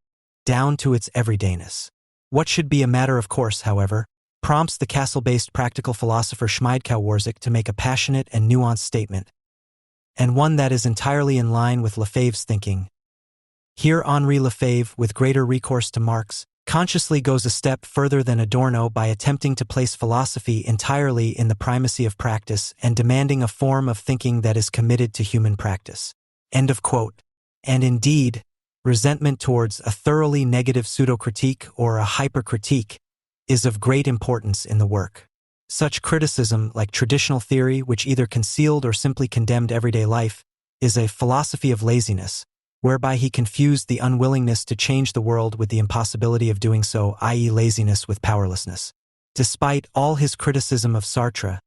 down to its everydayness. What should be a matter of course, however, prompts the castle-based practical philosopher Schmeidkow-Warzik to make a passionate and nuanced statement, and one that is entirely in line with Lefebvre's thinking. Here Henri Lefebvre, with greater recourse to Marx, consciously goes a step further than Adorno by attempting to place philosophy entirely in the primacy of practice and demanding a form of thinking that is committed to human practice. End of quote. And indeed, resentment towards a thoroughly negative pseudo-critique or a hyper-critique is of great importance in the work. Such criticism, like traditional theory which either concealed or simply condemned everyday life, is a philosophy of laziness, whereby he confused the unwillingness to change the world with the impossibility of doing so, i.e. laziness with powerlessness. Despite all his criticism of Sartre,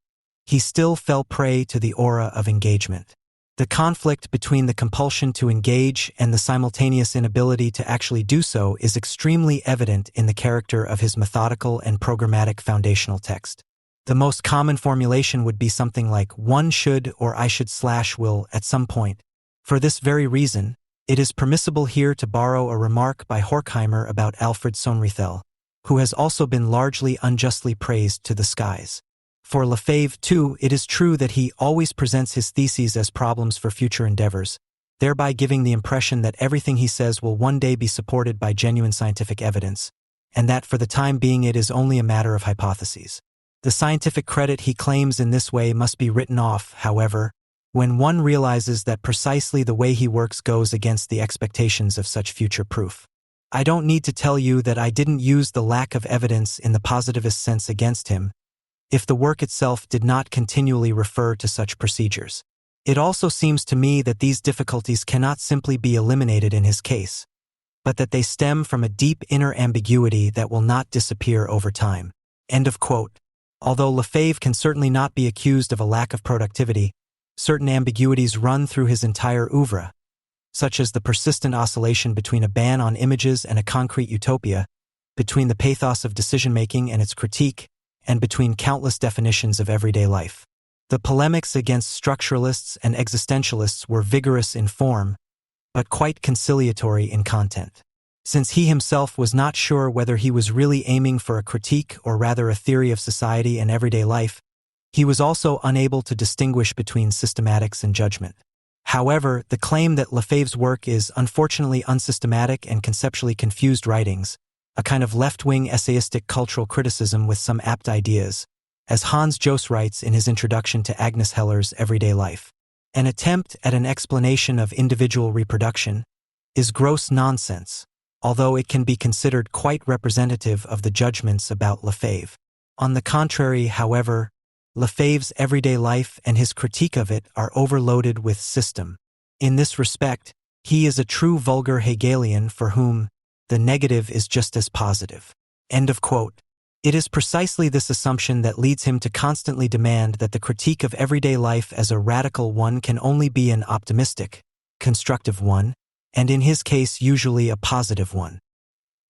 he still fell prey to the aura of engagement. The conflict between the compulsion to engage and the simultaneous inability to actually do so is extremely evident in the character of his methodical and programmatic foundational text. The most common formulation would be something like "one should" or "I should/will" at some point. For this very reason, it is permissible here to borrow a remark by Horkheimer about Alfred Sohnrethel, who has also been largely unjustly praised to the skies. For Lefebvre, too, it is true that he always presents his theses as problems for future endeavors, thereby giving the impression that everything he says will one day be supported by genuine scientific evidence, and that for the time being it is only a matter of hypotheses. The scientific credit he claims in this way must be written off, however, when one realizes that precisely the way he works goes against the expectations of such future proof. I don't need to tell you that I didn't use the lack of evidence in the positivist sense against him, if the work itself did not continually refer to such procedures. It also seems to me that these difficulties cannot simply be eliminated in his case, but that they stem from a deep inner ambiguity that will not disappear over time. End of quote. Although Lefebvre can certainly not be accused of a lack of productivity, certain ambiguities run through his entire oeuvre, such as the persistent oscillation between a ban on images and a concrete utopia, between the pathos of decision-making and its critique, and between countless definitions of everyday life. The polemics against structuralists and existentialists were vigorous in form, but quite conciliatory in content. Since he himself was not sure whether he was really aiming for a critique or rather a theory of society and everyday life, he was also unable to distinguish between systematics and judgment. However, the claim that Lefebvre's work is unfortunately unsystematic and conceptually confused writings, a kind of left-wing essayistic cultural criticism with some apt ideas, as Hans Joos writes in his introduction to Agnes Heller's Everyday Life, an attempt at an explanation of individual reproduction, is gross nonsense, although it can be considered quite representative of the judgments about Lefebvre. On the contrary, however, Lefebvre's everyday life and his critique of it are overloaded with system. In this respect, he is a true vulgar Hegelian for whom the negative is just as positive. End of quote. It is precisely this assumption that leads him to constantly demand that the critique of everyday life as a radical one can only be an optimistic, constructive one, and in his case usually a positive one.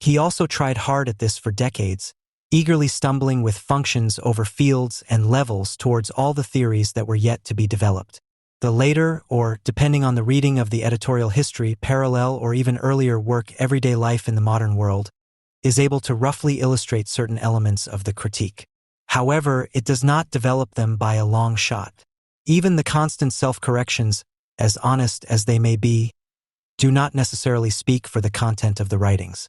He also tried hard at this for decades, eagerly stumbling with functions over fields and levels towards all the theories that were yet to be developed. The later, or depending on the reading of the editorial history, parallel or even earlier work Everyday Life in the Modern World, is able to roughly illustrate certain elements of the critique. However, it does not develop them by a long shot. Even the constant self-corrections, as honest as they may be, do not necessarily speak for the content of the writings.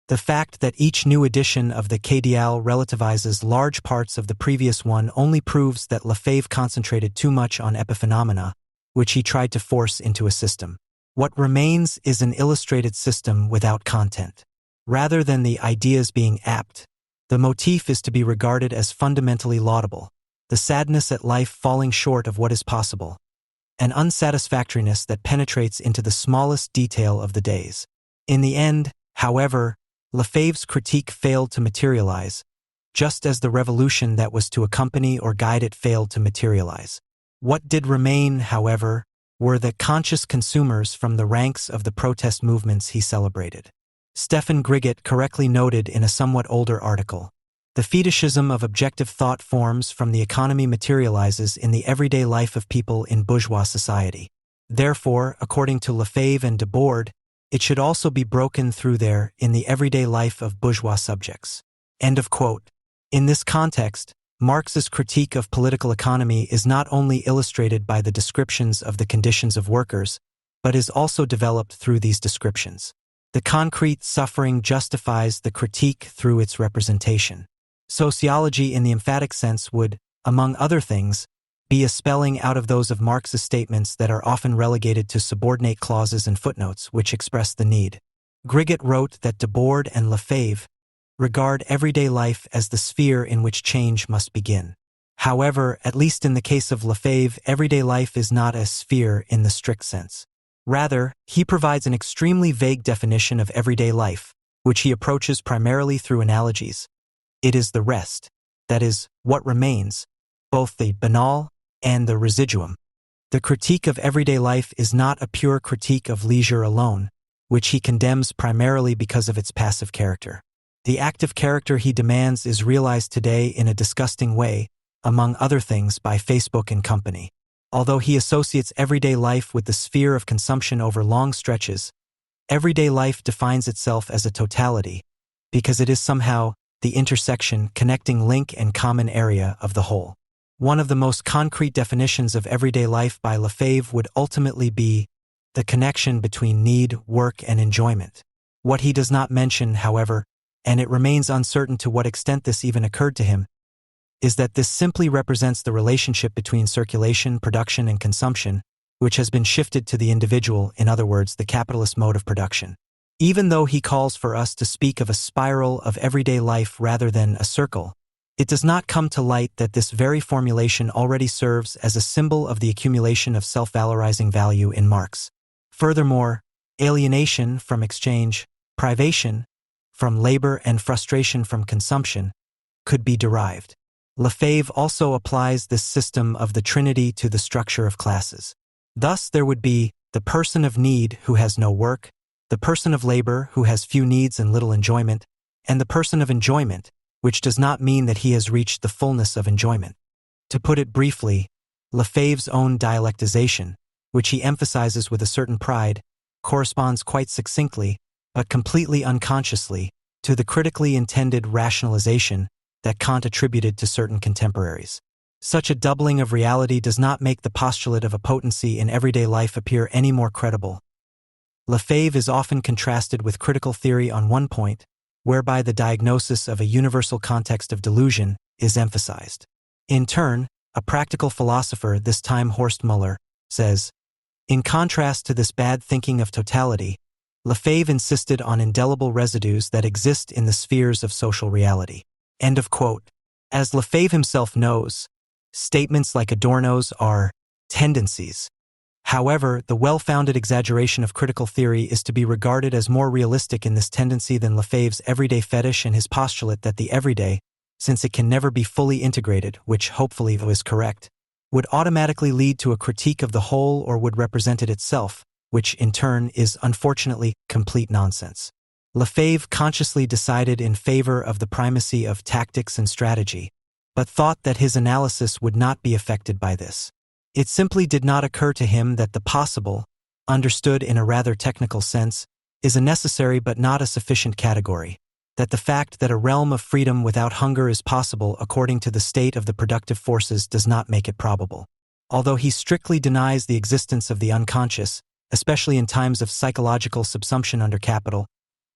The fact that each new edition of the K-Dial relativizes large parts of the previous one only proves that Lefebvre concentrated too much on epiphenomena, which he tried to force into a system. What remains is an illustrated system without content. Rather than the ideas being apt, the motif is to be regarded as fundamentally laudable, the sadness at life falling short of what is possible, an unsatisfactoriness that penetrates into the smallest detail of the days. In the end, however, Lefebvre's critique failed to materialize, just as the revolution that was to accompany or guide it failed to materialize. What did remain, however, were the conscious consumers from the ranks of the protest movements he celebrated. Stefan Grigget correctly noted in a somewhat older article, "The fetishism of objective thought forms from the economy materializes in the everyday life of people in bourgeois society. Therefore, according to Lefebvre and Debord, it should also be broken through there in the everyday life of bourgeois subjects. End of quote. In this context, Marx's critique of political economy is not only illustrated by the descriptions of the conditions of workers, but is also developed through these descriptions. The concrete suffering justifies the critique through its representation. Sociology in the emphatic sense would, among other things, be a spelling out of those of Marx's statements that are often relegated to subordinate clauses and footnotes which express the need. Griget wrote that Debord and Lefebvre regard everyday life as the sphere in which change must begin. However, at least in the case of Lefebvre, everyday life is not a sphere in the strict sense. Rather, he provides an extremely vague definition of everyday life, which he approaches primarily through analogies. It is the rest, that is, what remains, both the banal and the residuum. The critique of everyday life is not a pure critique of leisure alone, which he condemns primarily because of its passive character. The active character he demands is realized today in a disgusting way, among other things by Facebook and company. Although he associates everyday life with the sphere of consumption over long stretches, everyday life defines itself as a totality, because it is somehow the intersection, connecting link and common area of the whole. One of the most concrete definitions of everyday life by Lefebvre would ultimately be the connection between need, work, and enjoyment. What he does not mention, however, and it remains uncertain to what extent this even occurred to him, is that this simply represents the relationship between circulation, production, and consumption, which has been shifted to the individual, in other words, the capitalist mode of production. Even though he calls for us to speak of a spiral of everyday life rather than a circle, it does not come to light that this very formulation already serves as a symbol of the accumulation of self-valorizing value in Marx. Furthermore, alienation from exchange, privation from labor, and frustration from consumption could be derived. Lefebvre also applies this system of the trinity to the structure of classes. Thus, there would be the person of need who has no work, the person of labor who has few needs and little enjoyment, and the person of enjoyment, which does not mean that he has reached the fullness of enjoyment. To put it briefly, Lefebvre's own dialectization, which he emphasizes with a certain pride, corresponds quite succinctly, but completely unconsciously, to the critically intended rationalization that Kant attributed to certain contemporaries. Such a doubling of reality does not make the postulate of a potency in everyday life appear any more credible. Lefebvre is often contrasted with critical theory on one point, whereby the diagnosis of a universal context of delusion is emphasized. In turn, a practical philosopher, this time Horst Müller, says, in contrast to this bad thinking of totality, Lefebvre insisted on indelible residues that exist in the spheres of social reality. End of quote. As Lefebvre himself knows, statements like Adorno's are tendencies. However, the well-founded exaggeration of critical theory is to be regarded as more realistic in this tendency than Lefebvre's everyday fetish and his postulate that the everyday, since it can never be fully integrated, which hopefully is correct, would automatically lead to a critique of the whole or would represent it itself, which in turn is unfortunately complete nonsense. Lefebvre consciously decided in favor of the primacy of tactics and strategy, but thought that his analysis would not be affected by this. It simply did not occur to him that the possible, understood in a rather technical sense, is a necessary but not a sufficient category, that the fact that a realm of freedom without hunger is possible according to the state of the productive forces does not make it probable. Although he strictly denies the existence of the unconscious, especially in times of psychological subsumption under capital,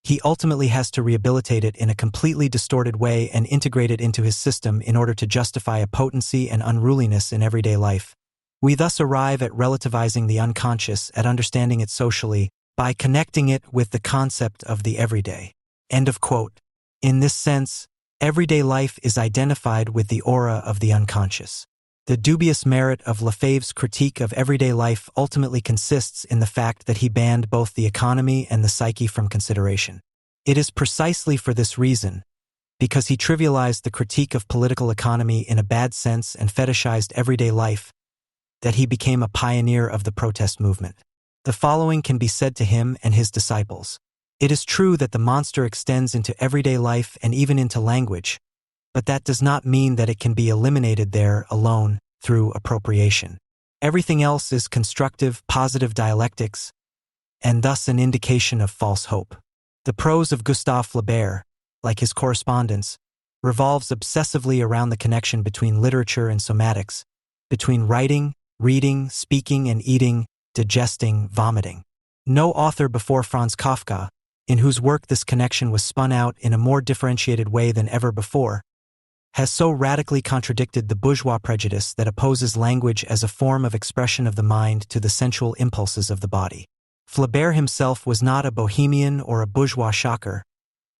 he ultimately has to rehabilitate it in a completely distorted way and integrate it into his system in order to justify a potency and unruliness in everyday life. We thus arrive at relativizing the unconscious, at understanding it socially, by connecting it with the concept of the everyday. End of quote. In this sense, everyday life is identified with the aura of the unconscious. The dubious merit of Lefebvre's critique of everyday life ultimately consists in the fact that he banned both the economy and the psyche from consideration. It is precisely for this reason, because he trivialized the critique of political economy in a bad sense and fetishized everyday life, that he became a pioneer of the protest movement. The following can be said to him and his disciples. It is true that the monster extends into everyday life and even into language, but that does not mean that it can be eliminated there alone through appropriation. Everything else is constructive, positive dialectics, and thus an indication of false hope. The prose of Gustave Flaubert, like his correspondence, revolves obsessively around the connection between literature and somatics, between writing, reading, speaking, and eating, digesting, vomiting. No author before Franz Kafka, in whose work this connection was spun out in a more differentiated way than ever before, has so radically contradicted the bourgeois prejudice that opposes language as a form of expression of the mind to the sensual impulses of the body. Flaubert himself was not a bohemian or a bourgeois shocker,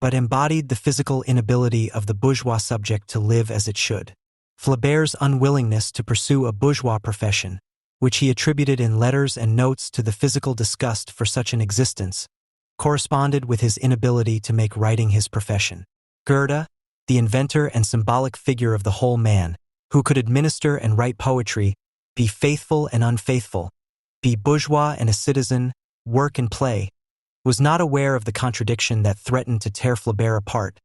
but embodied the physical inability of the bourgeois subject to live as it should. Flaubert's unwillingness to pursue a bourgeois profession, which he attributed in letters and notes to the physical disgust for such an existence, corresponded with his inability to make writing his profession. Goethe, the inventor and symbolic figure of the whole man, who could administer and write poetry, be faithful and unfaithful, be bourgeois and a citizen, work and play, was not aware of the contradiction that threatened to tear Flaubert apart,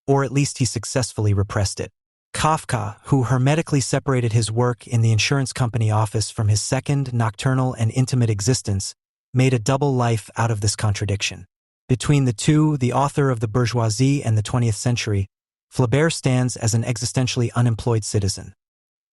or at least he successfully repressed it. Kafka, who hermetically separated his work in the insurance company office from his second, nocturnal and intimate existence, made a double life out of this contradiction. Between the two, the author of the bourgeoisie and the 20th century, Flaubert stands as an existentially unemployed citizen.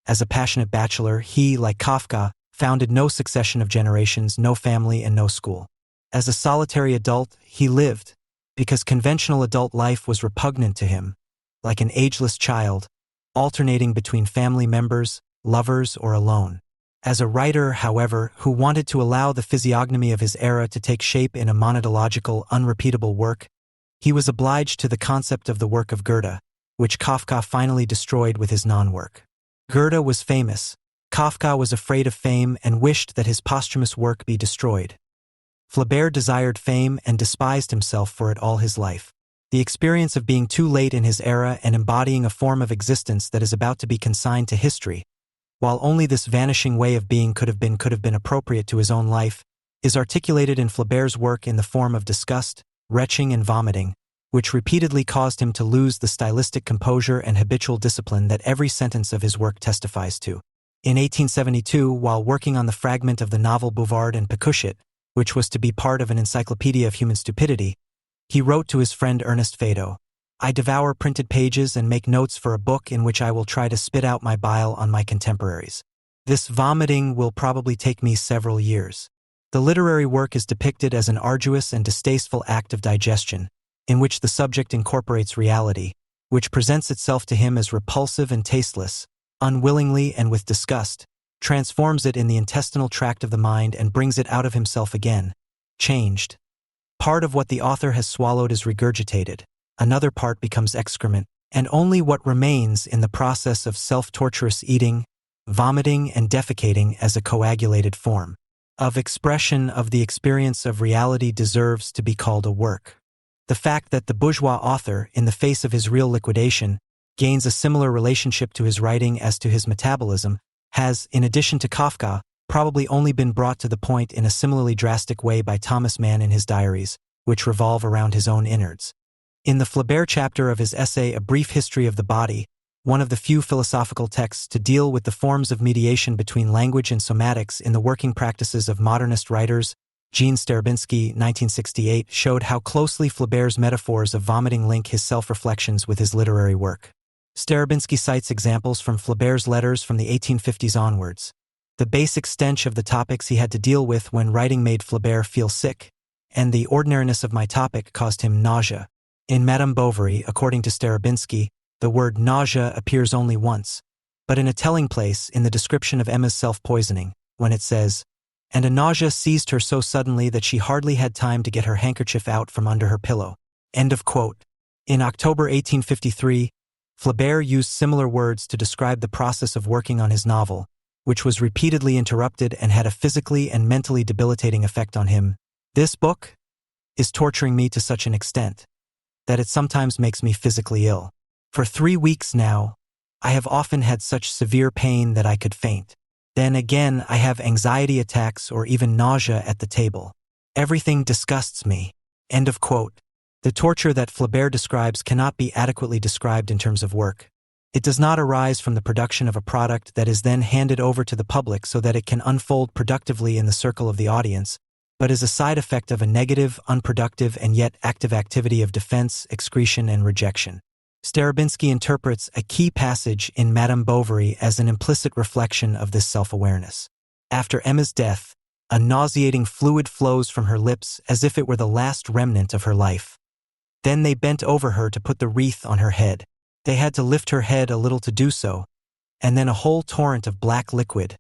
As a passionate bachelor, he, like Kafka, founded no succession of generations, no family, and no school. As a solitary adult, he lived, because conventional adult life was repugnant to him, like an ageless child, alternating between family members, lovers, or alone. As a writer, however, who wanted to allow the physiognomy of his era to take shape in a monadological, unrepeatable work, he was obliged to the concept of the work of Goethe, which Kafka finally destroyed with his non-work. Goethe was famous. Kafka was afraid of fame and wished that his posthumous work be destroyed. Flaubert desired fame and despised himself for it all his life. The experience of being too late in his era and embodying a form of existence that is about to be consigned to history, while only this vanishing way of being could have been appropriate to his own life, is articulated in Flaubert's work in the form of disgust, retching, and vomiting, which repeatedly caused him to lose the stylistic composure and habitual discipline that every sentence of his work testifies to. In 1872, while working on the fragment of the novel Bouvard and Pécuchet, which was to be part of an encyclopedia of human stupidity, he wrote to his friend Ernest Feydeau, "I devour printed pages and make notes for a book in which I will try to spit out my bile on my contemporaries. This vomiting will probably take me several years." The literary work is depicted as an arduous and distasteful act of digestion, in which the subject incorporates reality, which presents itself to him as repulsive and tasteless, unwillingly and with disgust, transforms it in the intestinal tract of the mind and brings it out of himself again, changed. Part of what the author has swallowed is regurgitated, another part becomes excrement, and only what remains in the process of self-torturous eating, vomiting, and defecating as a coagulated form of expression of the experience of reality deserves to be called a work. The fact that the bourgeois author, in the face of his real liquidation, gains a similar relationship to his writing as to his metabolism, has, in addition to Kafka, probably only been brought to the point in a similarly drastic way by Thomas Mann in his diaries, which revolve around his own innards. In the Flaubert chapter of his essay A Brief History of the Body, one of the few philosophical texts to deal with the forms of mediation between language and somatics in the working practices of modernist writers, Jean Starabinsky, 1968, showed how closely Flaubert's metaphors of vomiting link his self-reflections with his literary work. Starabinsky cites examples from Flaubert's letters from the 1850s onwards. The basic stench of the topics he had to deal with when writing made Flaubert feel sick, and the ordinariness of my topic caused him nausea. In Madame Bovary, according to Starabinsky, the word nausea appears only once, but in a telling place in the description of Emma's self-poisoning, when it says, "And a nausea seized her so suddenly that she hardly had time to get her handkerchief out from under her pillow." End of quote. In October 1853, Flaubert used similar words to describe the process of working on his novel, which was repeatedly interrupted and had a physically and mentally debilitating effect on him. "This book is torturing me to such an extent that it sometimes makes me physically ill. For 3 weeks now, I have often had such severe pain that I could faint. Then again, I have anxiety attacks or even nausea at the table. Everything disgusts me." End of quote. The torture that Flaubert describes cannot be adequately described in terms of work. It does not arise from the production of a product that is then handed over to the public so that it can unfold productively in the circle of the audience, but is a side effect of a negative, unproductive, and yet active activity of defense, excretion, and rejection. Stravinsky interprets a key passage in Madame Bovary as an implicit reflection of this self-awareness. After Emma's death, a nauseating fluid flows from her lips as if it were the last remnant of her life. Then they bent over her to put the wreath on her head. They had to lift her head a little to do so, and then a whole torrent of black liquid,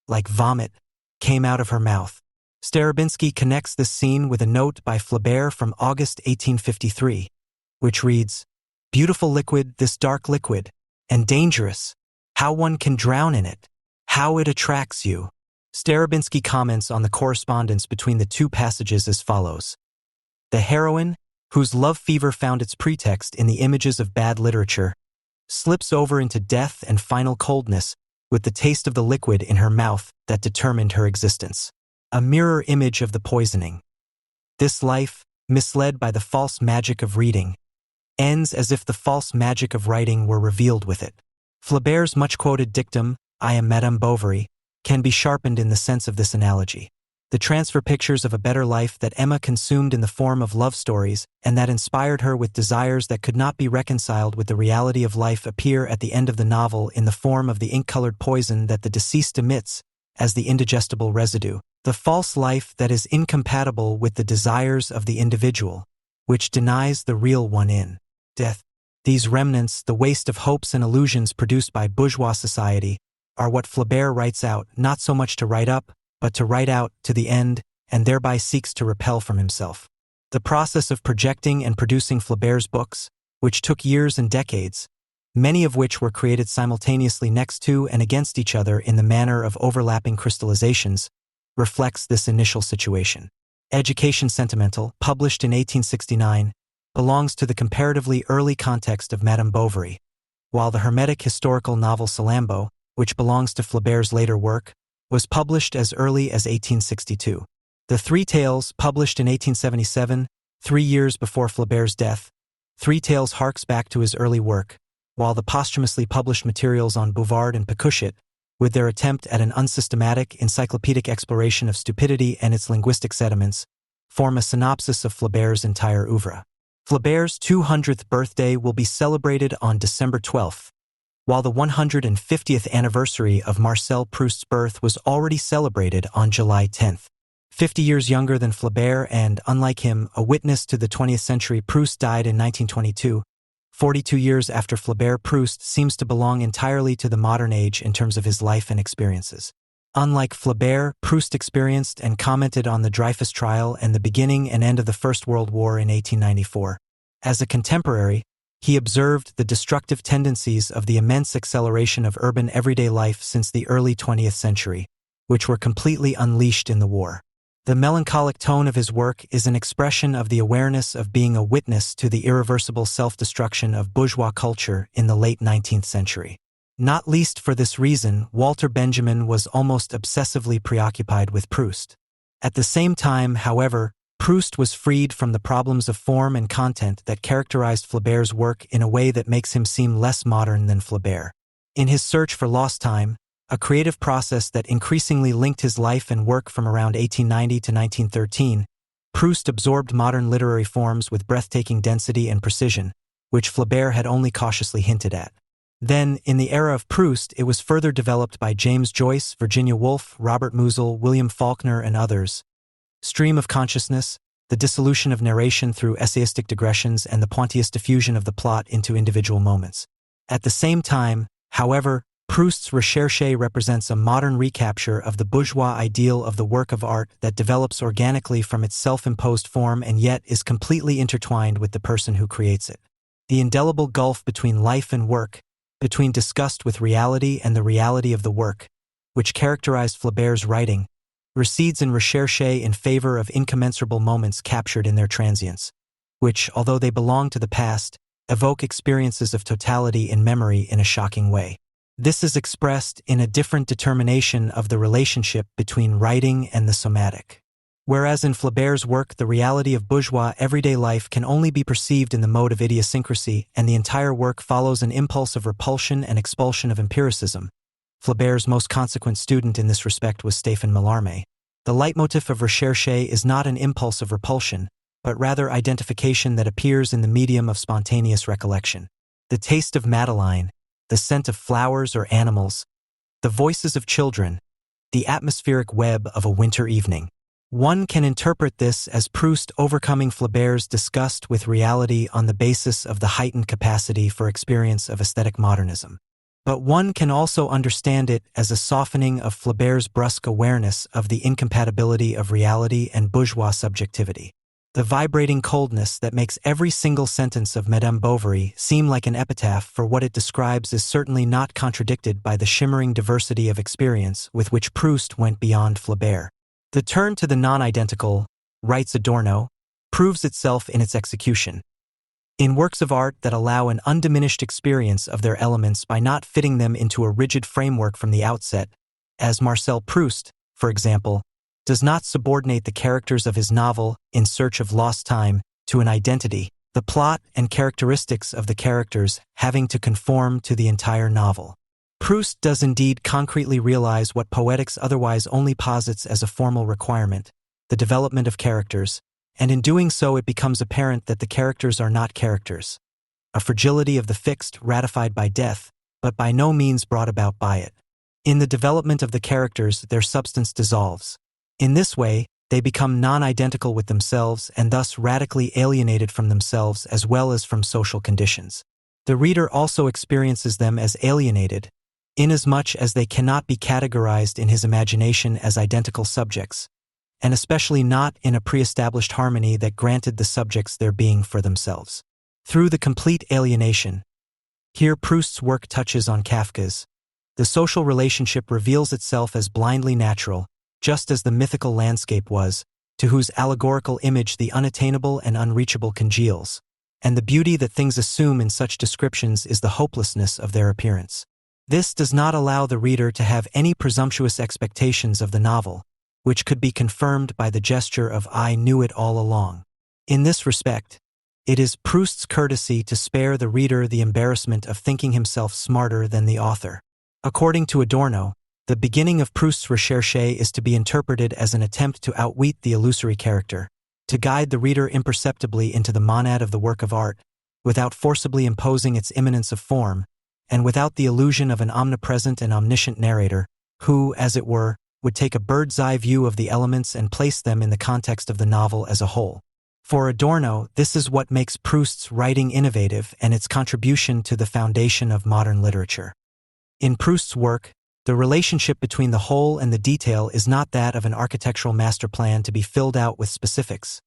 like vomit, came out of her mouth. Stravinsky connects this scene with a note by Flaubert from August 1853, which reads, "Beautiful liquid, this dark liquid, and dangerous. How one can drown in it. How it attracts you." Stravinsky comments on the correspondence between the two passages as follows. The heroine, whose love fever found its pretext in the images of bad literature, slips over into death and final coldness with the taste of the liquid in her mouth that determined her existence. A mirror image of the poisoning. This life, misled by the false magic of reading, ends as if the false magic of writing were revealed with it. Flaubert's much-quoted dictum, "I am Madame Bovary," can be sharpened in the sense of this analogy. The transfer pictures of a better life that Emma consumed in the form of love stories and that inspired her with desires that could not be reconciled with the reality of life appear at the end of the novel in the form of the ink-colored poison that the deceased emits as the indigestible residue, the false life that is incompatible with the desires of the individual, which denies the real one in death. These remnants, the waste of hopes and illusions produced by bourgeois society, are what Flaubert writes out, not so much to write up, but to write out to the end, and thereby seeks to repel from himself. The process of projecting and producing Flaubert's books, which took years and decades, many of which were created simultaneously next to and against each other in the manner of overlapping crystallizations, reflects this initial situation. Education Sentimental, published in 1869, belongs to the comparatively early context of Madame Bovary, while the Hermetic historical novel Salammbô, which belongs to Flaubert's later work, was published as early as 1862. The Three Tales, published in 1877, 3 years before Flaubert's death, Three Tales harks back to his early work, while the posthumously published materials on Bouvard and Pécuchet, with their attempt at an unsystematic, encyclopedic exploration of stupidity and its linguistic sediments, form a synopsis of Flaubert's entire oeuvre. Flaubert's 200th birthday will be celebrated on December 12th, while the 150th anniversary of Marcel Proust's birth was already celebrated on July 10th. 50 years younger than Flaubert and, unlike him, a witness to the 20th century, Proust died in 1922. 42 years after Flaubert, Proust seems to belong entirely to the modern age in terms of his life and experiences. Unlike Flaubert, Proust experienced and commented on the Dreyfus trial and the beginning and end of the First World War in 1894. As a contemporary, he observed the destructive tendencies of the immense acceleration of urban everyday life since the early 20th century, which were completely unleashed in the war. The melancholic tone of his work is an expression of the awareness of being a witness to the irreversible self-destruction of bourgeois culture in the late 19th century. Not least for this reason, Walter Benjamin was almost obsessively preoccupied with Proust. At the same time, however, Proust was freed from the problems of form and content that characterized Flaubert's work in a way that makes him seem less modern than Flaubert. In his search for lost time, a creative process that increasingly linked his life and work from around 1890 to 1913, Proust absorbed modern literary forms with breathtaking density and precision, which Flaubert had only cautiously hinted at. Then, in the era of Proust, it was further developed by James Joyce, Virginia Woolf, Robert Musil, William Faulkner, and others. Stream of consciousness, the dissolution of narration through essayistic digressions, and the pointillist diffusion of the plot into individual moments. At the same time, however, Proust's Recherche represents a modern recapture of the bourgeois ideal of the work of art that develops organically from its self-imposed form and yet is completely intertwined with the person who creates it. The indelible gulf between life and work, between disgust with reality and the reality of the work, which characterized Flaubert's writing, recedes in Recherche in favor of incommensurable moments captured in their transience, which, although they belong to the past, evoke experiences of totality in memory in a shocking way. This is expressed in a different determination of the relationship between writing and the somatic. Whereas in Flaubert's work, the reality of bourgeois everyday life can only be perceived in the mode of idiosyncrasy, and the entire work follows an impulse of repulsion and expulsion of empiricism. Flaubert's most consequent student in this respect was Stéphane Mallarmé. The leitmotif of recherche is not an impulse of repulsion, but rather identification that appears in the medium of spontaneous recollection. The taste of Madeleine, the scent of flowers or animals, the voices of children, the atmospheric web of a winter evening. One can interpret this as Proust overcoming Flaubert's disgust with reality on the basis of the heightened capacity for experience of aesthetic modernism. But one can also understand it as a softening of Flaubert's brusque awareness of the incompatibility of reality and bourgeois subjectivity. The vibrating coldness that makes every single sentence of Madame Bovary seem like an epitaph for what it describes is certainly not contradicted by the shimmering diversity of experience with which Proust went beyond Flaubert. The turn to the non-identical, writes Adorno, proves itself in its execution. In works of art that allow an undiminished experience of their elements by not fitting them into a rigid framework from the outset, as Marcel Proust, for example, does not subordinate the characters of his novel, In Search of Lost Time, to an identity, the plot and characteristics of the characters having to conform to the entire novel. Proust does indeed concretely realize what poetics otherwise only posits as a formal requirement, the development of characters, and in doing so it becomes apparent that the characters are not characters, a fragility of the fixed ratified by death, but by no means brought about by it. In the development of the characters, their substance dissolves. In this way, they become non-identical with themselves and thus radically alienated from themselves as well as from social conditions. The reader also experiences them as alienated, inasmuch as they cannot be categorized in his imagination as identical subjects, and especially not in a pre-established harmony that granted the subjects their being for themselves. Through the complete alienation, here Proust's work touches on Kafka's. The social relationship reveals itself as blindly natural, just as the mythical landscape was, to whose allegorical image the unattainable and unreachable congeals, and the beauty that things assume in such descriptions is the hopelessness of their appearance. This does not allow the reader to have any presumptuous expectations of the novel, which could be confirmed by the gesture of "I knew it all along." In this respect, it is Proust's courtesy to spare the reader the embarrassment of thinking himself smarter than the author. According to Adorno, the beginning of Proust's Recherche is to be interpreted as an attempt to outwit the illusory character, to guide the reader imperceptibly into the monad of the work of art, without forcibly imposing its immanence of form, and without the illusion of an omnipresent and omniscient narrator, who, as it were, would take a bird's-eye view of the elements and place them in the context of the novel as a whole. For Adorno, this is what makes Proust's writing innovative and its contribution to the foundation of modern literature. In Proust's work, the relationship between the whole and the detail is not that of an architectural master plan to be filled out with specifics.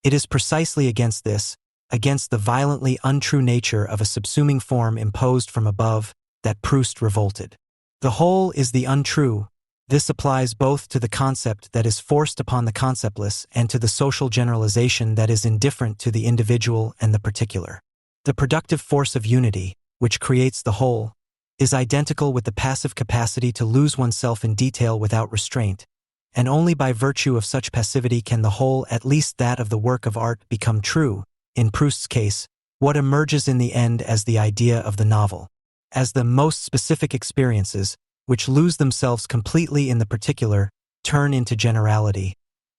It is precisely against this, against the violently untrue nature of a subsuming form imposed from above, that Proust revolted. The whole is the untrue. This applies both to the concept that is forced upon the conceptless and to the social generalization that is indifferent to the individual and the particular. The productive force of unity, which creates the whole, is identical with the passive capacity to lose oneself in detail without restraint, and only by virtue of such passivity can the whole, at least that of the work of art, become true, in Proust's case, what emerges in the end as the idea of the novel, as the most specific experiences, which lose themselves completely in the particular, turn into generality.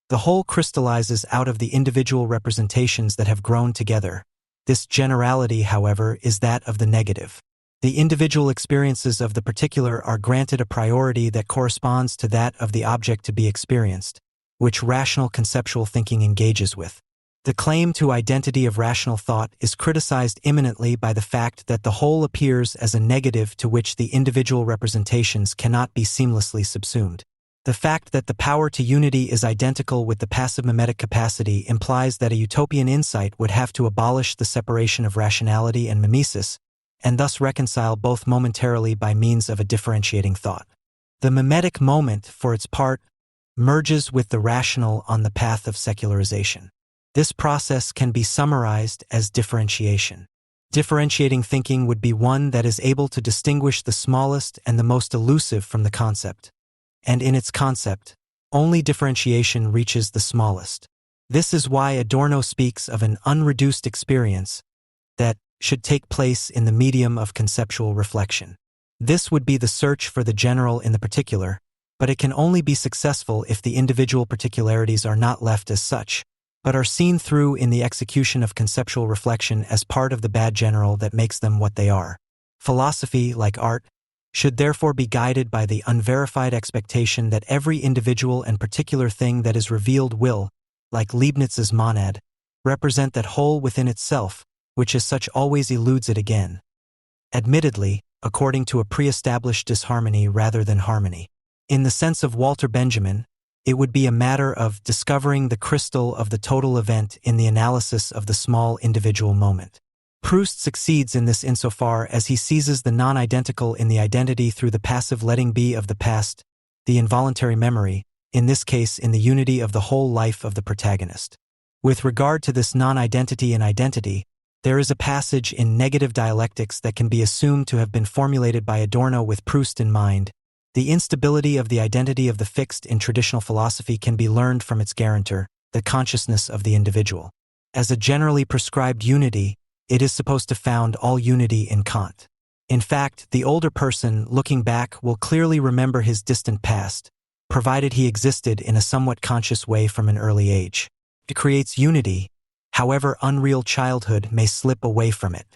The whole crystallizes out of the individual representations that have grown together. This generality, however, is that of the negative. The individual experiences of the particular are granted a priority that corresponds to that of the object to be experienced, which rational conceptual thinking engages with. The claim to identity of rational thought is criticized imminently by the fact that the whole appears as a negative to which the individual representations cannot be seamlessly subsumed. The fact that the power to unity is identical with the passive mimetic capacity implies that a utopian insight would have to abolish the separation of rationality and mimesis, and thus reconcile both momentarily by means of a differentiating thought. The mimetic moment, for its part, merges with the rational on the path of secularization. This process can be summarized as differentiation. Differentiating thinking would be one that is able to distinguish the smallest and the most elusive from the concept. And in its concept, only differentiation reaches the smallest. This is why Adorno speaks of an unreduced experience that should take place in the medium of conceptual reflection. This would be the search for the general in the particular, but it can only be successful if the individual particularities are not left as such, but are seen through in the execution of conceptual reflection as part of the bad general that makes them what they are. Philosophy, like art, should therefore be guided by the unverified expectation that every individual and particular thing that is revealed will, like Leibniz's monad, represent that whole within itself, which as such always eludes it again. Admittedly, according to a pre-established disharmony rather than harmony. In the sense of Walter Benjamin, it would be a matter of discovering the crystal of the total event in the analysis of the small individual moment. Proust succeeds in this insofar as he seizes the non-identical in the identity through the passive letting be of the past, the involuntary memory, in this case in the unity of the whole life of the protagonist. With regard to this non-identity in identity, there is a passage in Negative Dialectics that can be assumed to have been formulated by Adorno with Proust in mind. The instability of the identity of the fixed in traditional philosophy can be learned from its guarantor, the consciousness of the individual. As a generally prescribed unity, it is supposed to found all unity in Kant. In fact, the older person, looking back, will clearly remember his distant past, provided he existed in a somewhat conscious way from an early age. It creates unity, however unreal childhood may slip away from it.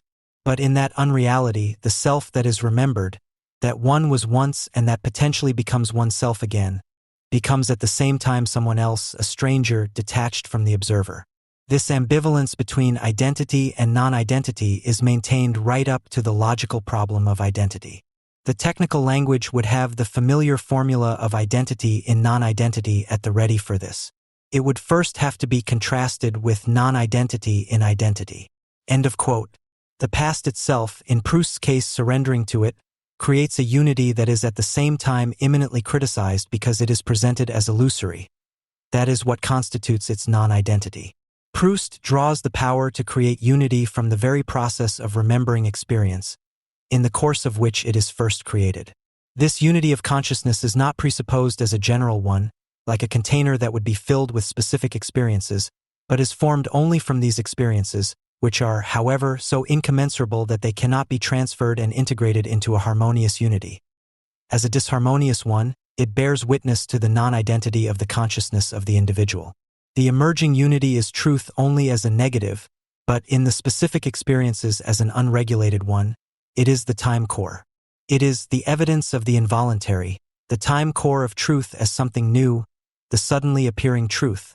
But in that unreality, the self that is remembered, that one was once and that potentially becomes oneself again, becomes at the same time someone else, a stranger, detached from the observer. This ambivalence between identity and non-identity is maintained right up to the logical problem of identity. The technical language would have the familiar formula of identity in non-identity at the ready for this. It would first have to be contrasted with non-identity in identity. End of quote. The past itself, in Proust's case surrendering to it, creates a unity that is at the same time imminently criticized because it is presented as illusory. That is what constitutes its non-identity. Proust draws the power to create unity from the very process of remembering experience, in the course of which it is first created. This unity of consciousness is not presupposed as a general one, like a container that would be filled with specific experiences, but is formed only from these experiences, which are, however, so incommensurable that they cannot be transferred and integrated into a harmonious unity. As a disharmonious one, it bears witness to the non-identity of the consciousness of the individual. The emerging unity is truth only as a negative, but in the specific experiences as an unregulated one. It is the time core. It is the evidence of the involuntary, the time core of truth as something new, the suddenly appearing truth,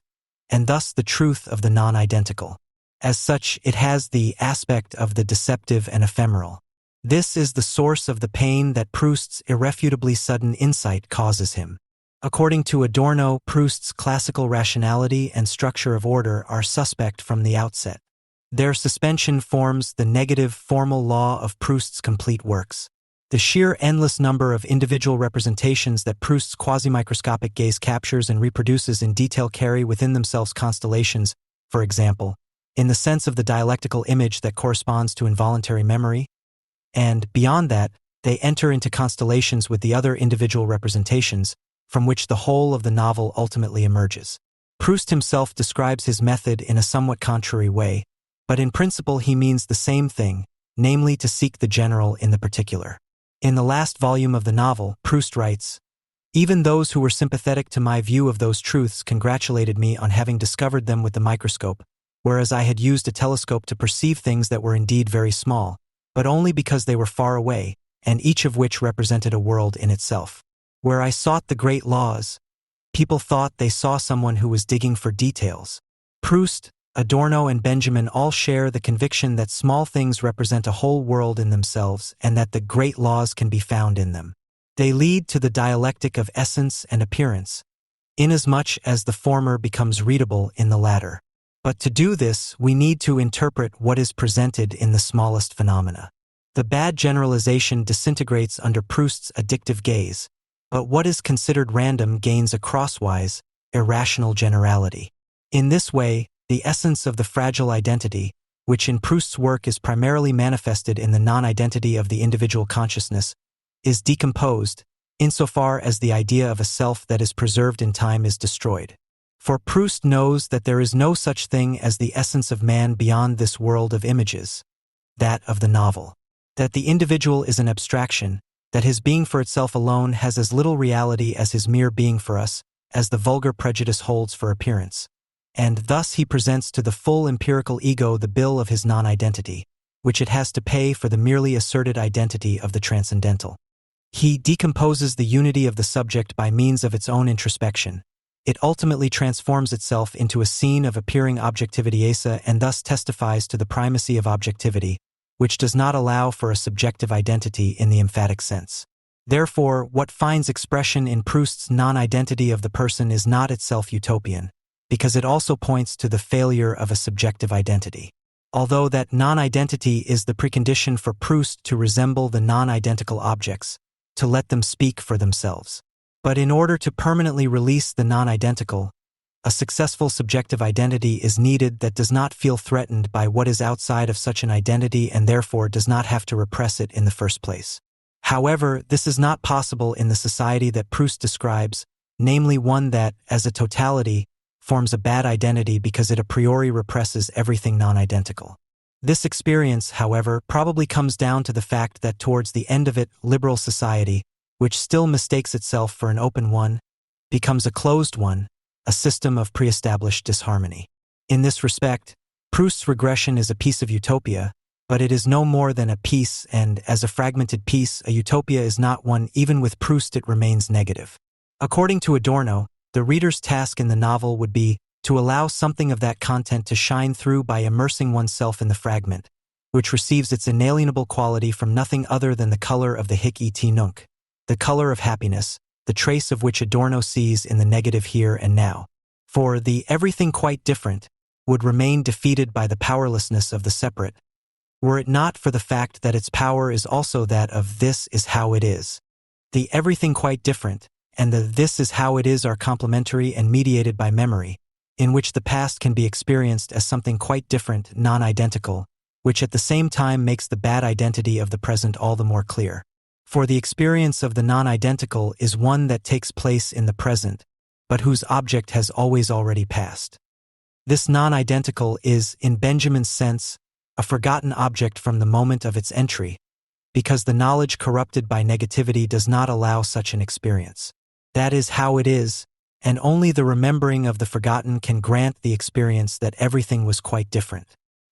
and thus the truth of the non-identical. As such, it has the aspect of the deceptive and ephemeral. This is the source of the pain that Proust's irrefutably sudden insight causes him. According to Adorno, Proust's classical rationality and structure of order are suspect from the outset. Their suspension forms the negative formal law of Proust's complete works. The sheer endless number of individual representations that Proust's quasi-microscopic gaze captures and reproduces in detail carry within themselves constellations, for example, in the sense of the dialectical image that corresponds to involuntary memory, and, beyond that, they enter into constellations with the other individual representations, from which the whole of the novel ultimately emerges. Proust himself describes his method in a somewhat contrary way, but in principle he means the same thing, namely to seek the general in the particular. In the last volume of the novel, Proust writes, "Even those who were sympathetic to my view of those truths congratulated me on having discovered them with the microscope, whereas I had used a telescope to perceive things that were indeed very small, but only because they were far away, and each of which represented a world in itself. Where I sought the great laws, people thought they saw someone who was digging for details." Proust, Adorno, and Benjamin all share the conviction that small things represent a whole world in themselves and that the great laws can be found in them. They lead to the dialectic of essence and appearance, inasmuch as the former becomes readable in the latter. But to do this, we need to interpret what is presented in the smallest phenomena. The bad generalization disintegrates under Proust's addictive gaze, but what is considered random gains a crosswise, irrational generality. In this way, the essence of the fragile identity, which in Proust's work is primarily manifested in the non-identity of the individual consciousness, is decomposed, insofar as the idea of a self that is preserved in time is destroyed. For Proust knows that there is no such thing as the essence of man beyond this world of images, that of the novel. That the individual is an abstraction, that his being for itself alone has as little reality as his mere being for us, as the vulgar prejudice holds for appearance. And thus he presents to the full empirical ego the bill of his non-identity, which it has to pay for the merely asserted identity of the transcendental. He decomposes the unity of the subject by means of its own introspection. It ultimately transforms itself into a scene of appearing objectivity and thus testifies to the primacy of objectivity, which does not allow for a subjective identity in the emphatic sense. Therefore, what finds expression in Proust's non-identity of the person is not itself utopian, because it also points to the failure of a subjective identity. Although that non-identity is the precondition for Proust to resemble the non-identical objects, to let them speak for themselves. But in order to permanently release the non-identical, a successful subjective identity is needed that does not feel threatened by what is outside of such an identity and therefore does not have to repress it in the first place. However, this is not possible in the society that Proust describes, namely one that, as a totality, forms a bad identity because it a priori represses everything non-identical. This experience, however, probably comes down to the fact that towards the end of it, liberal society, which still mistakes itself for an open one, becomes a closed one, a system of pre-established disharmony. In this respect, Proust's regression is a piece of utopia, but it is no more than a piece, and as a fragmented piece, a utopia is not one. Even with Proust it remains negative. According to Adorno, the reader's task in the novel would be to allow something of that content to shine through by immersing oneself in the fragment, which receives its inalienable quality from nothing other than the color of the hic et nunc, the color of happiness, the trace of which Adorno sees in the negative here and now. For the everything quite different would remain defeated by the powerlessness of the separate, were it not for the fact that its power is also that of this is how it is. The everything quite different and the this is how it is are complementary and mediated by memory, in which the past can be experienced as something quite different, non-identical, which at the same time makes the bad identity of the present all the more clear. For the experience of the non-identical is one that takes place in the present, but whose object has always already passed. This non-identical is, in Benjamin's sense, a forgotten object from the moment of its entry, because the knowledge corrupted by negativity does not allow such an experience. That is how it is, and only the remembering of the forgotten can grant the experience that everything was quite different.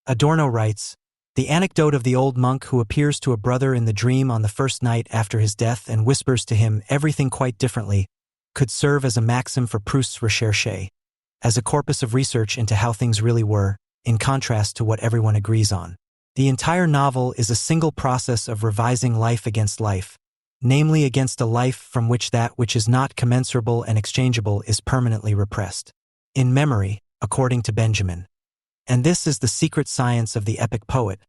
Adorno writes, "The anecdote of the old monk who appears to a brother in the dream on the first night after his death and whispers to him everything quite differently could serve as a maxim for Proust's recherche, as a corpus of research into how things really were, in contrast to what everyone agrees on. The entire novel is a single process of revising life against life, namely against a life from which that which is not commensurable and exchangeable is permanently repressed. In memory, according to Benjamin. And this is the secret science of the epic poet,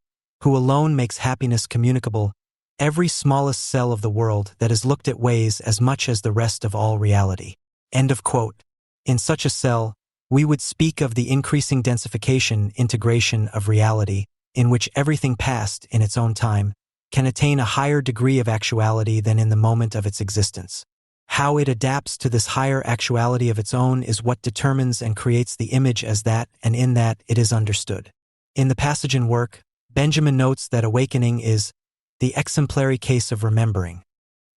who alone makes happiness communicable, every smallest cell of the world that is looked at weighs as much as the rest of all reality." End of quote. In such a cell, we would speak of the increasing densification, integration of reality, in which everything past in its own time can attain a higher degree of actuality than in the moment of its existence. How it adapts to this higher actuality of its own is what determines and creates the image as that, and in that it is understood. In the passage in work, Benjamin notes that awakening is the exemplary case of remembering,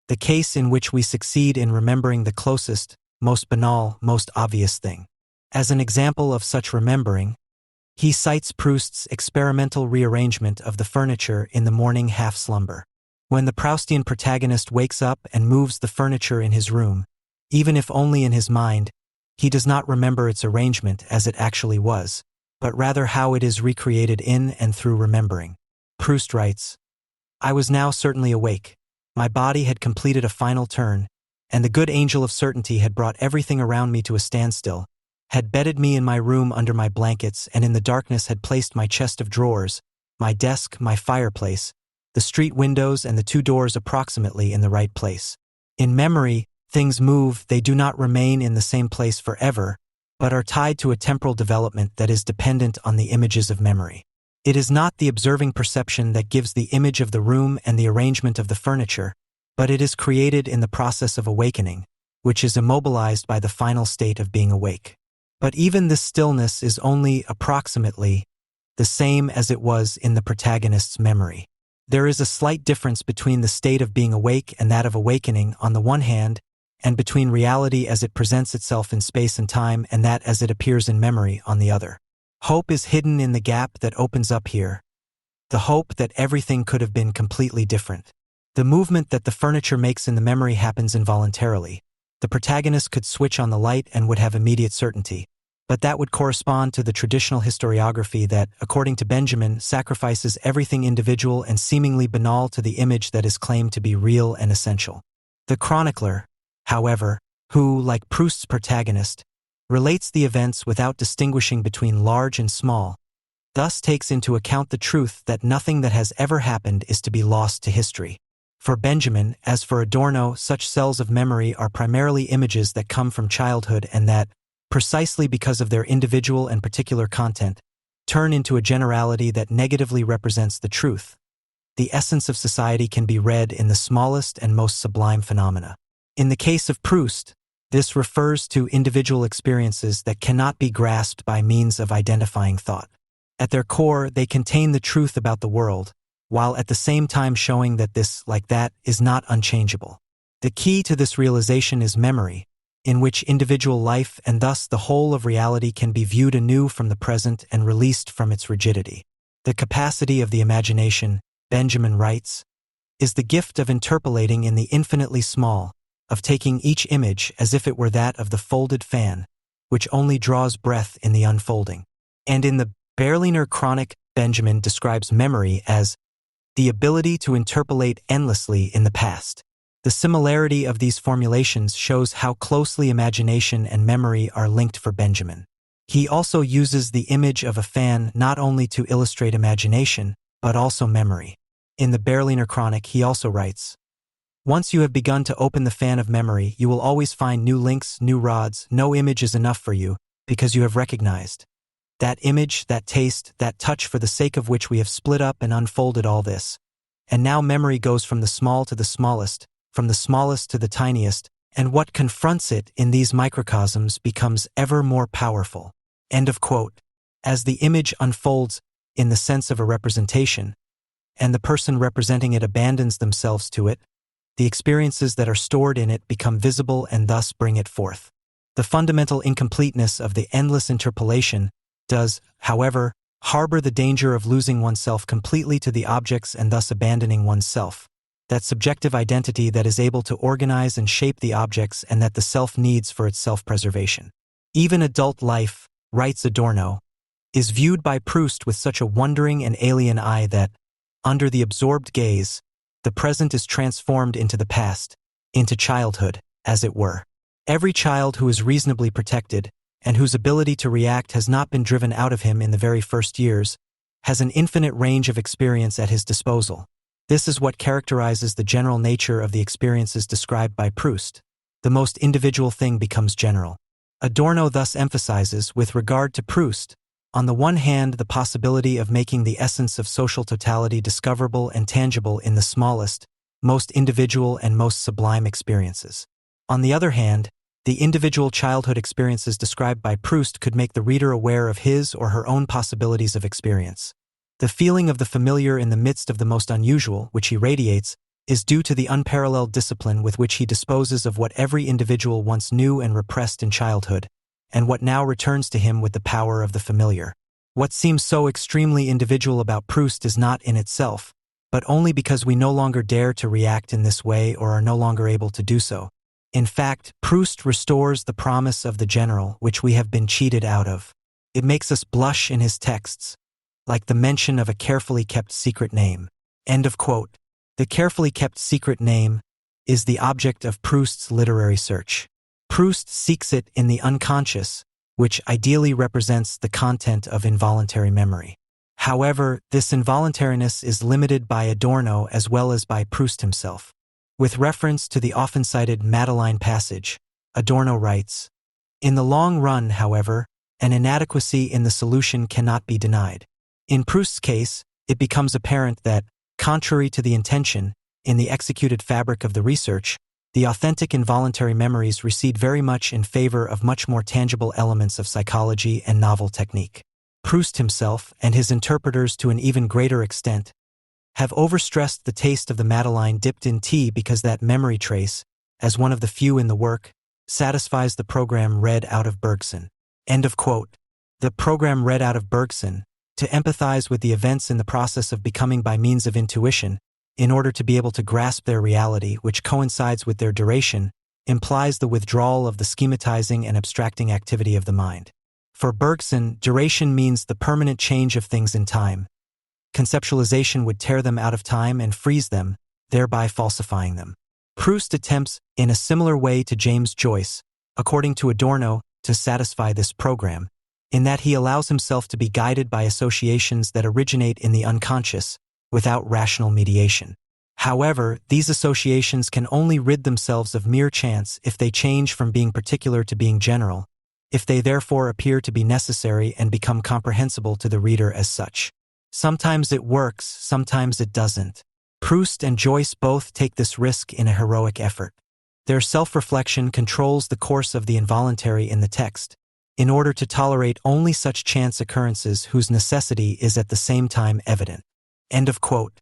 the case in which we succeed in remembering the closest, most banal, most obvious thing. As an example of such remembering, he cites Proust's experimental rearrangement of the furniture in the morning half-slumber. When the Proustian protagonist wakes up and moves the furniture in his room, even if only in his mind, he does not remember its arrangement as it actually was, but rather how it is recreated in and through remembering. Proust writes, "I was now certainly awake. My body had completed a final turn, and the good angel of certainty had brought everything around me to a standstill, had bedded me in my room under my blankets, and in the darkness had placed my chest of drawers, my desk, my fireplace, the street windows and the two doors approximately in the right place. In memory, things move, they do not remain in the same place forever, but are tied to a temporal development that is dependent on the images of memory. It is not the observing perception that gives the image of the room and the arrangement of the furniture, but it is created in the process of awakening, which is immobilized by the final state of being awake. But even this stillness is only approximately the same as it was in the protagonist's memory. There is a slight difference between the state of being awake and that of awakening on the one hand, and between reality as it presents itself in space and time and that as it appears in memory on the other. Hope is hidden in the gap that opens up here, the hope that everything could have been completely different. The movement that the furniture makes in the memory happens involuntarily. The protagonist could switch on the light and would have immediate certainty, but that would correspond to the traditional historiography that, according to Benjamin, sacrifices everything individual and seemingly banal to the image that is claimed to be real and essential. The chronicler, however, who, like Proust's protagonist, relates the events without distinguishing between large and small, thus takes into account the truth that nothing that has ever happened is to be lost to history. For Benjamin, as for Adorno, such cells of memory are primarily images that come from childhood and that, precisely because of their individual and particular content, turn into a generality that negatively represents the truth. The essence of society can be read in the smallest and most sublime phenomena. In the case of Proust, this refers to individual experiences that cannot be grasped by means of identifying thought. At their core, they contain the truth about the world, while at the same time showing that this, like that, is not unchangeable. The key to this realization is memory, in which individual life and thus the whole of reality can be viewed anew from the present and released from its rigidity. The capacity of the imagination, Benjamin writes, is the gift of interpolating in the infinitely small, of taking each image as if it were that of the folded fan, which only draws breath in the unfolding. And in the Berliner Chronik, Benjamin describes memory as the ability to interpolate endlessly in the past. The similarity of these formulations shows how closely imagination and memory are linked for Benjamin. He also uses the image of a fan not only to illustrate imagination, but also memory. In the Berliner Chronik, he also writes, "Once you have begun to open the fan of memory, you will always find new links, new rods. No image is enough for you, because you have recognized that image, that taste, that touch for the sake of which we have split up and unfolded all this. And now memory goes from the small to the smallest, from the smallest to the tiniest, and what confronts it in these microcosms becomes ever more powerful." End of quote. As the image unfolds in the sense of a representation, and the person representing it abandons themselves to it, the experiences that are stored in it become visible and thus bring it forth. The fundamental incompleteness of the endless interpolation does, however, harbor the danger of losing oneself completely to the objects and thus abandoning oneself. That subjective identity that is able to organize and shape the objects and that the self needs for its self-preservation. Even adult life, writes Adorno, is viewed by Proust with such a wondering and alien eye that, under the absorbed gaze, the present is transformed into the past, into childhood, as it were. Every child who is reasonably protected, and whose ability to react has not been driven out of him in the very first years, has an infinite range of experience at his disposal. This is what characterizes the general nature of the experiences described by Proust. The most individual thing becomes general. Adorno thus emphasizes, with regard to Proust, on the one hand the possibility of making the essence of social totality discoverable and tangible in the smallest, most individual and most sublime experiences. On the other hand, the individual childhood experiences described by Proust could make the reader aware of his or her own possibilities of experience. The feeling of the familiar in the midst of the most unusual, which he radiates, is due to the unparalleled discipline with which he disposes of what every individual once knew and repressed in childhood, and what now returns to him with the power of the familiar. What seems so extremely individual about Proust is not in itself, but only because we no longer dare to react in this way or are no longer able to do so. In fact, Proust restores the promise of the general which we have been cheated out of. It makes us blush in his texts, like the mention of a carefully kept secret name. End of quote. The carefully kept secret name is the object of Proust's literary search. Proust seeks it in the unconscious, which ideally represents the content of involuntary memory. However, this involuntariness is limited by Adorno as well as by Proust himself. With reference to the often cited Madeline passage, Adorno writes, "In the long run, however, an inadequacy in the solution cannot be denied." In Proust's case, it becomes apparent that, contrary to the intention, in the executed fabric of the research, the authentic involuntary memories recede very much in favor of much more tangible elements of psychology and novel technique. Proust himself, and his interpreters to an even greater extent, have overstressed the taste of the Madeleine dipped in tea because that memory trace, as one of the few in the work, satisfies the program read out of Bergson. End of quote. The program read out of Bergson, to empathize with the events in the process of becoming by means of intuition, in order to be able to grasp their reality, which coincides with their duration, implies the withdrawal of the schematizing and abstracting activity of the mind. For Bergson, duration means the permanent change of things in time. Conceptualization would tear them out of time and freeze them, thereby falsifying them. Proust attempts, in a similar way to James Joyce, according to Adorno, to satisfy this program, in that he allows himself to be guided by associations that originate in the unconscious, without rational mediation. However, these associations can only rid themselves of mere chance if they change from being particular to being general, if they therefore appear to be necessary and become comprehensible to the reader as such. Sometimes it works, sometimes it doesn't. Proust and Joyce both take this risk in a heroic effort. Their self-reflection controls the course of the involuntary in the text, in order to tolerate only such chance occurrences whose necessity is at the same time evident. End of quote.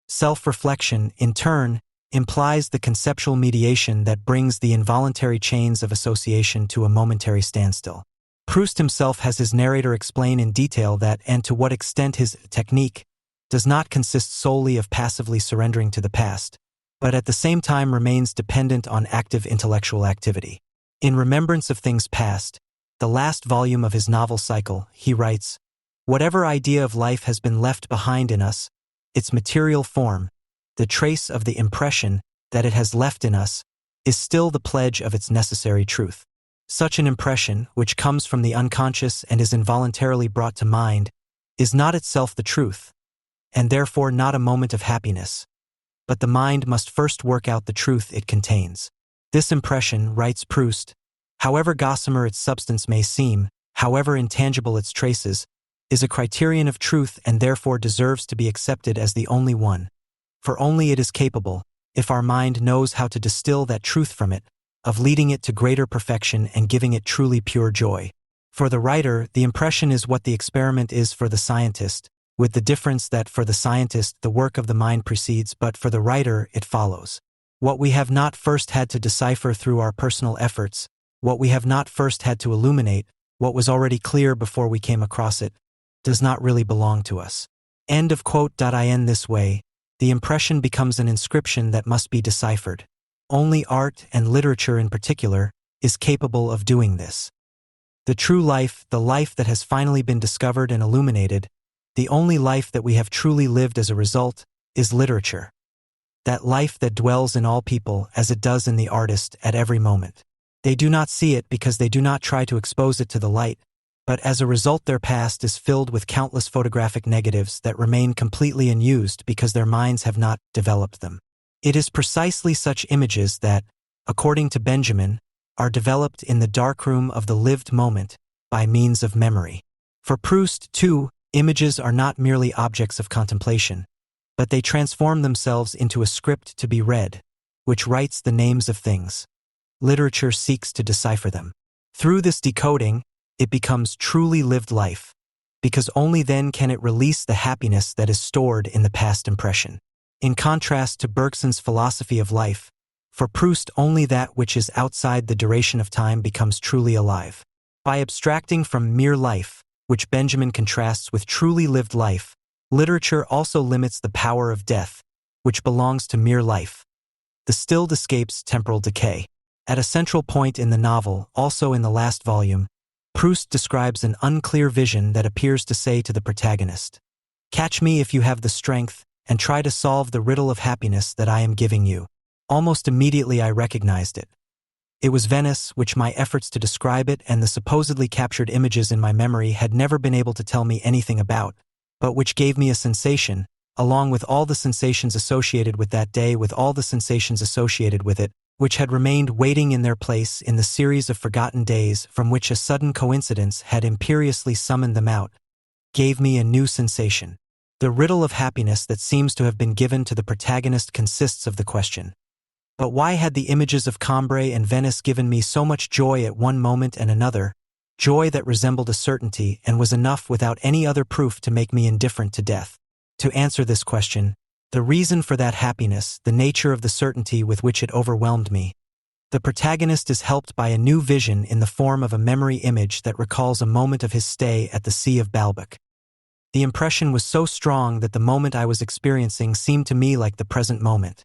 Self-reflection, in turn, implies the conceptual mediation that brings the involuntary chains of association to a momentary standstill. Proust himself has his narrator explain in detail that, and to what extent his technique does not consist solely of passively surrendering to the past, but at the same time remains dependent on active intellectual activity. In Remembrance of Things Past, the last volume of his novel cycle, he writes, "Whatever idea of life has been left behind in us, its material form, the trace of the impression that it has left in us, is still the pledge of its necessary truth. Such an impression, which comes from the unconscious and is involuntarily brought to mind, is not itself the truth, and therefore not a moment of happiness. But the mind must first work out the truth it contains. This impression," writes Proust, "however gossamer its substance may seem, however intangible its traces, is a criterion of truth and therefore deserves to be accepted as the only one. For only it is capable, if our mind knows how to distill that truth from it, of leading it to greater perfection and giving it truly pure joy. For the writer, the impression is what the experiment is for the scientist, with the difference that for the scientist the work of the mind precedes, but for the writer it follows. What we have not first had to decipher through our personal efforts, what we have not first had to illuminate, what was already clear before we came across it, does not really belong to us." End of quote. In this way, the impression becomes an inscription that must be deciphered. Only art, and literature in particular, is capable of doing this. The true life, the life that has finally been discovered and illuminated, the only life that we have truly lived as a result, is literature. That life that dwells in all people as it does in the artist at every moment. They do not see it because they do not try to expose it to the light, but as a result their past is filled with countless photographic negatives that remain completely unused because their minds have not developed them. It is precisely such images that, according to Benjamin, are developed in the darkroom of the lived moment by means of memory. For Proust, too, images are not merely objects of contemplation, but they transform themselves into a script to be read, which writes the names of things. Literature seeks to decipher them. Through this decoding, it becomes truly lived life, because only then can it release the happiness that is stored in the past impression. In contrast to Bergson's philosophy of life, for Proust only that which is outside the duration of time becomes truly alive. By abstracting from mere life, which Benjamin contrasts with truly lived life, literature also limits the power of death, which belongs to mere life. The stilled escapes temporal decay. At a central point in the novel, also in the last volume, Proust describes an unclear vision that appears to say to the protagonist, "Catch me if you have the strength, and try to solve the riddle of happiness that I am giving you." Almost immediately I recognized it. It was Venice, which my efforts to describe it and the supposedly captured images in my memory had never been able to tell me anything about, but which gave me a sensation, along with all the sensations associated with that day, with all the sensations associated with it, which had remained waiting in their place in the series of forgotten days from which a sudden coincidence had imperiously summoned them out, gave me a new sensation. The riddle of happiness that seems to have been given to the protagonist consists of the question, but why had the images of Cambrai and Venice given me so much joy at one moment and another, joy that resembled a certainty and was enough without any other proof to make me indifferent to death? To answer this question, The reason for that happiness, the nature of the certainty with which it overwhelmed me. The protagonist is helped by a new vision in the form of a memory image that recalls a moment of his stay at the Sea of Balbec. The impression was so strong that the moment I was experiencing seemed to me like the present moment,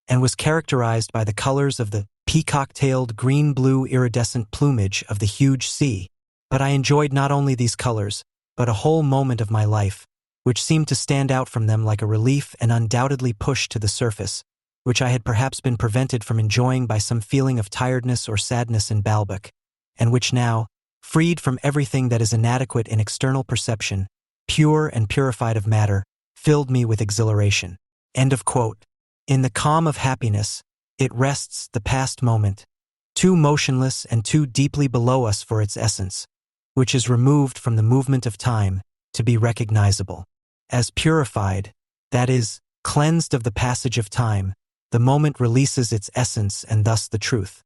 and was characterized by the colors of the peacock-tailed green-blue iridescent plumage of the huge sea. But I enjoyed not only these colors, but a whole moment of my life, which seemed to stand out from them like a relief and undoubtedly push to the surface, which I had perhaps been prevented from enjoying by some feeling of tiredness or sadness in Balbec, and which now, freed from everything that is inadequate in external perception, pure and purified of matter, filled me with exhilaration. End of quote. In the calm of happiness, it rests the past moment, too motionless and too deeply below us for its essence, which is removed from the movement of time to be recognizable. As purified, that is, cleansed of the passage of time, the moment releases its essence and thus the truth.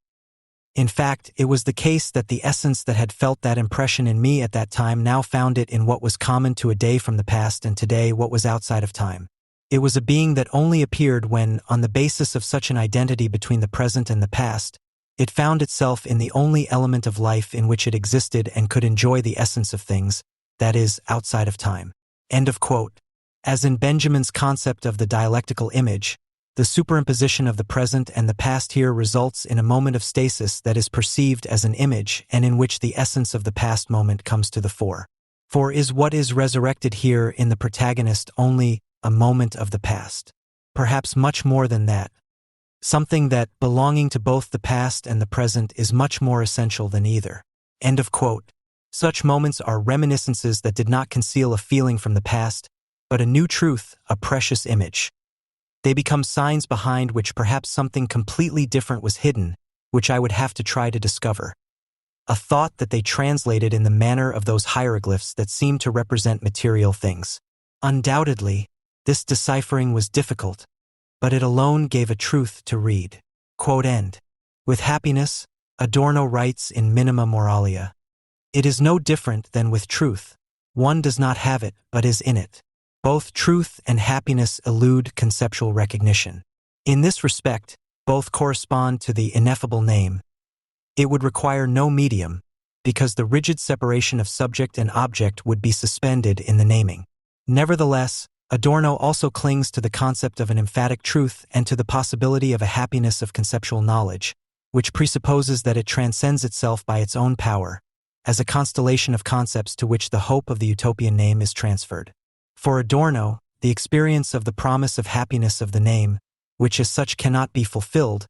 In fact, it was the case that the essence that had felt that impression in me at that time now found it in what was common to a day from the past and today what was outside of time. It was a being that only appeared when, on the basis of such an identity between the present and the past, it found itself in the only element of life in which it existed and could enjoy the essence of things, that is, outside of time. End of quote. As in Benjamin's concept of the dialectical image, the superimposition of the present and the past here results in a moment of stasis that is perceived as an image and in which the essence of the past moment comes to the fore. For is what is resurrected here in the protagonist only a moment of the past? Perhaps much more than that. Something that, belonging to both the past and the present, is much more essential than either. End of quote. Such moments are reminiscences that did not conceal a feeling from the past, but a new truth, a precious image. They become signs behind which perhaps something completely different was hidden, which I would have to try to discover. A thought that they translated in the manner of those hieroglyphs that seemed to represent material things. Undoubtedly, this deciphering was difficult, but it alone gave a truth to read. Quote end. With happiness, Adorno writes in Minima Moralia, it is no different than with truth. One does not have it, but is in it. Both truth and happiness elude conceptual recognition. In this respect, both correspond to the ineffable name. It would require no medium, because the rigid separation of subject and object would be suspended in the naming. Nevertheless, Adorno also clings to the concept of an emphatic truth and to the possibility of a happiness of conceptual knowledge, which presupposes that it transcends itself by its own power, as a constellation of concepts to which the hope of the utopian name is transferred. For Adorno, the experience of the promise of happiness of the name, which as such cannot be fulfilled,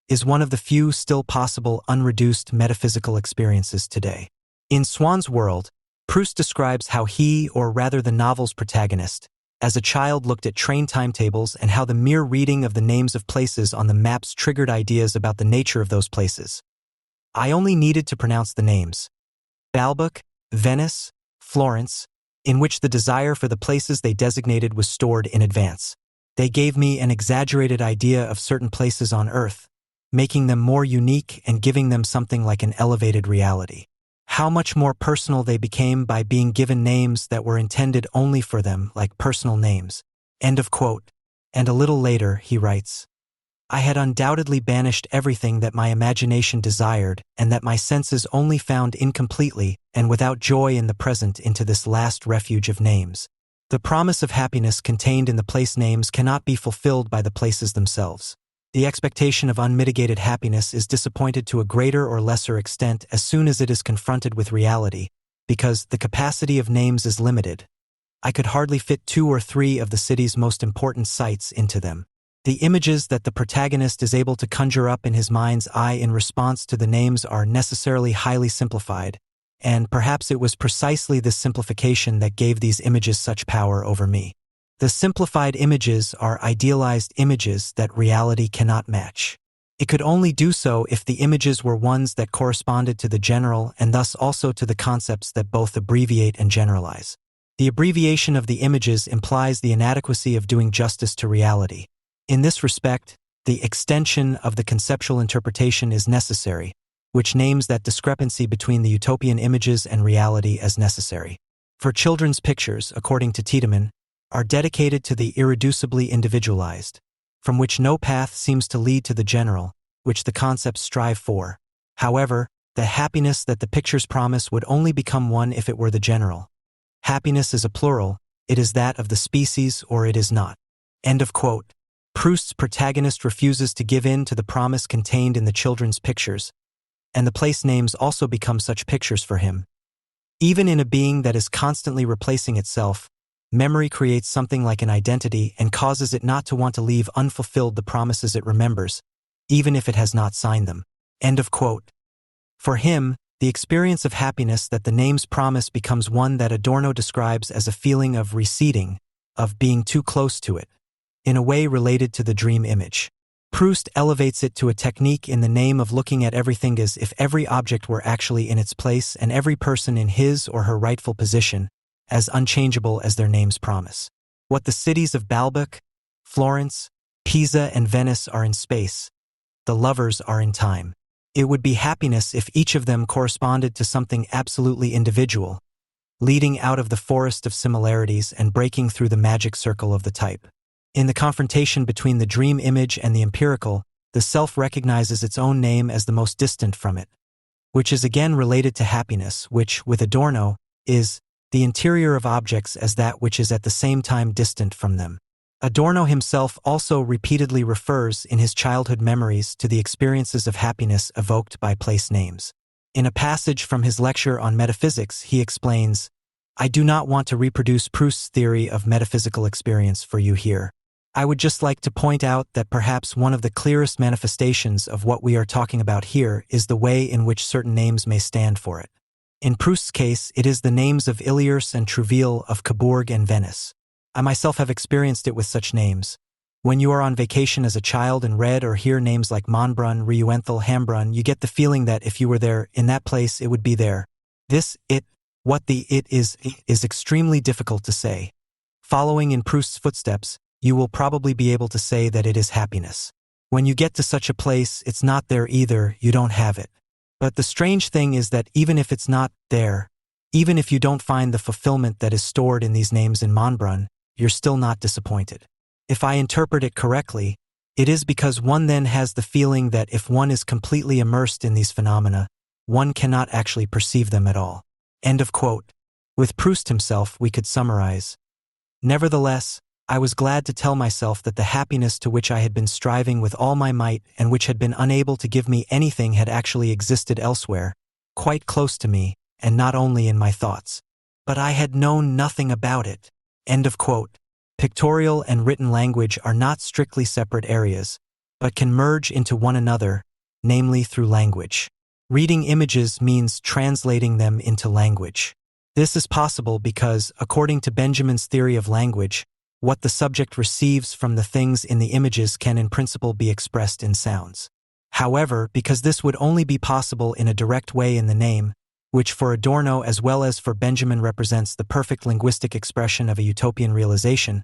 is one of the few still possible unreduced metaphysical experiences today. In Swann's World, Proust describes how he, or rather the novel's protagonist, as a child looked at train timetables and how the mere reading of the names of places on the maps triggered ideas about the nature of those places. I only needed to pronounce the names. Balbec, Venice, Florence, in which the desire for the places they designated was stored in advance. They gave me an exaggerated idea of certain places on Earth, making them more unique and giving them something like an elevated reality. How much more personal they became by being given names that were intended only for them, like personal names. End of quote. And a little later, he writes, I had undoubtedly banished everything that my imagination desired and that my senses only found incompletely and without joy in the present into this last refuge of names. The promise of happiness contained in the place names cannot be fulfilled by the places themselves. The expectation of unmitigated happiness is disappointed to a greater or lesser extent as soon as it is confronted with reality, because the capacity of names is limited. I could hardly fit 2 or 3 of the city's most important sights into them. The images that the protagonist is able to conjure up in his mind's eye in response to the names are necessarily highly simplified, and perhaps it was precisely this simplification that gave these images such power over me. The simplified images are idealized images that reality cannot match. It could only do so if the images were ones that corresponded to the general and thus also to the concepts that both abbreviate and generalize. The abbreviation of the images implies the inadequacy of doing justice to reality. In this respect, the extension of the conceptual interpretation is necessary, which names that discrepancy between the utopian images and reality as necessary. For children's pictures, according to Tiedemann, are dedicated to the irreducibly individualized, from which no path seems to lead to the general, which the concepts strive for. However, the happiness that the pictures promise would only become one if it were the general. Happiness is a plural, it is that of the species or it is not. End of quote. Proust's protagonist refuses to give in to the promise contained in the children's pictures, and the place names also become such pictures for him. Even in a being that is constantly replacing itself, memory creates something like an identity and causes it not to want to leave unfulfilled the promises it remembers, even if it has not signed them. End of quote. For him, the experience of happiness that the names promise becomes one that Adorno describes as a feeling of receding, of being too close to it, in a way related to the dream image. Proust elevates it to a technique in the name of looking at everything as if every object were actually in its place and every person in his or her rightful position, as unchangeable as their names promise. What the cities of Baalbek, Florence, Pisa, and Venice are in space, the lovers are in time. It would be happiness if each of them corresponded to something absolutely individual, leading out of the forest of similarities and breaking through the magic circle of the type. In the confrontation between the dream image and the empirical, the self recognizes its own name as the most distant from it, which is again related to happiness, which, with Adorno, is the interior of objects as that which is at the same time distant from them. Adorno himself also repeatedly refers in his childhood memories to the experiences of happiness evoked by place names. In a passage from his lecture on metaphysics, he explains, "I do not want to reproduce Proust's theory of metaphysical experience for you here. I would just like to point out that perhaps one of the clearest manifestations of what we are talking about here is the way in which certain names may stand for it. In Proust's case, it is the names of Iliers and Trouville, of Cabourg and Venice. I myself have experienced it with such names. When you are on vacation as a child and read or hear names like Monbrun, Riuenthal, Hambrun, you get the feeling that if you were there, in that place, it would be there. This, it, what the it is extremely difficult to say. Following in Proust's footsteps, you will probably be able to say that it is happiness. When you get to such a place, it's not there either, you don't have it. But the strange thing is that even if it's not there, even if you don't find the fulfillment that is stored in these names in Monbrun, you're still not disappointed. If I interpret it correctly, it is because one then has the feeling that if one is completely immersed in these phenomena, one cannot actually perceive them at all." End of quote. With Proust himself, we could summarize, "Nevertheless, I was glad to tell myself that the happiness to which I had been striving with all my might and which had been unable to give me anything had actually existed elsewhere, quite close to me, and not only in my thoughts. But I had known nothing about it." End of quote. Pictorial and written language are not strictly separate areas, but can merge into one another, namely through language. Reading images means translating them into language. This is possible because, according to Benjamin's theory of language, what the subject receives from the things in the images can in principle be expressed in sounds. However, because this would only be possible in a direct way in the name, which for Adorno as well as for Benjamin represents the perfect linguistic expression of a utopian realization,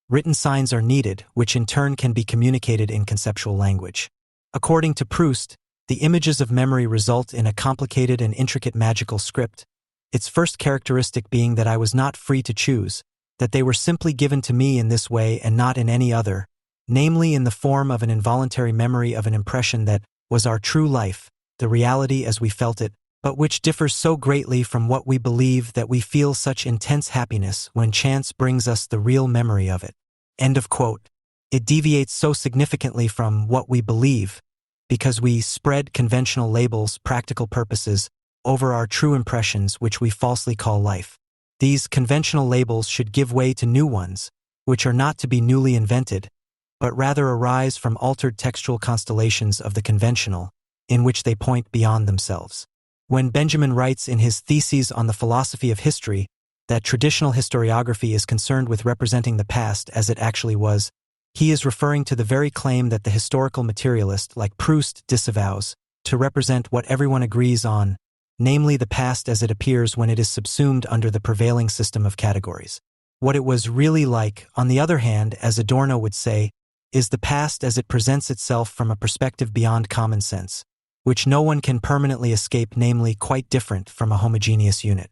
written signs are needed, which in turn can be communicated in conceptual language. According to Proust, the images of memory result in a complicated and intricate magical script, its first characteristic being that I was not free to choose, that they were simply given to me in this way and not in any other, namely in the form of an involuntary memory of an impression that was our true life, the reality as we felt it, but which differs so greatly from what we believe that we feel such intense happiness when chance brings us the real memory of it. End of quote. It deviates so significantly from what we believe, because we spread conventional labels, practical purposes, over our true impressions which we falsely call life. These conventional labels should give way to new ones, which are not to be newly invented, but rather arise from altered textual constellations of the conventional, in which they point beyond themselves. When Benjamin writes in his Theses on the Philosophy of History that traditional historiography is concerned with representing the past as it actually was, he is referring to the very claim that the historical materialist, like Proust, disavows, to represent what everyone agrees on, namely the past as it appears when it is subsumed under the prevailing system of categories. What it was really like, on the other hand, as Adorno would say, is the past as it presents itself from a perspective beyond common sense, which no one can permanently escape, namely quite different from a homogeneous unit.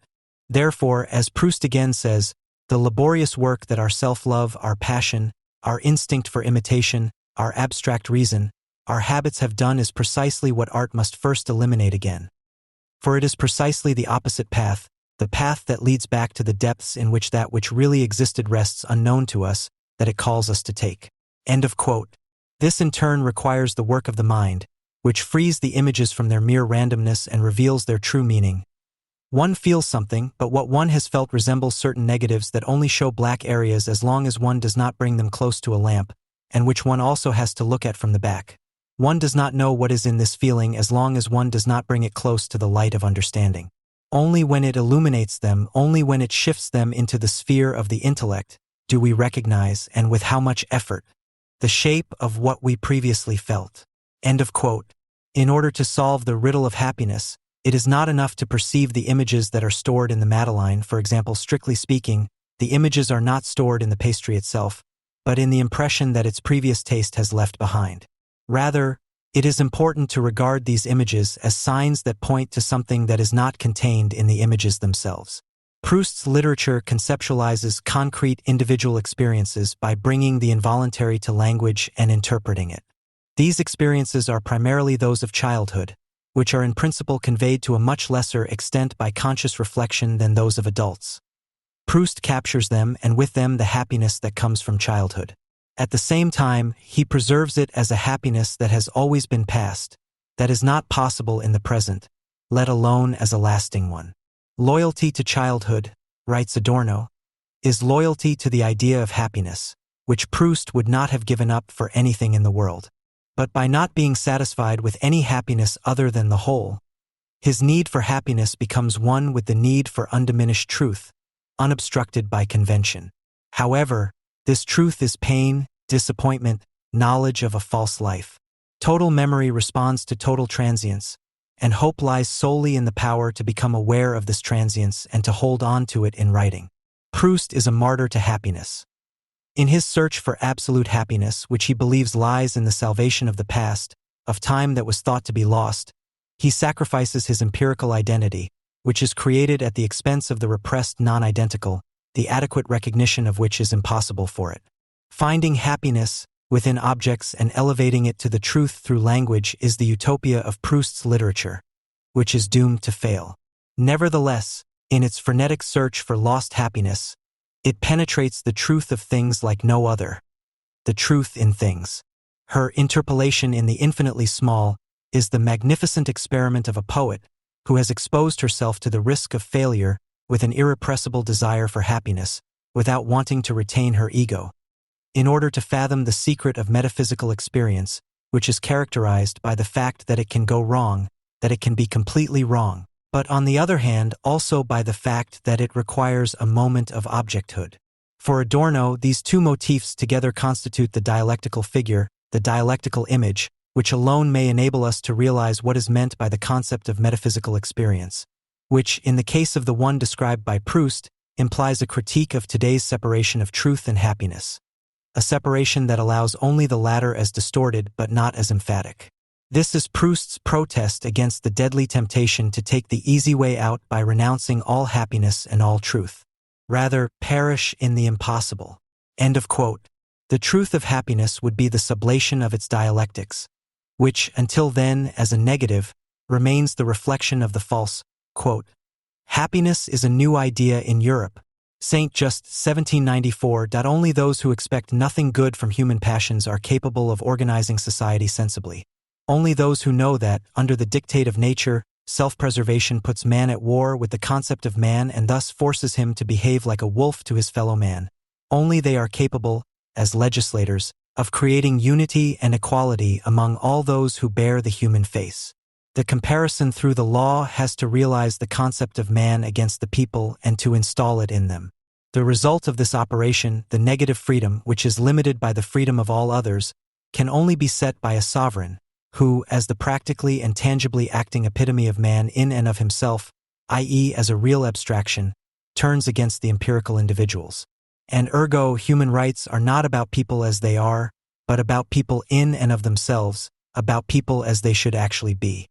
Therefore, as Proust again says, The laborious work that our self-love, our passion, our instinct for imitation, our abstract reason, our habits have done is precisely what art must first eliminate again. For it is precisely the opposite path, the path that leads back to the depths in which that which really existed rests unknown to us, that it calls us to take. End of quote. This in turn requires the work of the mind, which frees the images from their mere randomness and reveals their true meaning. One feels something, but what one has felt resembles certain negatives that only show black areas as long as one does not bring them close to a lamp, and which one also has to look at from the back. One does not know what is in this feeling as long as one does not bring it close to the light of understanding. Only when it illuminates them, only when it shifts them into the sphere of the intellect, do we recognize, and with how much effort, the shape of what we previously felt. End of quote. In order to solve the riddle of happiness, it is not enough to perceive the images that are stored in the madeleine. For example, strictly speaking, the images are not stored in the pastry itself, but in the impression that its previous taste has left behind. Rather, it is important to regard these images as signs that point to something that is not contained in the images themselves. Proust's literature conceptualizes concrete individual experiences by bringing the involuntary to language and interpreting it. These experiences are primarily those of childhood, which are in principle conveyed to a much lesser extent by conscious reflection than those of adults. Proust captures them, and with them the happiness that comes from childhood. At the same time, he preserves it as a happiness that has always been past, that is not possible in the present, let alone as a lasting one. Loyalty to childhood, writes Adorno, is loyalty to the idea of happiness, which Proust would not have given up for anything in the world. But by not being satisfied with any happiness other than the whole, his need for happiness becomes one with the need for undiminished truth, unobstructed by convention. However, this truth is pain, disappointment, knowledge of a false life. Total memory responds to total transience, and hope lies solely in the power to become aware of this transience and to hold on to it in writing. Proust is a martyr to happiness. In his search for absolute happiness, which he believes lies in the salvation of the past, of time that was thought to be lost, he sacrifices his empirical identity, which is created at the expense of the repressed non-identical, the adequate recognition of which is impossible for it. Finding happiness within objects and elevating it to the truth through language is the utopia of Proust's literature, which is doomed to fail. Nevertheless, in its frenetic search for lost happiness, it penetrates the truth of things like no other, the truth in things. Her interpolation in the infinitely small is the magnificent experiment of a poet who has exposed herself to the risk of failure with an irrepressible desire for happiness, without wanting to retain her ego, in order to fathom the secret of metaphysical experience, which is characterized by the fact that it can go wrong, that it can be completely wrong, but on the other hand also by the fact that it requires a moment of objecthood. For Adorno, these two motifs together constitute the dialectical figure, the dialectical image, which alone may enable us to realize what is meant by the concept of metaphysical experience, which, in the case of the one described by Proust, implies a critique of today's separation of truth and happiness, a separation that allows only the latter as distorted but not as emphatic. This is Proust's protest against the deadly temptation to take the easy way out by renouncing all happiness and all truth. Rather, perish in the impossible. End of quote. The truth of happiness would be the sublation of its dialectics, which, until then, as a negative, remains the reflection of the false. Quote, happiness is a new idea in Europe. St. Just 1794. Only those who expect nothing good from human passions are capable of organizing society sensibly. Only those who know that, under the dictate of nature, self-preservation puts man at war with the concept of man and thus forces him to behave like a wolf to his fellow man. Only they are capable, as legislators, of creating unity and equality among all those who bear the human face. The comparison through the law has to realize the concept of man against the people and to install it in them. The result of this operation, the negative freedom, which is limited by the freedom of all others, can only be set by a sovereign, who, as the practically and tangibly acting epitome of man in and of himself, i.e. as a real abstraction, turns against the empirical individuals. And ergo, human rights are not about people as they are, but about people in and of themselves, about people as they should actually be.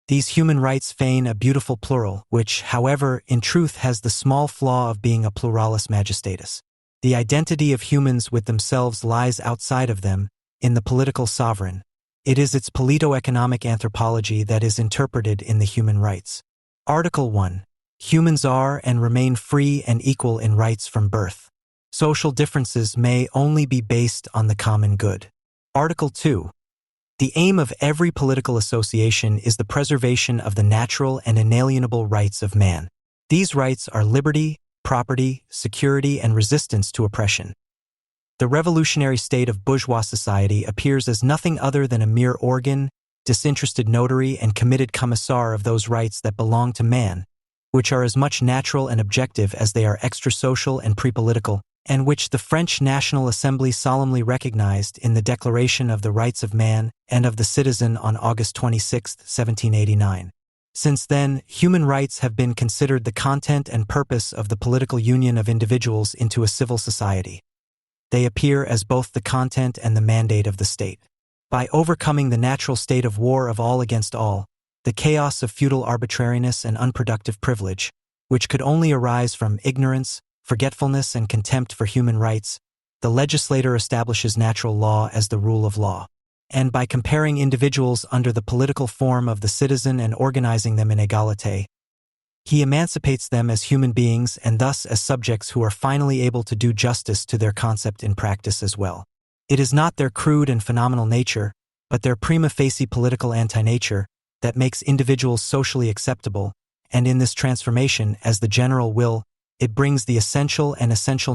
These human rights feign a beautiful plural, which, however, in truth has the small flaw of being a pluralis majestatis. The identity of humans with themselves lies outside of them, in the political sovereign. It is its polito-economic anthropology that is interpreted in the human rights. Article 1. Humans are and remain free and equal in rights from birth. Social differences may only be based on the common good. Article 2. The aim of every political association is the preservation of the natural and inalienable rights of man. These rights are liberty, property, security, and resistance to oppression. The revolutionary state of bourgeois society appears as nothing other than a mere organ, disinterested notary, and committed commissar of those rights that belong to man, which are as much natural and objective as they are extrasocial and pre-political, and which the French National Assembly solemnly recognized in the Declaration of the Rights of Man and of the Citizen on August 26, 1789. Since then, human rights have been considered the content and purpose of the political union of individuals into a civil society. They appear as both the content and the mandate of the state. By overcoming the natural state of war of all against all, the chaos of feudal arbitrariness and unproductive privilege, which could only arise from ignorance, forgetfulness, and contempt for human rights, the legislator establishes natural law as the rule of law. And by comparing individuals under the political form of the citizen and organizing them in égalité, he emancipates them as human beings and thus as subjects who are finally able to do justice to their concept in practice as well. It is not their crude and phenomenal nature, but their prima facie political anti-nature, that makes individuals socially acceptable, and in this transformation as the general will, it brings the essential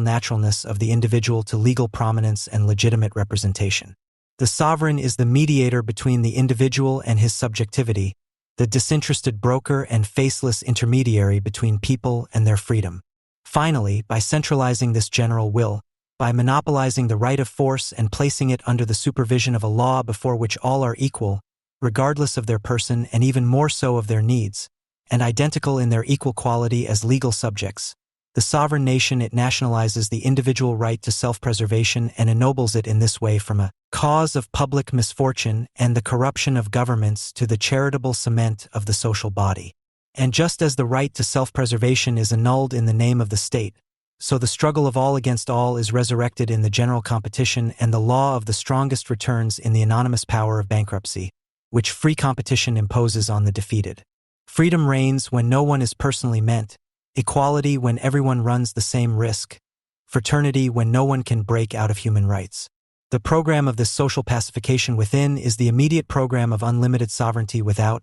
naturalness of the individual to legal prominence and legitimate representation. The sovereign is the mediator between the individual and his subjectivity, the disinterested broker and faceless intermediary between people and their freedom. Finally, by centralizing this general will, by monopolizing the right of force and placing it under the supervision of a law before which all are equal, regardless of their person and even more so of their needs, and identical in their equal quality as legal subjects, the sovereign nation it nationalizes the individual right to self-preservation and ennobles it in this way from a cause of public misfortune and the corruption of governments to the charitable cement of the social body. And just as the right to self-preservation is annulled in the name of the state, so the struggle of all against all is resurrected in the general competition, and the law of the strongest returns in the anonymous power of bankruptcy, which free competition imposes on the defeated. Freedom reigns when no one is personally meant, equality when everyone runs the same risk, fraternity when no one can break out of human rights. The program of this social pacification within is the immediate program of unlimited sovereignty without,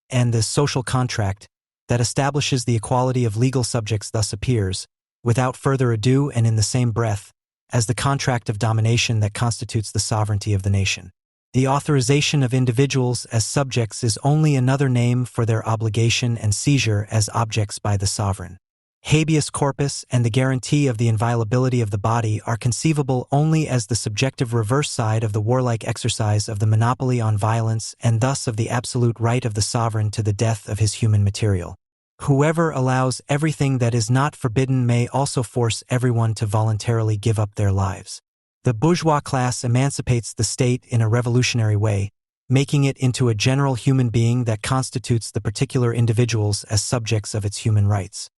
and this social contract that establishes the equality of legal subjects thus appears, without further ado and in the same breath, as the contract of domination that constitutes the sovereignty of the nation. The authorization of individuals as subjects is only another name for their obligation and seizure as objects by the sovereign. Habeas corpus and the guarantee of the inviolability of the body are conceivable only as the subjective reverse side of the warlike exercise of the monopoly on violence and thus of the absolute right of the sovereign to the death of his human material. Whoever allows everything that is not forbidden may also force everyone to voluntarily give up their lives. The bourgeois class emancipates the state in a revolutionary way, making it into a general human being that constitutes the particular individuals as subjects of its human rights.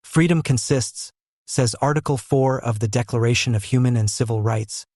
Freedom consists, says Article 4 of the Declaration of Human and Civil Rights,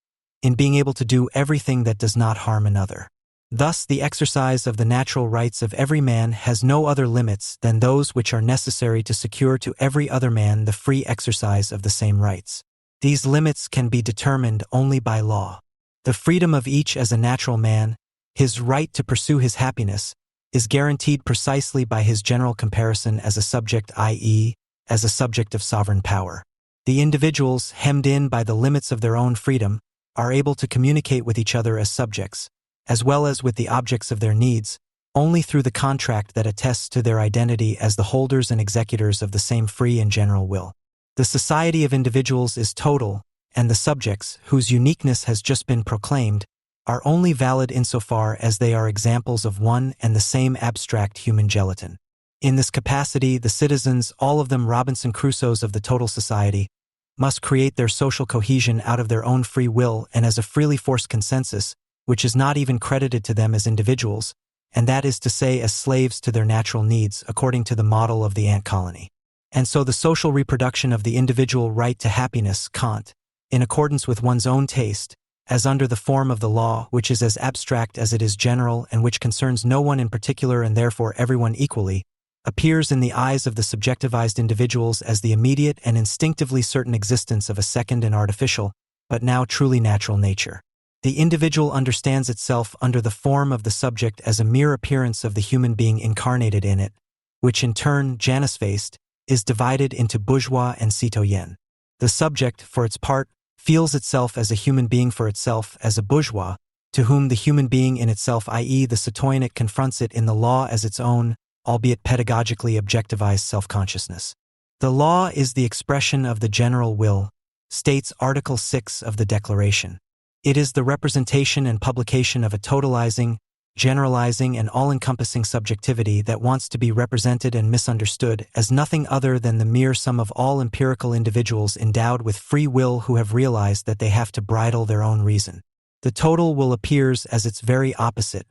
in being able to do everything that does not harm another. Thus, the exercise of the natural rights of every man has no other limits than those which are necessary to secure to every other man the free exercise of the same rights. These limits can be determined only by law. The freedom of each as a natural man, his right to pursue his happiness, is guaranteed precisely by his general comparison as a subject, i.e., as a subject of sovereign power. The individuals, hemmed in by the limits of their own freedom, are able to communicate with each other as subjects, as well as with the objects of their needs, only through the contract that attests to their identity as the holders and executors of the same free and general will. The society of individuals is total, and the subjects, whose uniqueness has just been proclaimed, are only valid insofar as they are examples of one and the same abstract human gelatin. In this capacity, the citizens, all of them Robinson Crusoes of the total society, must create their social cohesion out of their own free will and as a freely forced consensus, which is not even credited to them as individuals, and that is to say as slaves to their natural needs according to the model of the ant colony. And so the social reproduction of the individual right to happiness, Kant, in accordance with one's own taste, as under the form of the law, which is as abstract as it is general and which concerns no one in particular and therefore everyone equally, appears in the eyes of the subjectivized individuals as the immediate and instinctively certain existence of a second and artificial, but now truly natural nature. The individual understands itself under the form of the subject as a mere appearance of the human being incarnated in it, which in turn, Janus-faced, is divided into bourgeois and citoyen. The subject, for its part, feels itself as a human being for itself as a bourgeois, to whom the human being in itself, i.e. the citoyen, it confronts it in the law as its own, albeit pedagogically objectivized self-consciousness. The law is the expression of the general will, states Article 6 of the Declaration. It is the representation and publication of a totalizing, generalizing and all-encompassing subjectivity that wants to be represented and misunderstood as nothing other than the mere sum of all empirical individuals endowed with free will who have realized that they have to bridle their own reason. The total will appears as its very opposite: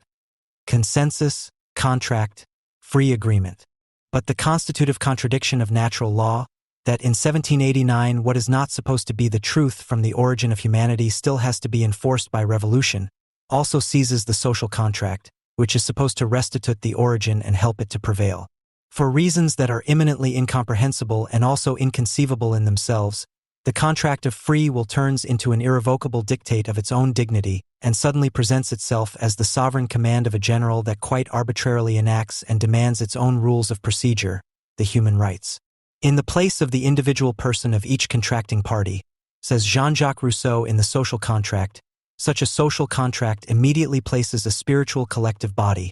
consensus, contract, free agreement. But the constitutive contradiction of natural law, that in 1789 what is not supposed to be the truth from the origin of humanity still has to be enforced by revolution, also seizes the social contract, which is supposed to restitute the origin and help it to prevail. For reasons that are imminently incomprehensible and also inconceivable in themselves, the contract of free will turns into an irrevocable dictate of its own dignity and suddenly presents itself as the sovereign command of a general that quite arbitrarily enacts and demands its own rules of procedure, the human rights. In the place of the individual person of each contracting party, says Jean-Jacques Rousseau in The Social Contract, such a social contract immediately places a spiritual collective body,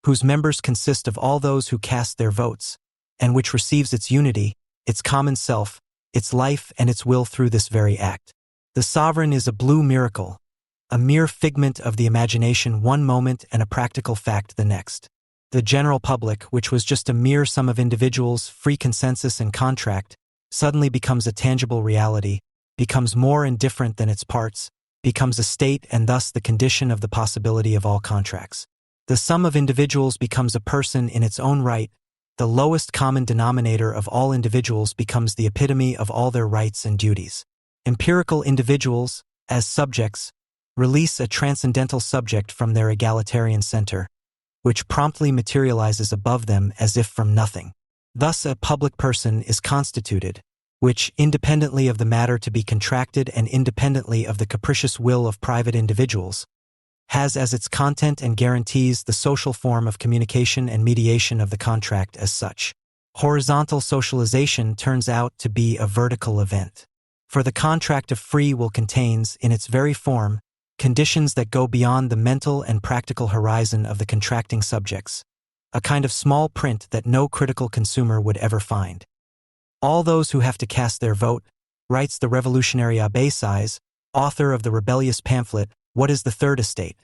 whose members consist of all those who cast their votes, and which receives its unity, its common self, its life and its will through this very act. The sovereign is a blue miracle, a mere figment of the imagination one moment and a practical fact the next. The general public, which was just a mere sum of individuals, free consensus and contract, suddenly becomes a tangible reality, becomes more and different than its parts, becomes a state and thus the condition of the possibility of all contracts. The sum of individuals becomes a person in its own right, the lowest common denominator of all individuals becomes the epitome of all their rights and duties. Empirical individuals, as subjects, release a transcendental subject from their egalitarian center, which promptly materializes above them as if from nothing. Thus a public person is constituted, which, independently of the matter to be contracted and independently of the capricious will of private individuals, has as its content and guarantees the social form of communication and mediation of the contract as such. Horizontal socialization turns out to be a vertical event. For the contract of free will contains, in its very form, conditions that go beyond the mental and practical horizon of the contracting subjects, a kind of small print that no critical consumer would ever find. All those who have to cast their vote, writes the revolutionary Abbé Size, author of the rebellious pamphlet, What is the Third Estate?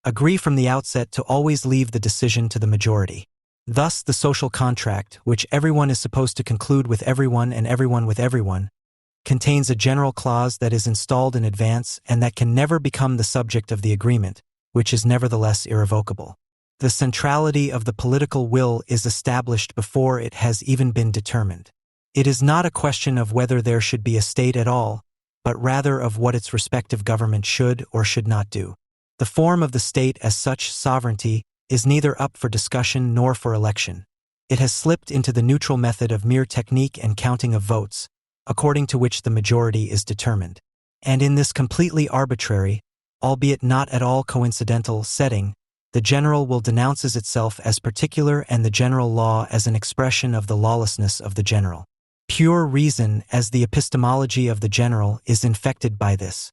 Agree from the outset to always leave the decision to the majority. Thus the social contract, which everyone is supposed to conclude with everyone and everyone with everyone, contains a general clause that is installed in advance and that can never become the subject of the agreement, which is nevertheless irrevocable. The centrality of the political will is established before it has even been determined. It is not a question of whether there should be a state at all, but rather of what its respective government should or should not do. The form of the state as such, sovereignty, is neither up for discussion nor for election. It has slipped into the neutral method of mere technique and counting of votes, according to which the majority is determined. And in this completely arbitrary, albeit not at all coincidental, setting, the general will denounces itself as particular and the general law as an expression of the lawlessness of the general. Pure reason, as the epistemology of the general, is infected by this.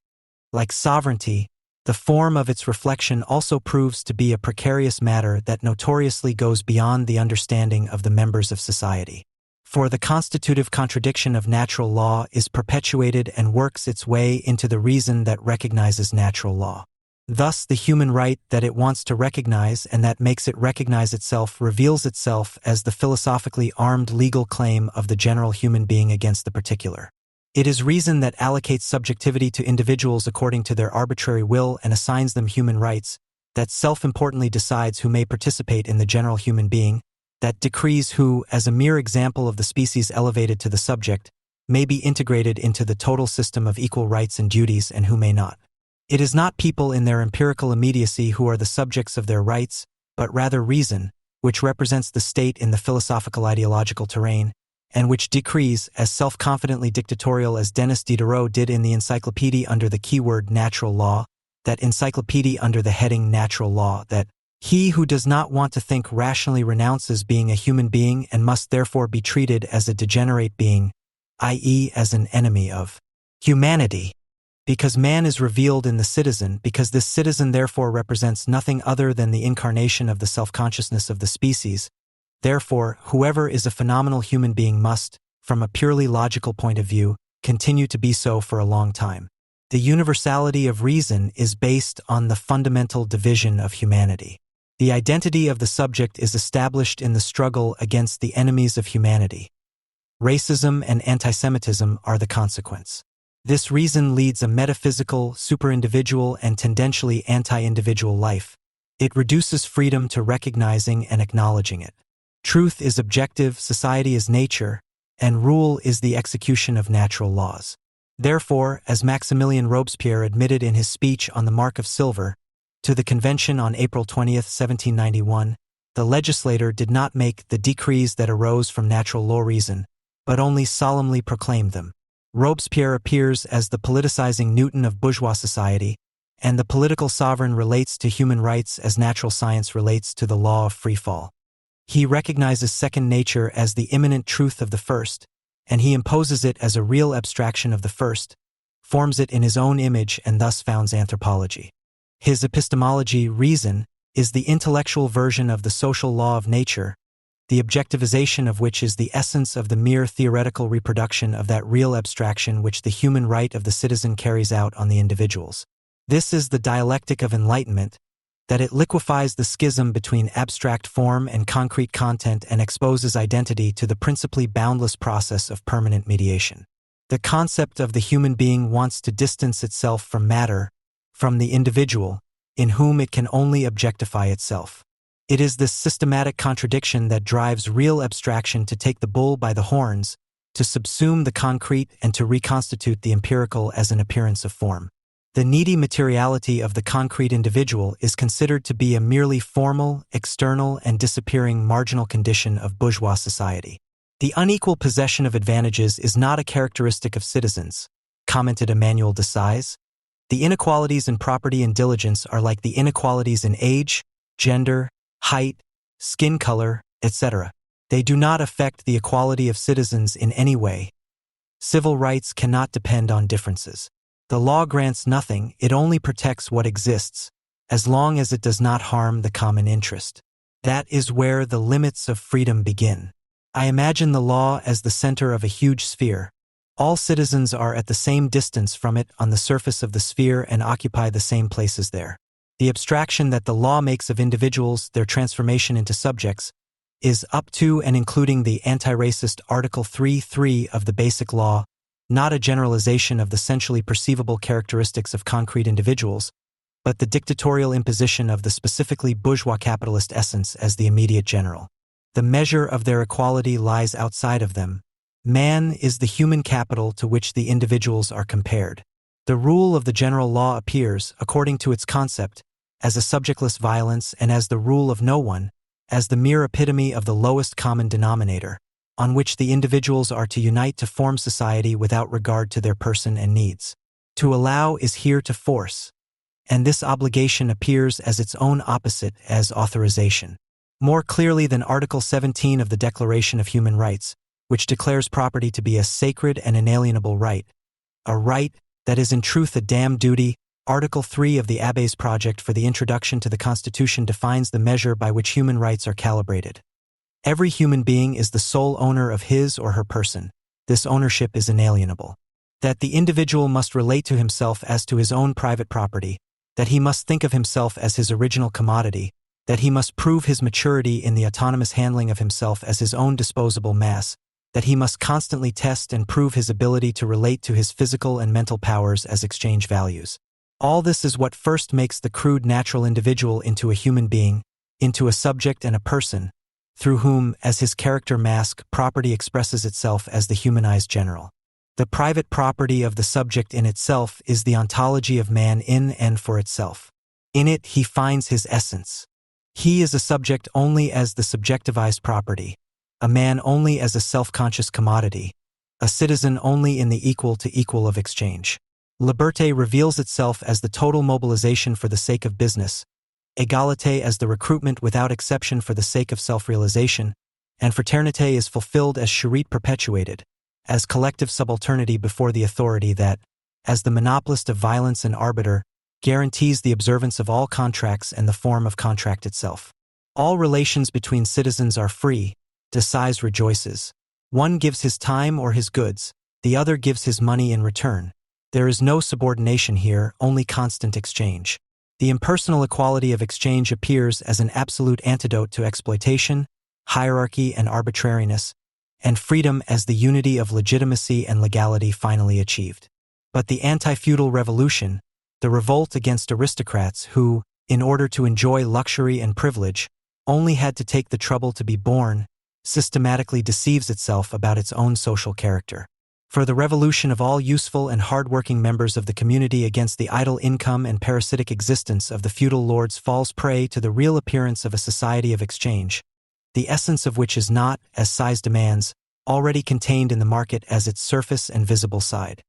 Like sovereignty, the form of its reflection also proves to be a precarious matter that notoriously goes beyond the understanding of the members of society. For the constitutive contradiction of natural law is perpetuated and works its way into the reason that recognizes natural law. Thus the human right that it wants to recognize and that makes it recognize itself reveals itself as the philosophically armed legal claim of the general human being against the particular. It is reason that allocates subjectivity to individuals according to their arbitrary will and assigns them human rights, that self-importantly decides who may participate in the general human being, that decrees who, as a mere example of the species elevated to the subject, may be integrated into the total system of equal rights and duties and who may not. It is not people in their empirical immediacy who are the subjects of their rights, but rather reason, which represents the state in the philosophical ideological terrain, and which decrees, as self-confidently dictatorial as Denis Diderot did in the encyclopedia under the keyword natural law, that encyclopedia under the heading natural law, that he who does not want to think rationally renounces being a human being and must therefore be treated as a degenerate being, i.e. as an enemy of humanity, because man is revealed in the citizen, because this citizen therefore represents nothing other than the incarnation of the self-consciousness of the species. Therefore, whoever is a phenomenal human being must, from a purely logical point of view, continue to be so for a long time. The universality of reason is based on the fundamental division of humanity. The identity of the subject is established in the struggle against the enemies of humanity. Racism and antisemitism are the consequence. This reason leads a metaphysical, superindividual, and tendentially anti-individual life. It reduces freedom to recognizing and acknowledging it. Truth is objective, society is nature, and rule is the execution of natural laws. Therefore, as Maximilien Robespierre admitted in his speech on the Mark of Silver to the convention on April 20, 1791, the legislator did not make the decrees that arose from natural law reason, but only solemnly proclaimed them. Robespierre appears as the politicizing Newton of bourgeois society, and the political sovereign relates to human rights as natural science relates to the law of free fall. He recognizes second nature as the immanent truth of the first, and he imposes it as a real abstraction of the first, forms it in his own image and thus founds anthropology. His epistemology, reason, is the intellectual version of the social law of nature, the objectivization of which is the essence of the mere theoretical reproduction of that real abstraction which the human right of the citizen carries out on the individuals. This is the dialectic of enlightenment, that it liquefies the schism between abstract form and concrete content and exposes identity to the principally boundless process of permanent mediation. The concept of the human being wants to distance itself from matter, from the individual, in whom it can only objectify itself. It is this systematic contradiction that drives real abstraction to take the bull by the horns, to subsume the concrete and to reconstitute the empirical as an appearance of form. The needy materiality of the concrete individual is considered to be a merely formal, external, and disappearing marginal condition of bourgeois society. The unequal possession of advantages is not a characteristic of citizens, commented Emmanuel de Size. The inequalities in property and diligence are like the inequalities in age, gender, height, skin color, etc. They do not affect the equality of citizens in any way. Civil rights cannot depend on differences. The law grants nothing, it only protects what exists, as long as it does not harm the common interest. That is where the limits of freedom begin. I imagine the law as the center of a huge sphere. All citizens are at the same distance from it on the surface of the sphere and occupy the same places there. The abstraction that the law makes of individuals, their transformation into subjects, is up to and including the anti-racist Article 3.3 of the Basic Law, not a generalization of the sensually perceivable characteristics of concrete individuals, but the dictatorial imposition of the specifically bourgeois capitalist essence as the immediate general. The measure of their equality lies outside of them. Man is the human capital to which the individuals are compared. The rule of the general law appears, according to its concept, as a subjectless violence and as the rule of no one, as the mere epitome of the lowest common denominator, on which the individuals are to unite to form society without regard to their person and needs. To allow is here to force, and this obligation appears as its own opposite as authorization. More clearly than Article 17 of the Declaration of Human Rights, which declares property to be a sacred and inalienable right, a right that is in truth a damned duty. Article 3 of the Abbé's Project for the Introduction to the Constitution defines the measure by which human rights are calibrated. Every human being is the sole owner of his or her person. This ownership is inalienable. That the individual must relate to himself as to his own private property, that he must think of himself as his original commodity, that he must prove his maturity in the autonomous handling of himself as his own disposable mass, that he must constantly test and prove his ability to relate to his physical and mental powers as exchange values. All this is what first makes the crude natural individual into a human being, into a subject and a person, through whom, as his character mask, property expresses itself as the humanized general. The private property of the subject in itself is the ontology of man in and for itself. In it he finds his essence. He is a subject only as the subjectivized property, a man only as a self-conscious commodity, a citizen only in the equal to equal of exchange. Liberté reveals itself as the total mobilization for the sake of business, égalité as the recruitment without exception for the sake of self-realization, and fraternité is fulfilled as charite perpetuated, as collective subalternity before the authority that, as the monopolist of violence and arbiter, guarantees the observance of all contracts and the form of contract itself. All relations between citizens are free, Desise rejoices. One gives his time or his goods, the other gives his money in return. There is no subordination here, only constant exchange. The impersonal equality of exchange appears as an absolute antidote to exploitation, hierarchy and arbitrariness, and freedom as the unity of legitimacy and legality finally achieved. But the anti-feudal revolution, the revolt against aristocrats who, in order to enjoy luxury and privilege, only had to take the trouble to be born, systematically deceives itself about its own social character. For the revolution of all useful and hard-working members of the community against the idle income and parasitic existence of the feudal lords falls prey to the real appearance of a society of exchange, the essence of which is not, as size demands, already contained in the market as its surface and visible side.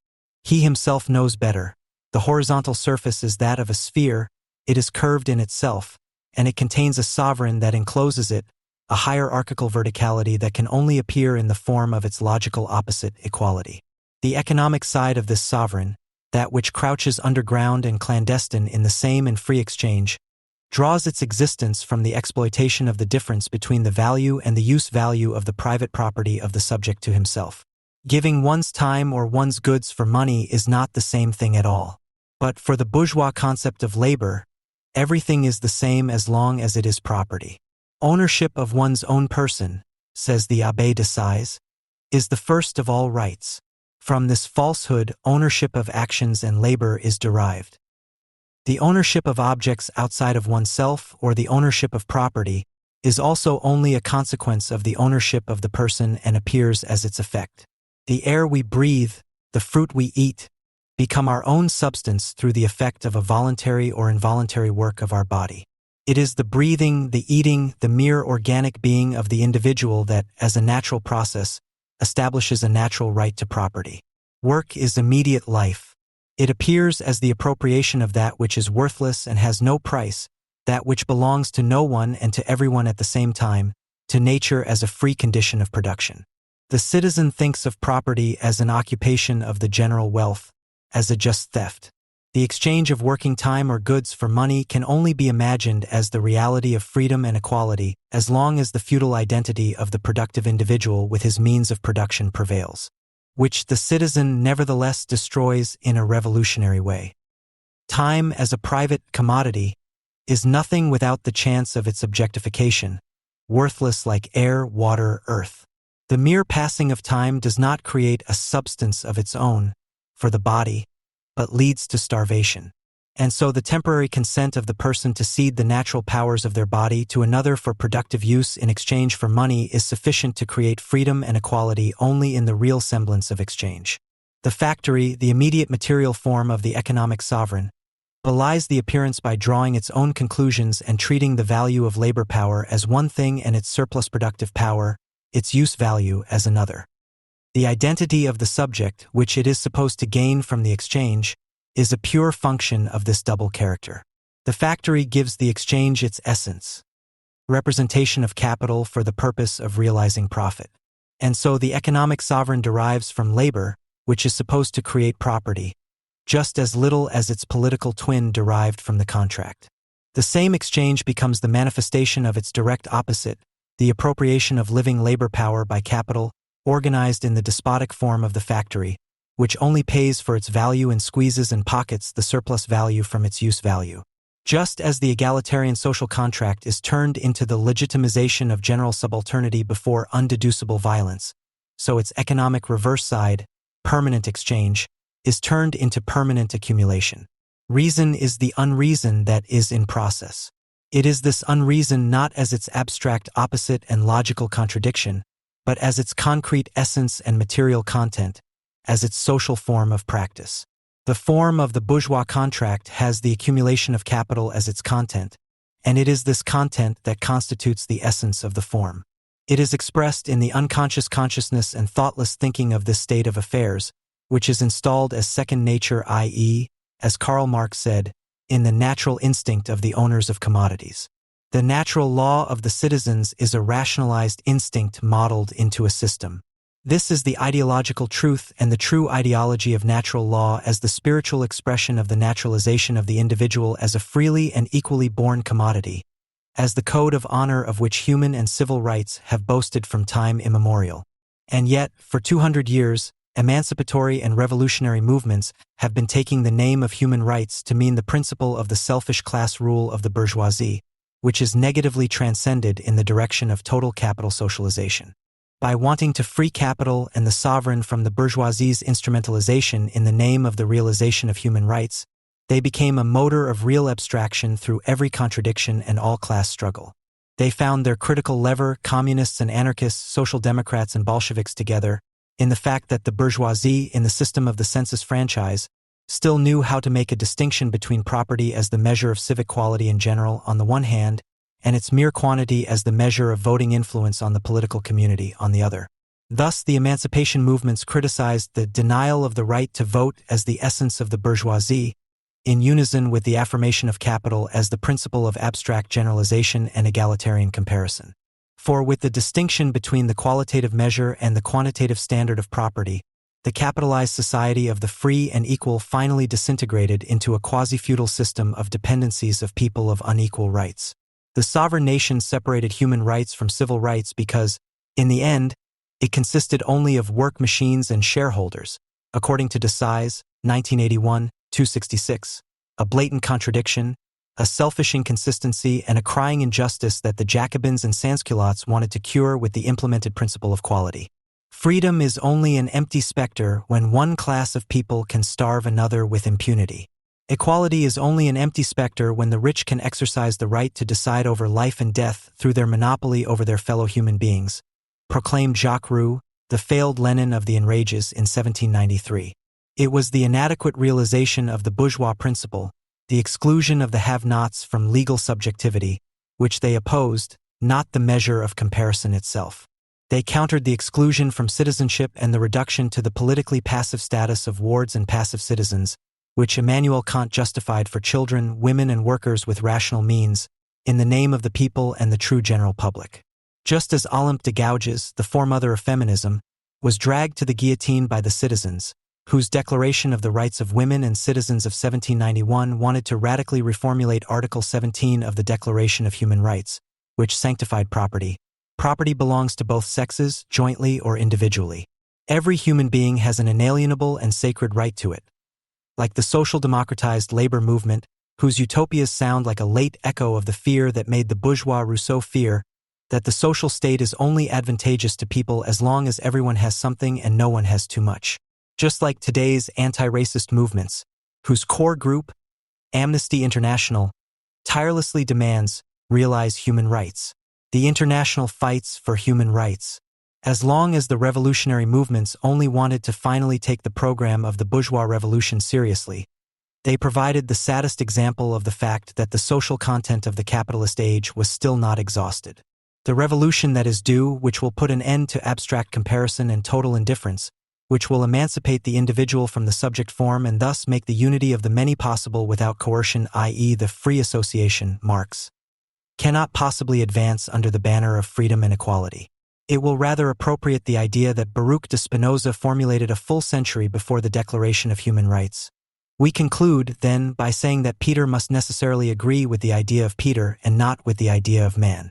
He himself knows better. The horizontal surface is that of a sphere, it is curved in itself, and it contains a sovereign that encloses it, a hierarchical verticality that can only appear in the form of its logical opposite, equality. The economic side of this sovereign, that which crouches underground and clandestine in the same and free exchange, draws its existence from the exploitation of the difference between the value and the use value of the private property of the subject to himself. Giving one's time or one's goods for money is not the same thing at all. But for the bourgeois concept of labor, everything is the same as long as it is property. Ownership of one's own person, says the Abbé de Size, is the first of all rights. From this falsehood, ownership of actions and labor is derived. The ownership of objects outside of oneself or the ownership of property is also only a consequence of the ownership of the person and appears as its effect. The air we breathe, the fruit we eat, become our own substance through the effect of a voluntary or involuntary work of our body. It is the breathing, the eating, the mere organic being of the individual that, as a natural process, establishes a natural right to property. Work is immediate life. It appears as the appropriation of that which is worthless and has no price, that which belongs to no one and to everyone at the same time, to nature as a free condition of production. The citizen thinks of property as an occupation of the general wealth, as a just theft. The exchange of working time or goods for money can only be imagined as the reality of freedom and equality as long as the feudal identity of the productive individual with his means of production prevails, which the citizen nevertheless destroys in a revolutionary way. Time as a private commodity is nothing without the chance of its objectification, worthless like air, water, earth. The mere passing of time does not create a substance of its own for the body, but leads to starvation. And so the temporary consent of the person to cede the natural powers of their body to another for productive use in exchange for money is sufficient to create freedom and equality only in the real semblance of exchange. The factory, the immediate material form of the economic sovereign, belies the appearance by drawing its own conclusions and treating the value of labor power as one thing and its surplus productive power, its use value, as another. The identity of the subject, which it is supposed to gain from the exchange, is a pure function of this double character. The factory gives the exchange its essence, representation of capital for the purpose of realizing profit. And so the economic sovereign derives from labor, which is supposed to create property, just as little as its political twin derived from the contract. The same exchange becomes the manifestation of its direct opposite, the appropriation of living labor power by capital, organized in the despotic form of the factory, which only pays for its value and squeezes and pockets the surplus value from its use value. Just as the egalitarian social contract is turned into the legitimization of general subalternity before undeducible violence, so its economic reverse side, permanent exchange, is turned into permanent accumulation. Reason is the unreason that is in process. It is this unreason not as its abstract opposite and logical contradiction, but as its concrete essence and material content, as its social form of practice. The form of the bourgeois contract has the accumulation of capital as its content, and it is this content that constitutes the essence of the form. It is expressed in the unconscious consciousness and thoughtless thinking of this state of affairs, which is installed as second nature, i.e., as Karl Marx said, in the natural instinct of the owners of commodities. The natural law of the citizens is a rationalized instinct modeled into a system. This is the ideological truth and the true ideology of natural law as the spiritual expression of the naturalization of the individual as a freely and equally born commodity, as the code of honor of which human and civil rights have boasted from time immemorial. And yet, for 200 years, emancipatory and revolutionary movements have been taking the name of human rights to mean the principle of the selfish class rule of the bourgeoisie, which is negatively transcended in the direction of total capital socialization. By wanting to free capital and the sovereign from the bourgeoisie's instrumentalization in the name of the realization of human rights, they became a motor of real abstraction through every contradiction and all-class struggle. They found their critical lever, communists and anarchists, social democrats and Bolsheviks together, in the fact that the bourgeoisie, in the system of the census franchise, still knew how to make a distinction between property as the measure of civic quality in general on the one hand, and its mere quantity as the measure of voting influence on the political community on the other. Thus, the emancipation movements criticized the denial of the right to vote as the essence of the bourgeoisie, in unison with the affirmation of capital as the principle of abstract generalization and egalitarian comparison. For with the distinction between the qualitative measure and the quantitative standard of property, the capitalized society of the free and equal finally disintegrated into a quasi-feudal system of dependencies of people of unequal rights. The sovereign nation separated human rights from civil rights because, in the end, it consisted only of work machines and shareholders, according to Desai's, 1981, 266, a blatant contradiction, a selfish inconsistency, and a crying injustice that the Jacobins and Sansculottes wanted to cure with the implemented principle of quality. Freedom is only an empty specter when one class of people can starve another with impunity. Equality is only an empty specter when the rich can exercise the right to decide over life and death through their monopoly over their fellow human beings, proclaimed Jacques Roux, the failed Lenin of the enrages, in 1793. It was the inadequate realization of the bourgeois principle, the exclusion of the have-nots from legal subjectivity, which they opposed, not the measure of comparison itself. They countered the exclusion from citizenship and the reduction to the politically passive status of wards and passive citizens, which Immanuel Kant justified for children, women, and workers with rational means, in the name of the people and the true general public. Just as Olympe de Gouges, the foremother of feminism, was dragged to the guillotine by the citizens, whose Declaration of the Rights of Women and Citizens of 1791 wanted to radically reformulate Article 17 of the Declaration of Human Rights, which sanctified property. Property belongs to both sexes, jointly or individually. Every human being has an inalienable and sacred right to it. Like the social democratized labor movement, whose utopias sound like a late echo of the fear that made the bourgeois Rousseau fear that the social state is only advantageous to people as long as everyone has something and no one has too much. Just like today's anti-racist movements, whose core group, Amnesty International, tirelessly demands realize human rights. The international fights for human rights. As long as the revolutionary movements only wanted to finally take the program of the bourgeois revolution seriously, they provided the saddest example of the fact that the social content of the capitalist age was still not exhausted. The revolution that is due, which will put an end to abstract comparison and total indifference, which will emancipate the individual from the subject form and thus make the unity of the many possible without coercion, i.e. the free association, Marx, cannot possibly advance under the banner of freedom and equality. It will rather appropriate the idea that Baruch de Spinoza formulated a full century before the Declaration of Human Rights. We conclude, then, by saying that Peter must necessarily agree with the idea of Peter and not with the idea of man.